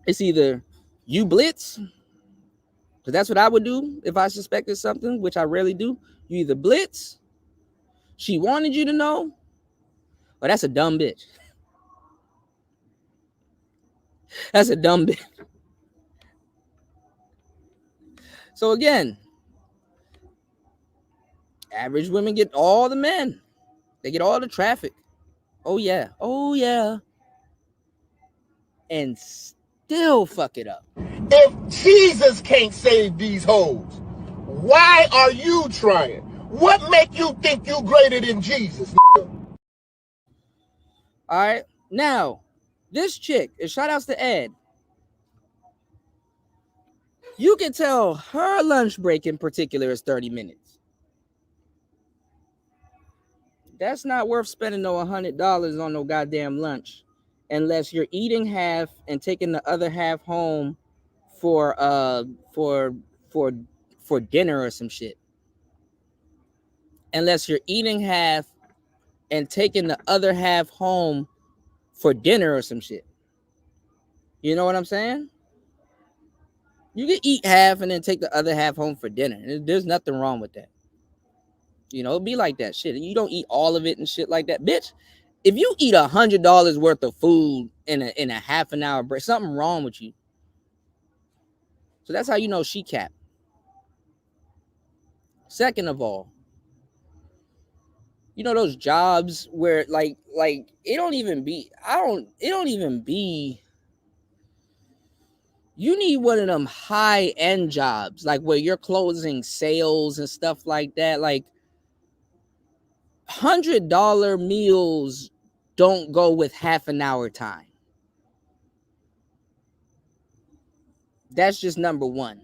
it's either you blitz, because that's what I would do if I suspected something, which I rarely do. You either blitz, she wanted you to know, or that's a dumb bitch. That's a dumb bitch. So again, average women get all the men. They get all the traffic. Oh yeah. And still fuck it up. If Jesus can't save these hoes, why are you trying? What make you think you greater than Jesus? All right. Now, this chick, and shout outs to Ed. You can tell her lunch break in particular is 30 minutes. That's not worth spending no $100 on no goddamn lunch unless you're eating half and taking the other half home for dinner or some shit. Unless you're eating half and taking the other half home for dinner or some shit. You know what I'm saying? You can eat half and then take the other half home for dinner. There's nothing wrong with that. It'd be like that shit. You don't eat all of it and shit like that. Bitch, if you eat $100 worth of food in a half an hour break, something wrong with you. So that's how you know she capped. Second of all, those jobs where like it don't even be, you need one of them high-end jobs, like where you're closing sales and stuff like that. Like $100 meals don't go with half an hour time. That's just number one.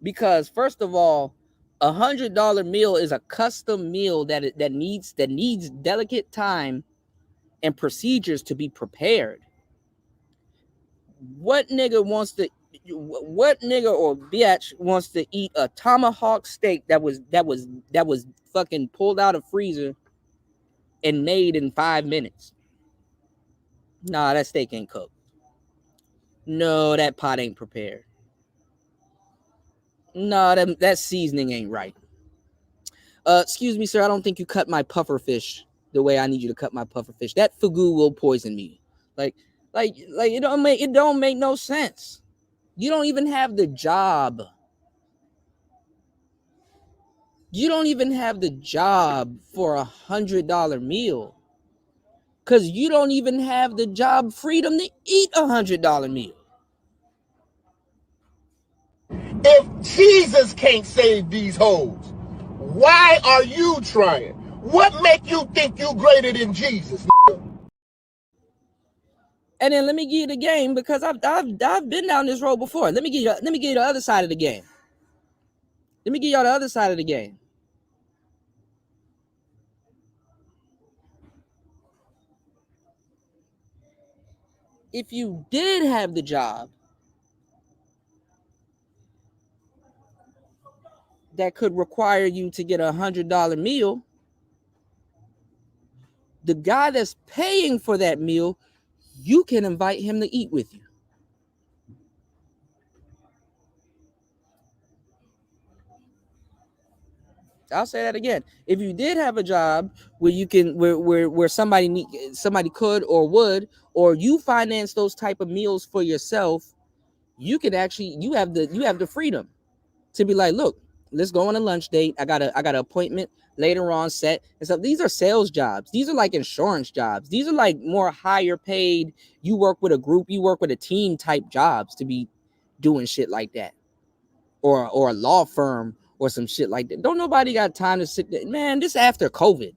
Because first of all, $100 meal is a custom meal that needs delicate time and procedures to be prepared. What nigga or bitch wants to eat a tomahawk steak that was fucking pulled out of freezer and made in 5 minutes? Nah, that steak ain't cooked. No, that pot ain't prepared. No, that seasoning ain't right. Excuse me, sir, I don't think you cut my puffer fish the way I need you to cut my puffer fish. That fugu will poison me. Like it don't make no sense. You don't even have the job. You don't even have the job for $100 meal. Because you don't even have the job freedom to eat $100 meal. If Jesus can't save these hoes, why are you trying? What make you think you greater than Jesus? And then let me give you the game, because I've been down this road before. Let me give you the other side of the game. Let me give y'all the other side of the game. If you did have the job that could require you to get $100 meal, the guy that's paying for that meal, you can invite him to eat with you. I'll say that again. If you did have a job where you can, where somebody could or would, or you finance those type of meals for yourself, you can actually, you have the freedom to be like, look, let's go on a lunch date. I got an appointment later on set and stuff. These are sales jobs. These are like insurance jobs. These are like more higher paid. You work with a group, you work with a team type jobs to be doing shit like that, or a law firm or some shit like that. Don't nobody got time to sit there. Man, this after COVID.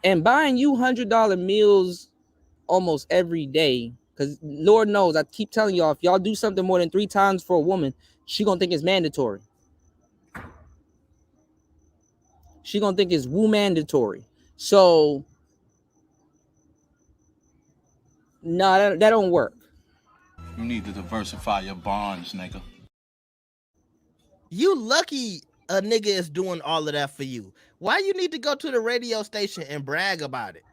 And buying you $100 meals almost every day, because Lord knows, I keep telling y'all, if y'all do something more than 3 times for a woman, she gonna think it's mandatory. She gonna think it's woo mandatory. So no, that don't work. You need to diversify your bonds, nigga. You lucky a nigga is doing all of that for you. Why you need to go to the radio station and brag about it?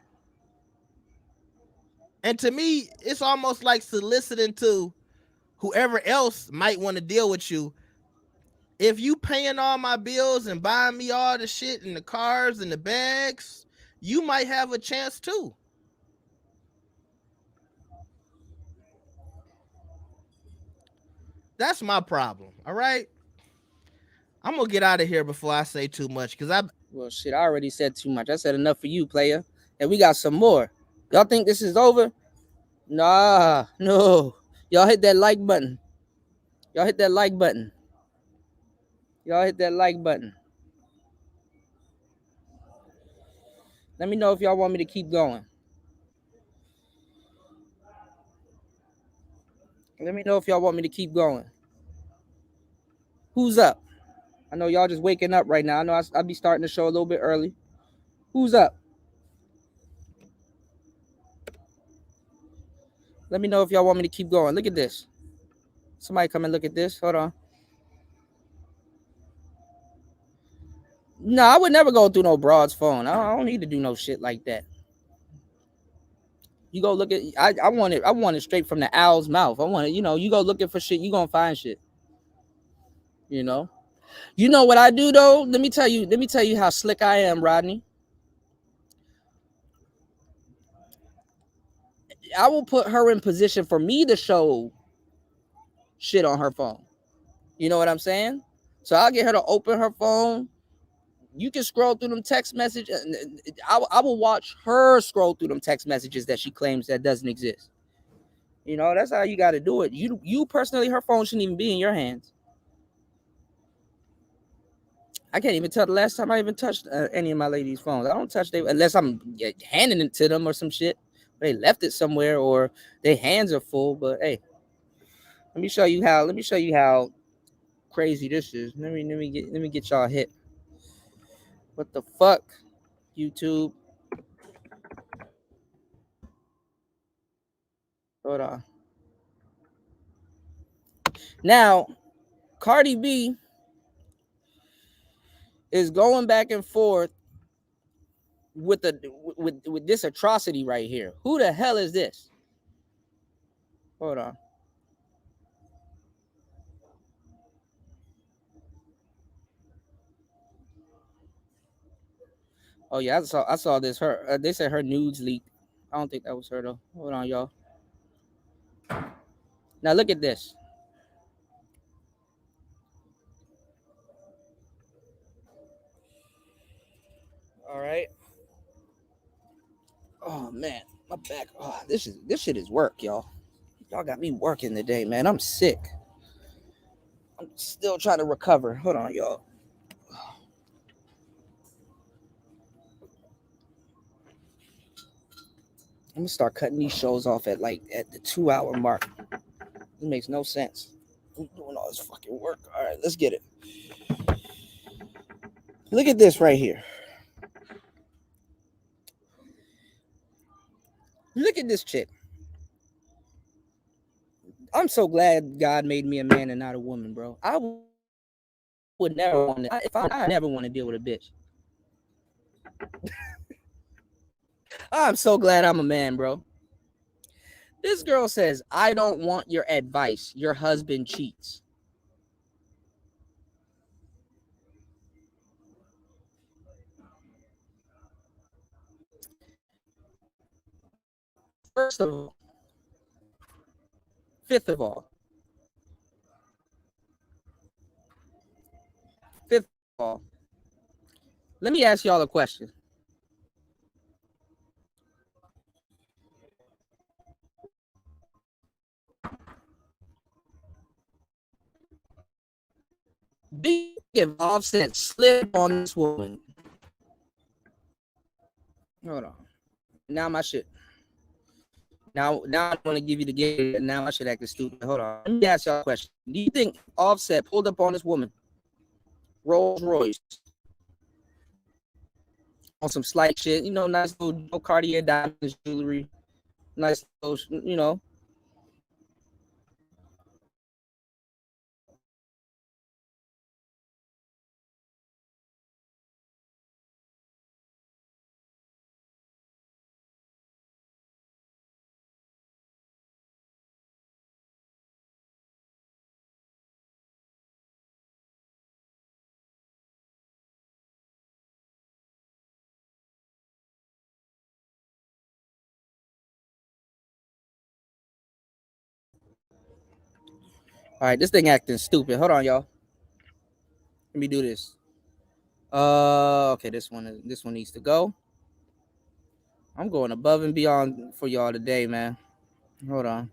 And to me, it's almost like soliciting to whoever else might want to deal with you. If you paying all my bills and buying me all the shit and the cars and the bags, you might have a chance too. That's my problem. All right. I'm gonna get out of here before I say too much, because well shit, I already said too much. I said enough for you, player. And we got some more. Y'all think this is over? Nah, no. Y'all hit that like button. Y'all hit that like button. Y'all hit that like button. Let me know if y'all want me to keep going. Let me know if y'all want me to keep going. Who's up? I know y'all just waking up right now. I know I'll be starting the show a little bit early. Who's up? Let me know if y'all want me to keep going. Look at this. Somebody come and look at this. Hold on. No, I would never go through no broad's phone. I don't need to do no shit like that. You go look at. I want it. I want it straight from the owl's mouth. I want it. You know, you go looking for shit, you gonna find shit. You know. You know what I do though? Let me tell you how slick I am, Rodney. I will put her in position for me to show shit on her phone. You know what I'm saying? So I'll get her to open her phone. You can scroll through them text messages. I will watch her scroll through them text messages that she claims that doesn't exist. You know, that's how you got to do it. You personally, her phone shouldn't even be in your hands. I can't even tell the last time I even touched any of my ladies' phones. I don't touch them unless I'm handing it to them or some shit. They left it somewhere or their hands are full. But hey, let me show you how crazy this is. Let me get y'all hit. What the fuck, YouTube? Hold on. Now, Cardi B is going back and forth with this atrocity right here. Who the hell is this? Hold on. Oh yeah, I saw this. Her they said her nudes leaked. I don't think that was her though. Hold on, y'all. Now look at this. All right. Oh man, my back. Oh, this shit is work, y'all. Y'all got me working today, man. I'm sick. I'm still trying to recover. Hold on, y'all. I'm gonna start cutting these shows off at the 2-hour mark. It makes no sense. I'm doing all this fucking work. All right, let's get it. Look at this right here. Look at this chick. I'm so glad God made me a man and not a woman, bro. I would never want to. I never want to deal with a bitch. I'm so glad I'm a man, bro. This girl says, I don't want your advice. Your husband cheats. First of all, fifth of all, let me ask y'all a question. Big Offset slip on this woman. Hold on. Now my shit. Now I want to give you the game. And now my shit acting stupid. Hold on. Let me ask y'all a question. Do you think Offset pulled up on this woman, Rolls Royce, on some slight shit? You know, nice little Cartier diamonds, jewelry, nice little, you know. All right, this thing acting stupid. Hold on, y'all. Let me do this. Okay, this one needs to go. I'm going above and beyond for y'all today, man. Hold on.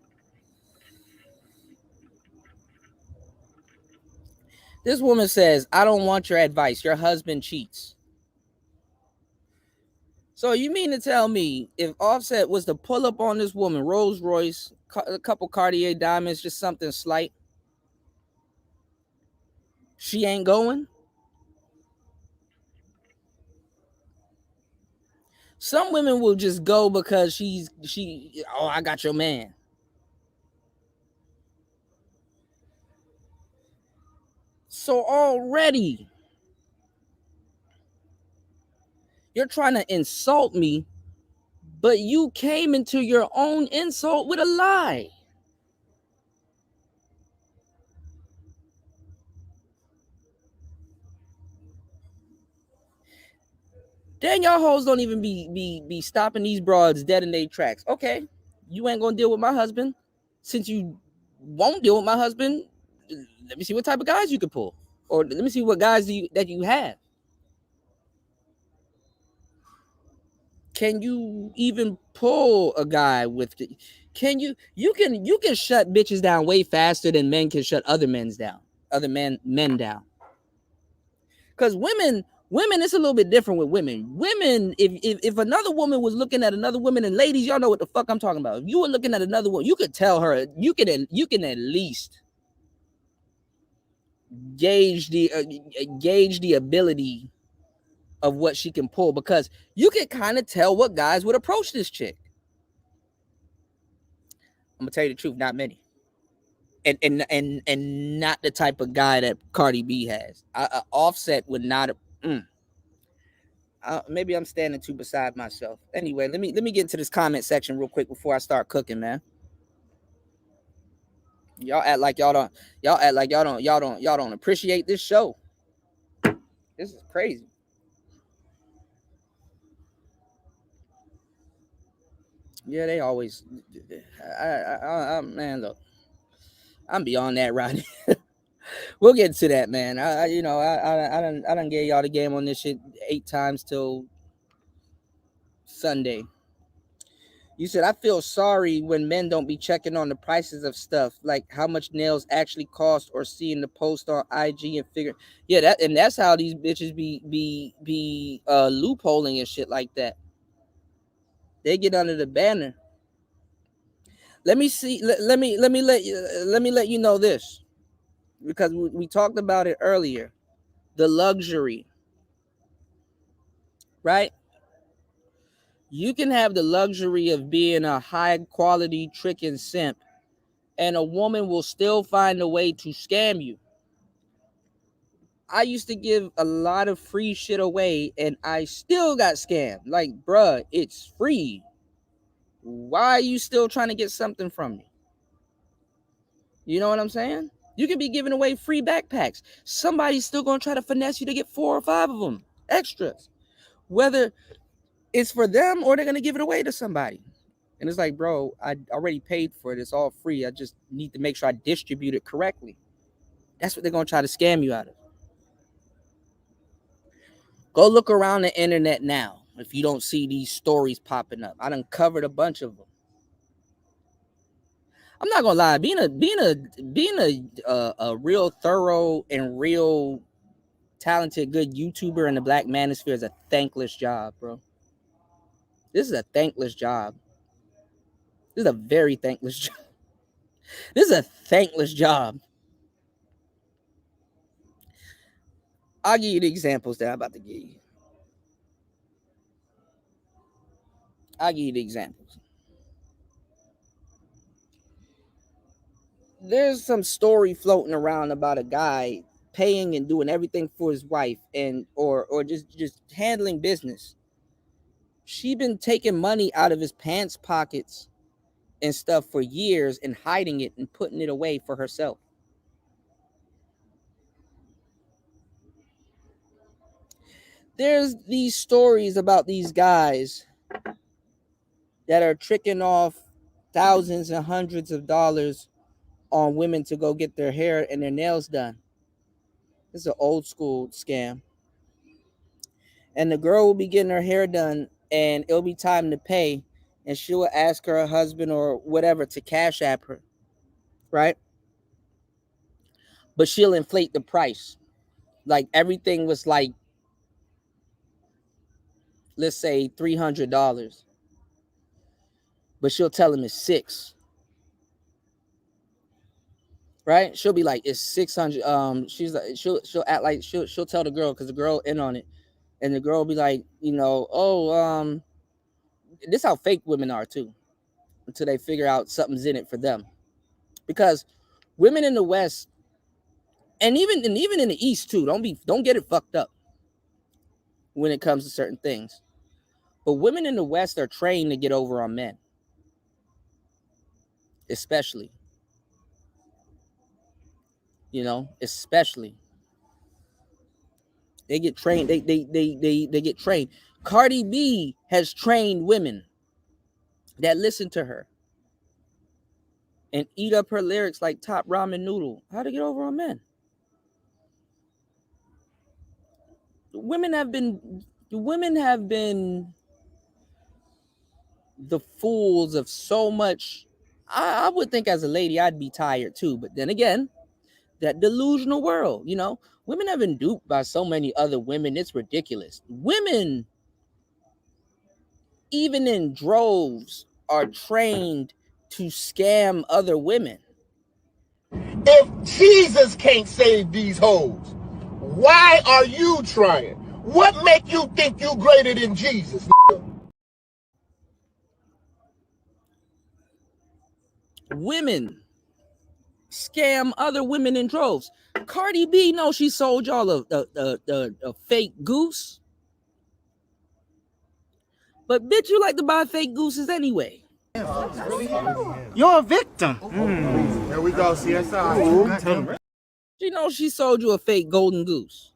This woman says, I don't want your advice. Your husband cheats. So you mean to tell me if Offset was to pull up on this woman, Rolls Royce, a couple Cartier diamonds, just something slight, she ain't going? Some women will just go because I got your man. So already you're trying to insult me, but you came into your own insult with a lie. Then y'all hoes don't even be stopping these broads dead in their tracks. Okay, you ain't gonna deal with my husband. Since you won't deal with my husband, let me see what type of guys you can pull. Or let me see what guys that you have. Can you even pull a guy with the, can you can shut bitches down way faster than men can shut other men down. Because women, it's a little bit different with women. Women, if another woman was looking at another woman, and ladies, y'all know what the fuck I'm talking about. If you were looking at another woman, you could tell her, you can at least gauge the ability of what she can pull, because you can kind of tell what guys would approach this chick. I'm gonna tell you the truth, not many. And not the type of guy that Cardi B has. Offset would not. Maybe I'm standing too beside myself. Anyway, let me get into this comment section real quick before I start cooking, man. Y'all act like y'all don't appreciate this show. This is crazy. Yeah, they always. Man, look, I'm beyond that, Rodney. We'll get to that, man. I done gave y'all the game on this shit 8 times till Sunday. You said, I feel sorry when men don't be checking on the prices of stuff, like how much nails actually cost, or seeing the post on IG and figure. Yeah, that's how these bitches be loopholing and shit like that. They get under the banner. Let me see. Let me let you know this, because we talked about it earlier. The luxury, right? You can have the luxury of being a high quality trick and simp, and a woman will still find a way to scam you. I used to give a lot of free shit away, and I still got scammed. Like, bruh, it's free. Why are you still trying to get something from me? You know what I'm saying? You can be giving away free backpacks. Somebody's still going to try to finesse you to get 4 or 5 of them extras, whether it's for them or they're going to give it away to somebody. And it's like, bro, I already paid for it. It's all free. I just need to make sure I distribute it correctly. That's what they're going to try to scam you out of. Go look around the internet now if you don't see these stories popping up. I done covered a bunch of them. I'm not gonna lie, being a real thorough and real talented, good YouTuber in the Black Manosphere is a thankless job, bro. This is a thankless job. This is a very thankless job. This is a thankless job. I'll give you the examples that I'm about to give you. I'll give you the examples. There's some story floating around about a guy paying and doing everything for his wife and or just handling business. She been taking money out of his pants pockets and stuff for years and hiding it and putting it away for herself. There's these stories about these guys that are tricking off thousands and hundreds of dollars on women to go get their hair and their nails done. This is an old school scam. And the girl will be getting her hair done and it'll be time to pay. And she will ask her husband or whatever to cash app her. Right? But she'll inflate the price. Like everything was like, let's say $300. But she'll tell him it's $600. Right? She'll be like, it's $600. She's like, she'll act like she'll tell the girl because the girl in on it. And the girl will be like, this is how fake women are too. Until they figure out something's in it for them. Because women in the West, and even in the East too, don't get it fucked up when it comes to certain things. But women in the West are trained to get over on men. Especially. Especially. They get trained. They get trained. Cardi B has trained women that listen to her and eat up her lyrics like top ramen noodle. How to get over on men. Women have been the fools of so much. I would think as a lady I'd be tired too, but then again, that delusional world, women have been duped by so many other women. It's ridiculous. Women, even in droves, are trained to scam other women. If Jesus can't save these hoes, why are you trying? What make you think you greater than Jesus? Women scam other women in droves. Cardi B knows she sold y'all a fake goose. But bitch, you like to buy fake gooses anyway. You're a victim. Here we go, CSI. She knows she sold you a fake golden goose.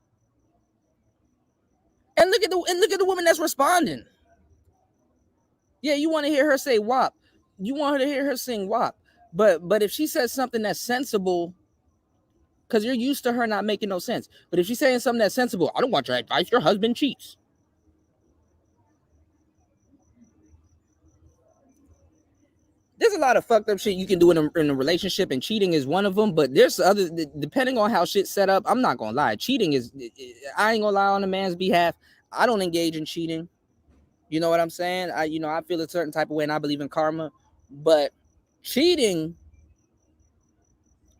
And look at the woman that's responding. Yeah, you want to hear her say WAP. You want her to hear her sing WAP. But if she says something that's sensible, because you're used to her not making no sense. But if she's saying something that's sensible, I don't want your advice. Your husband cheats. There's a lot of fucked up shit you can do in a relationship, and cheating is one of them. But there's other, depending on how shit's set up. I'm not gonna lie. Cheating is, I ain't gonna lie on a man's behalf. I don't engage in cheating. You know what I'm saying? I feel a certain type of way, and I believe in karma. But cheating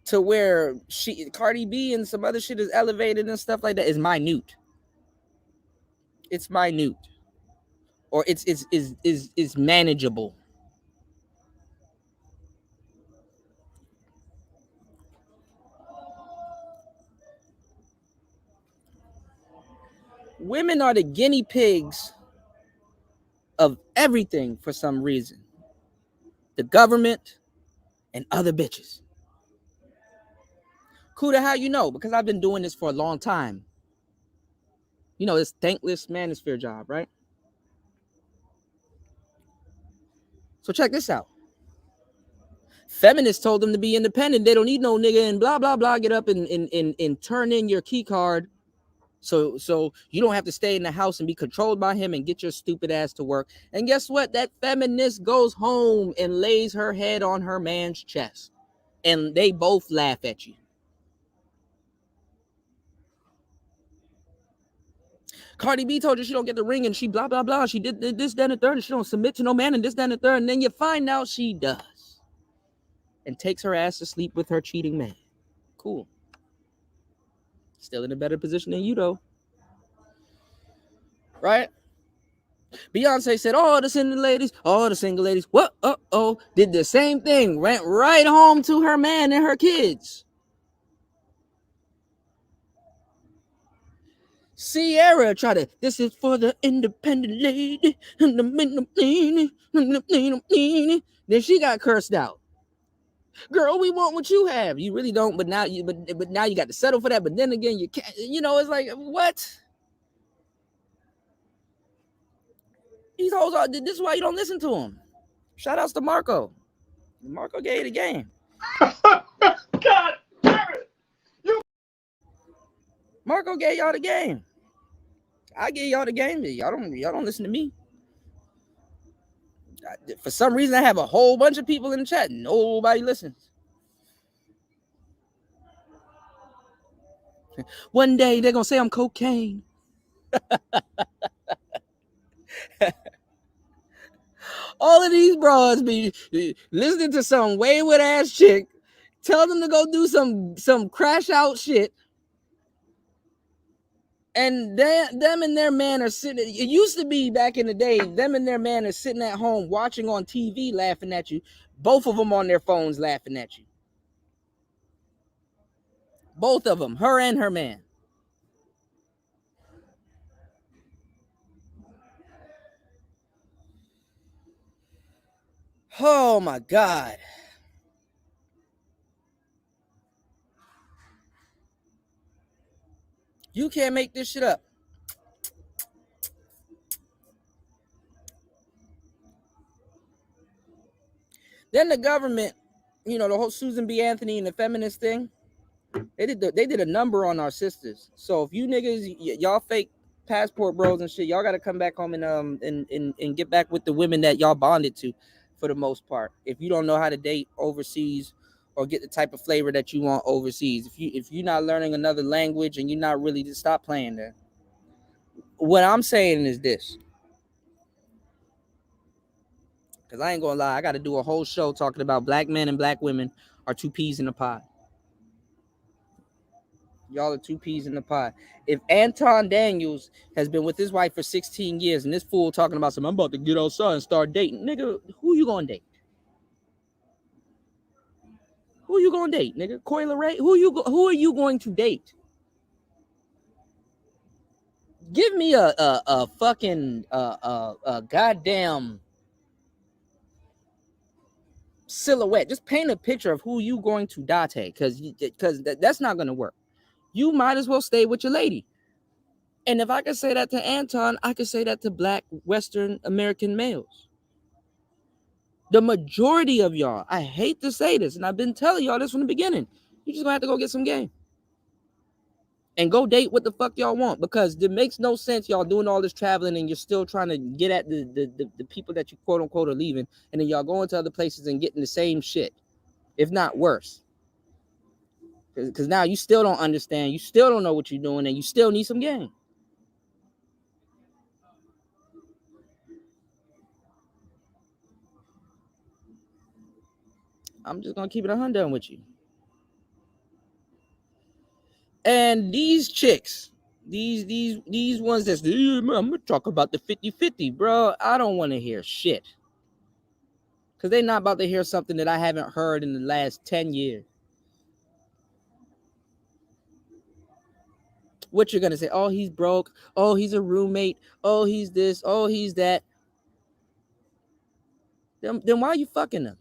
to where Cardi B and some other shit is elevated and stuff like that is minute. It's minute, or it's manageable. Women are the guinea pigs of everything for some reason. The government and other bitches. Kuda, how you know? Because I've been doing this for a long time. This thankless manosphere job, right? So check this out. Feminists told them to be independent. They don't need no nigga and blah, blah, blah. Get up and turn in your key card. So you don't have to stay in the house and be controlled by him and get your stupid ass to work. And guess what? That feminist goes home and lays her head on her man's chest. And they both laugh at you. Cardi B told you she don't get the ring and she blah, blah, blah. She did this, that, and the third, and she don't submit to no man and this, that, and the third. And then you find out she does. And takes her ass to sleep with her cheating man. Cool. Still in a better position than you, though. Right? Beyonce said, all the single ladies, what? Did the same thing. Went right home to her man and her kids. Sierra tried to, this is for the independent lady. Then she got cursed out. Girl, we want what you have. You really don't, but now you got to settle for that. But then again, you can't, it's like, what? These hoes are, this is why you don't listen to them. Shout outs to Marco. Marco gave you the game. God damn it. Marco gave y'all the game. I gave y'all the game. Y'all don't listen to me. For some reason, I have a whole bunch of people in the chat. Nobody listens. One day they're gonna say I'm cocaine. All of these bros be listening to some wayward ass chick, tell them to go do some crash out shit. And them and their man are sitting. It used to be back in the day, them and their man are sitting at home watching on TV, laughing at you. Both of them on their phones laughing at you. Both of them, her and her man. Oh my God. You can't make this shit up. Then the government, the whole Susan B. Anthony and the feminist thing, they did a number on our sisters. So if you niggas, y'all fake passport bros and shit, y'all got to come back home and get back with the women that y'all bonded to, for the most part. If you don't know how to date overseas or get the type of flavor that you want overseas, if you're not learning another language and you're not really, just stop playing there. What I'm saying is this. Because I ain't gonna lie, I got to do a whole show talking about black men and black women are two peas in a pod. Y'all are two peas in the pod. If Anton Daniels has been with his wife for 16 years and this fool talking about I'm about to get outside and start dating, nigga, who you gonna date? Who you gonna date, nigga? Coyle Ray? Who are you going to date? Give me a fucking goddamn silhouette. Just paint a picture of who you going to date, because that's not gonna work. You might as well stay with your lady. And if I could say that to Anton, I could say that to black Western American males. The majority of y'all, I hate to say this, and I've been telling y'all this from the beginning, you just gonna have to go get some game. And go date what the fuck y'all want, because it makes no sense y'all doing all this traveling and you're still trying to get at the people that you quote unquote are leaving, and then y'all going to other places and getting the same shit, if not worse. Because now you still don't understand, you still don't know what you're doing, and you still need some game. I'm just gonna keep it 100 with you. And these chicks, these ones that's, I'm gonna talk about the 50-50, bro. I don't want to hear shit. Because they're not about to hear something that I haven't heard in the last 10 years. What you're gonna say? Oh, he's broke. Oh, he's a roommate. Oh, he's this. Oh, he's that. Then why are you fucking them?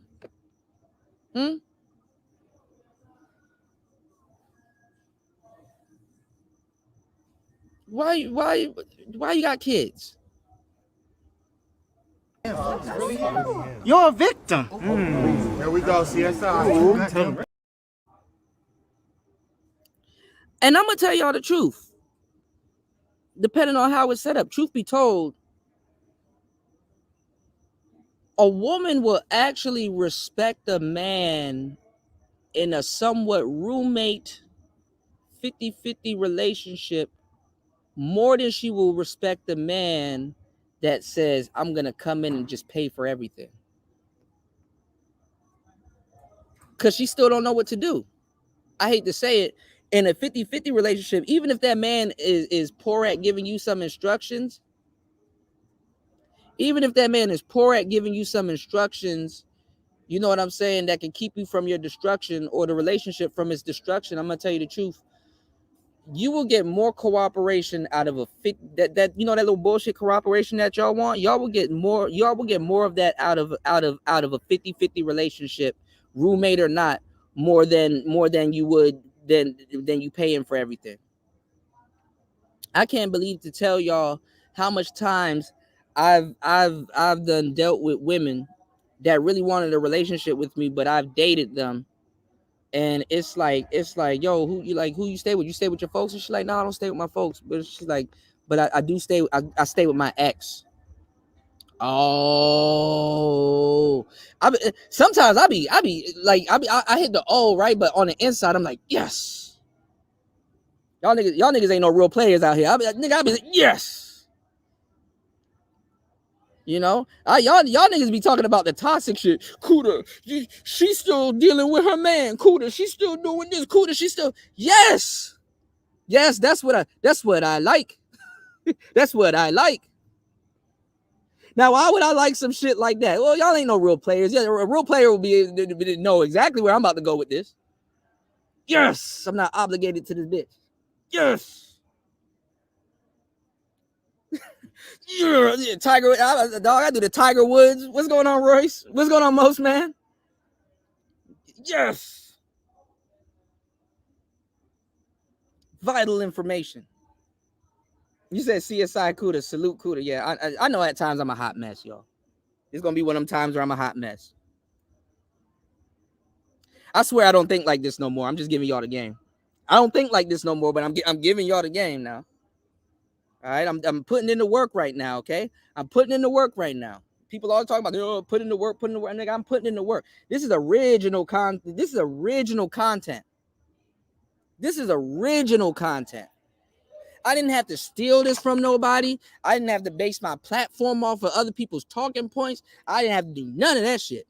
Why you got kids? You're a victim. Here we go, CSI. And I'm gonna tell y'all the truth. Depending on how it's set up, truth be told, a woman will actually respect a man in a somewhat roommate 50-50 relationship more than she will respect the man that says, I'm going to come in and just pay for everything. Because she still don't know what to do. I hate to say it. In a 50-50 relationship, even if that man is poor at giving you some instructions, you know what I'm saying, that can keep you from your destruction or the relationship from its destruction, I'm going to tell you the truth. You will get more cooperation out of that you know, that little bullshit cooperation that y'all want. Y'all will get more of that out of a 50-50 relationship, roommate or not, more than you would than you paying for everything. I can't believe to tell y'all how much times I've done dealt with women that really wanted a relationship with me, but I've dated them. And it's like, yo, who you stay with? You stay with your folks? And she's like, no, I don't stay with my folks. But she's like, but I do stay. I stay with my ex. Oh, sometimes I hit the O, right, but on the inside I'm like, yes. Y'all niggas ain't no real players out here. I be like, yes. You know, y'all niggas be talking about the toxic shit. Kuda, she's still dealing with her man. Kuda, she's still doing this. Kuda, she's still, yes, that's what I like. That's what I like. Now, why would I like some shit like that? Well, y'all ain't no real players. Yeah, a real player will be know exactly where I'm about to go with this. Yes, I'm not obligated to this bitch. Yes. Yeah, Tiger, dog. I do the Tiger Woods. What's going on, Royce? What's going on, Most Man? Yes. Vital information. You said CSI Kuda, salute Kuda. Yeah, I know at times I'm a hot mess, y'all. It's gonna be one of them times where I'm a hot mess. I swear I don't think like this no more. I'm just giving y'all the game. I don't think like this no more, but I'm giving y'all the game now. All right, I'm putting in the work right now. Okay, I'm putting in the work right now. People always talk about, oh, put in the work. Nigga, I'm putting in the work. This is original content. This is original content. I didn't have to steal this from nobody. I didn't have to base my platform off of other people's talking points. I didn't have to do none of that shit.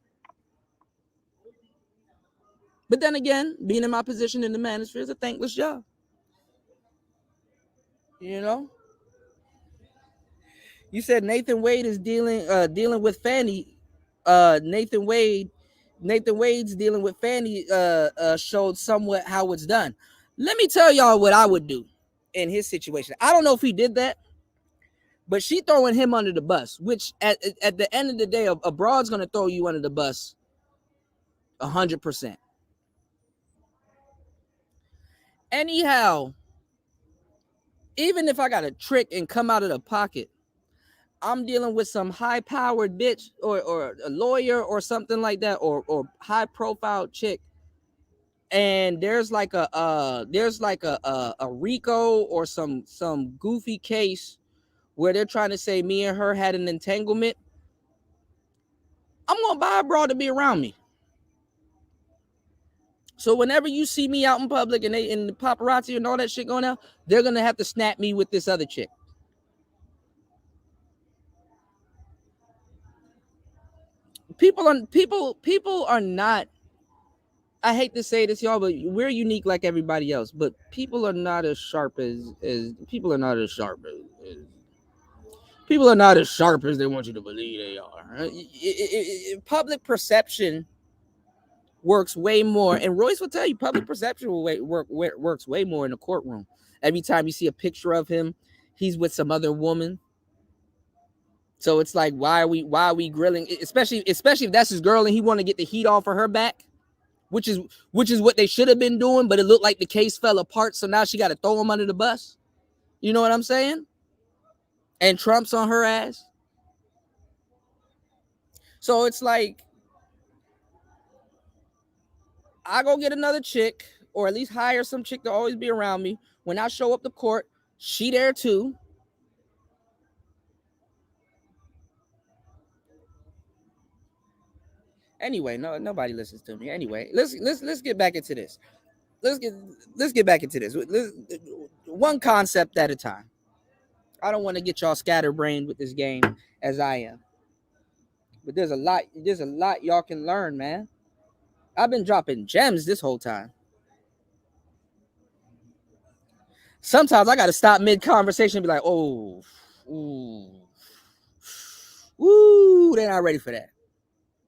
But then again, being in my position in the manosphere is a thankless job. You know? You said Nathan Wade is dealing with Fanny. Nathan Wade's dealing with Fanny showed somewhat how it's done. Let me tell y'all what I would do in his situation. I don't know if he did that, but she throwing him under the bus, which at the end of the day, a broad's gonna throw you under the bus 100%. Anyhow, even if I got a trick and come out of the pocket, I'm dealing with some high-powered bitch or a lawyer or something like that, or high-profile chick, and there's like a RICO or some goofy case where they're trying to say me and her had an entanglement. I'm gonna buy a broad to be around me. So whenever you see me out in public and they in the paparazzi and all that shit going out, they're gonna have to snap me with this other chick. People are not, I hate to say this, y'all, but we're unique like everybody else. But people are not as sharp as people are not as sharp as they want you to believe they are. Public perception works way more, and Royce will tell you, public perception works way more in the courtroom. Every time you see a picture of him, he's with some other woman. So it's like, why are we grilling? Especially if that's his girl and he want to get the heat off of her back, which is what they should have been doing, but it looked like the case fell apart, so now she got to throw him under the bus. You know what I'm saying? And Trump's on her ass. So it's like, I go get another chick, or at least hire some chick to always be around me. When I show up to court, she there too. Anyway, nobody listens to me. Anyway, let's get back into this. Let's get back into this. One concept at a time. I don't want to get y'all scatterbrained with this game as I am. But there's a lot y'all can learn, man. I've been dropping gems this whole time. Sometimes I got to stop mid-conversation and be like, oh, ooh, they're not ready for that.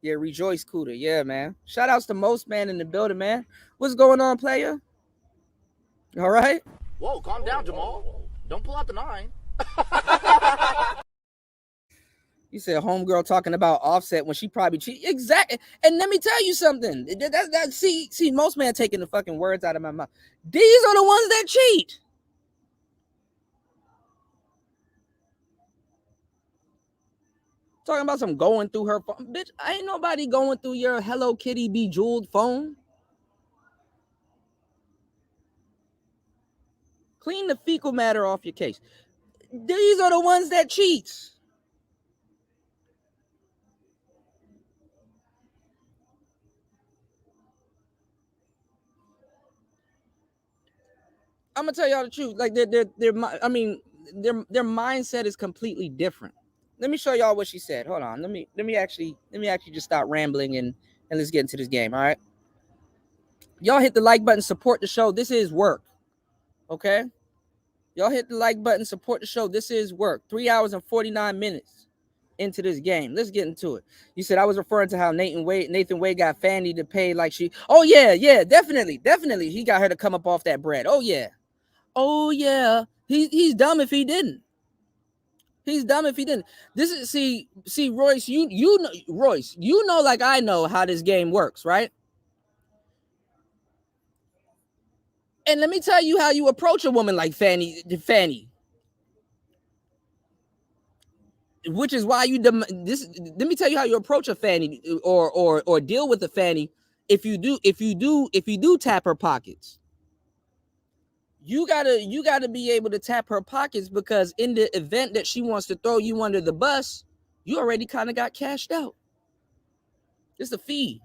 Yeah, Rejoice Cooter. Yeah, man. Shout outs to Most Man in the building, man. What's going on, player? All right? Whoa, calm down, Jamal. Don't pull out the 9. You said homegirl talking about Offset when she probably cheat. Exactly. And let me tell you something. See, Most Man taking the fucking words out of my mouth. These are the ones that cheat. Talking about some going through her phone. Bitch, ain't nobody going through your Hello Kitty bejeweled phone. Clean the fecal matter off your case. These are the ones that cheat. I'm gonna tell y'all the truth. Like their mindset is completely different. Let me show y'all what she said. Hold on. Let me actually just stop rambling and let's get into this game. All right. Y'all hit the like button, support the show. This is work. Okay. Y'all hit the like button, support the show. This is work. 3 hours and 49 minutes into this game. Let's get into it. You said I was referring to how Nathan Wade got Fanny to pay like she. Oh yeah, definitely. He got her to come up off that bread. Oh yeah. He's dumb if he didn't. He's dumb if he didn't. This is see Royce. You know, Royce. You know, like I know how this game works, right? And let me tell you how you approach a woman like Fanny. Which is why let me tell you how you approach a Fanny or deal with a Fanny. If you do tap her pockets, you gotta be able to tap her pockets, because in the event that she wants to throw you under the bus, you already kind of got cashed out. This a fee.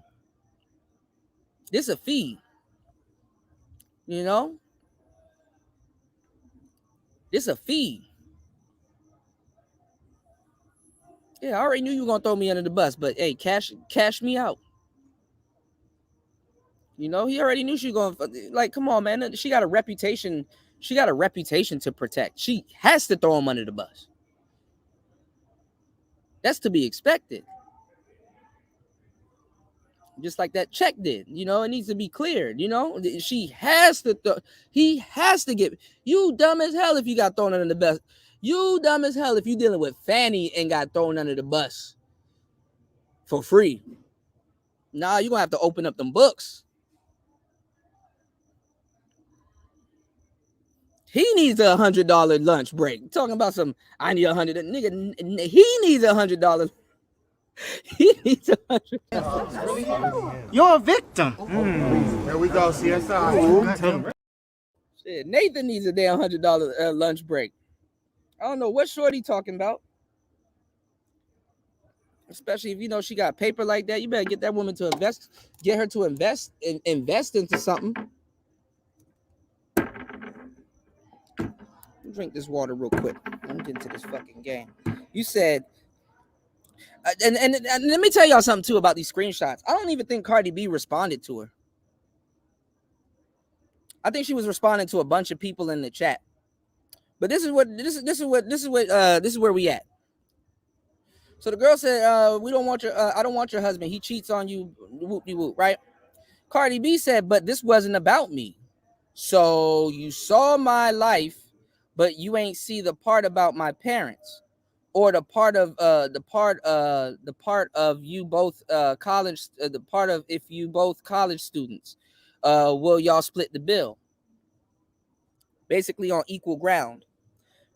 You know? This a fee. Yeah, I already knew you were gonna throw me under the bus, but hey, cash me out. You know, he already knew she was going. Like, come on, man. She got a reputation. She got a reputation to protect. She has to throw him under the bus. That's to be expected. Just like that check did. You know, it needs to be cleared. You know, she has to. He has to get. You dumb as hell if you got thrown under the bus. You dumb as hell if you dealing with Fanny and got thrown under the bus for free. Nah, you're gonna have to open up them books. He needs a $100 lunch break. Talking about some, I need $100. Nigga, he needs $100. He needs $100. You're a victim. There we go, CSI. Shit, Nathan needs a damn $100 lunch break. I don't know what Shorty talking about. Especially if you know she got paper like that, you better get that woman to invest. Get her to invest into something. Drink this water real quick. I'm getting to this fucking game. You said, and let me tell y'all something too about these screenshots. I don't even think Cardi B responded to her. I think she was responding to a bunch of people in the chat. But this is where we at. So the girl said, I don't want your husband. He cheats on you. Whoop-de-whoop, right? Cardi B said, but this wasn't about me. So you saw my life, but you ain't see the part about my parents, or the part of you both college, the part of if you both college students, will y'all split the bill? Basically on equal ground,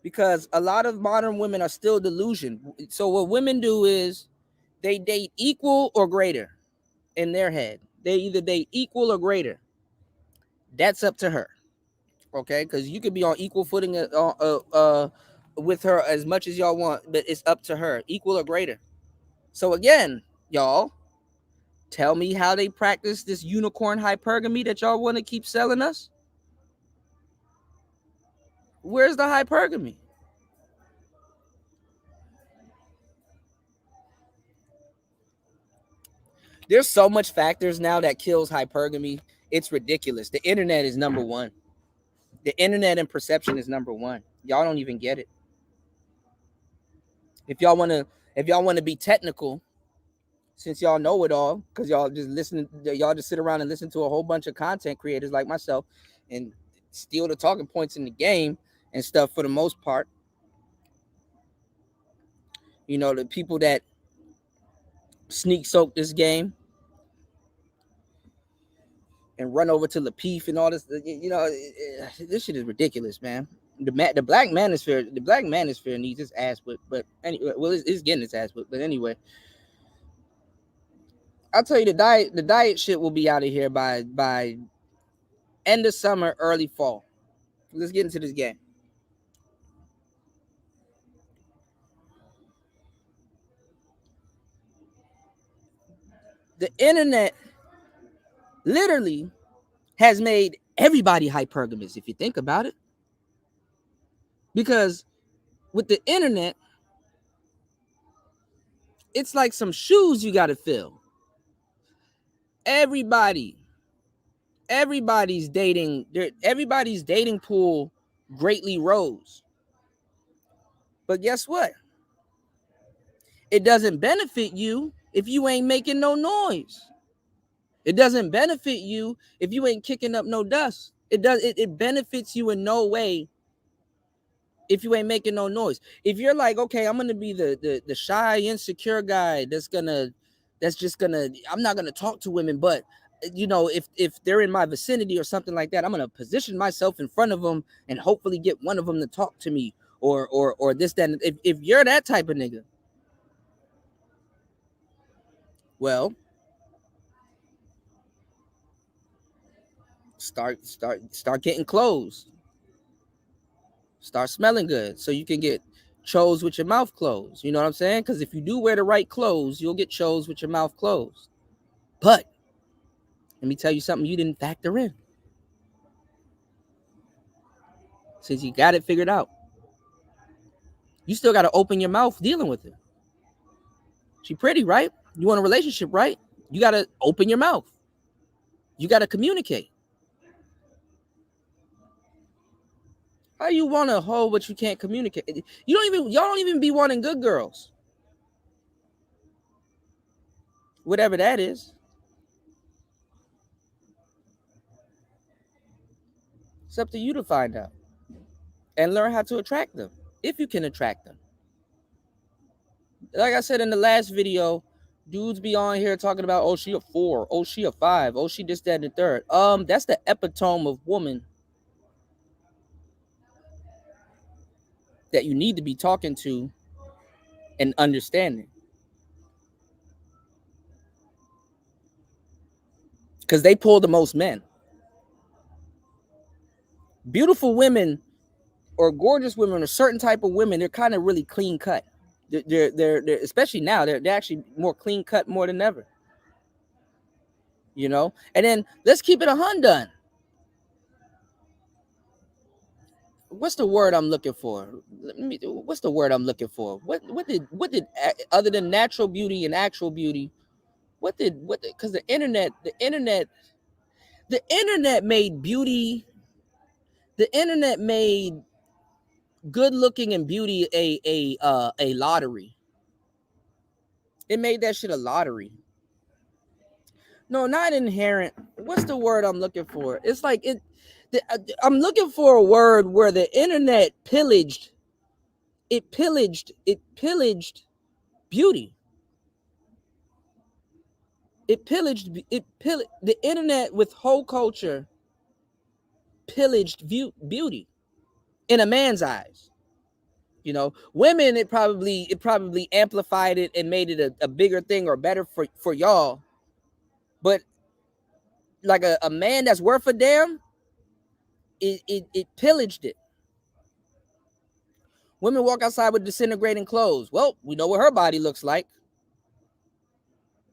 because a lot of modern women are still delusioned. So what women do is they date equal or greater in their head. They either date equal or greater. That's up to her. Okay, because you could be on equal footing with her as much as y'all want, but it's up to her, equal or greater. So again, y'all, tell me how they practice this unicorn hypergamy that y'all want to keep selling us. Where's the hypergamy? There's so much factors now that kills hypergamy. It's ridiculous. The internet is number one. The internet and perception is number one. Y'all don't even get it. If y'all want to be technical, since y'all know it all, because y'all just sit around and listen to a whole bunch of content creators like myself and steal the talking points in the game and stuff for the most part. You know, the people that sneak soak this game and run over to Lapeef and all this, you know, this shit is ridiculous, man. The black manosphere needs its ass whipped, but anyway, well, it's getting its ass whipped, but anyway. I'll tell you, the diet shit will be out of here by end of summer, early fall. Let's get into this game. The internet literally has made everybody hypergamous, if you think about it. Because with the internet, it's like some shoes you got to fill. Everybody's dating pool greatly rose. But guess what? It doesn't benefit you if you ain't making no noise. It doesn't benefit you if you ain't kicking up no dust. It benefits you in no way if you ain't making no noise. If you're like, okay, I'm gonna be the shy, insecure guy I'm not gonna talk to women, but you know, if they're in my vicinity or something like that, I'm gonna position myself in front of them and hopefully get one of them to talk to me or this, that. If you're that type of nigga, well, start getting clothes. Start smelling good so you can get chose with your mouth closed. You know what I'm saying? Because if you do wear the right clothes, you'll get chose with your mouth closed. But let me tell you something you didn't factor in. Since you got it figured out, you still got to open your mouth dealing with it. She pretty, right? You want a relationship, right? You got to open your mouth. You got to communicate. How you want a hoe but you can't communicate? Y'all don't even be wanting good girls. Whatever that is. It's up to you to find out and learn how to attract them, if you can attract them. Like I said in the last video, dudes be on here talking about, oh, she a 4, oh, she a 5, oh, she this, that, and the third. That's the epitome of woman that you need to be talking to and understanding. Because they pull the most men. Beautiful women or gorgeous women or certain type of women, they're kind of really clean cut. They're especially now, they're actually more clean cut more than ever. You know? And then let's keep it 100. What's the word I'm looking for? What's the word I'm looking for? What did other than natural beauty and actual beauty, because the internet made beauty, the internet made good looking and beauty a lottery. It made that shit a lottery. No, not inherent. What's the word I'm looking for? It's like I'm looking for a word where the internet pillaged beauty. The internet with whole culture pillaged beauty in a man's eyes. You know, women, it probably amplified it and made it a bigger thing or better for y'all. But like a man that's worth a damn, it pillaged it. Women walk outside with disintegrating clothes. Well, we know what her body looks like.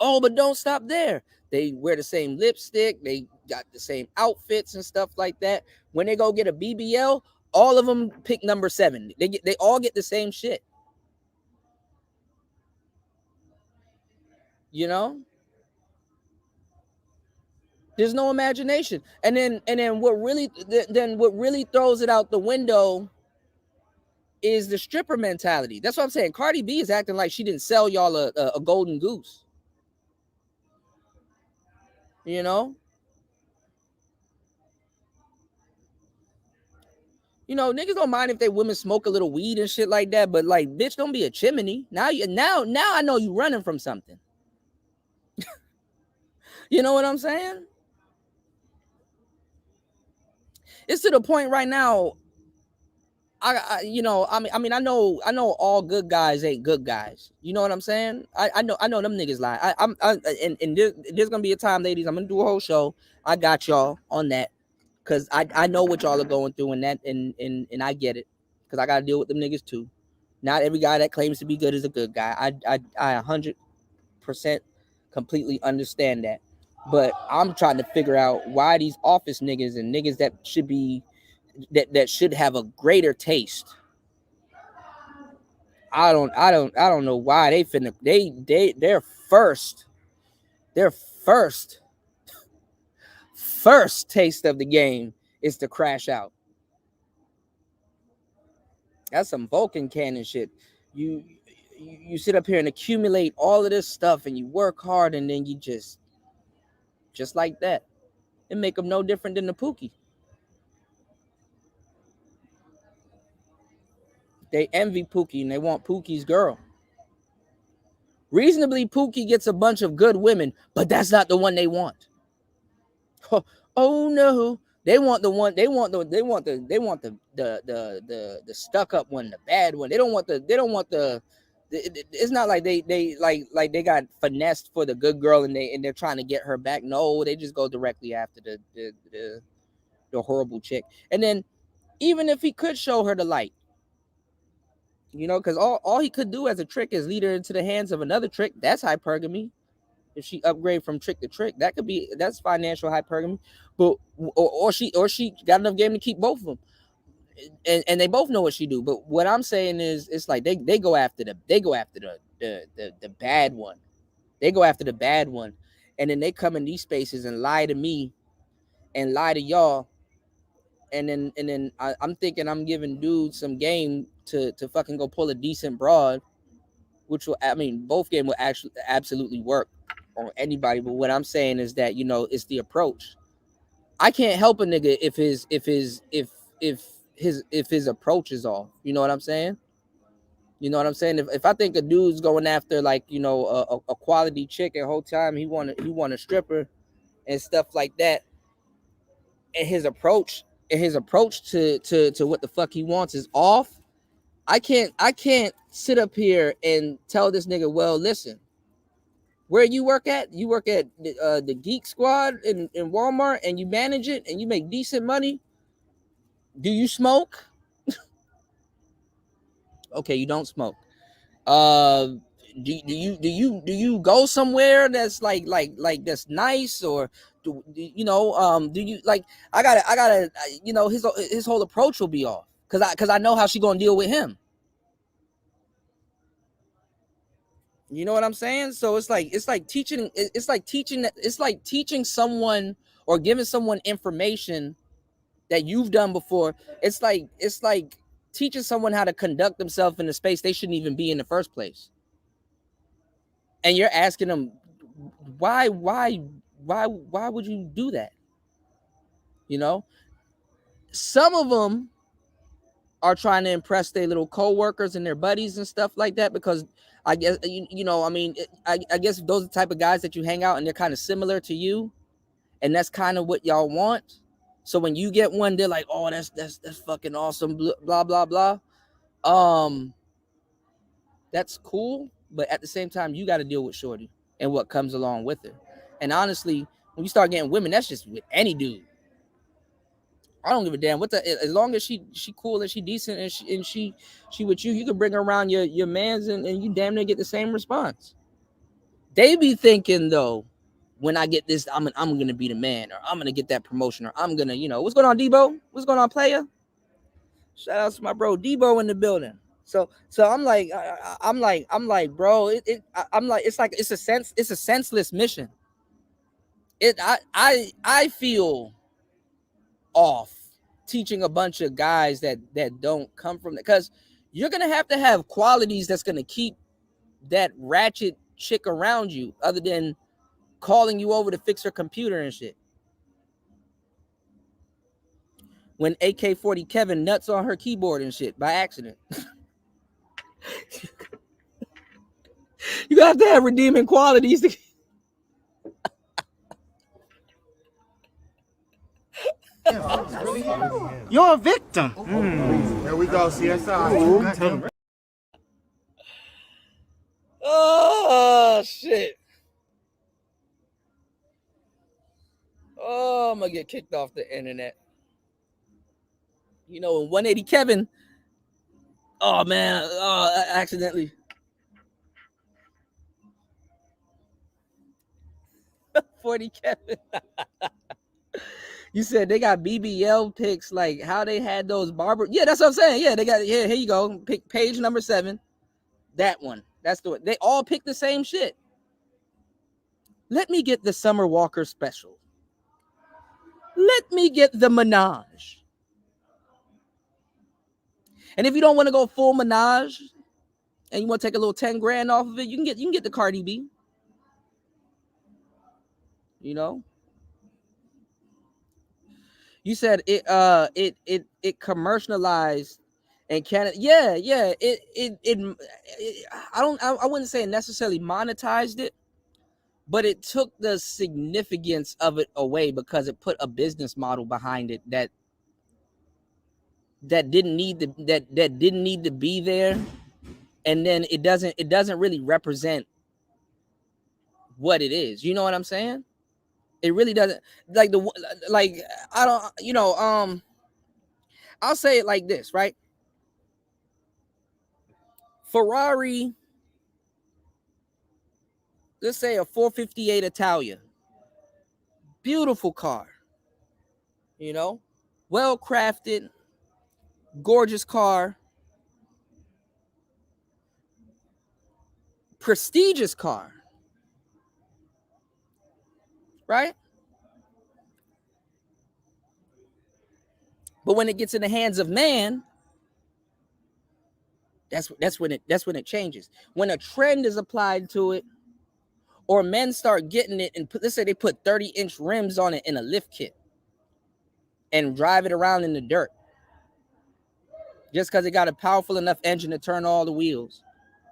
Oh, but don't stop there. They wear the same lipstick. They got the same outfits and stuff like that. When they go get a BBL, all of them pick number 7. They all get the same shit. You know? There's no imagination. And then what really throws it out the window is the stripper mentality. That's what I'm saying. Cardi B is acting like she didn't sell y'all a golden goose. You know? You know, niggas don't mind if they women smoke a little weed and shit like that, but like, bitch, don't be a chimney. Now I know you running from something. You know what I'm saying? It's to the point right now. I know all good guys ain't good guys. You know what I'm saying? I know them niggas lie. And there's gonna be a time, ladies. I'm gonna do a whole show. I got y'all on that. Cause I know what y'all are going through and that and I get it. Cause I gotta deal with them niggas too. Not every guy that claims to be good is a good guy. I 100% completely understand that. But I'm trying to figure out why these office niggas and niggas that should be that should have a greater taste. I don't know why their first taste of the game is to crash out. That's some Vulcan cannon shit. You sit up here and accumulate all of this stuff and you work hard and then you just like that. It make them no different than the Pookie. They envy Pookie and they want Pookie's girl. Reasonably, Pookie gets a bunch of good women, but that's not the one they want. Oh no, they want the one. They want the stuck up one, the bad one. They don't want the. It's not like they got finessed for the good girl and they're trying to get her back. No, they just go directly after the horrible chick. And then even if he could show her the light, you know, because all he could do as a trick is lead her into the hands of another trick. That's hypergamy. If she upgrade from trick to trick, that's financial hypergamy. But or she got enough game to keep both of them, and they both know what she do. But what I'm saying is, it's like they go after the bad one. They go after the bad one, and then they come in these spaces and lie to me, and lie to y'all. And then I'm thinking I'm giving dudes some game to fucking go pull a decent broad, which will, I mean, both game will actually absolutely work on anybody. But what I'm saying is that, you know, it's the approach. I can't help a nigga if his approach is off. You know what I'm saying? You know what I'm saying? If I think a dude's going after, like, you know, a quality chick and whole time he want a stripper and stuff like that, and his approach to what the fuck he wants is off, I can't sit up here and tell this nigga, well, listen, where you work at? You work at the Geek Squad in Walmart and you manage it and you make decent money. Do you smoke? Okay, you don't smoke. Do you go somewhere that's like that's nice, or do you know, do you like, I gotta you know, his whole approach will be off because I know how she gonna deal with him. You know what I'm saying? So it's like teaching someone or giving someone information that you've done before. It's like teaching someone how to conduct themselves in a space they shouldn't even be in the first place. And you're asking them, why would you do that? You know, some of them are trying to impress their little co-workers and their buddies and stuff like that, because I guess, you know, I mean, I guess those are the type of guys that you hang out and they're kind of similar to you, and that's kind of what y'all want. So when you get one, they're like, oh, that's fucking awesome, blah blah blah. That's cool, but at the same time, you got to deal with shorty and what comes along with her. And honestly, when you start getting women, that's just with any dude. I don't give a damn as long as she cool and she decent and she with you, you can bring her around your mans and you damn near get the same response. They be thinking though, when I get this, I'm gonna be the man, or I'm gonna get that promotion, or I'm gonna, you know, what's going on, Debo? What's going on, player? Shout out to my bro Debo in the building. So I'm like, bro, it's a senseless mission. I feel off teaching a bunch of guys that don't come from that, because you're gonna have qualities that's gonna keep that ratchet chick around you, other than calling you over to fix her computer and shit. When AK-40 Kevin nuts on her keyboard and shit by accident. You have to have redeeming qualities to You're a victim. There we go, CSI. Oh shit. Oh, I'm gonna get kicked off the internet. You know, 180 Kevin. Oh man, accidentally. 40 Kevin. You said they got BBL pics, like how they had those barber. Yeah, that's what I'm saying. Yeah, they got. Yeah, here you go. Pick page number 7. That one. That's the one. They all pick the same shit. Let me get the Summer Walker special. Let me get the Minaj. And if you don't want to go full Minaj, and you want to take a little 10 grand off of it, you can get the Cardi B. You know. You said it commercialized and Canada. Yeah. It I wouldn't say it necessarily monetized it, but it took the significance of it away because it put a business model behind it that didn't need to be there, and then it doesn't really represent what it is. You know what I'm saying? It really doesn't. Like I don't, I'll say it like this, right? Ferrari, let's say a 458 Italia, beautiful car, you know, well crafted, gorgeous car, prestigious car, right? But when it gets in the hands of man, that's when it changes. When a trend is applied to it, or men start getting it and let's say they put 30-inch rims on it in a lift kit and drive it around in the dirt just because it got a powerful enough engine to turn all the wheels,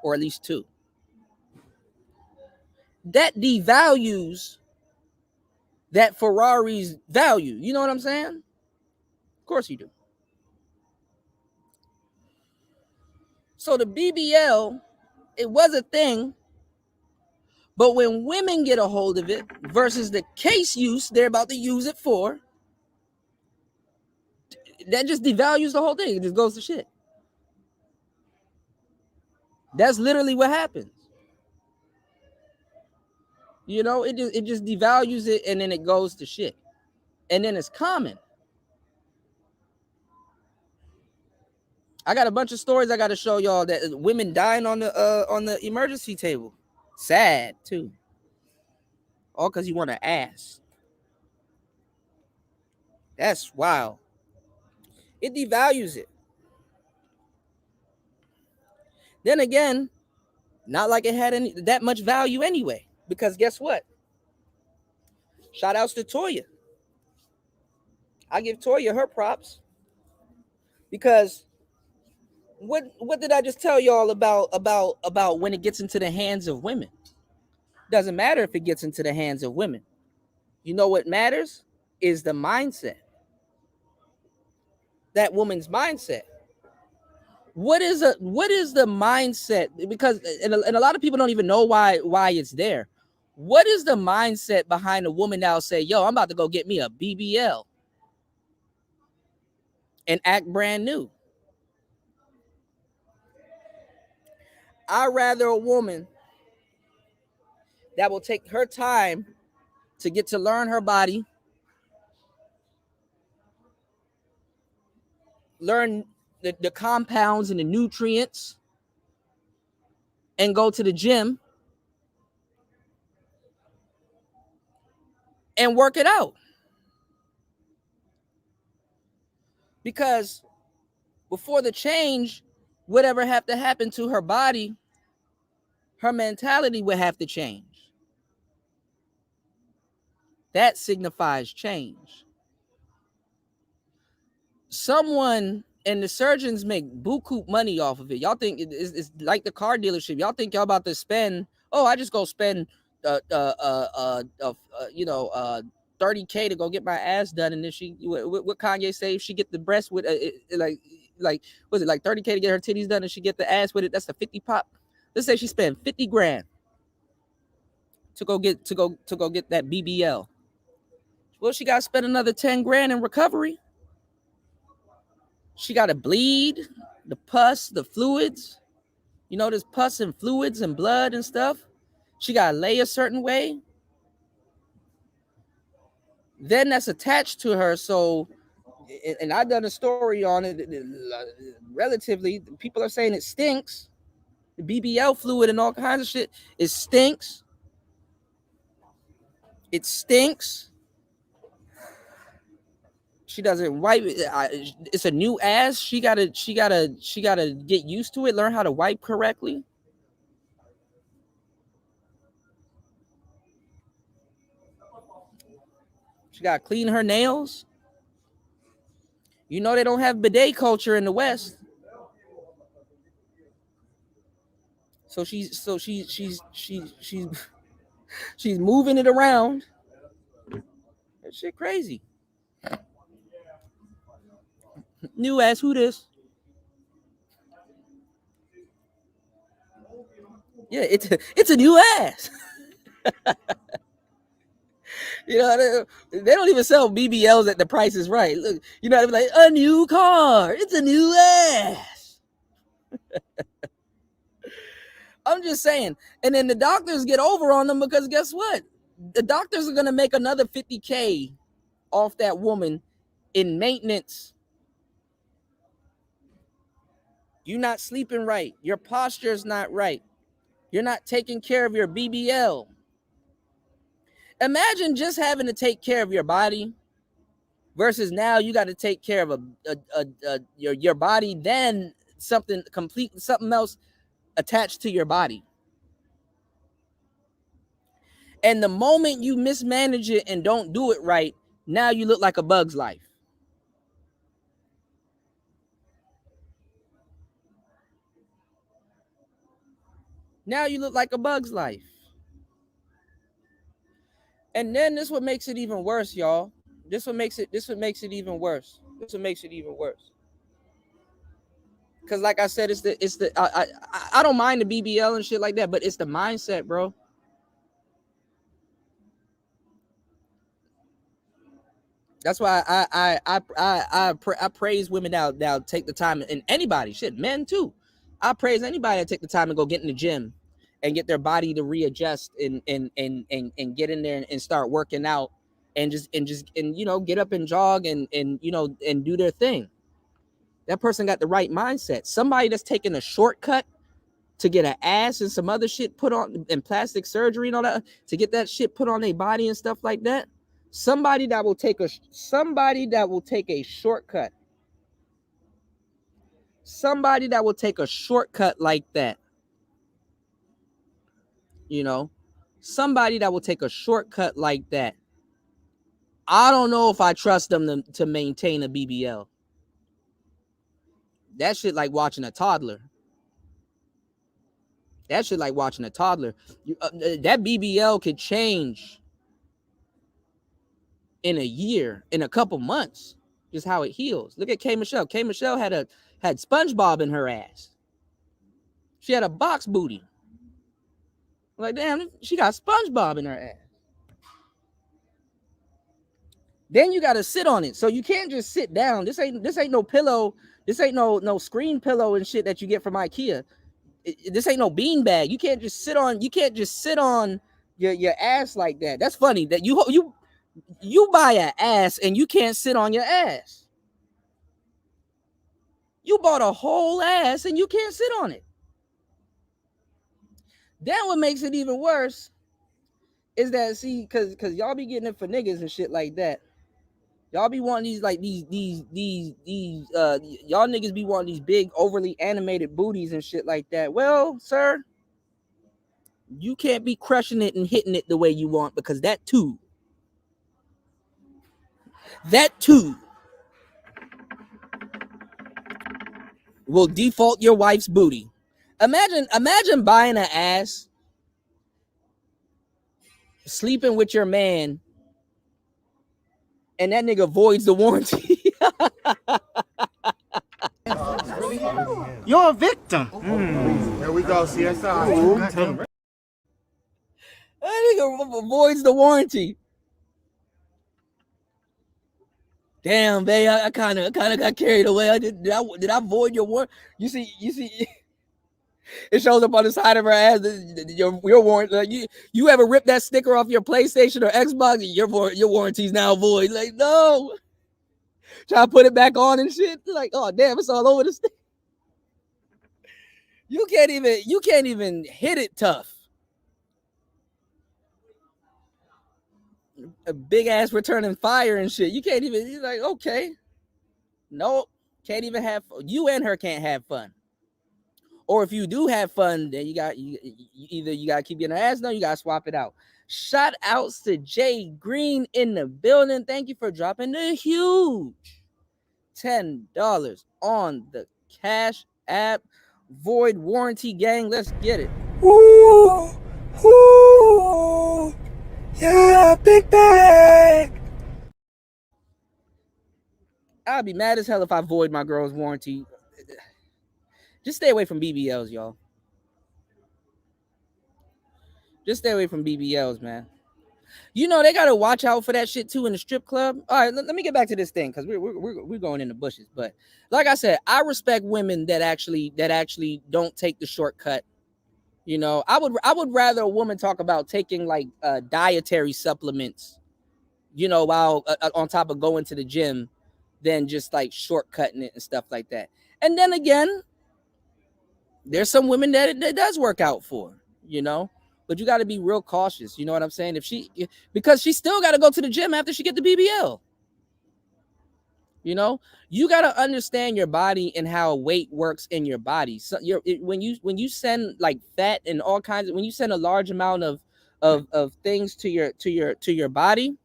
or at least 2. That devalues that Ferrari's value. You know what I'm saying? Of course you do. So the BBL, it was a thing, but when women get a hold of it versus the case use they're about to use it for, that just devalues the whole thing. It just goes to shit. That's literally what happens. You know, it just devalues it, and then it goes to shit. And then it's common. I got a bunch of stories I got to show y'all that women dying on the emergency table. Sad too. All because you want to ass. That's wild. It devalues it. Then again, not like it had that much value anyway. Because guess what? Shout outs to Toya. I give Toya her props. Because what did I just tell y'all about when it gets into the hands of women? Doesn't matter if it gets into the hands of women. You know what matters is the mindset. That woman's mindset. What is the mindset? Because and a lot of people don't even know why it's there. What is the mindset behind a woman that'll say, yo, I'm about to go get me a BBL and act brand new? I'd rather a woman that will take her time to get to learn her body, learn the compounds and the nutrients, and go to the gym and work it out. Because before the change would ever have to happen to her body, her mentality would have to change. That signifies change. Someone, and the surgeons make buku money off of it. Y'all think it's like the car dealership. Y'all think y'all about to spend, I just go spend 30K to go get my ass done, and then what Kanye say, if she get the breast with like was it like 30K to get her titties done and she get the ass with it, that's a 50 pop. Let's say she spent 50 grand to go get that BBL. Well, she got to spend another 10 grand in recovery. She got to bleed, the pus, the fluids. You know, there's pus and fluids and blood and stuff. She got to lay a certain way. Then that's attached to her. So, and I've done a story on it relatively. People are saying it stinks. The BBL fluid and all kinds of shit. It stinks. It stinks. She doesn't wipe it. It's a new ass. She gotta get used to it. Learn how to wipe correctly. She gotta clean her nails. You know they don't have bidet culture in the West. So she's moving it around. That shit crazy. New ass, who this? Yeah, it's a new ass. You know, they don't even sell BBLs at the Price is Right. Look, you know, like a new car. It's a new ass. I'm just saying. And then the doctors get over on them because guess what? The doctors are going to make another 50K off that woman in maintenance. You're not sleeping right. Your posture is not right. You're not taking care of your BBL. Imagine just having to take care of your body versus now you got to take care of your body, then something else attached to your body. And the moment you mismanage it and don't do it right, now you look like a Bug's Life. Now you look like a Bug's Life. And then this what makes it even worse, y'all. This what makes it even worse. Because like I said, I don't mind the BBL and shit like that, but it's the mindset, bro. That's why I praise women now take the time, and anybody, shit, men too. I praise anybody that take the time to go get in the gym and get their body to readjust and get in there and start working out and just you know, get up and jog and you know, and do their thing. That person got the right mindset. Somebody that's taking a shortcut to get an ass and some other shit put on, and plastic surgery and all that, to get that shit put on their body and stuff like that. Somebody that will take a shortcut. Somebody that will take a shortcut like that. You know, somebody that will take a shortcut like that. I don't know if I trust them to maintain a BBL. That shit like watching a toddler. That BBL could change in a year, in a couple months, just how it heals. Look at K. Michelle. K. Michelle had SpongeBob in her ass. She had a box booty. Like, damn, she got SpongeBob in her ass. Then you got to sit on it. So you can't just sit down. This ain't no pillow. This ain't no screen pillow and shit that you get from IKEA. This ain't no beanbag. You can't just sit on your ass like that. That's funny that you buy an ass and you can't sit on your ass. You bought a whole ass and you can't sit on it. Then what makes it even worse is that because y'all be getting it for niggas and shit like that. Y'all be wanting these like these y'all niggas be wanting these big overly animated booties and shit like that. Well, sir, you can't be crushing it and hitting it the way you want, because that too will default your wife's booty. Imagine buying an ass, sleeping with your man, and that nigga voids the warranty. You're a victim. Here we go, CSI. That nigga voids the warranty. Damn, babe, I kind of got carried away. Did I void your warranty? You see, it shows up on the side of her ass. Your warranty. Like you ever rip that sticker off your PlayStation or Xbox? Your warranty's now void. Like, no. Try to put it back on and shit. Like, oh damn, it's all over the stick. You can't even hit it tough. A big ass returning fire and shit. You can't even. You're like, okay, nope, can't even have. You and her can't have fun. Or if you do have fun, then you either you gotta keep getting her ass, no, you gotta swap it out. Shout outs to Jay Green in the building. Thank you for dropping the huge $10 on the Cash App. Void warranty gang. Let's get it. Ooh, ooh, yeah, big bag. I'd be mad as hell if I void my girl's warranty. Just stay away from BBLs, y'all. Just stay away from BBLs, man. You know they gotta watch out for that shit too in the strip club. All right, let me get back to this thing because we're going in the bushes. But like I said, I respect women that actually don't take the shortcut. You know, I would rather a woman talk about taking like dietary supplements, you know, while on top of going to the gym, than just like shortcutting it and stuff like that. And then again, there's some women that it does work out for, you know. But you got to be real cautious. You know what I'm saying? Because she still got to go to the gym after she get the BBL. You know, you got to understand your body and how weight works in your body. So when you send like fat and all kinds of, when you send a large amount of things to your body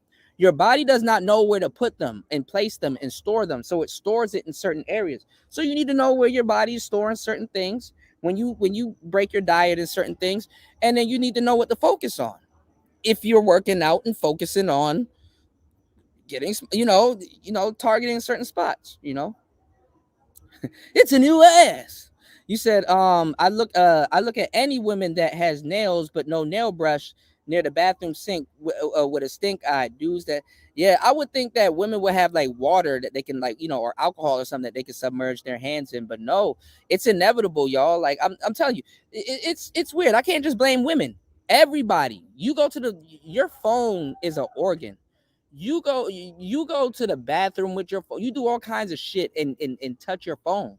does not know where to put them and place them and store them. So it stores it in certain areas. So you need to know where your body is storing certain things when you break your diet and certain things, and then you need to know what to focus on. If you're working out and focusing on getting, targeting certain spots, it's a new ass. You said, I look at any woman that has nails but no nail brush near the bathroom sink with a stink eye. Dudes that, yeah, I would think that women would have like water that they can or alcohol or something that they can submerge their hands in, but no, it's inevitable, y'all. Like I'm telling you, it's weird. I can't just blame women. Everybody, you go to your phone is an organ. You go to the bathroom with your phone. You do all kinds of shit and touch your phone.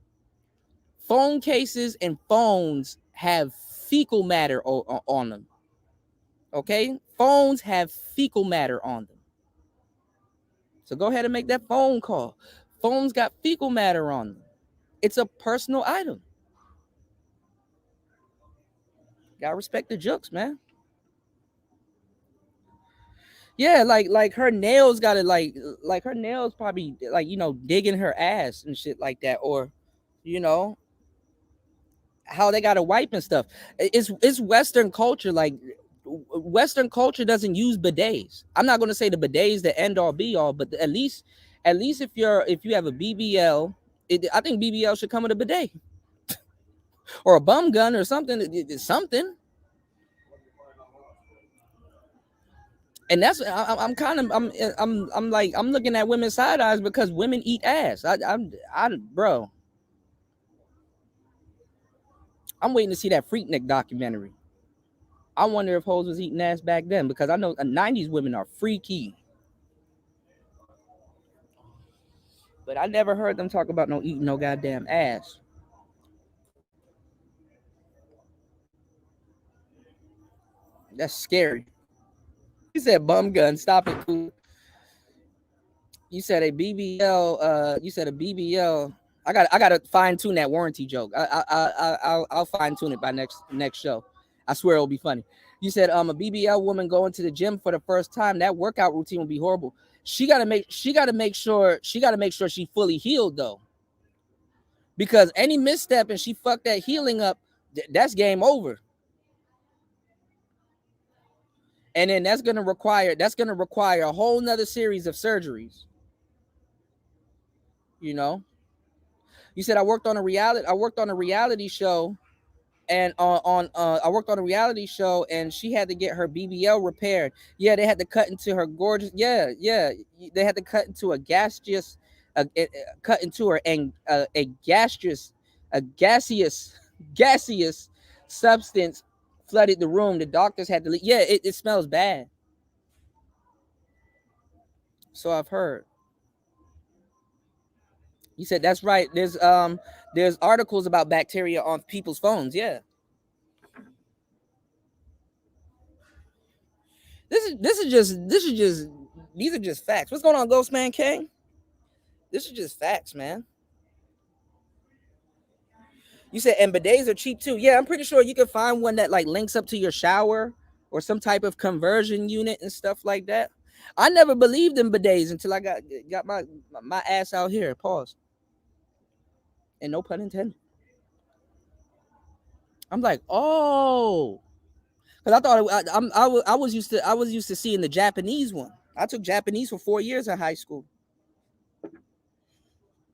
Phone cases and phones have fecal matter on them. Okay? Phones have fecal matter on them. So go ahead and make that phone call. Phones got fecal matter on them. It's a personal item. Gotta respect the jokes, man. Yeah, like her nails gotta like her nails probably digging her ass and shit like that, or how they gotta wipe and stuff. It's Western culture. Like Western culture doesn't use bidets. I'm not gonna say the bidets the end all be all, but at least if you have a BBL, I think BBL should come with a bidet or a bum gun or something. Something. And that's I'm looking at women's side eyes because women eat ass. Bro, I'm waiting to see that Freaknik documentary. I wonder if hoes was eating ass back then, because I know 90s women are freaky. But I never heard them talk about no eating no goddamn ass. That's scary. You said bum gun. Stop it, cool. You said a BBL. You said a BBL. I gotta fine tune that warranty joke. I'll fine tune it by next show. I swear it'll be funny. You said a BBL woman going to the gym for the first time. That workout routine will be horrible. She gotta make sure she fully healed though, because any misstep and she fucked that healing up, that's game over. And then that's gonna require a whole nother series of surgeries. You know. You said I worked on a reality show, and I worked on a reality show, and she had to get her BBL repaired. Yeah, they had to cut into her gorgeous. Yeah, they had to cut into a gaseous substance flooded the room. The doctors had to leave. Yeah, it smells bad. So I've heard. You said that's right. There's articles about bacteria on people's phones. Yeah. These are just facts. What's going on, Ghostman King? This is just facts, man. You said and bidets are cheap too. Yeah, I'm pretty sure you can find one that like links up to your shower or some type of conversion unit and stuff like that. I never believed in bidets until I got my ass out here. Pause. And no pun intended. I'm like, oh, because I thought I was used to seeing the Japanese one. I took Japanese for 4 years in high school.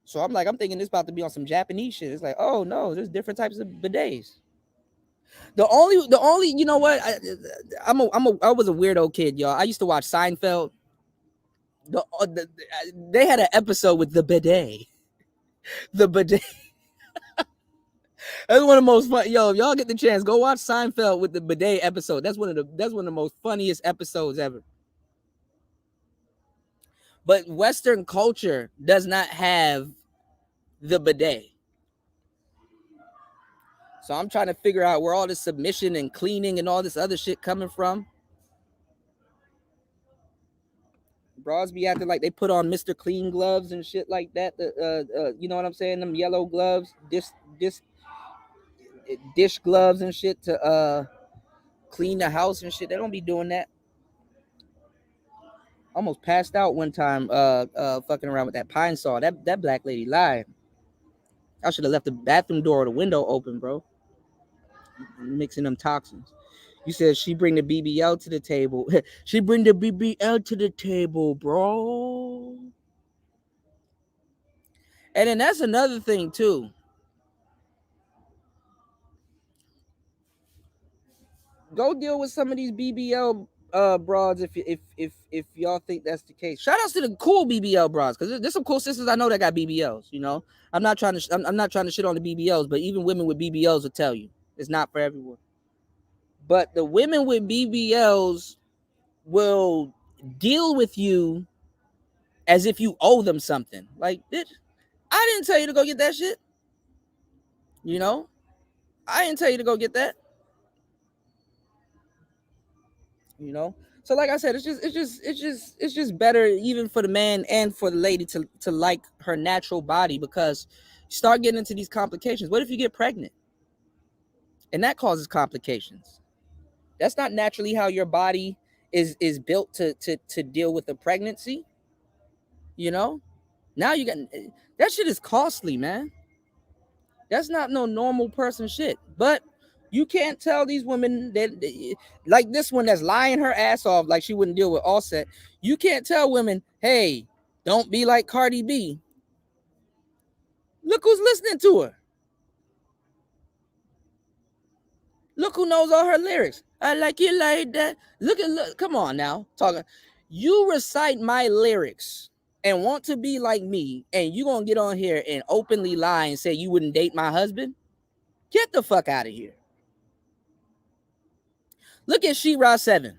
So I'm thinking this about to be on some Japanese shit. It's like, oh no, there's different types of bidets. The only, you know what? I was a weirdo kid, y'all. I used to watch Seinfeld. They had an episode with the bidet. The bidet. That's one of the most fun. Yo, if y'all get the chance, go watch Seinfeld with the bidet episode. That's one of the most funniest episodes ever. But Western culture does not have the bidet. So I'm trying to figure out where all this submission and cleaning and all this other shit coming from. Bras be acting like they put on Mr. Clean gloves and shit like that. You know what I'm saying? Them yellow gloves, dish gloves and shit to clean the house and shit. They don't be doing that. Almost passed out one time fucking around with that pine saw. That black lady lied. I should have left the bathroom door or the window open, bro. Mixing them toxins. You said she bring the BBL to the table. She bring the BBL to the table, bro. And then that's another thing too. Go deal with some of these BBL broads if y'all think that's the case. Shout outs to the cool BBL broads, because there's some cool sisters I know that got BBLs. You know, I'm not trying to shit on the BBLs, but even women with BBLs will tell you it's not for everyone. But the women with BBLs will deal with you as if you owe them something. Like, bitch, I didn't tell you to go get that shit. You know, I didn't tell you to go get that. You know, so like I said, it's just better even for the man and for the lady to like her natural body, because you start getting into these complications. What if you get pregnant and that causes complications? That's not naturally how your body is built to deal with a pregnancy. You know, now you got that shit is costly, man. That's not no normal person shit. But you can't tell these women that, like this one that's lying her ass off like she wouldn't deal with Offset. You can't tell women, hey, don't be like Cardi B. Look who's listening to her. Look who knows all her lyrics. I like you like that. Look, come on now. Talking. You recite my lyrics and want to be like me, and you gonna get on here and openly lie and say you wouldn't date my husband? Get the fuck out of here. Look at She-Ra 7.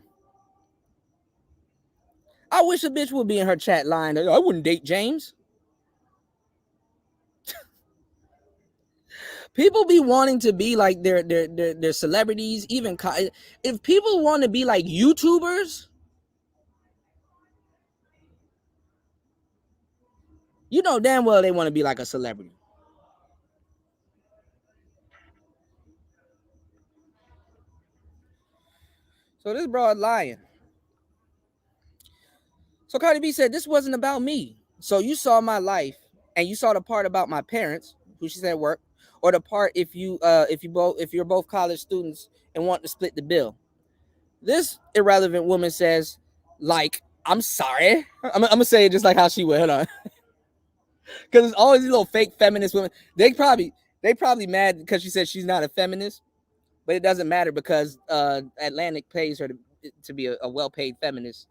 I wish a bitch would be in her chat line. I wouldn't date James. People be wanting to be like their celebrities. Even if people want to be like YouTubers, You know damn well they want to be like a celebrity. So this broad lying. So Cardi B said, this wasn't about me. So you saw my life and you saw the part about my parents, who she said work, or the part if you're both college students and want to split the bill. This irrelevant woman says, like, I'm sorry. I'm gonna say it just like how she would. Hold on. Because it's always these little fake feminist women. They probably mad because she said she's not a feminist, but it doesn't matter because Atlantic pays her to be a well-paid feminist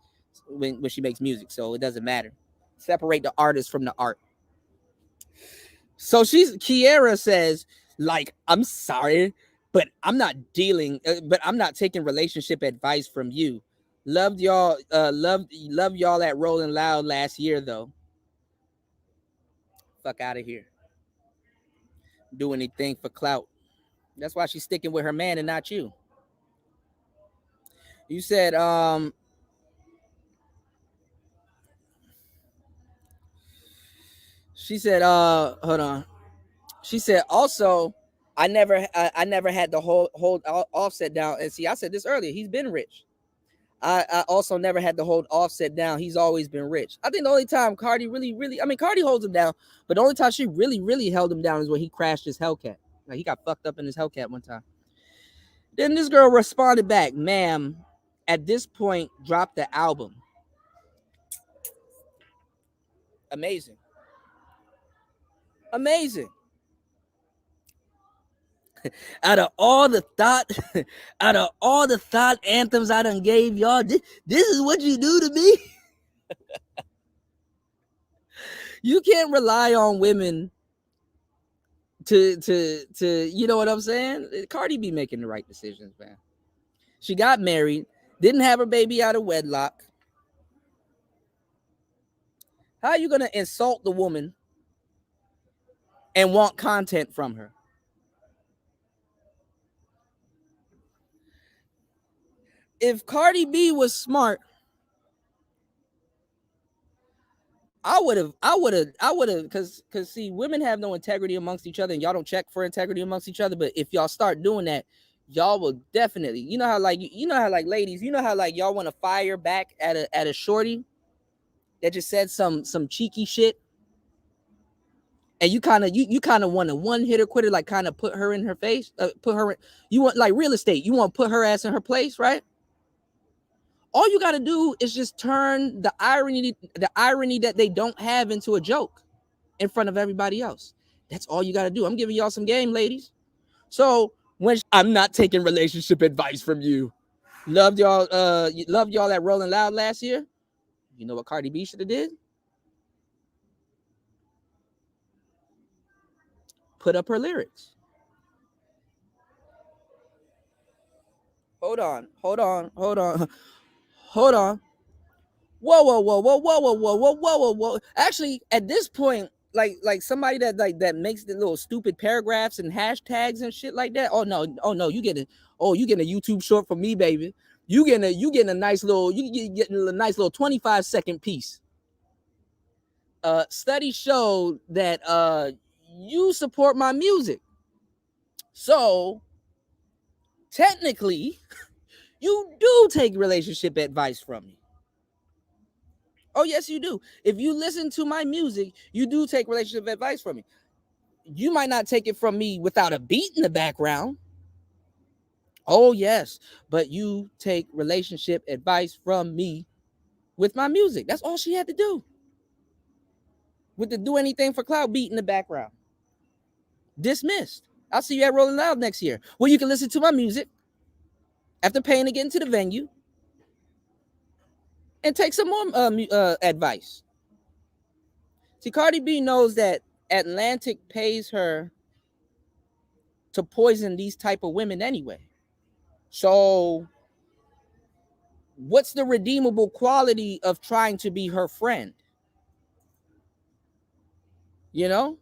when she makes music, so it doesn't matter. Separate the artist from the art. So Kiara says, like, I'm sorry, but I'm not taking relationship advice from you. Loved y'all at Rolling Loud last year though. Fuck out of here. Do anything for clout. That's why she's sticking with her man and not you. You said she said hold on. She said also I never had to hold Offset down. And see, I said this earlier, he's been rich. I also never had to hold Offset down. He's always been rich. I think the only time Cardi Cardi holds him down, but the only time she really held him down is when he crashed his Hellcat. Like, he got fucked up in his Hellcat one time. Then this girl responded back, ma'am, at this point, drop the album. Amazing. Amazing. Out of all the thought anthems I done gave y'all, this is what you do to me. You can't rely on women to you know what I'm saying? Cardi be making the right decisions, man. She got married, didn't have her baby out of wedlock. How are you gonna insult the woman and want content from her? If Cardi B was smart, I would have, because see, women have no integrity amongst each other, and y'all don't check for integrity amongst each other. But if y'all start doing that, y'all will definitely, you know how ladies, you know how like y'all want to fire back at a shorty that just said some cheeky shit, and you kind of want to one hitter quitter, like kind of put her in her face, you want like real estate, you want to put her ass in her place, right? All you got to do is just turn the irony that they don't have into a joke in front of everybody else. That's all you got to do. I'm giving y'all some game, ladies. So I'm not taking relationship advice from you. Loved y'all at Rolling Loud last year. You know what Cardi B should have did? Put up her lyrics. Hold on. Whoa. Actually, at this point, like somebody that makes the little stupid paragraphs and hashtags and shit like that. Oh no, you getting a YouTube short from me, baby. You getting a nice little 25-second piece. Studies showed that you support my music. So technically, you do take relationship advice from me. Oh, yes, you do. If you listen to my music, you do take relationship advice from me. You might not take it from me without a beat in the background. Oh, yes, but you take relationship advice from me with my music. That's all she had to do. With the do anything for cloud beat in the background. Dismissed. I'll see you at Rolling Loud next year, where you can listen to my music after paying to get into the venue and take some more advice. See, Cardi B knows that Atlantic pays her to poison these type of women anyway. So what's the redeemable quality of trying to be her friend? You know?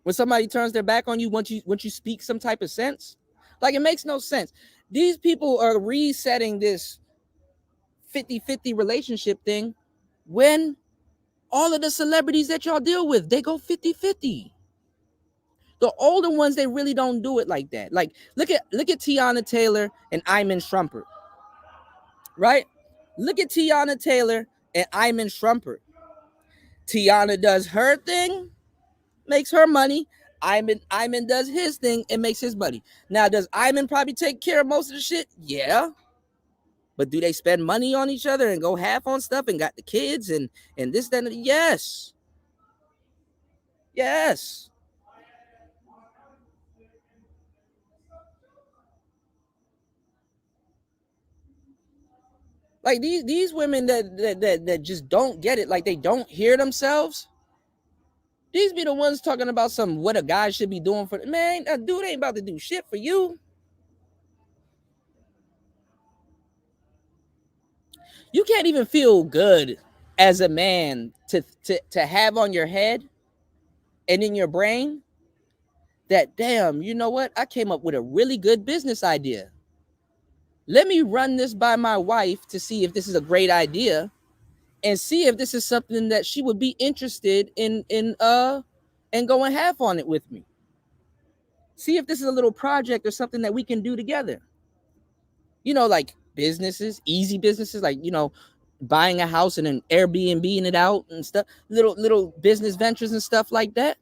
When somebody turns their back on you once you speak some type of sense, like, it makes no sense. These people are resetting this 50-50 relationship thing when All of the celebrities that y'all deal with, they go 50-50. The older ones, they really don't do it like that. Like, look at Tiana Taylor and Iman Shumpert, right? Look at Tiana Taylor and Iman Shumpert. Tiana does her thing, makes her money. Iman does his thing and makes his money. Now, does Iman probably take care of most of the shit? Yeah. But do they spend money on each other and go half on stuff and got the kids and this, then? Yes. Yes. Like these women that just don't get it, like they don't hear themselves. These be the ones talking about what a guy should be doing for man. A dude ain't about to do shit for you. You can't even feel good as a man to have on your head and in your brain that, damn, you know what? I came up with a really good business idea. Let me run this by my wife to see if this is a great idea and see if this is something that she would be interested in and going half on it with me. See if this is a little project or something that we can do together. You know, like businesses, easy businesses, like, you know, buying a house and then Airbnb-ing it out and stuff, little business ventures and stuff like that.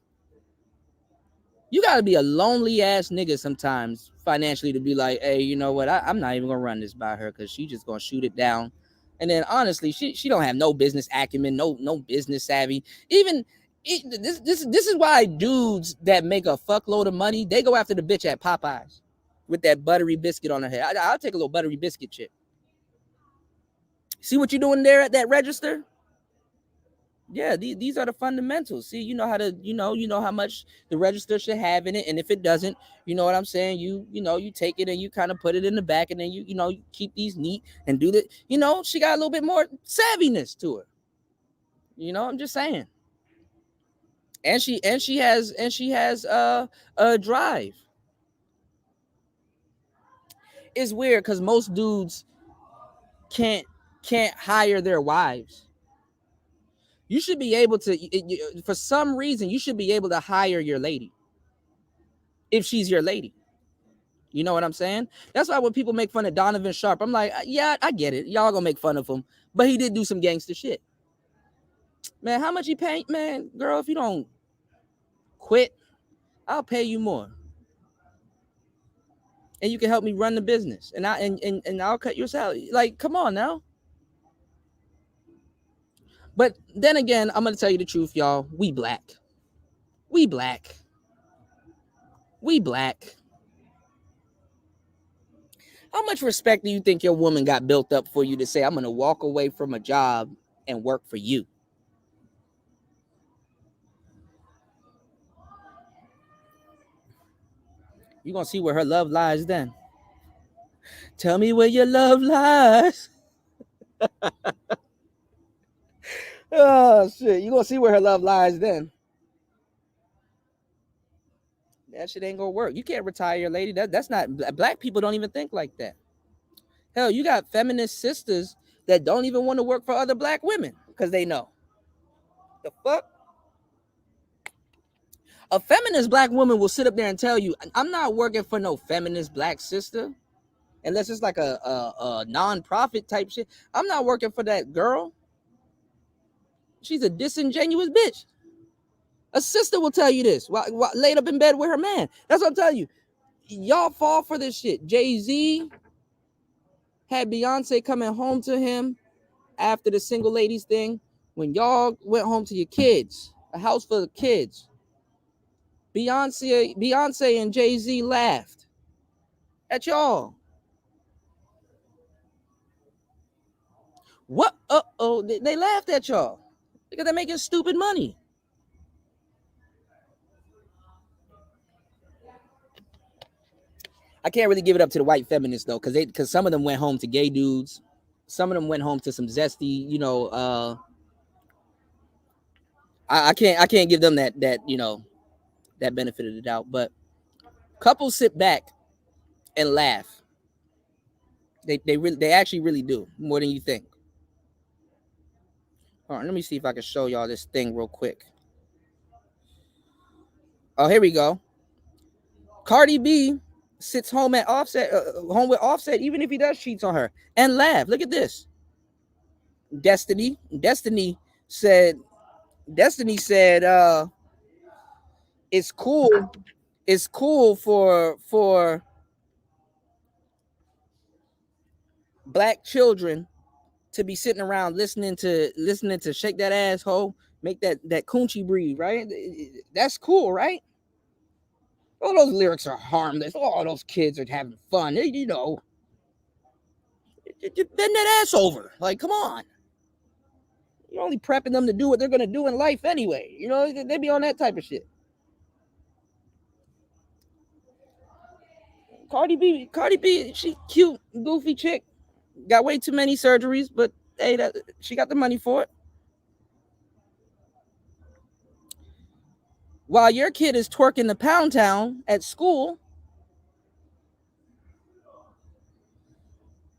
You got to be a lonely ass nigga sometimes financially to be like, hey, you know what? I'm not even going to run this by her because she's just going to shoot it down. And then honestly, she don't have no business acumen, no business savvy. This is why dudes that make a fuckload of money, they go after the bitch at Popeyes with that buttery biscuit on her head. I'll take a little buttery biscuit chip. See what you're doing there at that register? Yeah, these are the fundamentals. See, you know how to, you know how much the register should have in it, and if it doesn't, you know what I'm saying. You take it and you kind of put it in the back, and then you keep these neat and do that. You know, she got a little bit more savviness to her. You know, I'm just saying. And she has a drive. It's weird because most dudes can't hire their wives. You should be able to, for some reason, you should be able to hire your lady if she's your lady. You know what I'm saying? That's why when people make fun of Donovan Sharp, I'm like, yeah, I get it. Y'all gonna make fun of him, but he did do some gangster shit. Man, how much he pay? Man, girl, if you don't quit, I'll pay you more, and you can help me run the business, and I'll cut your salary. Like, come on now. But then again, I'm gonna tell you the truth, y'all. We black. How much respect do you think your woman got built up for you to say, I'm gonna walk away from a job and work for you? You're gonna see where her love lies then. Tell me where your love lies. Oh shit, you gonna see where her love lies then. That shit ain't gonna work. You can't retire your lady. That's not, black people don't even think like that. Hell, you got feminist sisters that don't even want to work for other black women because they know. The fuck? A feminist black woman will sit up there and tell you, I'm not working for no feminist black sister. Unless it's like a non-profit type shit. I'm not working for that girl. She's a disingenuous bitch. A sister will tell you this while laid up in bed with her man. That's what I'm telling you. Y'all fall for this shit. Jay-Z had Beyonce coming home to him after the single ladies thing. When y'all went home to your kids, a house full of kids, Beyonce and Jay-Z laughed at y'all. What? They laughed at y'all because they're making stupid money. I can't really give it up to the white feminists though, because some of them went home to gay dudes, some of them went home to some zesty, you know. I can't give them that you know, that benefit of the doubt. But couples sit back and laugh. They actually really do, more than you think. All right, let me see if I can show y'all this thing real quick. Oh, here we go. Cardi B sits home at Offset, home with Offset, even if he does cheats on her, and laugh. Look at this. Destiny said, it's cool for black children to be sitting around listening to Shake That Asshole, make that coochie breathe, right? That's cool, right? All those lyrics are harmless. All those kids are having fun. You know, bend that ass over. Like, come on. You're only prepping them to do what they're gonna do in life anyway. You know, they be on that type of shit. Cardi B, she cute, goofy chick. Got way too many surgeries, but hey, she got the money for it. While your kid is twerking the Pound Town at school,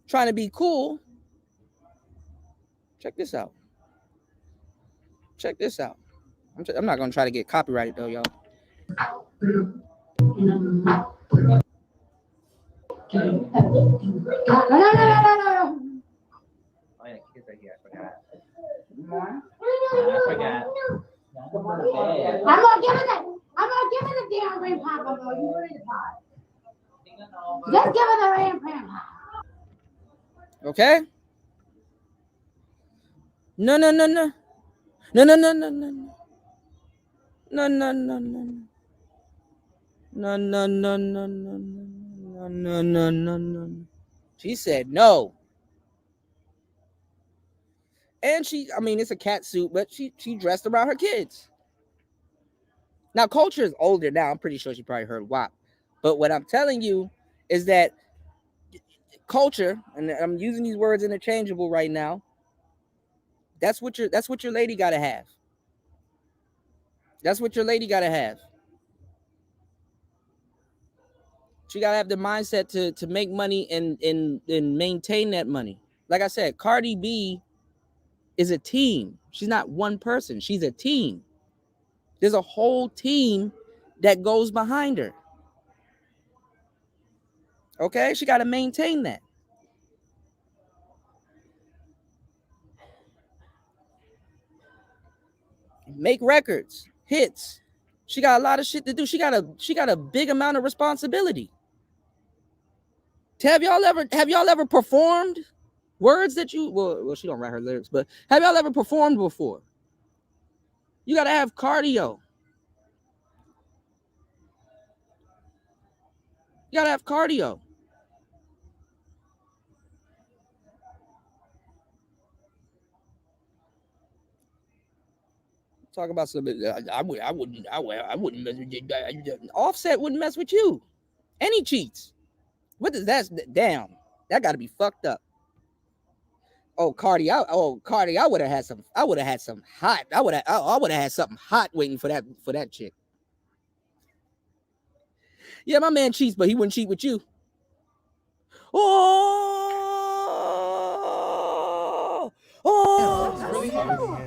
trying to be cool. Check this out. I'm not gonna try to get copyrighted though, y'all. I forgot. I'm gonna give it a damn ring pop, though. You ready to pop? Just give it a ring pop. Okay? No. She said no. And it's a cat suit, but she dressed around her kids. Now, Culture is older now. I'm pretty sure she probably heard WAP. But what I'm telling you is that Culture, and I'm using these words interchangeable right now, that's what your lady gotta have. That's what your lady gotta have. She gotta have the mindset to make money and maintain that money. Like I said, Cardi B is a team. She's not one person. She's a team. There's a whole team that goes behind her. Okay? She got to maintain that. Make records, hits. She got a lot of shit to do. She got a big amount of responsibility. Have y'all ever performed words that you well she don't write her lyrics, but have y'all ever performed before? You got to have cardio. You got to have cardio. Talk about something. I wouldn't. Offset wouldn't mess with you. And he cheats. What does that? Damn, that got to be fucked up. Cardi, I would have had some. I would have had some hot. I would have had something hot waiting for that chick. Yeah, my man cheats, but he wouldn't cheat with you.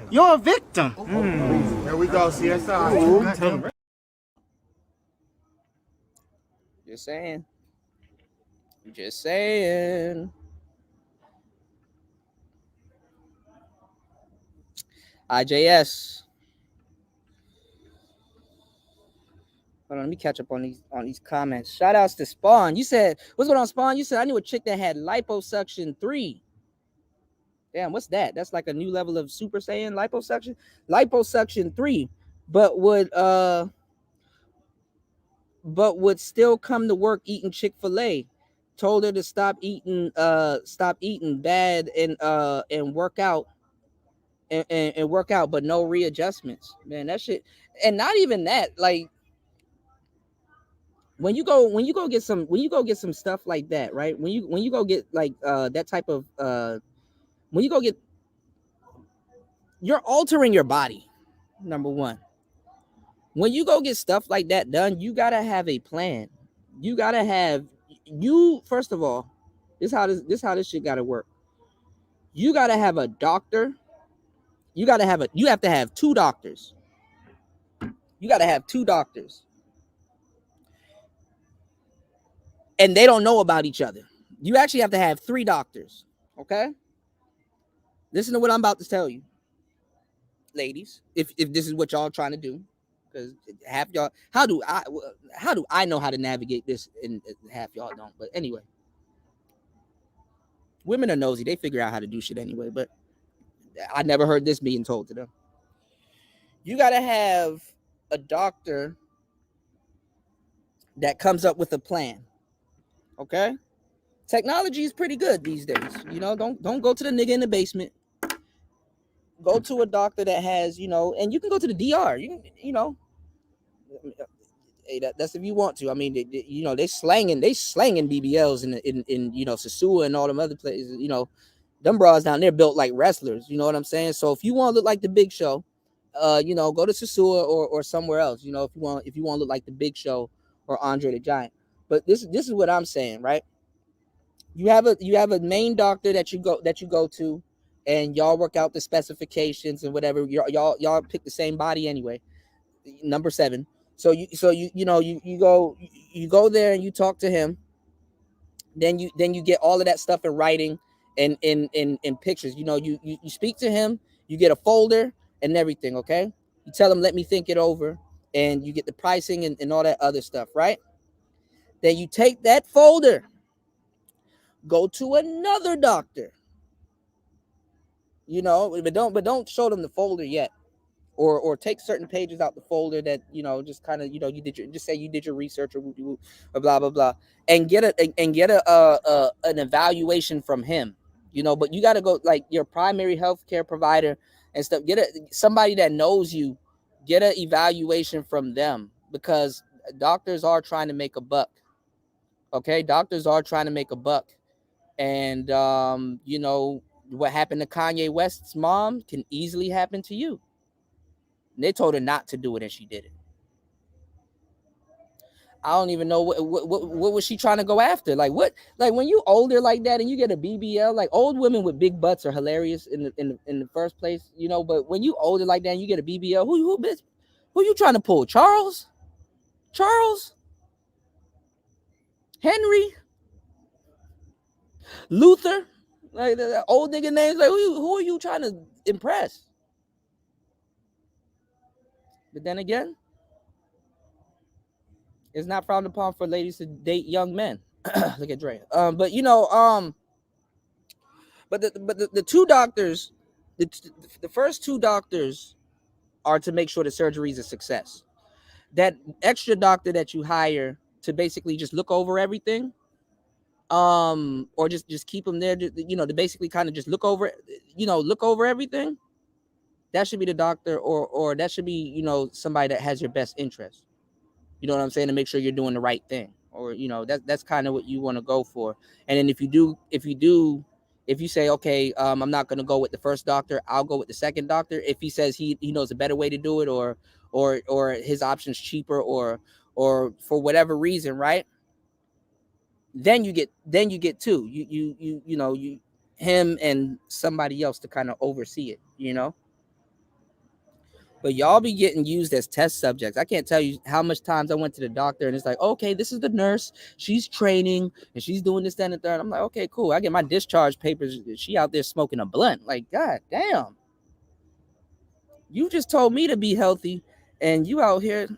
You're a victim. There we go, CSI. Just saying. IJS. Hold on, let me catch up on these comments. Shout outs to Spawn. You said, what's going on, Spawn? You said I knew a chick that had liposuction 3. Damn, what's that? That's like a new level of Super Saiyan liposuction. Liposuction 3, but would still come to work eating Chick-fil-A. Told her to stop eating bad and work out and work out, but no readjustments. Man, that shit. And not even that, like when you go get some stuff like that, right? When you go get like that type of when you go get, you're altering your body. Number one, when you go get stuff like that done, you gotta have a plan. First of all, this how this shit gotta work. You gotta have a doctor. You have to have 2 doctors. You got to have 2 doctors. And they don't know about each other. You actually have to have 3 doctors. Okay? Listen to what I'm about to tell you, ladies. If this is what y'all trying to do, because half y'all, how do I know how to navigate this, and half y'all don't. But anyway, women are nosy. They figure out how to do shit anyway. But I never heard this being told to them. You got to have a doctor that comes up with a plan. Okay? Technology is pretty good these days. You know, don't go to the nigga in the basement. Go to a doctor that has, you know, and you can go to the DR. You know, hey, that's if you want to. I mean, you know, they slanging BBLs in you know, Sasua and all them other places. You know, them bras down there built like wrestlers. You know what I'm saying? So if you want to look like the Big Show, you know, go to Sasua or somewhere else. You know, if you want to look like the Big Show or Andre the Giant. But this is what I'm saying, right? You have a main doctor that you go to, and y'all work out the specifications and whatever. Y'all pick the same body anyway. Number 7. So you go there and you talk to him. Then you get all of that stuff in writing and in pictures. You know, you speak to him. You get a folder and everything. Okay. You tell him, let me think it over, and you get the pricing and all that other stuff, right? Then you take that folder. Go to another doctor, you know, but don't show them the folder yet, or take certain pages out the folder that, you know, just kind of, you know, just say you did your research or blah blah blah, and get an evaluation from him, you know. But you got to go like your primary healthcare provider and stuff. Somebody that knows you, get an evaluation from them, because doctors are trying to make a buck. Okay, doctors are trying to make a buck. And, you know, what happened to Kanye West's mom can easily happen to you. And they told her not to do it, and she did it. I don't even know what was she trying to go after. Like what? Like when you older like that and you get a BBL, like old women with big butts are hilarious in the first place, you know. But when you older like that and you get a BBL, who you trying to pull? Charles? Henry? Luther? Like the old nigga names, like who are you trying to impress? But then again, it's not frowned upon for ladies to date young men. Look at Dre. But you know, but the 2 doctors, the first 2 doctors are to make sure the surgery is a success. That extra doctor that you hire to basically just look over everything, or just keep them there, you know, to basically kind of just look over everything. That should be the doctor, or that should be, you know, somebody that has your best interest. You know what I'm saying? To make sure you're doing the right thing, or, you know, that's kind of what you want to go for. And then if you say, okay, I'm not going to go with the first doctor, I'll go with the second doctor. If he says he knows a better way to do it, or his option's cheaper, or for whatever reason, right? Then you get 2. You know, him and somebody else to kind of oversee it, you know. But y'all be getting used as test subjects. I can't tell you how much times I went to the doctor and it's like, okay, this is the nurse. She's training and she's doing this, that, and the third. I'm like, okay, cool. I get my discharge papers. She out there smoking a blunt. Like, God damn. You just told me to be healthy and you out here.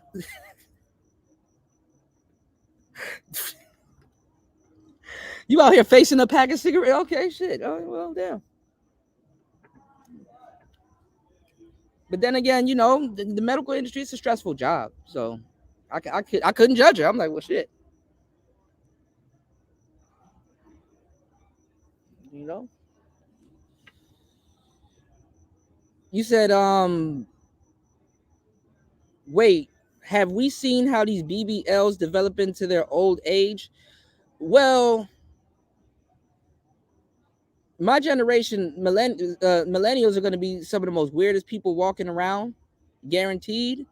You out here facing a pack of cigarettes. Okay, shit. Oh, well, damn. But then again, you know, the medical industry is a stressful job. So I couldn't judge her. I'm like, well, shit. You know? You said, wait, have we seen how these BBLs develop into their old age? Well, my generation, millennials are going to be some of the most weirdest people walking around, guaranteed.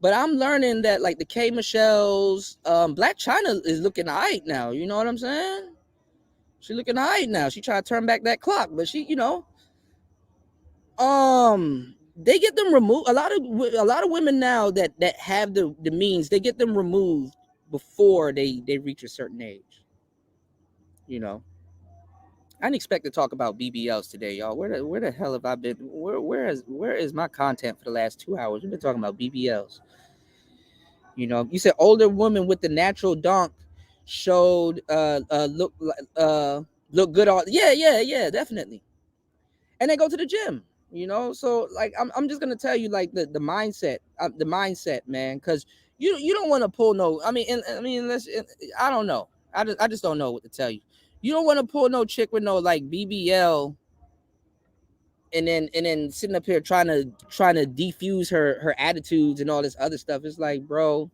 But I'm learning that, like, the K Michelle's, Black China is looking all right now. You know what I'm saying? She looking all right now. She trying to turn back that clock, but she, you know, They get them removed. A lot of women now that have the means, they get them removed before they reach a certain age. You know, I didn't expect to talk about BBLs today, y'all. Where the hell have I been? Where is my content for the last 2 hours? We've been talking about BBLs. You know, you said older woman with the natural donk showed look good on. Yeah, definitely. And they go to the gym. You know, so like I'm just gonna tell you like the mindset, man, because you don't want to pull no. I mean, I don't know. I just don't know what to tell you. You don't want to pull no chick with no like BBL, and then sitting up here trying to defuse her attitudes and all this other stuff. It's like, bro,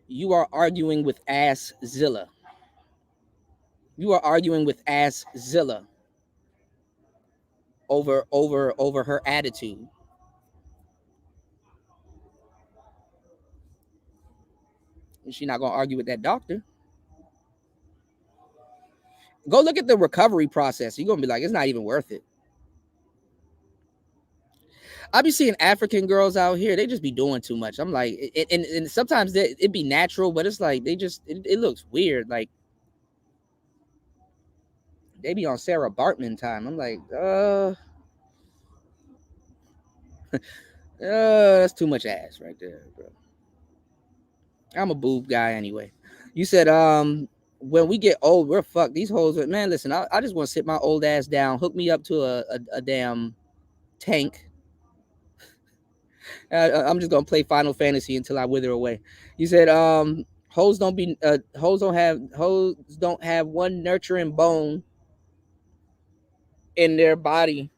you are arguing with Ass Zilla. You are arguing with Ass Zilla over her attitude. And she's not gonna argue with that doctor. Go look at the recovery process. You're gonna be like, it's not even worth it. I be seeing African girls out here, they just be doing too much. I'm like, and sometimes it be natural, but it's like they just it looks weird. Like they be on Sarah Bartman time. I'm like, that's too much ass right there, bro. I'm a boob guy anyway. You said when we get old, we're fucked. These hoes, man, listen, I just want to sit my old ass down, hook me up to a damn tank. I'm just gonna play Final Fantasy until I wither away. You said hoes don't have one nurturing bone in their body.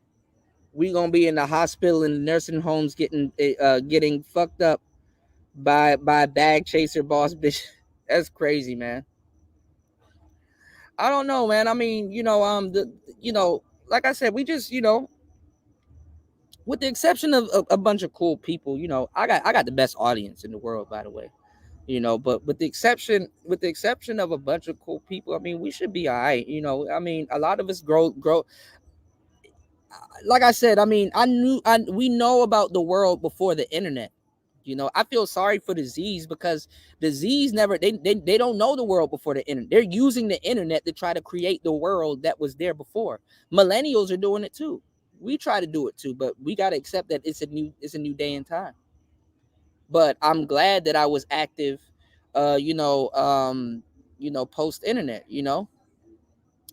We gonna be in the hospital and the nursing homes getting fucked up by bag chaser boss bitch. That's crazy, man. I don't know, man. I mean, like I said, we just, with the exception of a bunch of cool people, I got the best audience in the world, by the way. But with the exception of a bunch of cool people, I mean, we should be all right. I mean, a lot of us grow. Like I said, I mean, we know about the world before the internet. I feel sorry for the Z's because the Z's they don't know the world before the internet. They're using the internet to try to create the world that was there before. Millennials are doing it too. We try to do it too, but we got to accept that it's a new day and time. But I'm glad that I was active, post internet.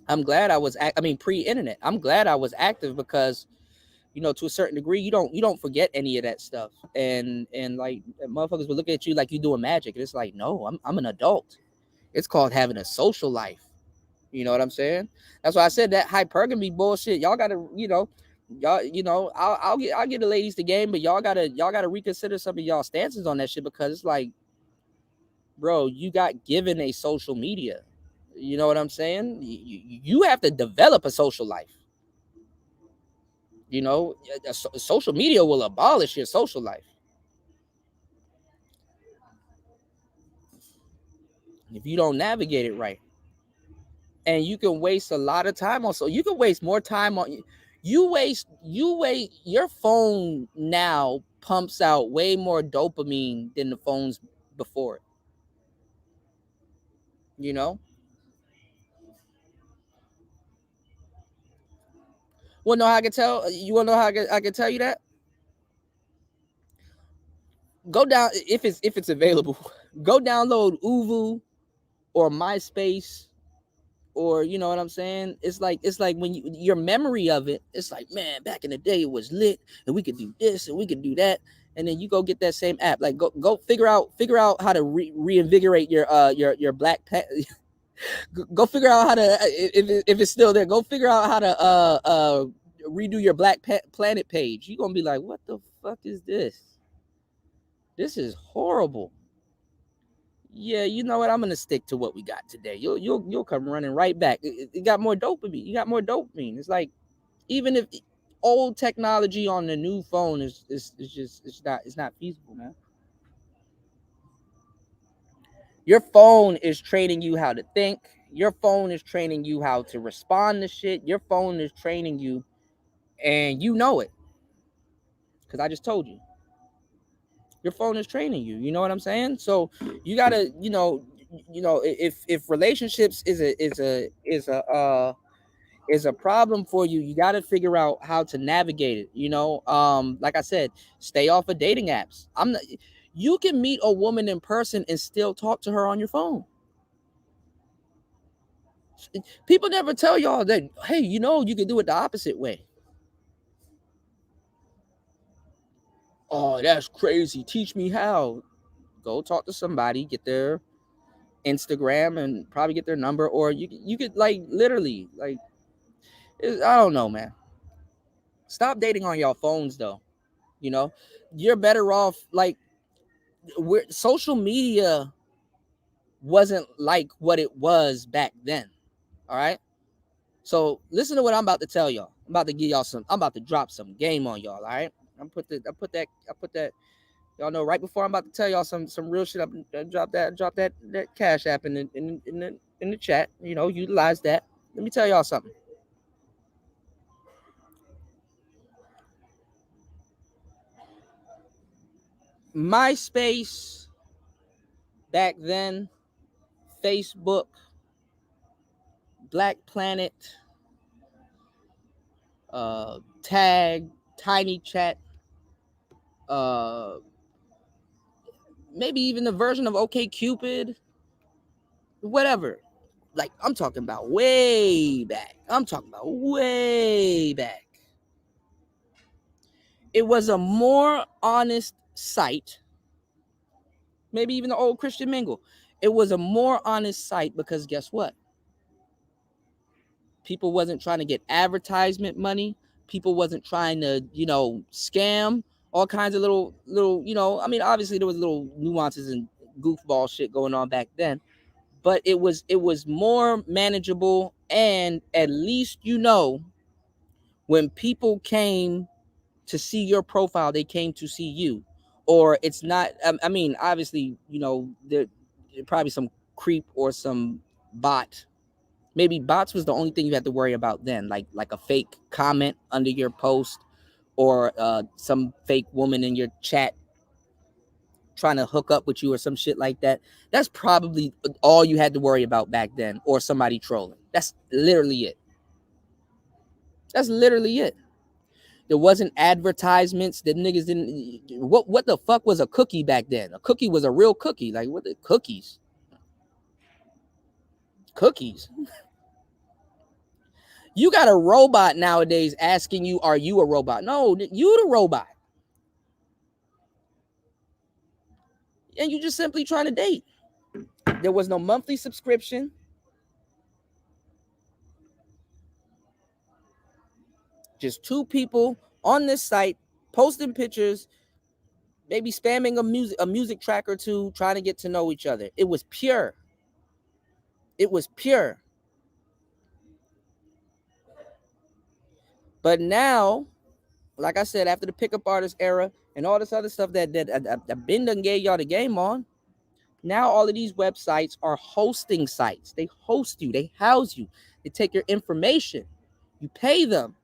I'm glad I was pre-internet. I'm glad I was active because to a certain degree, you don't forget any of that stuff. And like motherfuckers will look at you like you doing magic. And it's like, no, I'm an adult. It's called having a social life. You know what I'm saying? That's why I said that hypergamy bullshit. Y'all gotta, I'll get the ladies the game, but y'all gotta reconsider some of y'all stances on that shit because it's like, bro, you got given a social media. You know what I'm saying? You have to develop a social life. Social media will abolish your social life if you don't navigate it right. And you can waste a lot of time also. You can waste more time on your phone now pumps out way more dopamine than the phones before it. You want to know how I can tell? You want to know how I can tell you that? Go down if it's available. Go download Uvu or MySpace, or you know what I'm saying? It's like when your memory of it, it's like, man, back in the day it was lit and we could do this and we could do that. And then you go get that same app. Like go figure out how to reinvigorate your black go figure out how to if it's still there, go figure out how to redo your Black Planet page. You're gonna be like, what the fuck is this? This is horrible. Yeah, you know what? I'm gonna stick to what we got today. You'll come running right back. It got more dopamine. You got more dopamine. It's like, even if old technology on the new phone is just it's not feasible, man. Your phone is training you how to think. Your phone is training you how to respond to shit. Your phone is training you, and you know it. Because I just told you. Your phone is training you. You know what I'm saying? So you gotta, if relationships is a problem for you, you got to figure out how to navigate it. Like I said, stay off of dating apps. You can meet a woman in person and still talk to her on your phone. People never tell y'all that, hey, you can do it the opposite way. Oh, that's crazy. Teach me how. Go talk to somebody, get their Instagram and probably get their number, or you could like literally like, I don't know, man. Stop dating on your phones though. You're better off like social media wasn't like what it was back then. All right. So listen to what I'm about to tell y'all. I'm about to give y'all I'm about to drop some game on y'all. All right. I put that. Y'all know right before I'm about to tell y'all some real shit. I drop that Cash App in the chat. Utilize that. Let me tell y'all something. MySpace back then, Facebook, Black Planet, Tag, Tiny Chat, maybe even the version of OkCupid, whatever. Like, I'm talking about way back. It was a more honest site. Maybe even the old Christian Mingle. It was a more honest site because guess what? People wasn't trying to get advertisement money. People wasn't trying to, scam all kinds of little, obviously there was little nuances and goofball shit going on back then, but it was more manageable. And at least, when people came to see your profile, they came to see you. Or it's not, obviously, there probably some creep or some bot. Maybe bots was the only thing you had to worry about then, like a fake comment under your post, or some fake woman in your chat trying to hook up with you or some shit like that. That's probably all you had to worry about back then, or somebody trolling. That's literally it. There wasn't advertisements. The niggas didn't. What the fuck was a cookie back then? A cookie was a real cookie. Like, what the cookies? Cookies. You got a robot nowadays asking you, are you a robot? No, you the robot. And you just simply trying to date. There was no monthly subscription. Just two people on this site posting pictures, maybe spamming a music track or two, trying to get to know each other. It was pure. But now, like I said, after the pickup artist era and all this other stuff that I've been done gave y'all the game on, now all of these websites are hosting sites. They host you. They house you. They take your information. You pay them.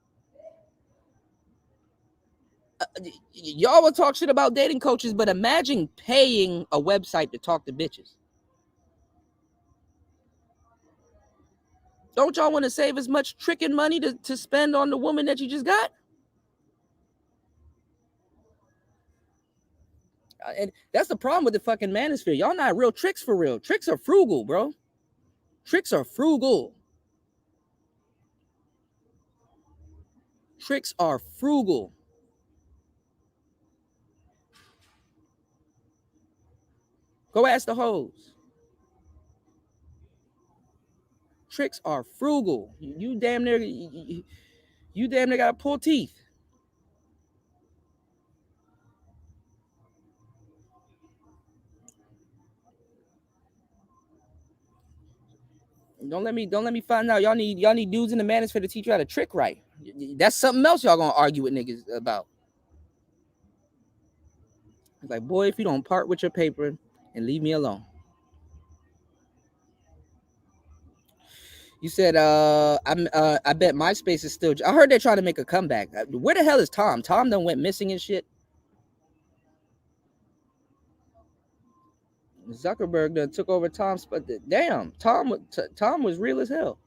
Y'all will talk shit about dating coaches, but imagine paying a website to talk to bitches. Don't y'all want to save as much tricking money to spend on the woman that you just got? And that's the problem with the fucking manosphere. Y'all not real tricks for real. Tricks are frugal, bro. Tricks are frugal. Tricks are frugal. Go ask the hoes. Tricks are frugal. You damn near gotta pull teeth. Don't let me find out. Y'all need dudes in the manosphere to teach you how to trick right. That's something else y'all gonna argue with niggas about. It's like, boy, if you don't part with your paper and leave me alone. You said, I bet MySpace is still. I heard they're trying to make a comeback. Where the hell is Tom? Tom done went missing and shit. Zuckerberg done took over Tom's spot. Damn, Tom was real as hell.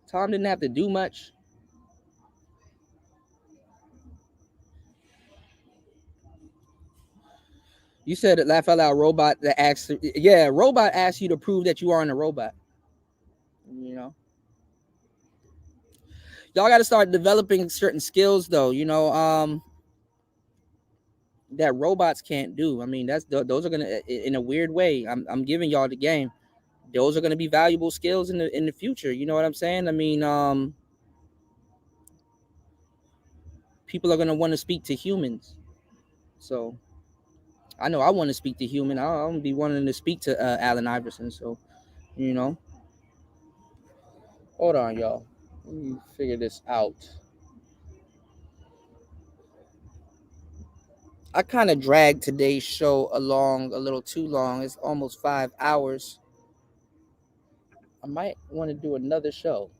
Tom didn't have to do much. You said it, laugh out loud. Robot that asks, yeah, robot asks you to prove that you aren't a robot. You know, y'all got to start developing certain skills, though. You know, that robots can't do. I mean, those are gonna, in a weird way. I'm giving y'all the game. Those are gonna be valuable skills in the future. You know what I'm saying? I mean, people are gonna want to speak to humans. So I know I want to speak to human. I'm gonna be wanting to speak to Allen Iverson. So, you know, hold on, y'all. Let me figure this out. I kind of dragged today's show along a little too long. It's almost 5 hours. I might want to do another show.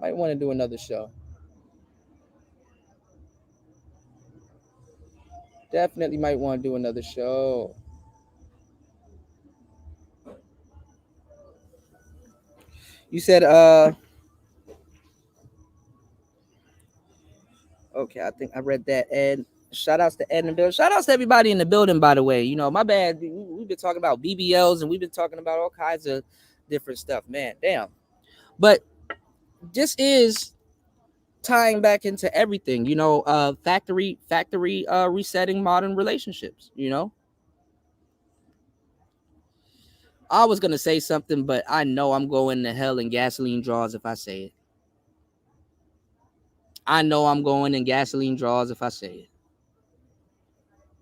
Might want to do another show. Definitely might want to do another show. You said, okay, I think I read that. Ed, shout outs to Ed in the building. Shout outs to everybody in the building, by the way. You know, my bad. We've been talking about BBLs and we've been talking about all kinds of different stuff, man. Damn. But this is tying back into everything, you know, factory resetting modern relationships, you know. I was gonna say something, but I know I'm going to hell in gasoline draws if I say it. I know I'm going in gasoline draws if I say it.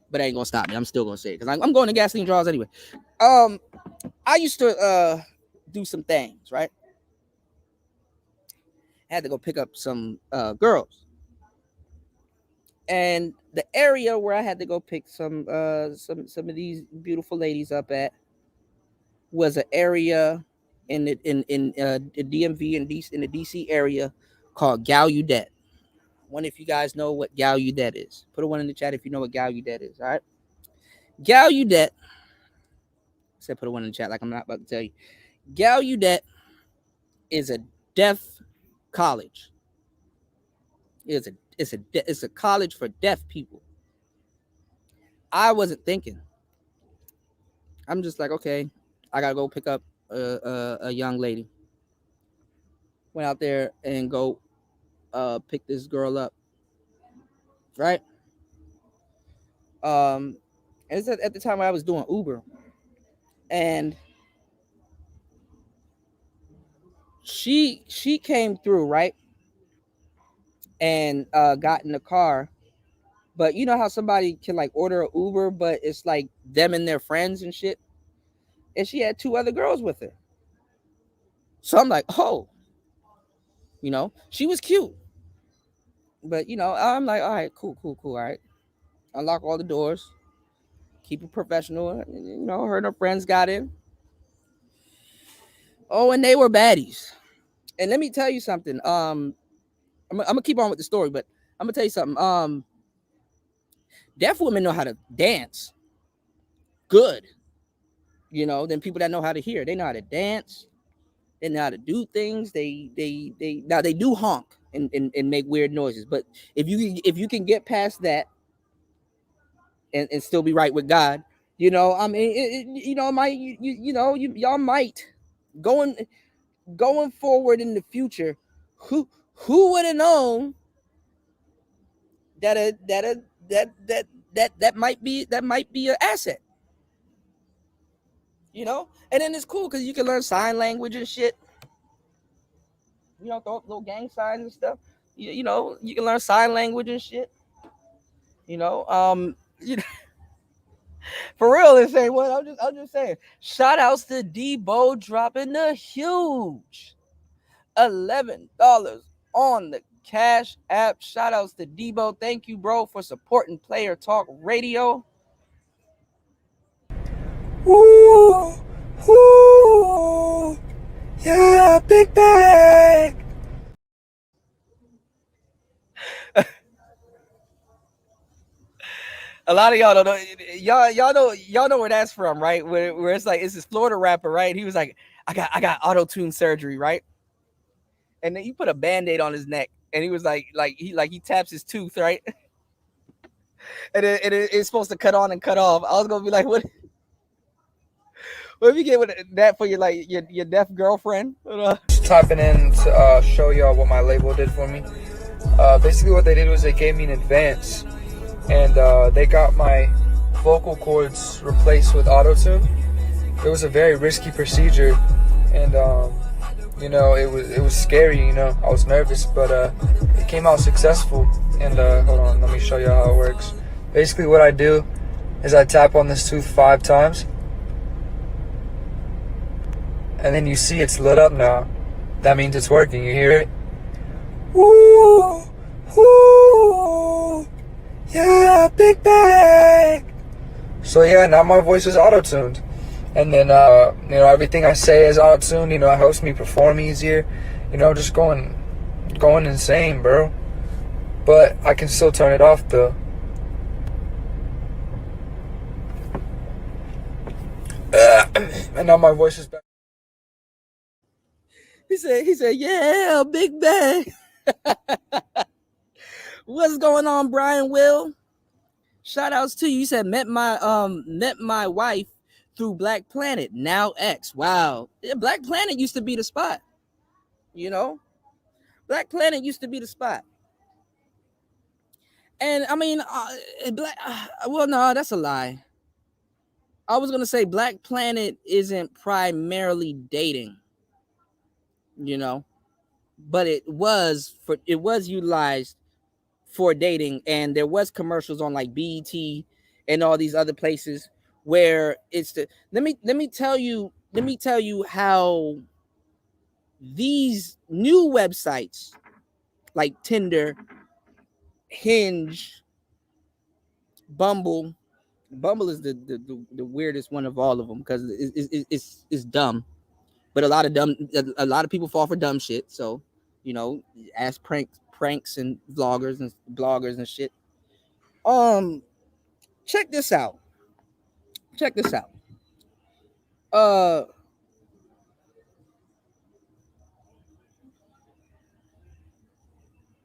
But it ain't gonna stop me. I'm still gonna say it because I'm going to gasoline draws anyway. I used to do some things, right? I had to go pick up some girls. And the area where I had to go pick some of these beautiful ladies up at was an area in the DMV in the DC area called Gallaudet. I wonder if you guys know what Gallaudet is. Put a one in the chat if you know what Gallaudet is. All right, Gallaudet. I said put a one in the chat like I'm not about to tell you. Gallaudet is a deaf college. It's a college for deaf people. I wasn't thinking. I'm just like, okay, I gotta go pick up a young lady. Went out there and go pick this girl up. Right? It's at the time I was doing Uber. And she came through, right? And got in the car. But you know how somebody can like order an Uber, but it's like them and their friends and shit. And she had 2 other girls with her. So I'm like, oh, you know, she was cute. But, you know, I'm like, all right, cool. All right. Unlock all the doors. Keep it professional. You know, her and her friends got in. Oh, and they were baddies. And let me tell you something. I'm gonna keep on with the story, but I'm gonna tell you something. Deaf women know how to dance good. You know, than people that know how to hear. They know how to dance. They know how to do things. They now they do honk and make weird noises. But if you can get past that and still be right with God, you know, I mean, y'all might going forward in the future. Who would have known that might be an asset, you know? And then it's cool because you can learn sign language and shit. You know, throw little gang signs and stuff. You know, you can learn sign language and shit. You know, for real, this ain't what I'm just saying. Shout outs to Debo dropping the huge $11 on the Cash App. Shout outs to Debo. Thank you, bro, for supporting Player Talk Radio. Ooh, ooh, yeah, big bag. A lot of y'all don't know. Y'all know where that's from, right? Where it's like, it's this Florida rapper, right? He was like, I got auto-tune surgery, right? And then he put a Band-Aid on his neck, and he was like he taps his tooth, right? And it's supposed to cut on and cut off. I was gonna be like, what if you get with that for your deaf girlfriend? Typing in to show y'all what my label did for me. Basically what they did was they gave me an advance, and they got my vocal cords replaced with auto-tune. It was a very risky procedure, and you know, it was scary, you know. I was nervous, but it came out successful. And hold on, let me show you how it works. Basically what I do is I tap on this tooth 5 times, and then you see it's lit up now. That means it's working. You hear it? Ooh, ooh, yeah, big bag. So yeah, now my voice is auto-tuned. And then, you know, everything I say is auto-tuned. You know, it helps me perform easier. You know, just going insane, bro. But I can still turn it off, though. And now my voice is back. He said, yeah, big bag. What's going on, Brian Will? Shout outs to you. You said met my wife through Black Planet, now X. Wow. Yeah, Black Planet used to be the spot. You know? Black Planet used to be the spot. And I mean, well, no, that's a lie. I was going to say Black Planet isn't primarily dating, you know, but it was utilized for dating, and there was commercials on like BET and all these other places where it's the let me tell you how these new websites like Tinder, Hinge, Bumble is the weirdest one of all of them because it's dumb, but a lot of people fall for dumb shit. So, you know, ask pranks and bloggers and shit. Check this out.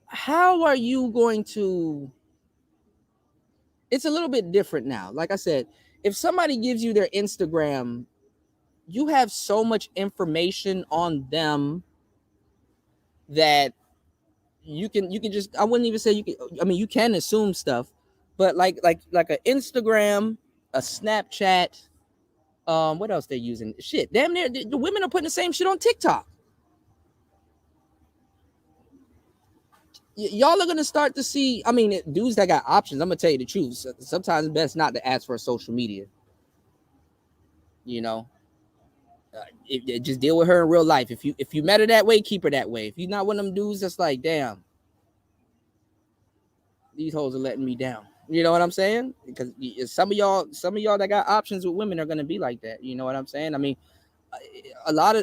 How are you going to? It's a little bit different now. Like I said, if somebody gives you their Instagram, you have so much information on them that you can just, I wouldn't even say you can, I mean, you can assume stuff, but like an Instagram, a Snapchat, what else they're using? Shit, damn near the women are putting the same shit on TikTok. Y'all are gonna start to see. I mean, dudes that got options. I'm gonna tell you the truth. Sometimes it's best not to ask for social media. You know, just deal with her in real life. If you met her that way, keep her that way. If you're not one of them dudes that's like, damn, these hoes are letting me down. You know what I'm saying? Because some of y'all that got options with women are gonna be like that. You know what I'm saying? I mean, a lot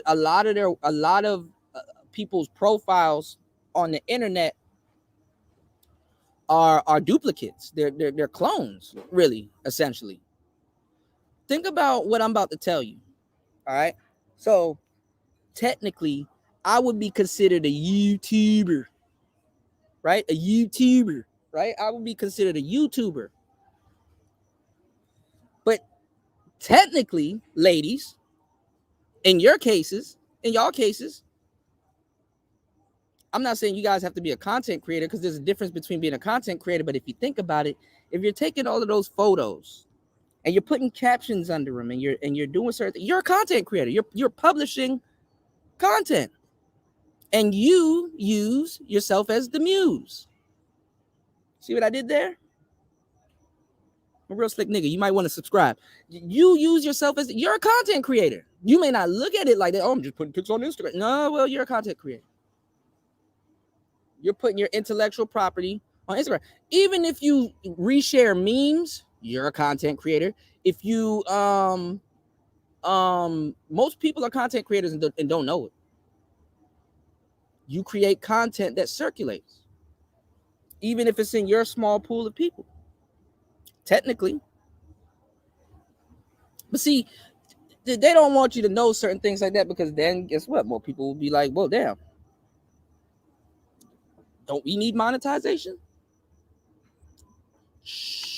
of people's profiles on the internet are duplicates. They're clones, really, essentially. Think about what I'm about to tell you. All right. So technically, I would be considered a YouTuber, right? A YouTuber, right? I would be considered a YouTuber. But technically, ladies, in y'all cases, I'm not saying you guys have to be a content creator, because there's a difference between being a content creator. But if you think about it, if you're taking all of those photos and you're putting captions under them and you're doing certain, you're a content creator. You're publishing content, and you use yourself as the muse. See what I did there? I'm a real slick nigga. You might want to subscribe. You use yourself as, you're a content creator. You may not look at it like that. Oh, I'm just putting pics on Instagram. No, well, you're a content creator. You're putting your intellectual property on Instagram. Even if you reshare memes, you're a content creator. If you most people are content creators and don't know it. You create content that circulates, even if it's in your small pool of people. Technically. But see, they don't want you to know certain things like that, because then guess what? More people will be like, well, damn. Don't we need monetization? Shh.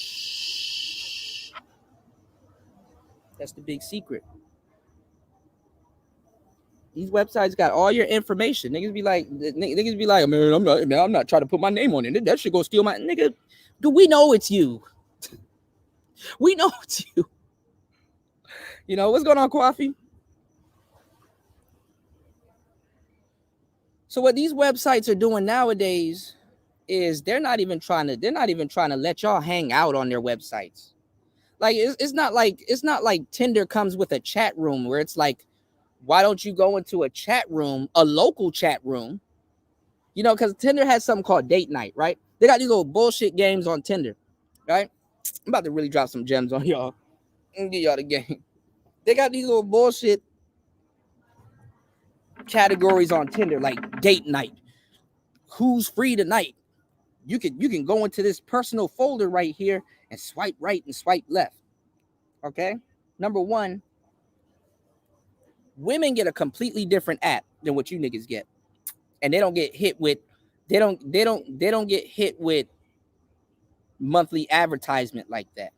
That's the big secret. These websites got all your information. Niggas be like, man, I'm not trying to put my name on it. That shit go steal my nigga. Do we know it's you? We know it's you. You know what's going on, Coffee? So what these websites are doing nowadays is they're not even trying to let y'all hang out on their websites. Like it's not like Tinder comes with a chat room where it's like, why don't you go into a chat room, a local chat room? You know, because Tinder has something called date night, right? They got these little bullshit games on Tinder, right? I'm about to really drop some gems on y'all and get y'all the game. They got these little bullshit categories on Tinder, like date night. Who's free tonight? You can go into this personal folder right here and swipe right and swipe left. Okay? Number one, women get a completely different app than what you niggas get. And they don't get hit with monthly advertisement like that.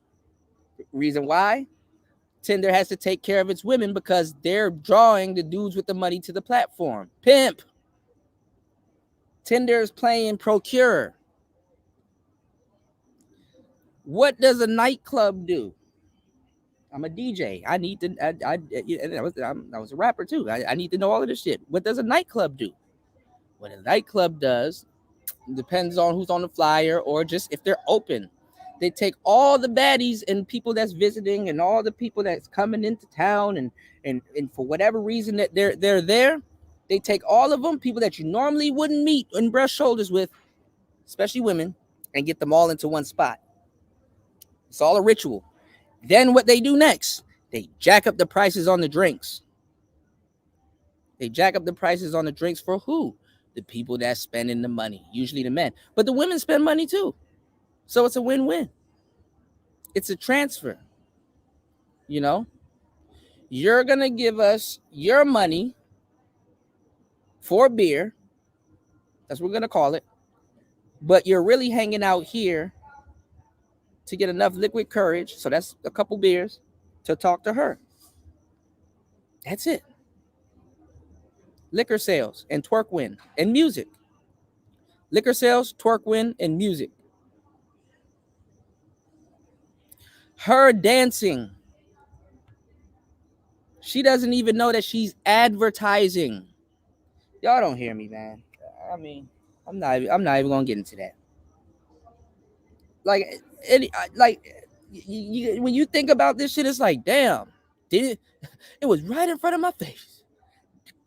Reason why? Tinder has to take care of its women because they're drawing the dudes with the money to the platform. Pimp. Tinder is playing procure. What does a nightclub do? I'm a DJ. I need to. I was a rapper too. I need to know all of this shit. What does a nightclub do? What a nightclub does depends on who's on the flyer or just if they're open. They take all the baddies and people that's visiting and all the people that's coming into town and for whatever reason that they're there, they take all of them, people that you normally wouldn't meet and brush shoulders with, especially women, and get them all into one spot. It's all a ritual. Then what they do next, they jack up the prices on the drinks. They jack up the prices on the drinks for who? The people that's spending the money, usually the men. But the women spend money too. So it's a win-win. It's a transfer. You know? You're going to give us your money for beer. That's what we're going to call it. But you're really hanging out here to get enough liquid courage, so that's a couple beers, to talk to her. That's it. Liquor sales and twerk win and music. Liquor sales, twerk win, and music. Her dancing. She doesn't even know that she's advertising. Y'all don't hear me, man. I mean, I'm not even gonna get into that. Like, when you think about this shit, it's like, damn, it was right in front of my face.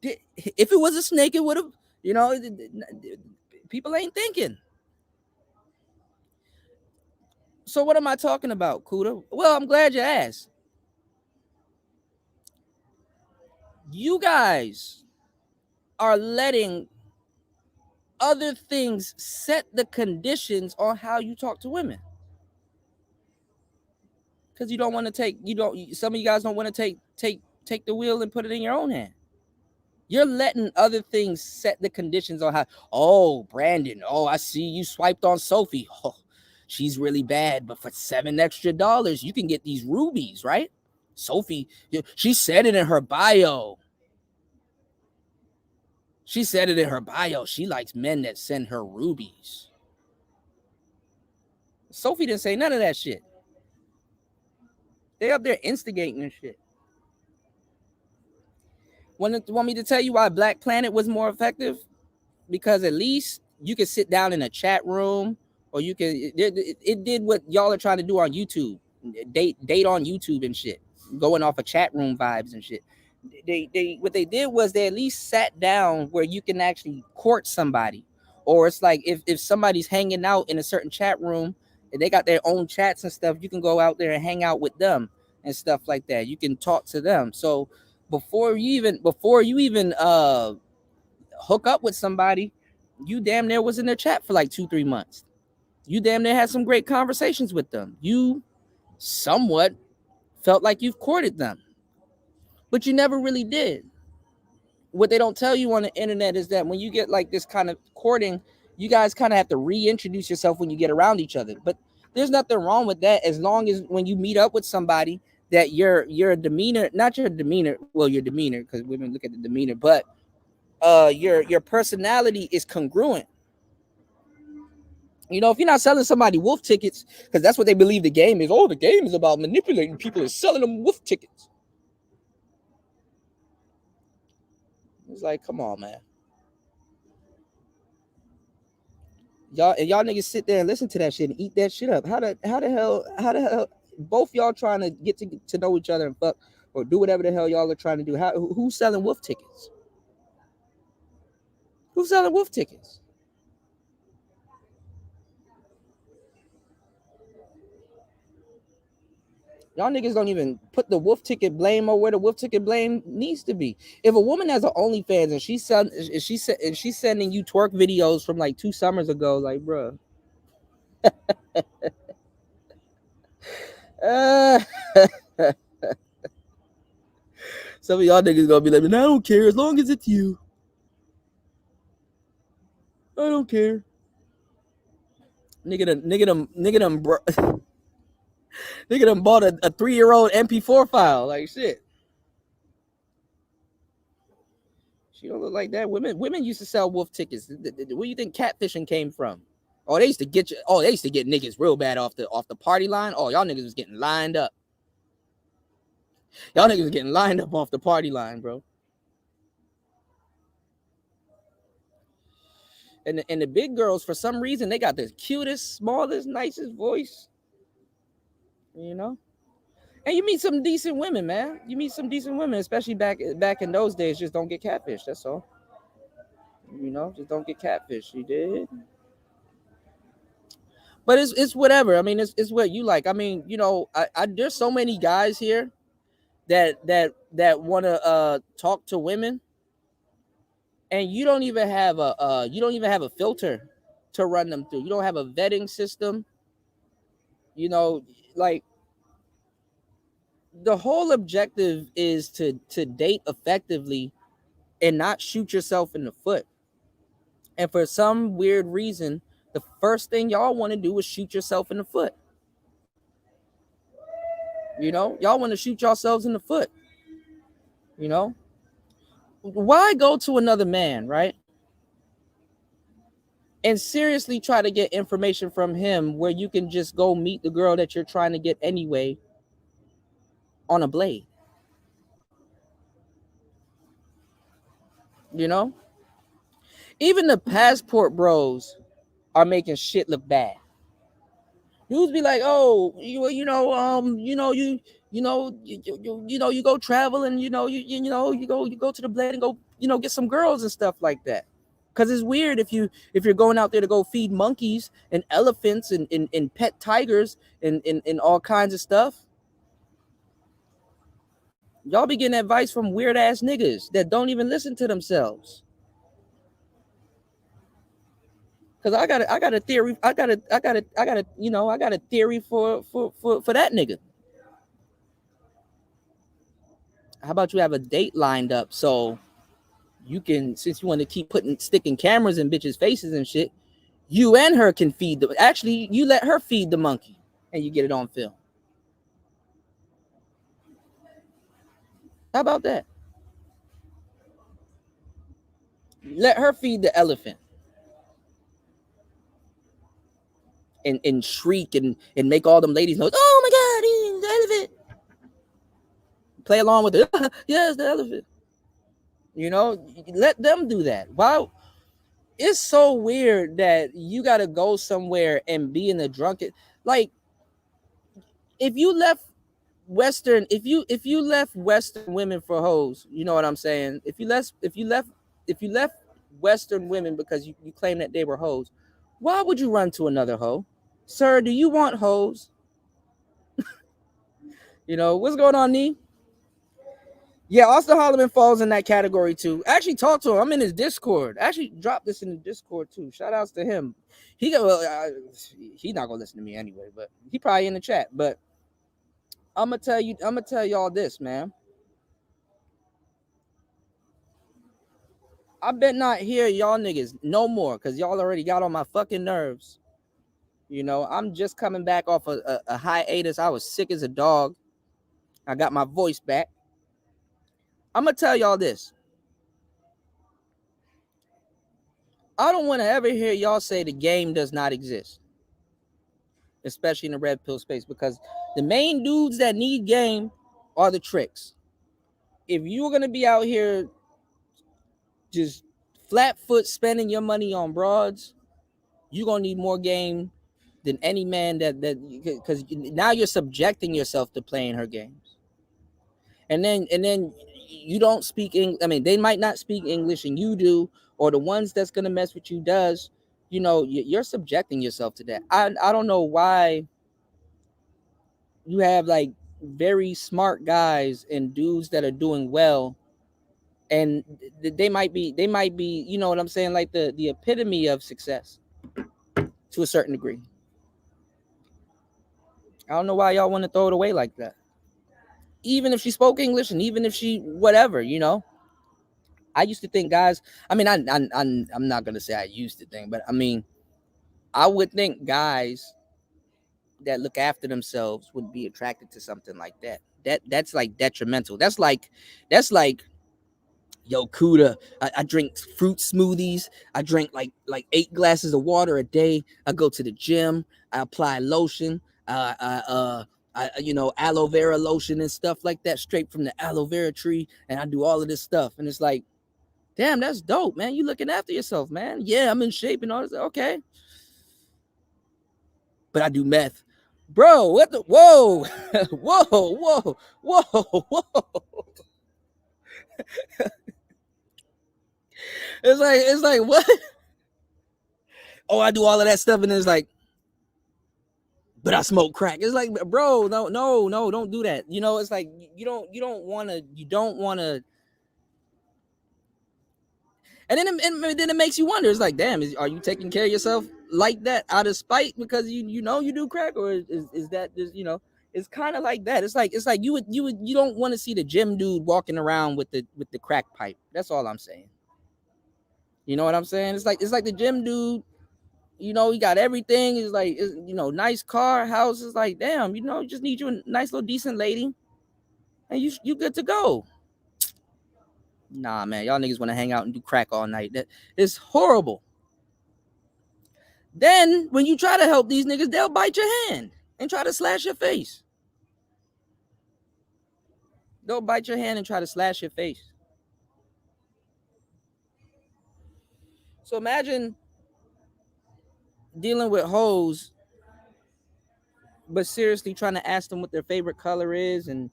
If it was a snake, it would have, you know, people ain't thinking. So what am I talking about, Kuda? Well, I'm glad you asked. You guys are letting other things set the conditions on how you talk to women. Because you don't want to some of you guys don't want to take the wheel and put it in your own hand. You're letting other things set the conditions on how, oh, Brandon, oh, I see you swiped on Sophie. Oh, she's really bad, but for $7 extra, you can get these rubies, right? Sophie, she said it in her bio. She said it in her bio. She likes men that send her rubies. Sophie didn't say none of that shit. They up there instigating and shit. Want me to tell you why Black Planet was more effective? Because at least you could sit down in a chat room, or you can. It did what y'all are trying to do on YouTube, date on YouTube and shit, going off of chat room vibes and shit. What they did was they at least sat down where you can actually court somebody, Or it's like if somebody's hanging out in a certain chat room and they got their own chats and stuff, you can go out there and hang out with them and stuff like that. You can talk to them. So before you even hook up with somebody, you damn near was in their chat for like 2-3 months. You damn near had some great conversations with them. You somewhat felt like you've courted them, but you never really did. What they don't tell you on the internet is that when you get like this kind of courting, you guys kind of have to reintroduce yourself when you get around each other. But there's nothing wrong with that, as long as when you meet up with somebody that your demeanor, not your demeanor, well, your demeanor, because women look at the demeanor, but your personality is congruent. You know, if you're not selling somebody wolf tickets, because that's what they believe the game is. Oh, the game is about manipulating people and selling them wolf tickets. It's like, come on, man. Y'all niggas sit there and listen to that shit and eat that shit up. How the hell both y'all trying to get to know each other and fuck or do whatever the hell y'all are trying to do? Who's selling wolf tickets? Who's selling wolf tickets? Y'all niggas don't even put the wolf ticket blame or where the wolf ticket blame needs to be. If a woman has an OnlyFans and she's sending you twerk videos from like 2 summers ago, like, bruh. Some of y'all niggas gonna be like, I don't care as long as it's you. I don't care. Nigga done bought a 3-year-old MP4 file. Like, shit. She don't look like that. Women used to sell wolf tickets. Where do you think catfishing came from? Oh, they used to get niggas real bad off the party line. Oh, y'all niggas was getting lined up. Y'all niggas was getting lined up off the party line, bro. And the big girls, for some reason, they got the cutest, smallest, nicest voice. You know? And you meet some decent women, man. You meet some decent women, especially back in those days. Just don't get catfish. That's all. You know, just don't get catfish. You did. But it's whatever. I mean, it's what you like. I mean, you know, I there's so many guys here that want to talk to women, and you don't even have a filter to run them through. You don't have a vetting system. You know, like, the whole objective is to date effectively and not shoot yourself in the foot. And for some weird reason, the first thing y'all want to do is shoot yourself in the foot. You know, y'all want to shoot yourselves in the foot. You know, why go to another man, right? And seriously try to get information from him where you can just go meet the girl that you're trying to get anyway on a blade. You know, even the passport bros are making shit look bad. Dudes be like, oh, you go travel and you go to the blade and go, get some girls and stuff like that. Cause it's weird if you're going out there to go feed monkeys and elephants and pet tigers and all kinds of stuff. Y'all be getting advice from weird ass niggas that don't even listen to themselves. Cause I got a theory. I got a theory for that nigga. How about you have a date lined up so you can, since you want to keep sticking cameras in bitches' faces and shit, you and her can feed actually you let her feed the monkey and you get it on film. How about that? Let her feed the elephant. And shriek and make all them ladies know, oh my God, he's the elephant. Play along with it. Yes, the elephant. You know, let them do that. Wow. It's so weird that you got to go somewhere and be in the drunken. Like, if you left Western women for hoes, you know what I'm saying? If you left Western women because you claim that they were hoes. Why would you run to another hoe? Sir, do you want hoes? You know, what's going on, Nee? Yeah, Austin Holloman falls in that category too. Actually, talk to him. I'm in his Discord. Actually, drop this in the Discord too. Shout outs to him. He's not gonna listen to me anyway, but he probably in the chat. But I'm gonna tell y'all this, man. I bet not hear y'all niggas no more because y'all already got on my fucking nerves. You know, I'm just coming back off a hiatus. I was sick as a dog. I got my voice back. I'm gonna tell y'all this. I don't want to ever hear y'all say the game does not exist, especially in the red pill space, because the main dudes that need game are the tricks. If you're gonna be out here just flat foot spending your money on broads, you're gonna need more game than any man that because now you're subjecting yourself to playing her games. And then you don't speak English. I mean, they might not speak English and you do, or the ones that's gonna mess with you does. You know, you're subjecting yourself to that. I don't know why you have like very smart guys and dudes that are doing well, and they might be, you know what I'm saying, like the epitome of success to a certain degree. I don't know why y'all want to throw it away like that. Even if she spoke English and even if she whatever, you know. I used to think guys, I mean, I'm not gonna say I used to think, but I mean, I would think guys that look after themselves would be attracted to something like that. That's like detrimental. That's like, yo, Kuda, I drink fruit smoothies. I drink like 8 glasses of water a day. I go to the gym. I apply lotion. You know, aloe vera lotion and stuff like that, straight from the aloe vera tree. And I do all of this stuff. And it's like, damn, that's dope, man. You looking after yourself, man. Yeah, I'm in shape and all this. Okay. But I do meth. Bro, what the? Whoa. Whoa. It's like what? Oh, I do all of that stuff, and it's like, but I smoke crack. It's like, bro, no, don't do that. You know, it's like you don't want to. And then it makes you wonder. It's like, damn, are you taking care of yourself like that out of spite because you know you do crack, or is that just, you know? It's kind of like that. It's like you don't want to see the gym dude walking around with the crack pipe. That's all I'm saying. You know what I'm saying? It's like the gym dude. You know, he got everything. It's like, you know, nice car, house. It's like, damn, you know, you just need you a nice little decent lady, and you good to go. Nah, man, y'all niggas want to hang out and do crack all night. That is horrible. Then when you try to help these niggas, they'll bite your hand and try to slash your face. They'll bite your hand and try to slash your face. So imagine dealing with hoes, but seriously trying to ask them what their favorite color is and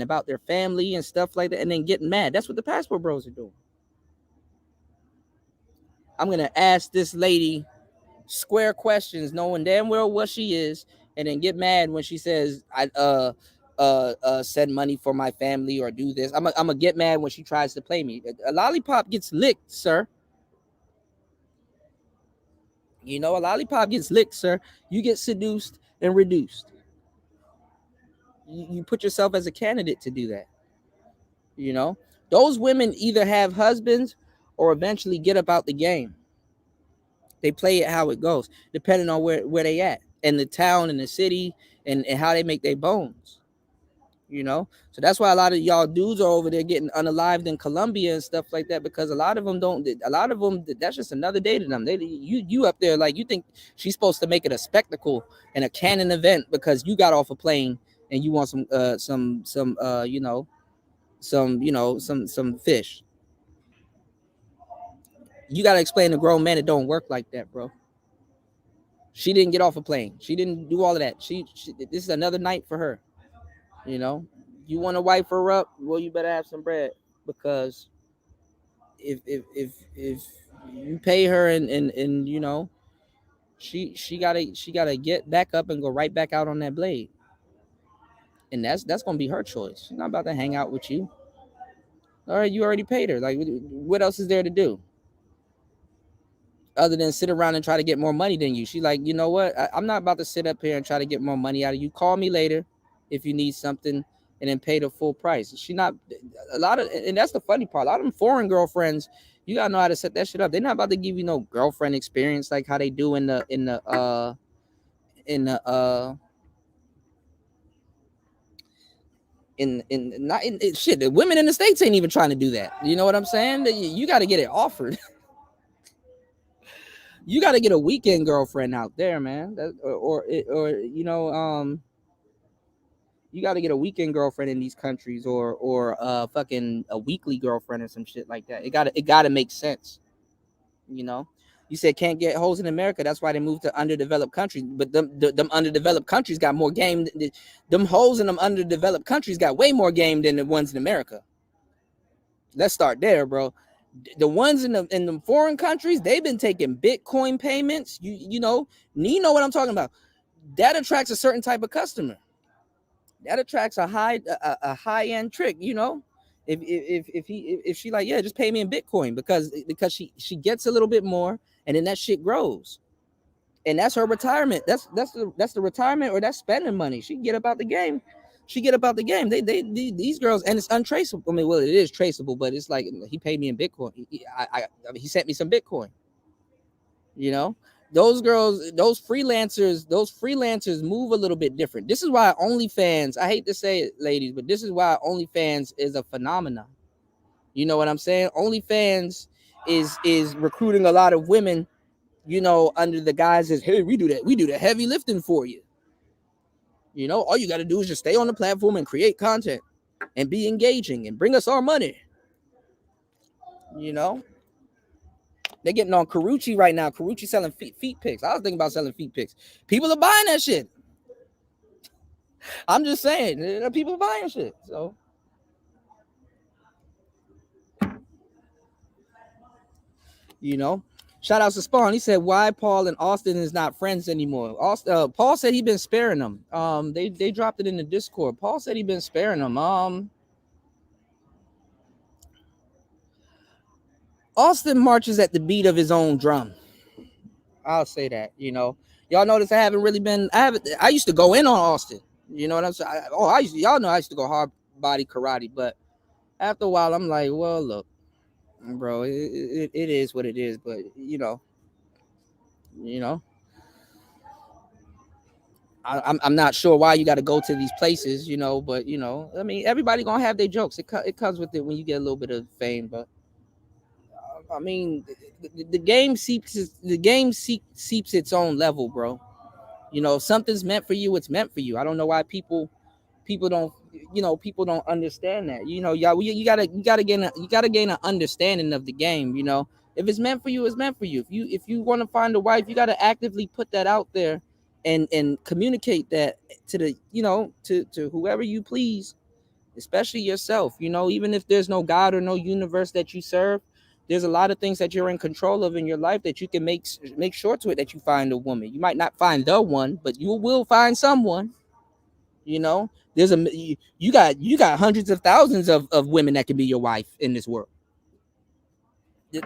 about their family and stuff like that, and then getting mad. That's what the passport bros are doing. I'm gonna ask this lady square questions, knowing damn well what she is, and then get mad when she says, I send money for my family or do this. I'm gonna get mad when she tries to play me. A lollipop gets licked, sir. You know, a lollipop gets licked, sir. You get seduced and reduced. You put yourself as a candidate to do that. You know, those women either have husbands or eventually get up out the game. They play it how it goes, depending on where they at in the town, in the city, and how they make their bones. You know, so that's why a lot of y'all dudes are over there getting unalived in Colombia and stuff like that, because a lot of them don't. A lot of them, that's just another day to them. You up there like you think she's supposed to make it a spectacle and a canon event because you got off a plane and you want some fish. You got to explain to grown men it don't work like that, bro. She didn't get off a plane. She didn't do all of that. She this is another night for her. You know, you want to wife her up, well, you better have some bread, because if You pay her, and you know, she gotta get back up and go right back out on that blade, and that's gonna be her choice. She's not about to hang out with you. All right, you already paid her. Like, what else is there to do other than sit around and try to get more money than you? She's like, you know what? I'm not about to sit up here and try to get more money out of you. Call me later if you need something, and then pay the full price. She not a lot of, and that's the funny part. A lot of them foreign girlfriends, you gotta know how to set that shit up. They're not about to give you no girlfriend experience like how they do in the shit. The women in the States ain't even trying to do that. You know what I'm saying? You got to get it offered. You got to get a weekend girlfriend out there, man. Or you know, you got to get a weekend girlfriend in these countries, or fucking a weekly girlfriend or some shit like that. It gotta make sense. You know, you said can't get hoes in America. That's why they moved to underdeveloped countries. But them underdeveloped countries got more game. Them hoes in them underdeveloped countries got way more game than the ones in America. Let's start there, bro. The ones in the foreign countries, they've been taking Bitcoin payments. You know what I'm talking about. That attracts a certain type of customer. That attracts a high end trick. You know, if she like, yeah, just pay me in Bitcoin, because she gets a little bit more, and then that shit grows, and that's her retirement. That's the retirement, or that's spending money. She can get about the game. These girls, and it's untraceable. I mean, well, it is traceable, but it's like he paid me in Bitcoin. He sent me some Bitcoin. You know, those girls, those freelancers move a little bit different. This is why OnlyFans, I hate to say it, ladies, but this is why OnlyFans is a phenomenon. You know what I'm saying? OnlyFans is recruiting a lot of women, you know, under the guise of, hey, we do the heavy lifting for you. You know, all you got to do is just stay on the platform and create content and be engaging and bring us our money. You know, they're getting on Karuchi right now. Karuchi selling feet pics. I was thinking about selling feet pics. People are buying that shit. I'm just saying, people are buying shit. So, you know, shout out to Spawn. He said, why Paul and Austin is not friends anymore. Paul said he'd been sparing them. They dropped it in the Discord. Paul said he'd been sparing them. Austin marches at the beat of his own drum. I'll say that. You know, y'all notice I used to go in on Austin. You know what I'm saying? Y'all know I used to go hard body karate, but after a while, I'm like, well, look, bro, it is what it is. But you know, I'm not sure why you got to go to these places, you know. But you know, I mean, everybody gonna have their jokes. It comes with it when you get a little bit of fame. But I mean, the game seeps its own level, bro. You know, if something's meant for you, it's meant for you. I don't know why people don't understand that. You know, you gotta gain an understanding of the game. You know, if it's meant for you, it's meant for you. If you want to find a wife, you gotta actively put that out there and communicate that to the, you know, to whoever you please, especially yourself. You know, even if there's no God or no universe that you serve, there's a lot of things that you're in control of in your life that you can make sure to it that you find a woman. You might not find the one, but you will find someone. You know, you got hundreds of thousands of women that can be your wife in this world. The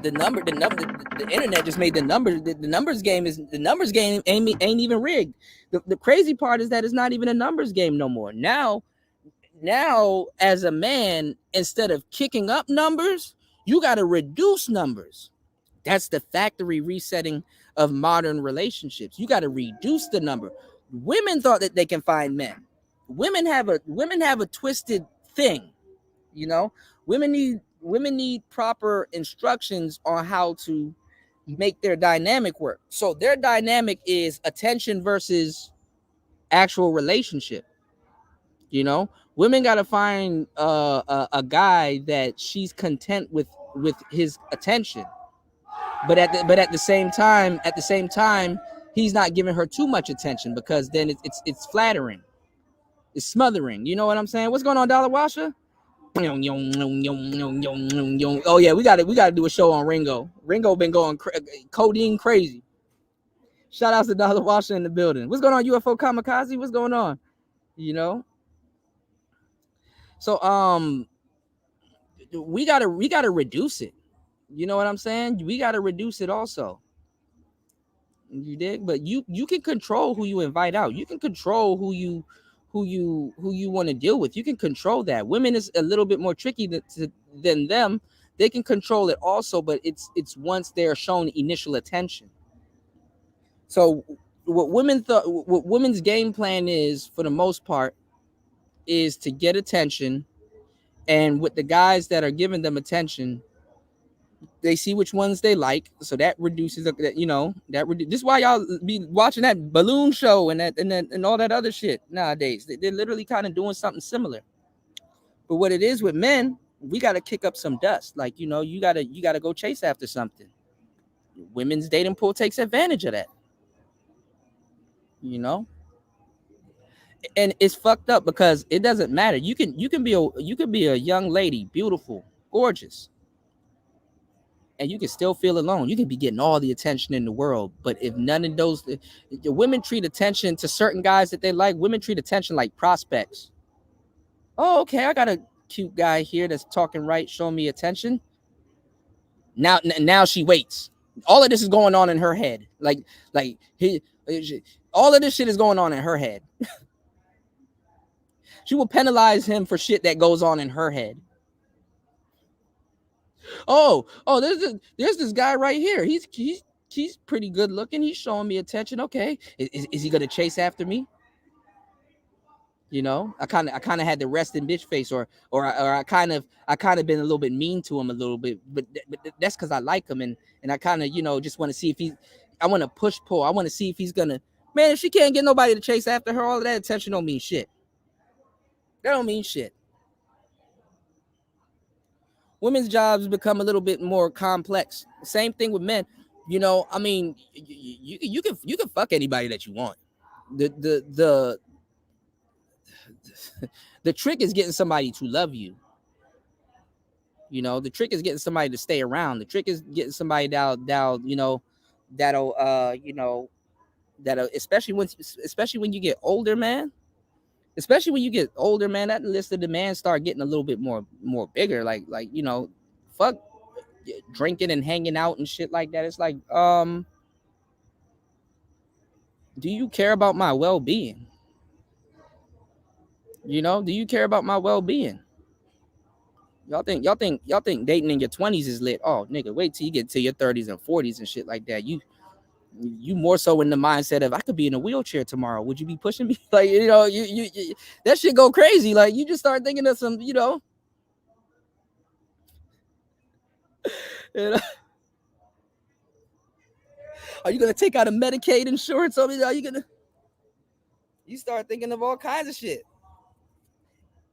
internet just made the numbers game ain't even rigged. The crazy part is that it's not even a numbers game no more. Now as a man, instead of kicking up numbers, you got to reduce numbers. That's the factory resetting of modern relationships. You got to reduce the number. Women thought that they can find men. Women have a twisted thing. You know, women need proper instructions on how to make their dynamic work. So their dynamic is attention versus actual relationship. You know, women got to find a guy that she's content with his attention, but at the same time, he's not giving her too much attention, because then it's flattering, it's smothering. You know what I'm saying? What's going on, Dollar Washer? Oh yeah, we gotta do a show on Ringo. Ringo been going codeine crazy. Shout out to Dollar Washer in the building. What's going on, UFO Kamikaze? What's going on? You know. So we gotta reduce it. You know what I'm saying? We gotta reduce it also. You dig? But you can control who you invite out. You can control who you want to deal with. You can control that. Women is a little bit more tricky than them. They can control it also, but it's once they're shown initial attention. So what women's game plan is, for the most part, is to get attention, and with the guys that are giving them attention, they see which ones they like, so that reduces that. This is why y'all be watching that balloon show and all that other shit nowadays. They're literally kind of doing something similar. But what it is with men, we got to kick up some dust. Like, you gotta go chase after something. Women's dating pool takes advantage of that. And it's fucked up because it doesn't matter. You can be a young lady, beautiful, gorgeous, and you can still feel alone. You can be getting all the attention in the world, but if none of those, the women treat attention to certain guys that they like. Women treat attention like prospects. Oh, okay, I got a cute guy here that's talking right, showing me attention. Now she waits. All of this is going on in her head. All of this shit is going on in her head. She will penalize him for shit that goes on in her head. Oh, there's this guy right here. He's pretty good looking. He's showing me attention. Okay, is he gonna chase after me? I kind of had the resting bitch face, or I kind of been a little bit mean to him a little bit, but that's because I like him, and I kind of just want to see if I want to push pull. I want to see if he's gonna. Man, if she can't get nobody to chase after her, all of that attention don't mean shit. That don't mean shit. Women's jobs become a little bit more complex. Same thing with men. I mean, you can fuck anybody that you want. The trick is getting somebody to love you. The trick is getting somebody to stay around. The trick is getting somebody that'll especially when you get older, man. Especially when you get older, man, that list of demands start getting a little bit more bigger. Like fuck drinking and hanging out and shit like that. It's like, do you care about my well-being? Do you care about my well-being? Y'all think dating in your 20s is lit? Oh, nigga, wait till you get to your 30s and 40s and shit like that. You more so in the mindset of, I could be in a wheelchair tomorrow. Would you be pushing me? Like, you that shit go crazy. Like, you just start thinking of some, are you gonna take out a Medicaid insurance on me? You start thinking of all kinds of shit.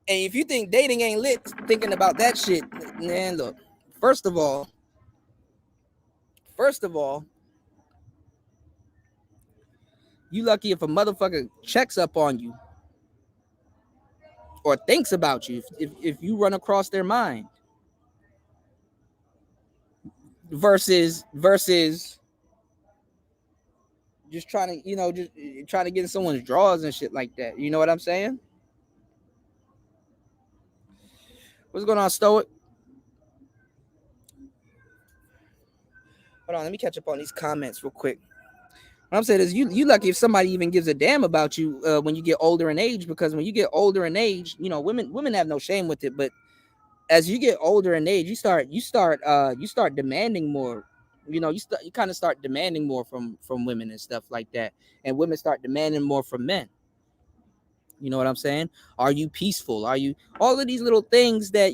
And if you think dating ain't lit, thinking about that shit, man, look, first of all, you lucky if a motherfucker checks up on you or thinks about you if you run across their mind versus just trying to, trying to get in someone's drawers and shit like that. You know what I'm saying? What's going on, Stoic? Hold on, let me catch up on these comments real quick. What I'm saying is, you lucky if somebody even gives a damn about you when you get older in age, because when you get older in age, women have no shame with it, but as you get older in age, you start demanding more. You kind of start demanding more from women and stuff like that, and women start demanding more from men. You know what I'm saying? Are you peaceful? Are you all of these little things that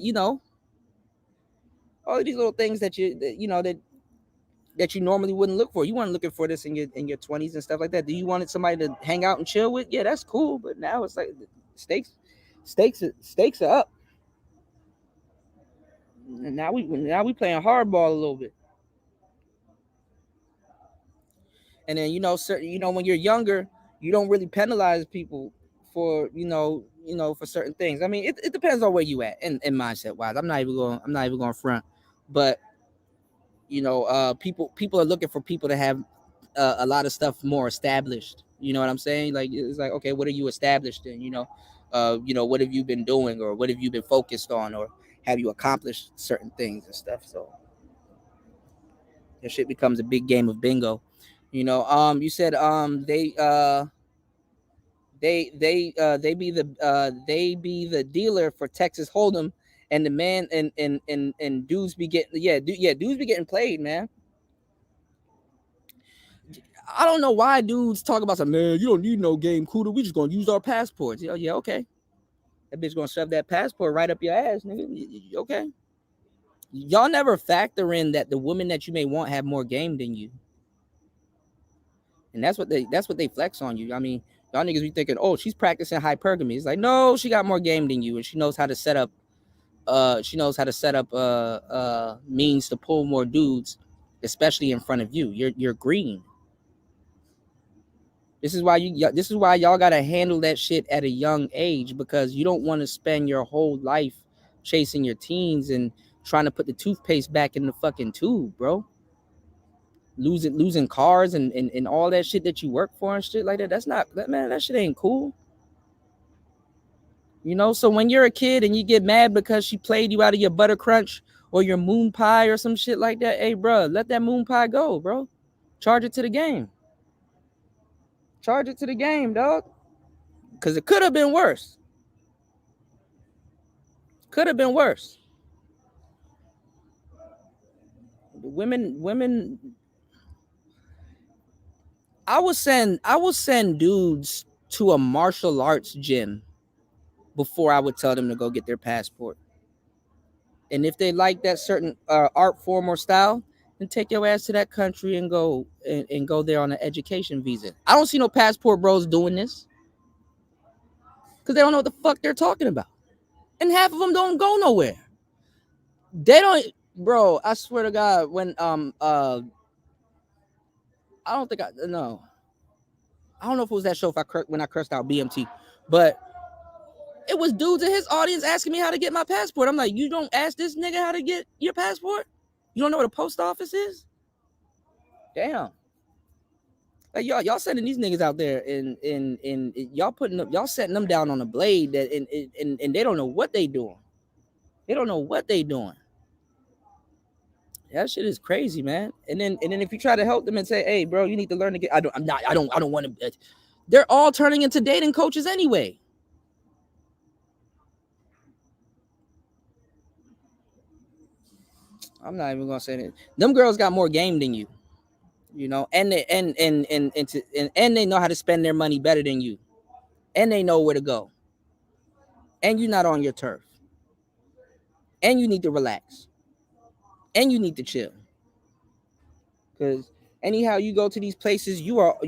that you normally wouldn't look for? You weren't looking for this in your 20s and stuff like that. Do you want somebody to hang out and chill with? Yeah, that's cool. But now it's like stakes are up. And now we playing hardball a little bit. And then when you're younger, you don't really penalize people for you know, for certain things. I mean, it depends on where you at in mindset wise. I'm not even going front, but you know, people are looking for people to have a lot of stuff more established. You know what I'm saying? Like, it's like, okay, what are you established in? You know, what have you been doing, or what have you been focused on, or have you accomplished certain things and stuff? So that shit becomes a big game of bingo. You know, you said they be the dealer for Texas Hold'em, and the man and dudes be getting dudes be getting played, man. I don't know why dudes talk about some, man, you don't need no game cooler. We just gonna use our passports. Yeah, okay. That bitch gonna shove that passport right up your ass, nigga. Okay. Y'all never factor in that the women that you may want have more game than you. And that's what they flex on you. I mean, y'all niggas be thinking, oh, she's practicing hypergamy. It's like, no, she got more game than you, and she knows how to set up means to pull more dudes, especially in front of you. You're green. This is why y'all gotta handle that shit at a young age, because you don't want to spend your whole life chasing your teens and trying to put the toothpaste back in the fucking tube, bro. Losing cars and all that shit that you work for and shit like that. That shit ain't cool. You know, so when you're a kid and you get mad because she played you out of your butter crunch or your moon pie or some shit like that, hey, bro, let that moon pie go, bro. Charge it to the game. Charge it to the game, dog. Because it could have been worse. Could have been worse. Women. I will send dudes to a martial arts gym before I would tell them to go get their passport. And if they like that certain art form or style, then take your ass to that country and go there on an education visa. I don't see no passport bros doing this because they don't know what the fuck they're talking about. And half of them don't go nowhere. They don't, bro. I swear to God, when I don't think I don't know if it was that show when I cursed out BMT, but it was dudes in his audience asking me how to get my passport. I'm like, you don't ask this nigga how to get your passport? You don't know what a post office is? Damn. Like y'all sending these niggas out there and y'all setting them down on a blade that and they don't know what they doing. They don't know what they doing. That shit is crazy, man. And then if you try to help them and say, hey, bro, you need to learn to get, I don't want to. They're all turning into dating coaches anyway. I'm not even gonna say that. Them girls got more game than you, you know, and they know how to spend their money better than you, and they know where to go. And you're not on your turf. And you need to relax. And you need to chill. Because anyhow you go to these places, you are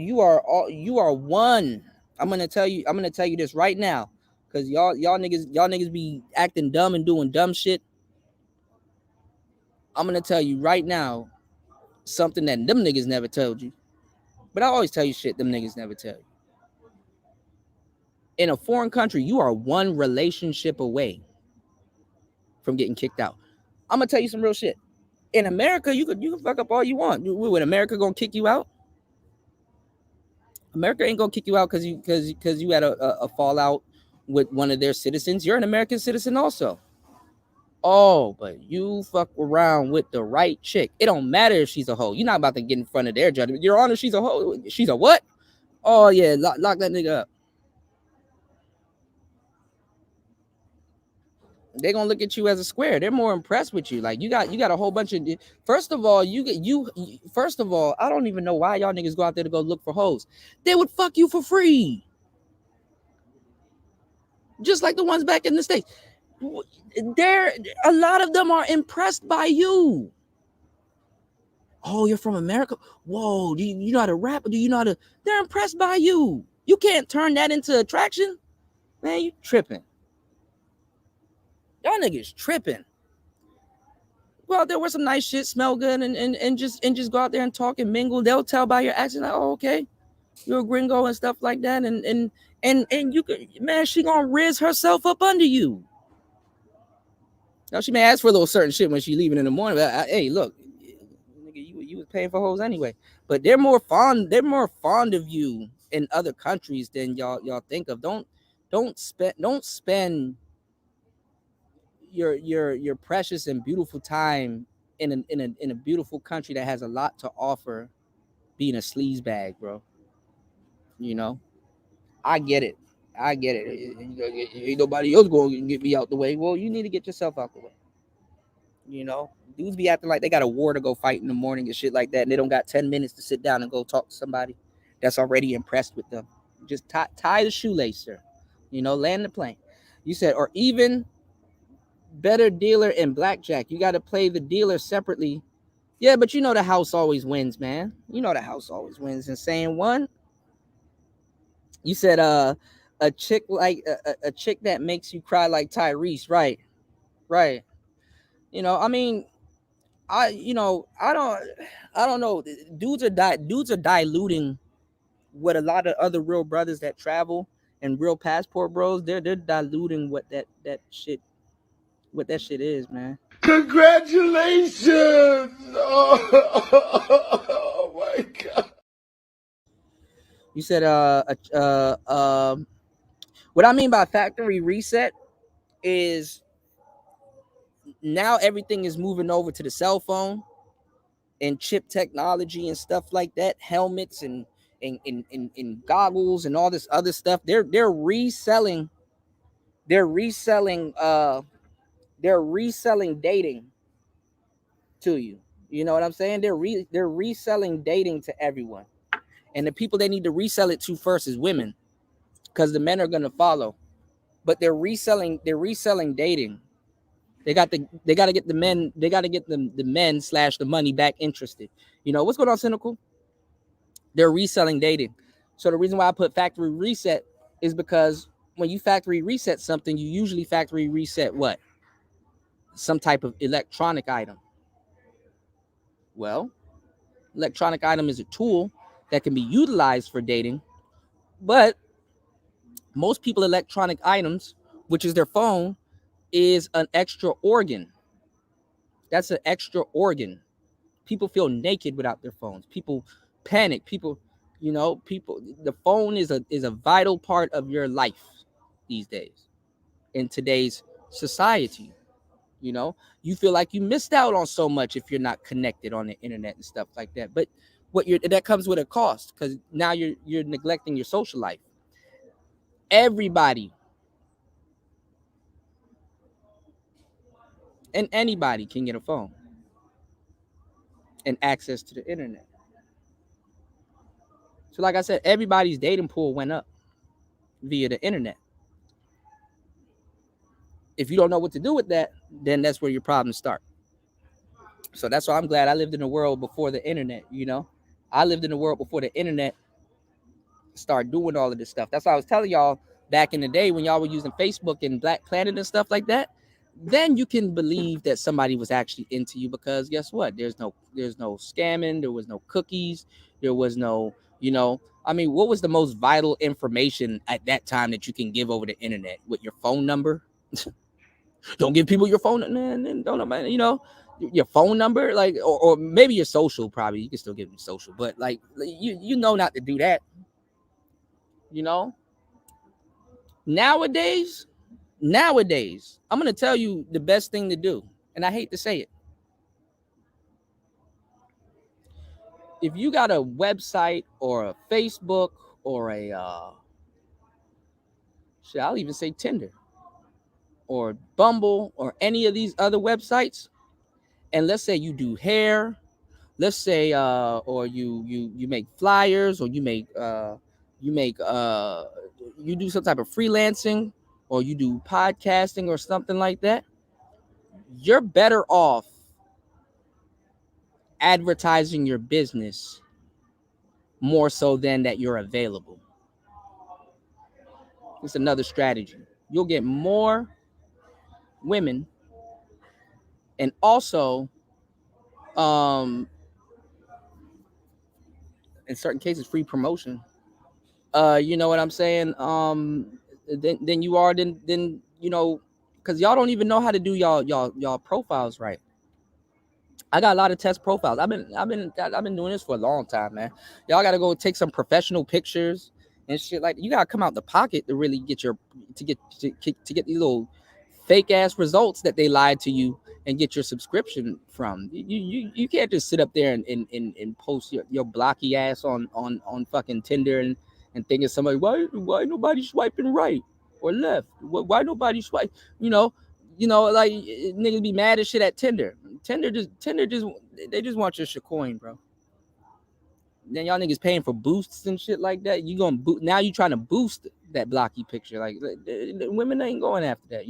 one. I'm gonna tell you this right now, because y'all niggas be acting dumb and doing dumb shit. I'm gonna tell you right now something that them niggas never told you. But I always tell you shit them niggas never tell you. In a foreign country, you are one relationship away from getting kicked out. I'm gonna tell you some real shit. In America, you can fuck up all you want. When America gonna kick you out? America ain't gonna kick you out because you had a fallout with one of their citizens. You're an American citizen also. Oh, but you fuck around with the right chick. It don't matter if she's a hoe. You're not about to get in front of their judgment. Your Honor, she's a hoe. She's a what? Oh yeah, lock that nigga up. They're gonna look at you as a square. They're more impressed with you. Like you got a whole bunch of. First of all, I don't even know why y'all niggas go out there to go look for hoes. They would fuck you for free, just like the ones back in the States. A lot of them are impressed by you. Oh, you're from America? Whoa, do you know how to rap? Do you know how to? They're impressed by you. You can't turn that into attraction, man. You tripping. Y'all niggas tripping. Go out there with some nice shit, smell good, and just go out there and talk and mingle. They'll tell by your accent, like, oh, okay. You're a gringo and stuff like that, and you could, man, she gonna riz herself up under you. Now she may ask for a little certain shit when she leaving in the morning. But hey, look, nigga, you was paying for hoes anyway. But they're more fond of you in other countries than y'all think of. Don't spend your precious and beautiful time in a beautiful country that has a lot to offer being a sleaze bag, bro. You know, I get it. Ain't nobody else going to get me out the way. Well, you need to get yourself out the way. You know, dudes be acting like they got a war to go fight in the morning and shit like that, and they don't got 10 minutes to sit down and go talk to somebody that's already impressed with them. Just tie the shoelace, sir. You know, land the plane. You said, or even better dealer in blackjack. You got to play the dealer separately. Yeah, but you know the house always wins, man. You know the house always wins. And saying one, you said a chick like a chick that makes you cry like Tyrese, right? Right. You know, I mean, I don't know. Dudes are diluting what a lot of other real brothers that travel and real passport bros, they're diluting what that shit is, man. Congratulations! Oh my God. You said what I mean by factory reset is now everything is moving over to the cell phone and chip technology and stuff like that, helmets and goggles and all this other stuff. They're reselling dating to you. You know what I'm saying? They're reselling dating to everyone. And the people they need to resell it to first is women, because the men are gonna follow. But they're reselling dating. They got to get the men, the men / the money back interested. You know what's going on, Cynical? They're reselling dating. So the reason why I put factory reset is because when you factory reset something, you usually factory reset what? Some type of electronic item. Well, electronic item is a tool that can be utilized for dating, but most people electronic items, which is their phone, is an extra organ. That's an extra organ. People feel naked without their phones. People panic. People, the phone is a vital part of your life these days in today's society. You know, you feel like you missed out on so much if you're not connected on the internet and stuff like that. But that comes with a cost, because now you're neglecting your social life. Everybody and anybody can get a phone and access to the internet. So like I said, everybody's dating pool went up via the internet. If you don't know what to do with that, then that's where your problems start. So that's why I'm glad I lived in the world before the internet. I lived in the world before the internet started doing all of this stuff. That's why I was telling y'all back in the day when y'all were using Facebook and Black Planet and stuff like that. Then you can believe that somebody was actually into you, because guess what? There's no scamming. There was no cookies. There was no, I mean, what was the most vital information at that time that you can give over the internet? With your phone number? Don't give people your phone, man. Don't, your phone number, like, or maybe your social. Probably you can still give them social, but like you know not to do that. Nowadays, I'm gonna tell you the best thing to do, and I hate to say it. If you got a website or a Facebook or I'll even say Tinder or Bumble or any of these other websites, and let's say you do hair, let's say or you make flyers, or you do some type of freelancing, or you do podcasting or something like that, you're better off advertising your business more so than that you're available. It's another strategy. You'll get more women, and also in certain cases free promotion You know what I'm saying? Than you are then you know, because y'all don't even know how to do y'all profiles right. I got a lot of test profiles. I've been doing this for a long time, man. Y'all got to go take some professional pictures and shit. Like, you got to come out the pocket to really get to get these little fake ass results that they lied to you and get your subscription from. You can't just sit up there and post your blocky ass on fucking Tinder and thinking somebody, why nobody swiping right or left? Why nobody swipe? Like, niggas be mad as shit at Tinder. Tinder just they just want your shitcoin, bro. Then y'all niggas paying for boosts and shit like that. You gonna now you trying to boost that blocky picture. Like, women ain't going after that,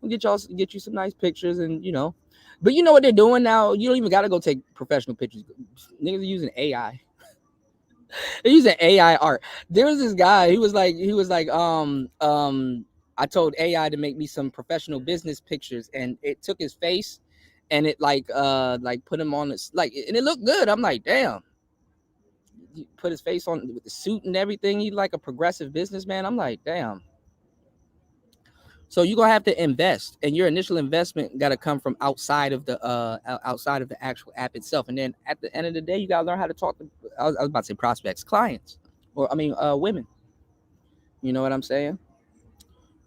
We'll get you some nice pictures and but you know what they're doing now? You don't even gotta go take professional pictures. Niggas are using AI. They're using AI art. There was this guy, he was like, I told AI to make me some professional business pictures, and it took his face and it like put him on this, like, and it looked good. I'm like, damn. He put his face on with the suit and everything. He's like a progressive businessman. I'm like, damn. So you're gonna have to invest, and your initial investment gotta come from outside of the actual app itself. And then at the end of the day, you gotta learn how to talk to I was about to say prospects, clients, or women. You know what I'm saying?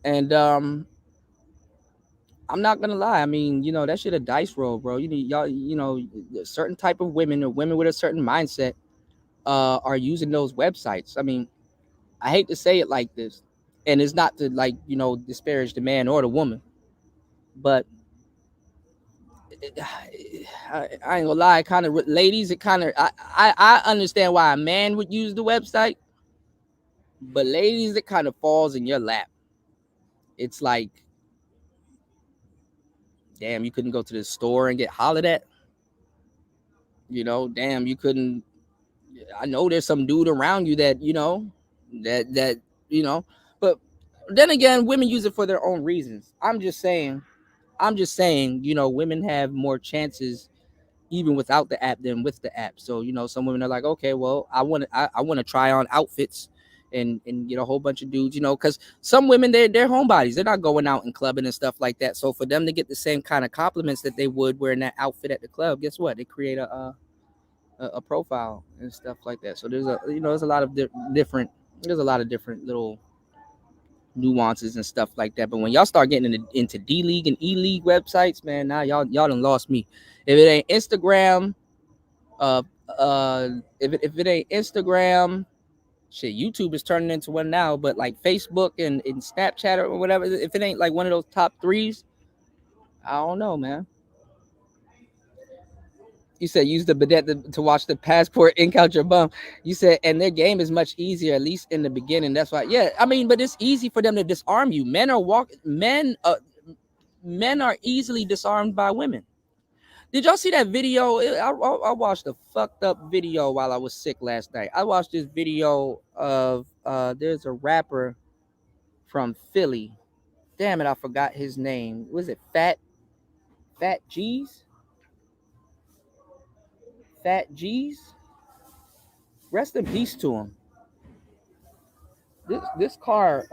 And I'm not gonna lie. I mean, that shit a dice roll, bro. You need y'all, a certain type of women or women with a certain mindset are using those websites. I mean, I hate to say it like this, and it's not to disparage the man or the woman, but I ain't gonna lie. Kind of ladies, I understand why a man would use the website, but ladies, it kind of falls in your lap. It's like, damn, you couldn't go to the store and get hollered at. Damn, you couldn't. I know there's some dude around you that but then again, women use it for their own reasons. I'm just saying, women have more chances even without the app than with the app. So some women are like, okay, well, I want to try on outfits and get a whole bunch of dudes, because some women, they're homebodies. They're not going out and clubbing and stuff like that. So for them to get the same kind of compliments that they would wearing that outfit at the club, guess what? They create a profile and stuff like that. So there's a lot of different little nuances and stuff like that. But when y'all start getting into D League and E League websites, man, now y'all done lost me. If it ain't Instagram, if it ain't Instagram, shit, YouTube is turning into one now. But like Facebook and Snapchat or whatever, if it ain't like one of those top threes, I don't know, man. You said use the bidet to watch the passport ink out your bum. You said, and their game is much easier, at least in the beginning. That's why, yeah. I mean, but it's easy for them to disarm you. Men are easily disarmed by women. Did y'all see that video? I watched a fucked up video while I was sick last night. I watched this video of there's a rapper from Philly. Damn it, I forgot his name. Was it Fat G's? Fat G's? Rest in peace to him. This car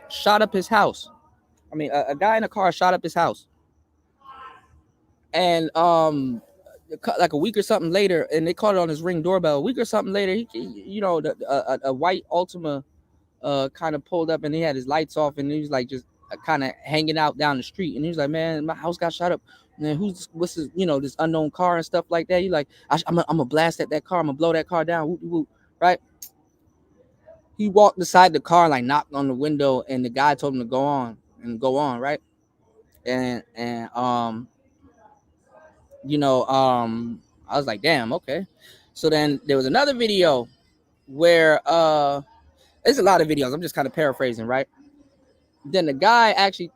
shot up his house. I mean, a guy in a car shot up his house. And like a week or something later, and they called it on his Ring doorbell. A week or something later, a white Altima kind of pulled up, and he had his lights off, and he was like just kind of hanging out down the street. And he was like, "Man, my house got shot up. Man, what's this? This unknown car and stuff like that." He like, I'm gonna blast at that car. I'm gonna blow that car down. Whoop, whoop, right? He walked beside the car, like knocked on the window, and the guy told him to go on, right? And I was like, damn, okay. So then there was another video where there's a lot of videos. I'm just kind of paraphrasing, right? Then the guy actually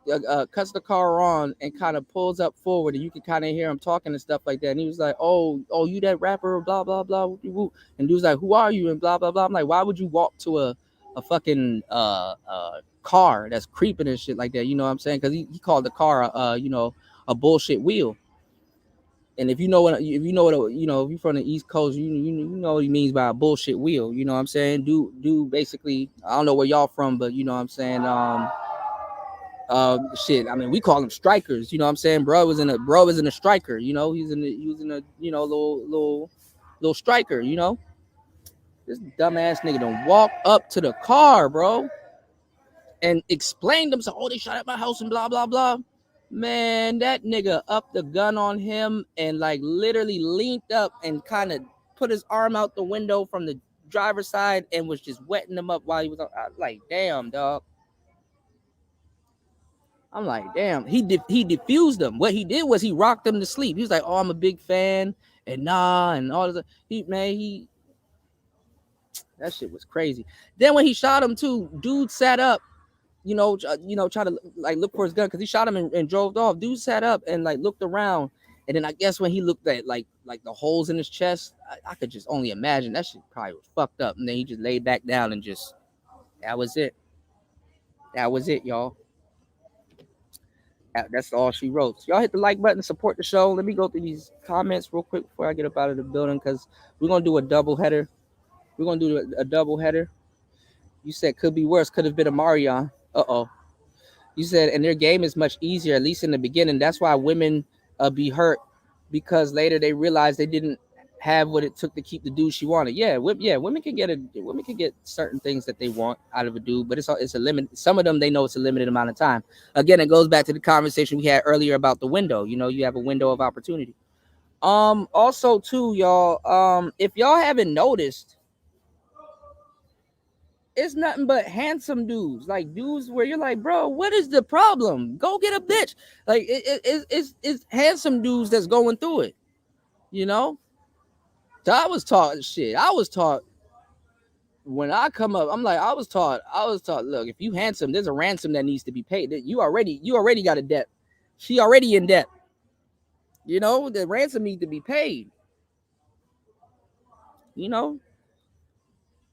cuts the car on and kind of pulls up forward, and you can kind of hear him talking and stuff like that. And he was like, oh, you that rapper, blah, blah, blah. Woo. And he was like, who are you? And blah, blah, blah. I'm like, why would you walk to a fucking car that's creeping and shit like that? You know what I'm saying? Because he called the car, a bullshit wheel. And if you know what if you're from the East Coast, you know what he means by a bullshit wheel. You know what I'm saying? Do basically, I don't know where y'all from, but you know what I'm saying. Shit. I mean, we call them strikers. You know what I'm saying? Bro was in a striker. You know, he was in a little striker. You know, this dumbass nigga done walk up to the car, bro, and explained himself. Oh, they shot at my house and blah blah blah. Man, that nigga upped the gun on him and like literally leaned up and kind of put his arm out the window from the driver's side and was just wetting him up while he was like, damn, dog. I'm like, damn. He diffused them. What he did was he rocked them to sleep. He was like, oh, I'm a big fan and nah and all this. That shit was crazy. Then when he shot him too, dude sat up. Try to like look for his gun because he shot him and drove off. Dude sat up and like looked around, and then I guess when he looked at like the holes in his chest, I could just only imagine that shit probably was fucked up. And then he just laid back down and just that was it. That was it, y'all. That's all she wrote. So y'all hit the like button, support the show. Let me go through these comments real quick before I get up out of the building because we're gonna do a double header. We're gonna do a double header. You said could be worse. Could have been a Marion. You said, and their game is much easier, at least in the beginning. That's why women be hurt because later they realize they didn't have what it took to keep the dude she wanted. Women can get certain things that they want out of a dude, but it's a limit. Some of them they know it's a limited amount of time. Again, it goes back to the conversation we had earlier about the window. You know, you have a window of opportunity. Also too, y'all. If y'all haven't noticed, it's nothing but handsome dudes, like dudes where you're like, bro, what is the problem? Go get a bitch. Like it's handsome dudes that's going through it, you know. So I was taught shit. I was taught when I come up. I'm like, I was taught. Look, if you handsome, there's a ransom that needs to be paid. You already got a debt. She already in debt. You know, the ransom needs to be paid. You know,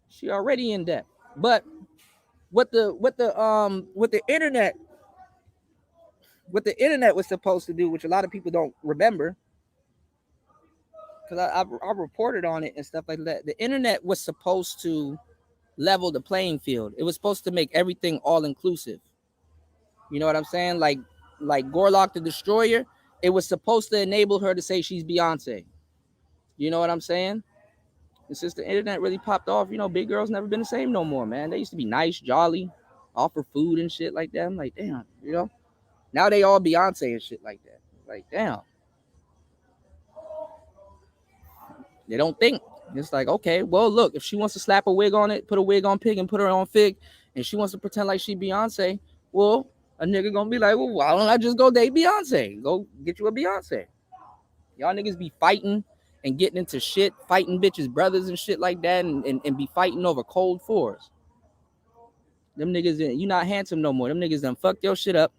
she already in debt. But what the internet was supposed to do, which a lot of people don't remember, because I reported on it and stuff like that. The internet was supposed to level the playing field. It was supposed to make everything all inclusive. You know what I'm saying? Like Gorlock the Destroyer, it was supposed to enable her to say she's Beyonce. You know what I'm saying? And since the internet really popped off, you know, big girls never been the same no more, man. They used to be nice, jolly, offer food and shit like that. I'm like, damn, you know. Now they all Beyonce and shit like that. Like, damn. They don't think. It's like, okay, well, look, if she wants to slap a wig on it, put a wig on Pig and put her on Fig, and she wants to pretend like she Beyonce, well, a nigga gonna be like, well, why don't I just go date Beyonce? Go get you a Beyonce. Y'all niggas be fighting and getting into shit, fighting bitches, brothers and shit like that, and be fighting over cold fours. Them niggas, you not handsome no more. Them niggas done fucked your shit up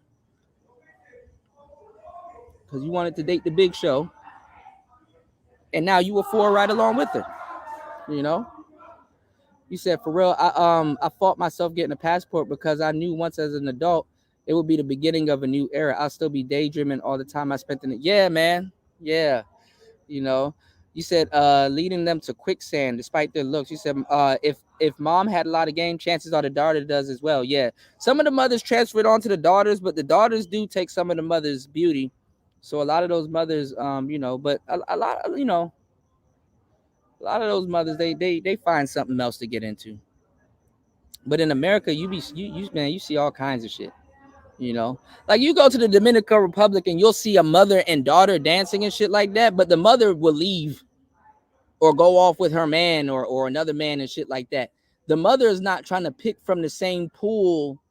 because you wanted to date the Big Show, and now you a four right along with her. You know, you said for real. I fought myself getting a passport because I knew once as an adult it would be the beginning of a new era. I'll still be daydreaming all the time I spent in it. Yeah, man. Yeah, you know. You said leading them to quicksand despite their looks. You said if mom had a lot of game, chances are the daughter does as well. Yeah, some of the mothers transferred onto the daughters, but the daughters do take some of the mother's beauty. So a lot of those mothers, you know, but a lot, you know. A lot of those mothers, they find something else to get into. But in America, you see all kinds of shit. You know, like you go to the Dominican Republic and you'll see a mother and daughter dancing and shit like that, but the mother will leave or go off with her man or another man and shit like that. The mother is not trying to pick from the same pool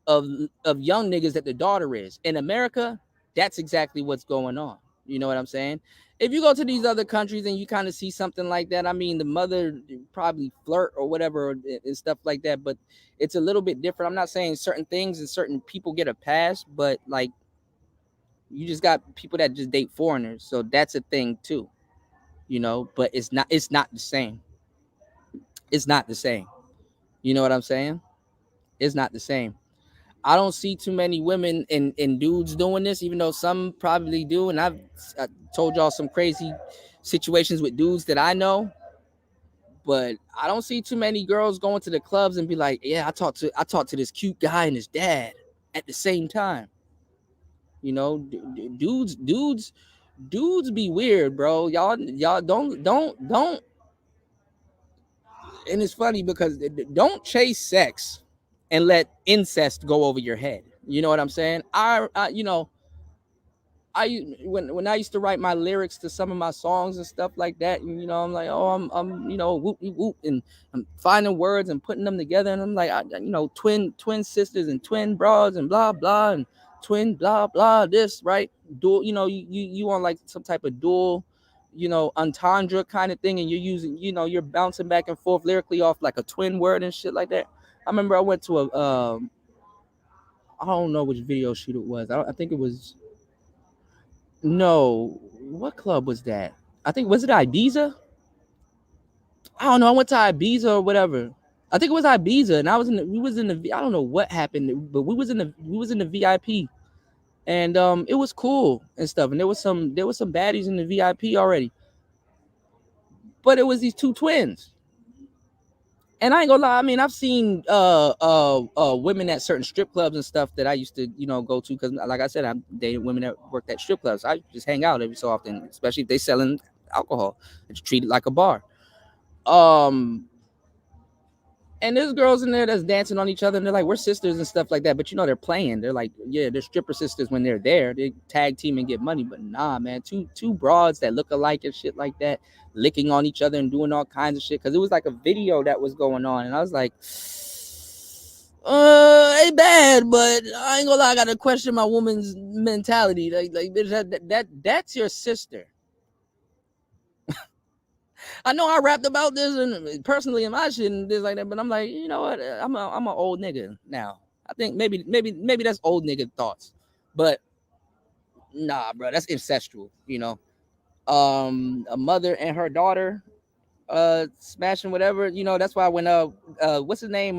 of young niggas that the daughter is. In America, that's exactly what's going on. You know what I'm saying? If you go to these other countries and you kind of see something like that, I mean, the mother probably flirt or whatever and stuff like that, but it's a little bit different. I'm not saying certain things and certain people get a pass, but like you just got people that just date foreigners. So that's a thing too, you know, but it's not the same. It's not the same. You know what I'm saying? It's not the same. I don't see too many women and dudes doing this, even though some probably do. And I told y'all some crazy situations with dudes that I know, but I don't see too many girls going to the clubs and be like, yeah, I talked to this cute guy and his dad at the same time. You know, dudes be weird, bro. Y'all don't. And it's funny because don't chase sex and let incest go over your head. You know what I'm saying? When I used to write my lyrics to some of my songs and stuff like that, and I'm like, oh, I'm whoop whoop, and I'm finding words and putting them together, and I'm like, twin sisters and twin broads and blah blah and twin blah blah this right dual, you want like some type of dual, entendre kind of thing, and you're using, you're bouncing back and forth lyrically off like a twin word and shit like that. I remember I went to I don't know which video shoot it was. I think it was. No, what club was that? I think, was it Ibiza? I don't know. I went to Ibiza or whatever. I think it was Ibiza, and we was in the. I don't know what happened, but we was in the VIP, and it was cool and stuff. And there was some baddies in the VIP already, but it was these two twins. And I ain't gonna lie, I mean, I've seen women at certain strip clubs and stuff that I used to, go to, because like I said, I dated women that worked at strip clubs. I just hang out every so often, especially if they selling alcohol. It's treated like a bar. And there's girls in there that's dancing on each other, and they're like, we're sisters and stuff like that. But they're playing. They're like, yeah, they're stripper sisters when they're there. They tag team and get money. But nah, man, two broads that look alike and shit like that, licking on each other and doing all kinds of shit. Because it was like a video that was going on, and I was like, ain't bad, but I ain't gonna lie, I gotta question my woman's mentality. Like bitch, that's your sister. I know I rapped about this and personally in my shit and this like that, but I'm like, you know what? I'm an old nigga now. I think maybe that's old nigga thoughts, but nah, bro, that's incestual. A mother and her daughter, smashing whatever. That's why when what's his name?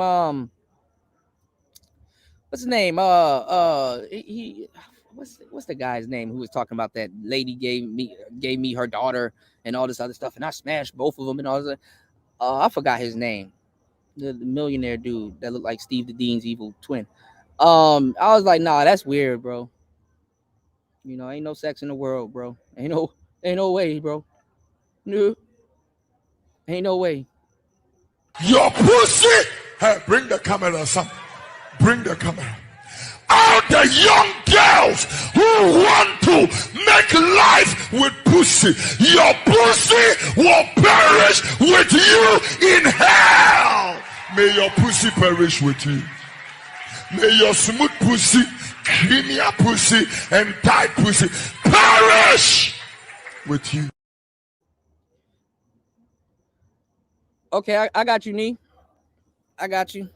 What's the guy's name who was talking about that lady gave me her daughter and all this other stuff, and I smashed both of them and all this. I forgot his name. The millionaire dude that looked like Steve the Dean's evil twin. I was like, nah, that's weird, bro. Ain't no sex in the world, bro. Ain't no way, bro. No. Ain't no way. Your pussy. Hey, bring the camera, son. Bring the camera. All the young girls who want to make life with pussy, your pussy will perish with you in hell. May your pussy perish with you. May your smooth pussy, creamy pussy, and tight pussy perish with you. Okay, I got you, Nee. I got you.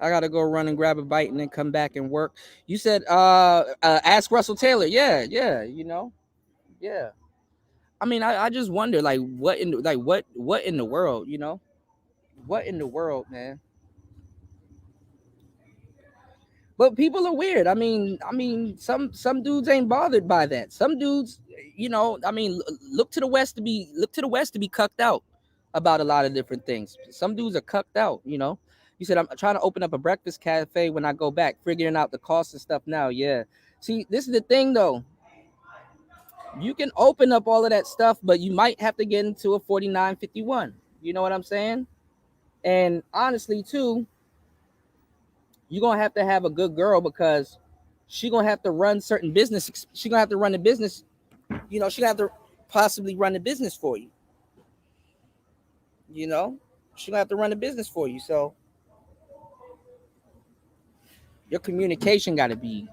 I gotta go run and grab a bite and then come back and work. You said ask Russell Taylor. Yeah. Yeah. I mean, I just wonder, like, what in the world, What in the world, man? But people are weird. I mean, some dudes ain't bothered by that. Some dudes, look to the West to be cucked out about a lot of different things. Some dudes are cucked out, You said, I'm trying to open up a breakfast cafe when I go back, figuring out the cost and stuff now. Yeah. See, this is the thing, though. You can open up all of that stuff, but you might have to get into a 4951. You know what I'm saying? And honestly, too, you're going to have a good girl, because she's going to have to run certain business. She's going to have to run the business. She's going to have to possibly run the business for you. She's going to have to run the business for you. So your communication got to be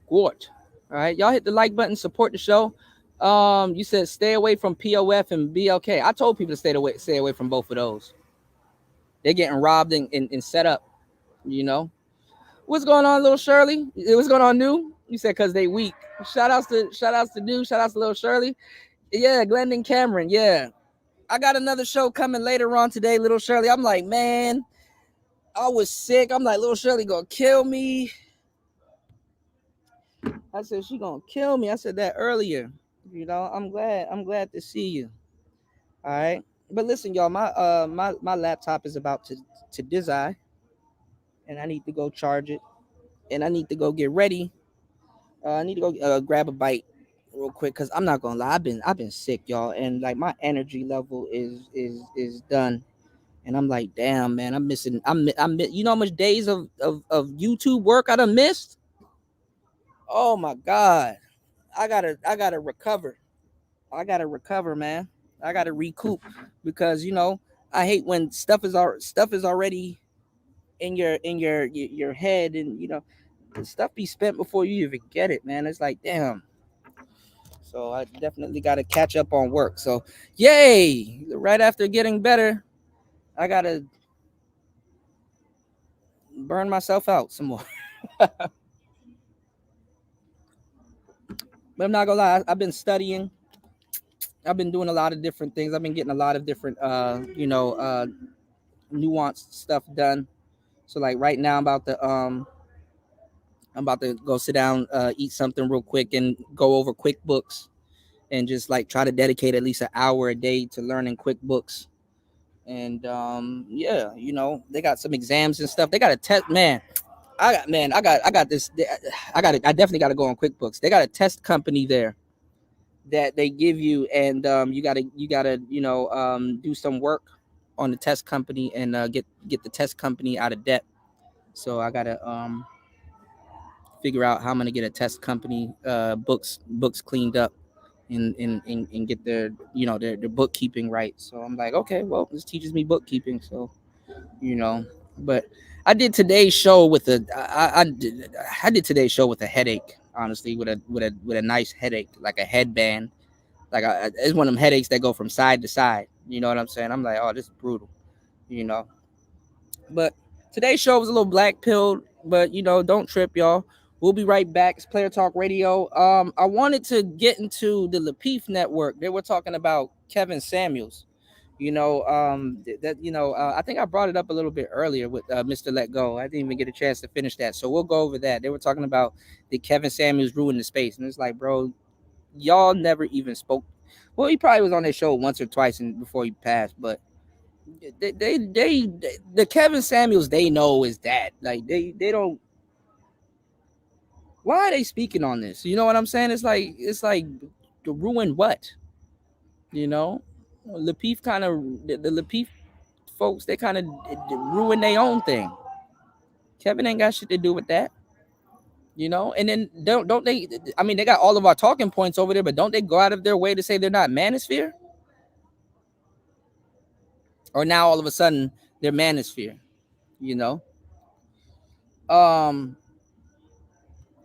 good. All right, y'all hit the like button, support the show. You said stay away from POF and BLK. I told people to stay away from both of those. They're getting robbed and set up. What's going on, little Shirley? What's going on, New? You said because they weak. Shout outs to New. Shout outs to little Shirley. Yeah, Glendon Cameron. Yeah, I got another show coming later on today, little Shirley. I'm like, man, I was sick. I'm like, little Shirley gonna kill me. I said, she gonna kill me. I said that earlier. You know, I'm glad to see you. All right. But listen, y'all, my laptop is about to die, and I need to go charge it, and I need to go get ready. I need to go grab a bite real quick because I'm not gonna lie, I've been sick, y'all, and like my energy level is done, and I'm like, damn, man, I'm missing. You know how much days of YouTube work I done missed? Oh my god, I gotta recover. I gotta recover, man. I gotta recoup because you know I hate when stuff is already in your head, and you know stuff be spent before you even get it, man. It's like damn. So I definitely got to catch up on work. So yay! Right after getting better, I gotta burn myself out some more. But I'm not gonna lie, I've been studying. I've been doing a lot of different things. I've been getting a lot of different nuanced stuff done. So like right now I'm about to go sit down, eat something real quick, and go over QuickBooks, and just like try to dedicate at least an hour a day to learning QuickBooks. And yeah, you know they got some exams and stuff. They got a test, man. I got this. I definitely got to go on QuickBooks. They got a test company there that they give you, and you gotta do some work on the test company and get the test company out of debt. So I gotta figure out how I'm gonna get a test company books cleaned up and get their their bookkeeping right. So I'm like, okay, well, this teaches me bookkeeping. So but I did today's show with I did today's show with a headache, honestly, with a nice headache, like a headband. Like it's one of them headaches that go from side to side. You know what I'm saying? I'm like, oh, this is brutal, you know. But today's show was a little black pilled, but don't trip, y'all. We'll be right back. It's Player Talk Radio. I wanted to get into the Lapeef Network. They were talking about Kevin Samuels. I think I brought it up a little bit earlier with Mr. Let Go. I didn't even get a chance to finish that. So we'll go over that. They were talking about the Kevin Samuels ruined the space. And it's like, bro, y'all never even spoke. Well, he probably was on their show once or twice before he passed, but the Kevin Samuels they know is that. Like they don't. Why are they speaking on this? You know what I'm saying? It's like to ruin what? Lapeef kind of the Lapeef folks, they kind of ruin their own thing. Kevin ain't got shit to do with that. And then don't they? I mean, they got all of our talking points over there, but don't they go out of their way to say they're not manosphere? Or now all of a sudden they're manosphere,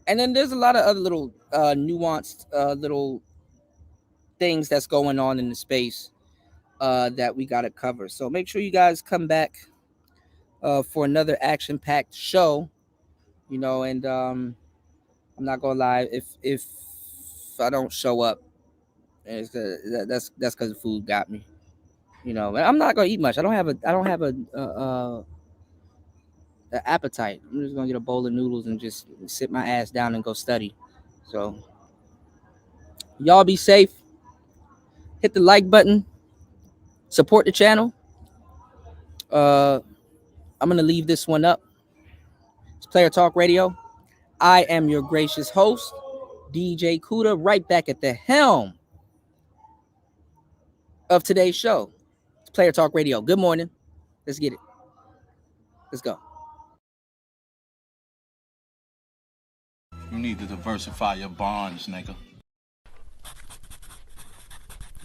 And then there's a lot of other little nuanced little things that's going on in the space that we got to cover. So make sure you guys come back for another action-packed show, and I'm not gonna lie, if I don't show up, that's because the food got me, and I'm not gonna eat much. I don't have a appetite. I'm just gonna get a bowl of noodles and just sit my ass down and go study. So y'all be safe. Hit the like button. Support the channel. I'm gonna leave this one up. It's Player Talk Radio. I am your gracious host, DJ Kuda, right back at the helm of today's show. It's Player Talk Radio. Good morning. Let's get it. Let's go. You need to diversify your bonds, nigga.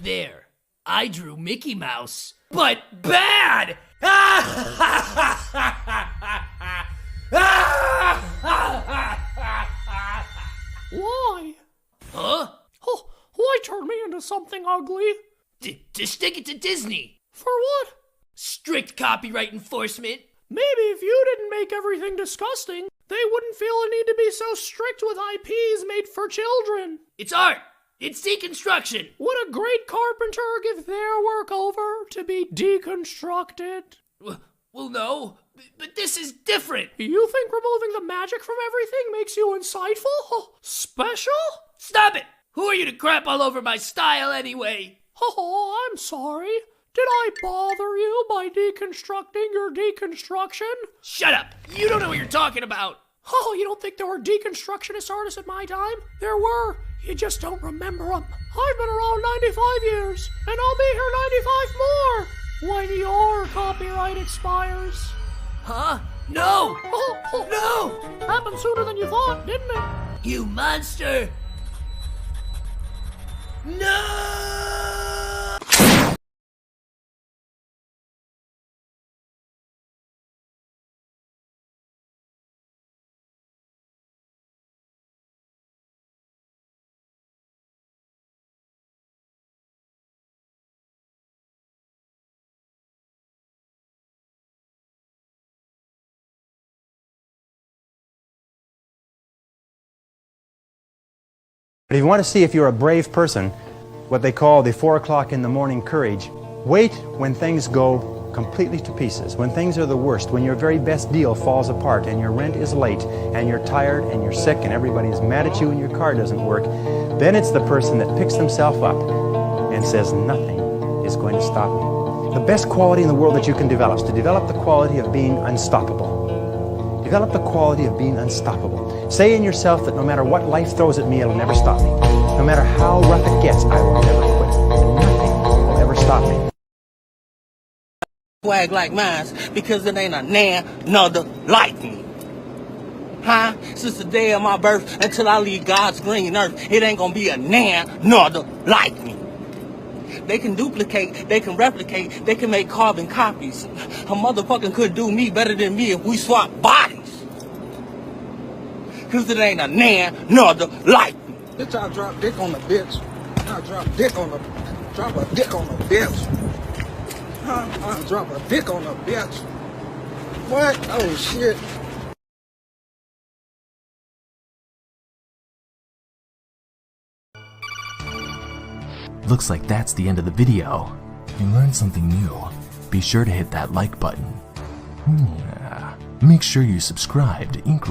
There, I drew Mickey Mouse, but bad! Why? Huh? Oh, why turn me into something ugly? To stick it to Disney. For what? Strict copyright enforcement. Maybe if you didn't make everything disgusting, they wouldn't feel a need to be so strict with IPs made for children. It's art. It's deconstruction. Would a great carpenter give their work over to be deconstructed? Well, no. But this is different. You think removing the magic from everything makes you insightful? Special? Stop it! Who are you to crap all over my style anyway? Oh, I'm sorry. Did I bother you by deconstructing your deconstruction? Shut up! You don't know what you're talking about. Oh, you don't think there were deconstructionist artists at my time? There were. You just don't remember them. I've been around 95 years, and I'll be here 95 more when your copyright expires. Huh? No! No! Happened sooner than you thought, didn't it? You monster! No! But if you want to see if you're a brave person, what they call the 4 o'clock in the morning courage, wait when things go completely to pieces, when things are the worst, when your very best deal falls apart and your rent is late and you're tired and you're sick and everybody's mad at you and your car doesn't work, then it's the person that picks themselves up and says, nothing is going to stop me. The best quality in the world that you can develop is to develop the quality of being unstoppable. Develop the quality of being unstoppable. Say in yourself that no matter what life throws at me, it'll never stop me. No matter how rough it gets, I will never quit. And nothing will ever stop me. Swag like mine because it ain't a nother like me. Huh? Since the day of my birth until I leave God's green earth, it ain't gonna be a nother like me. They can duplicate, they can replicate, they can make carbon copies. A motherfucker could do me better than me if we swap bodies. Cause it ain't a nother like me. Bitch, I drop dick on the bitch. I drop a dick on the bitch. I drop a dick on the bitch. What? Oh shit. Looks like that's the end of the video. If you learned something new, be sure to hit that like button. Make sure you subscribe to Ink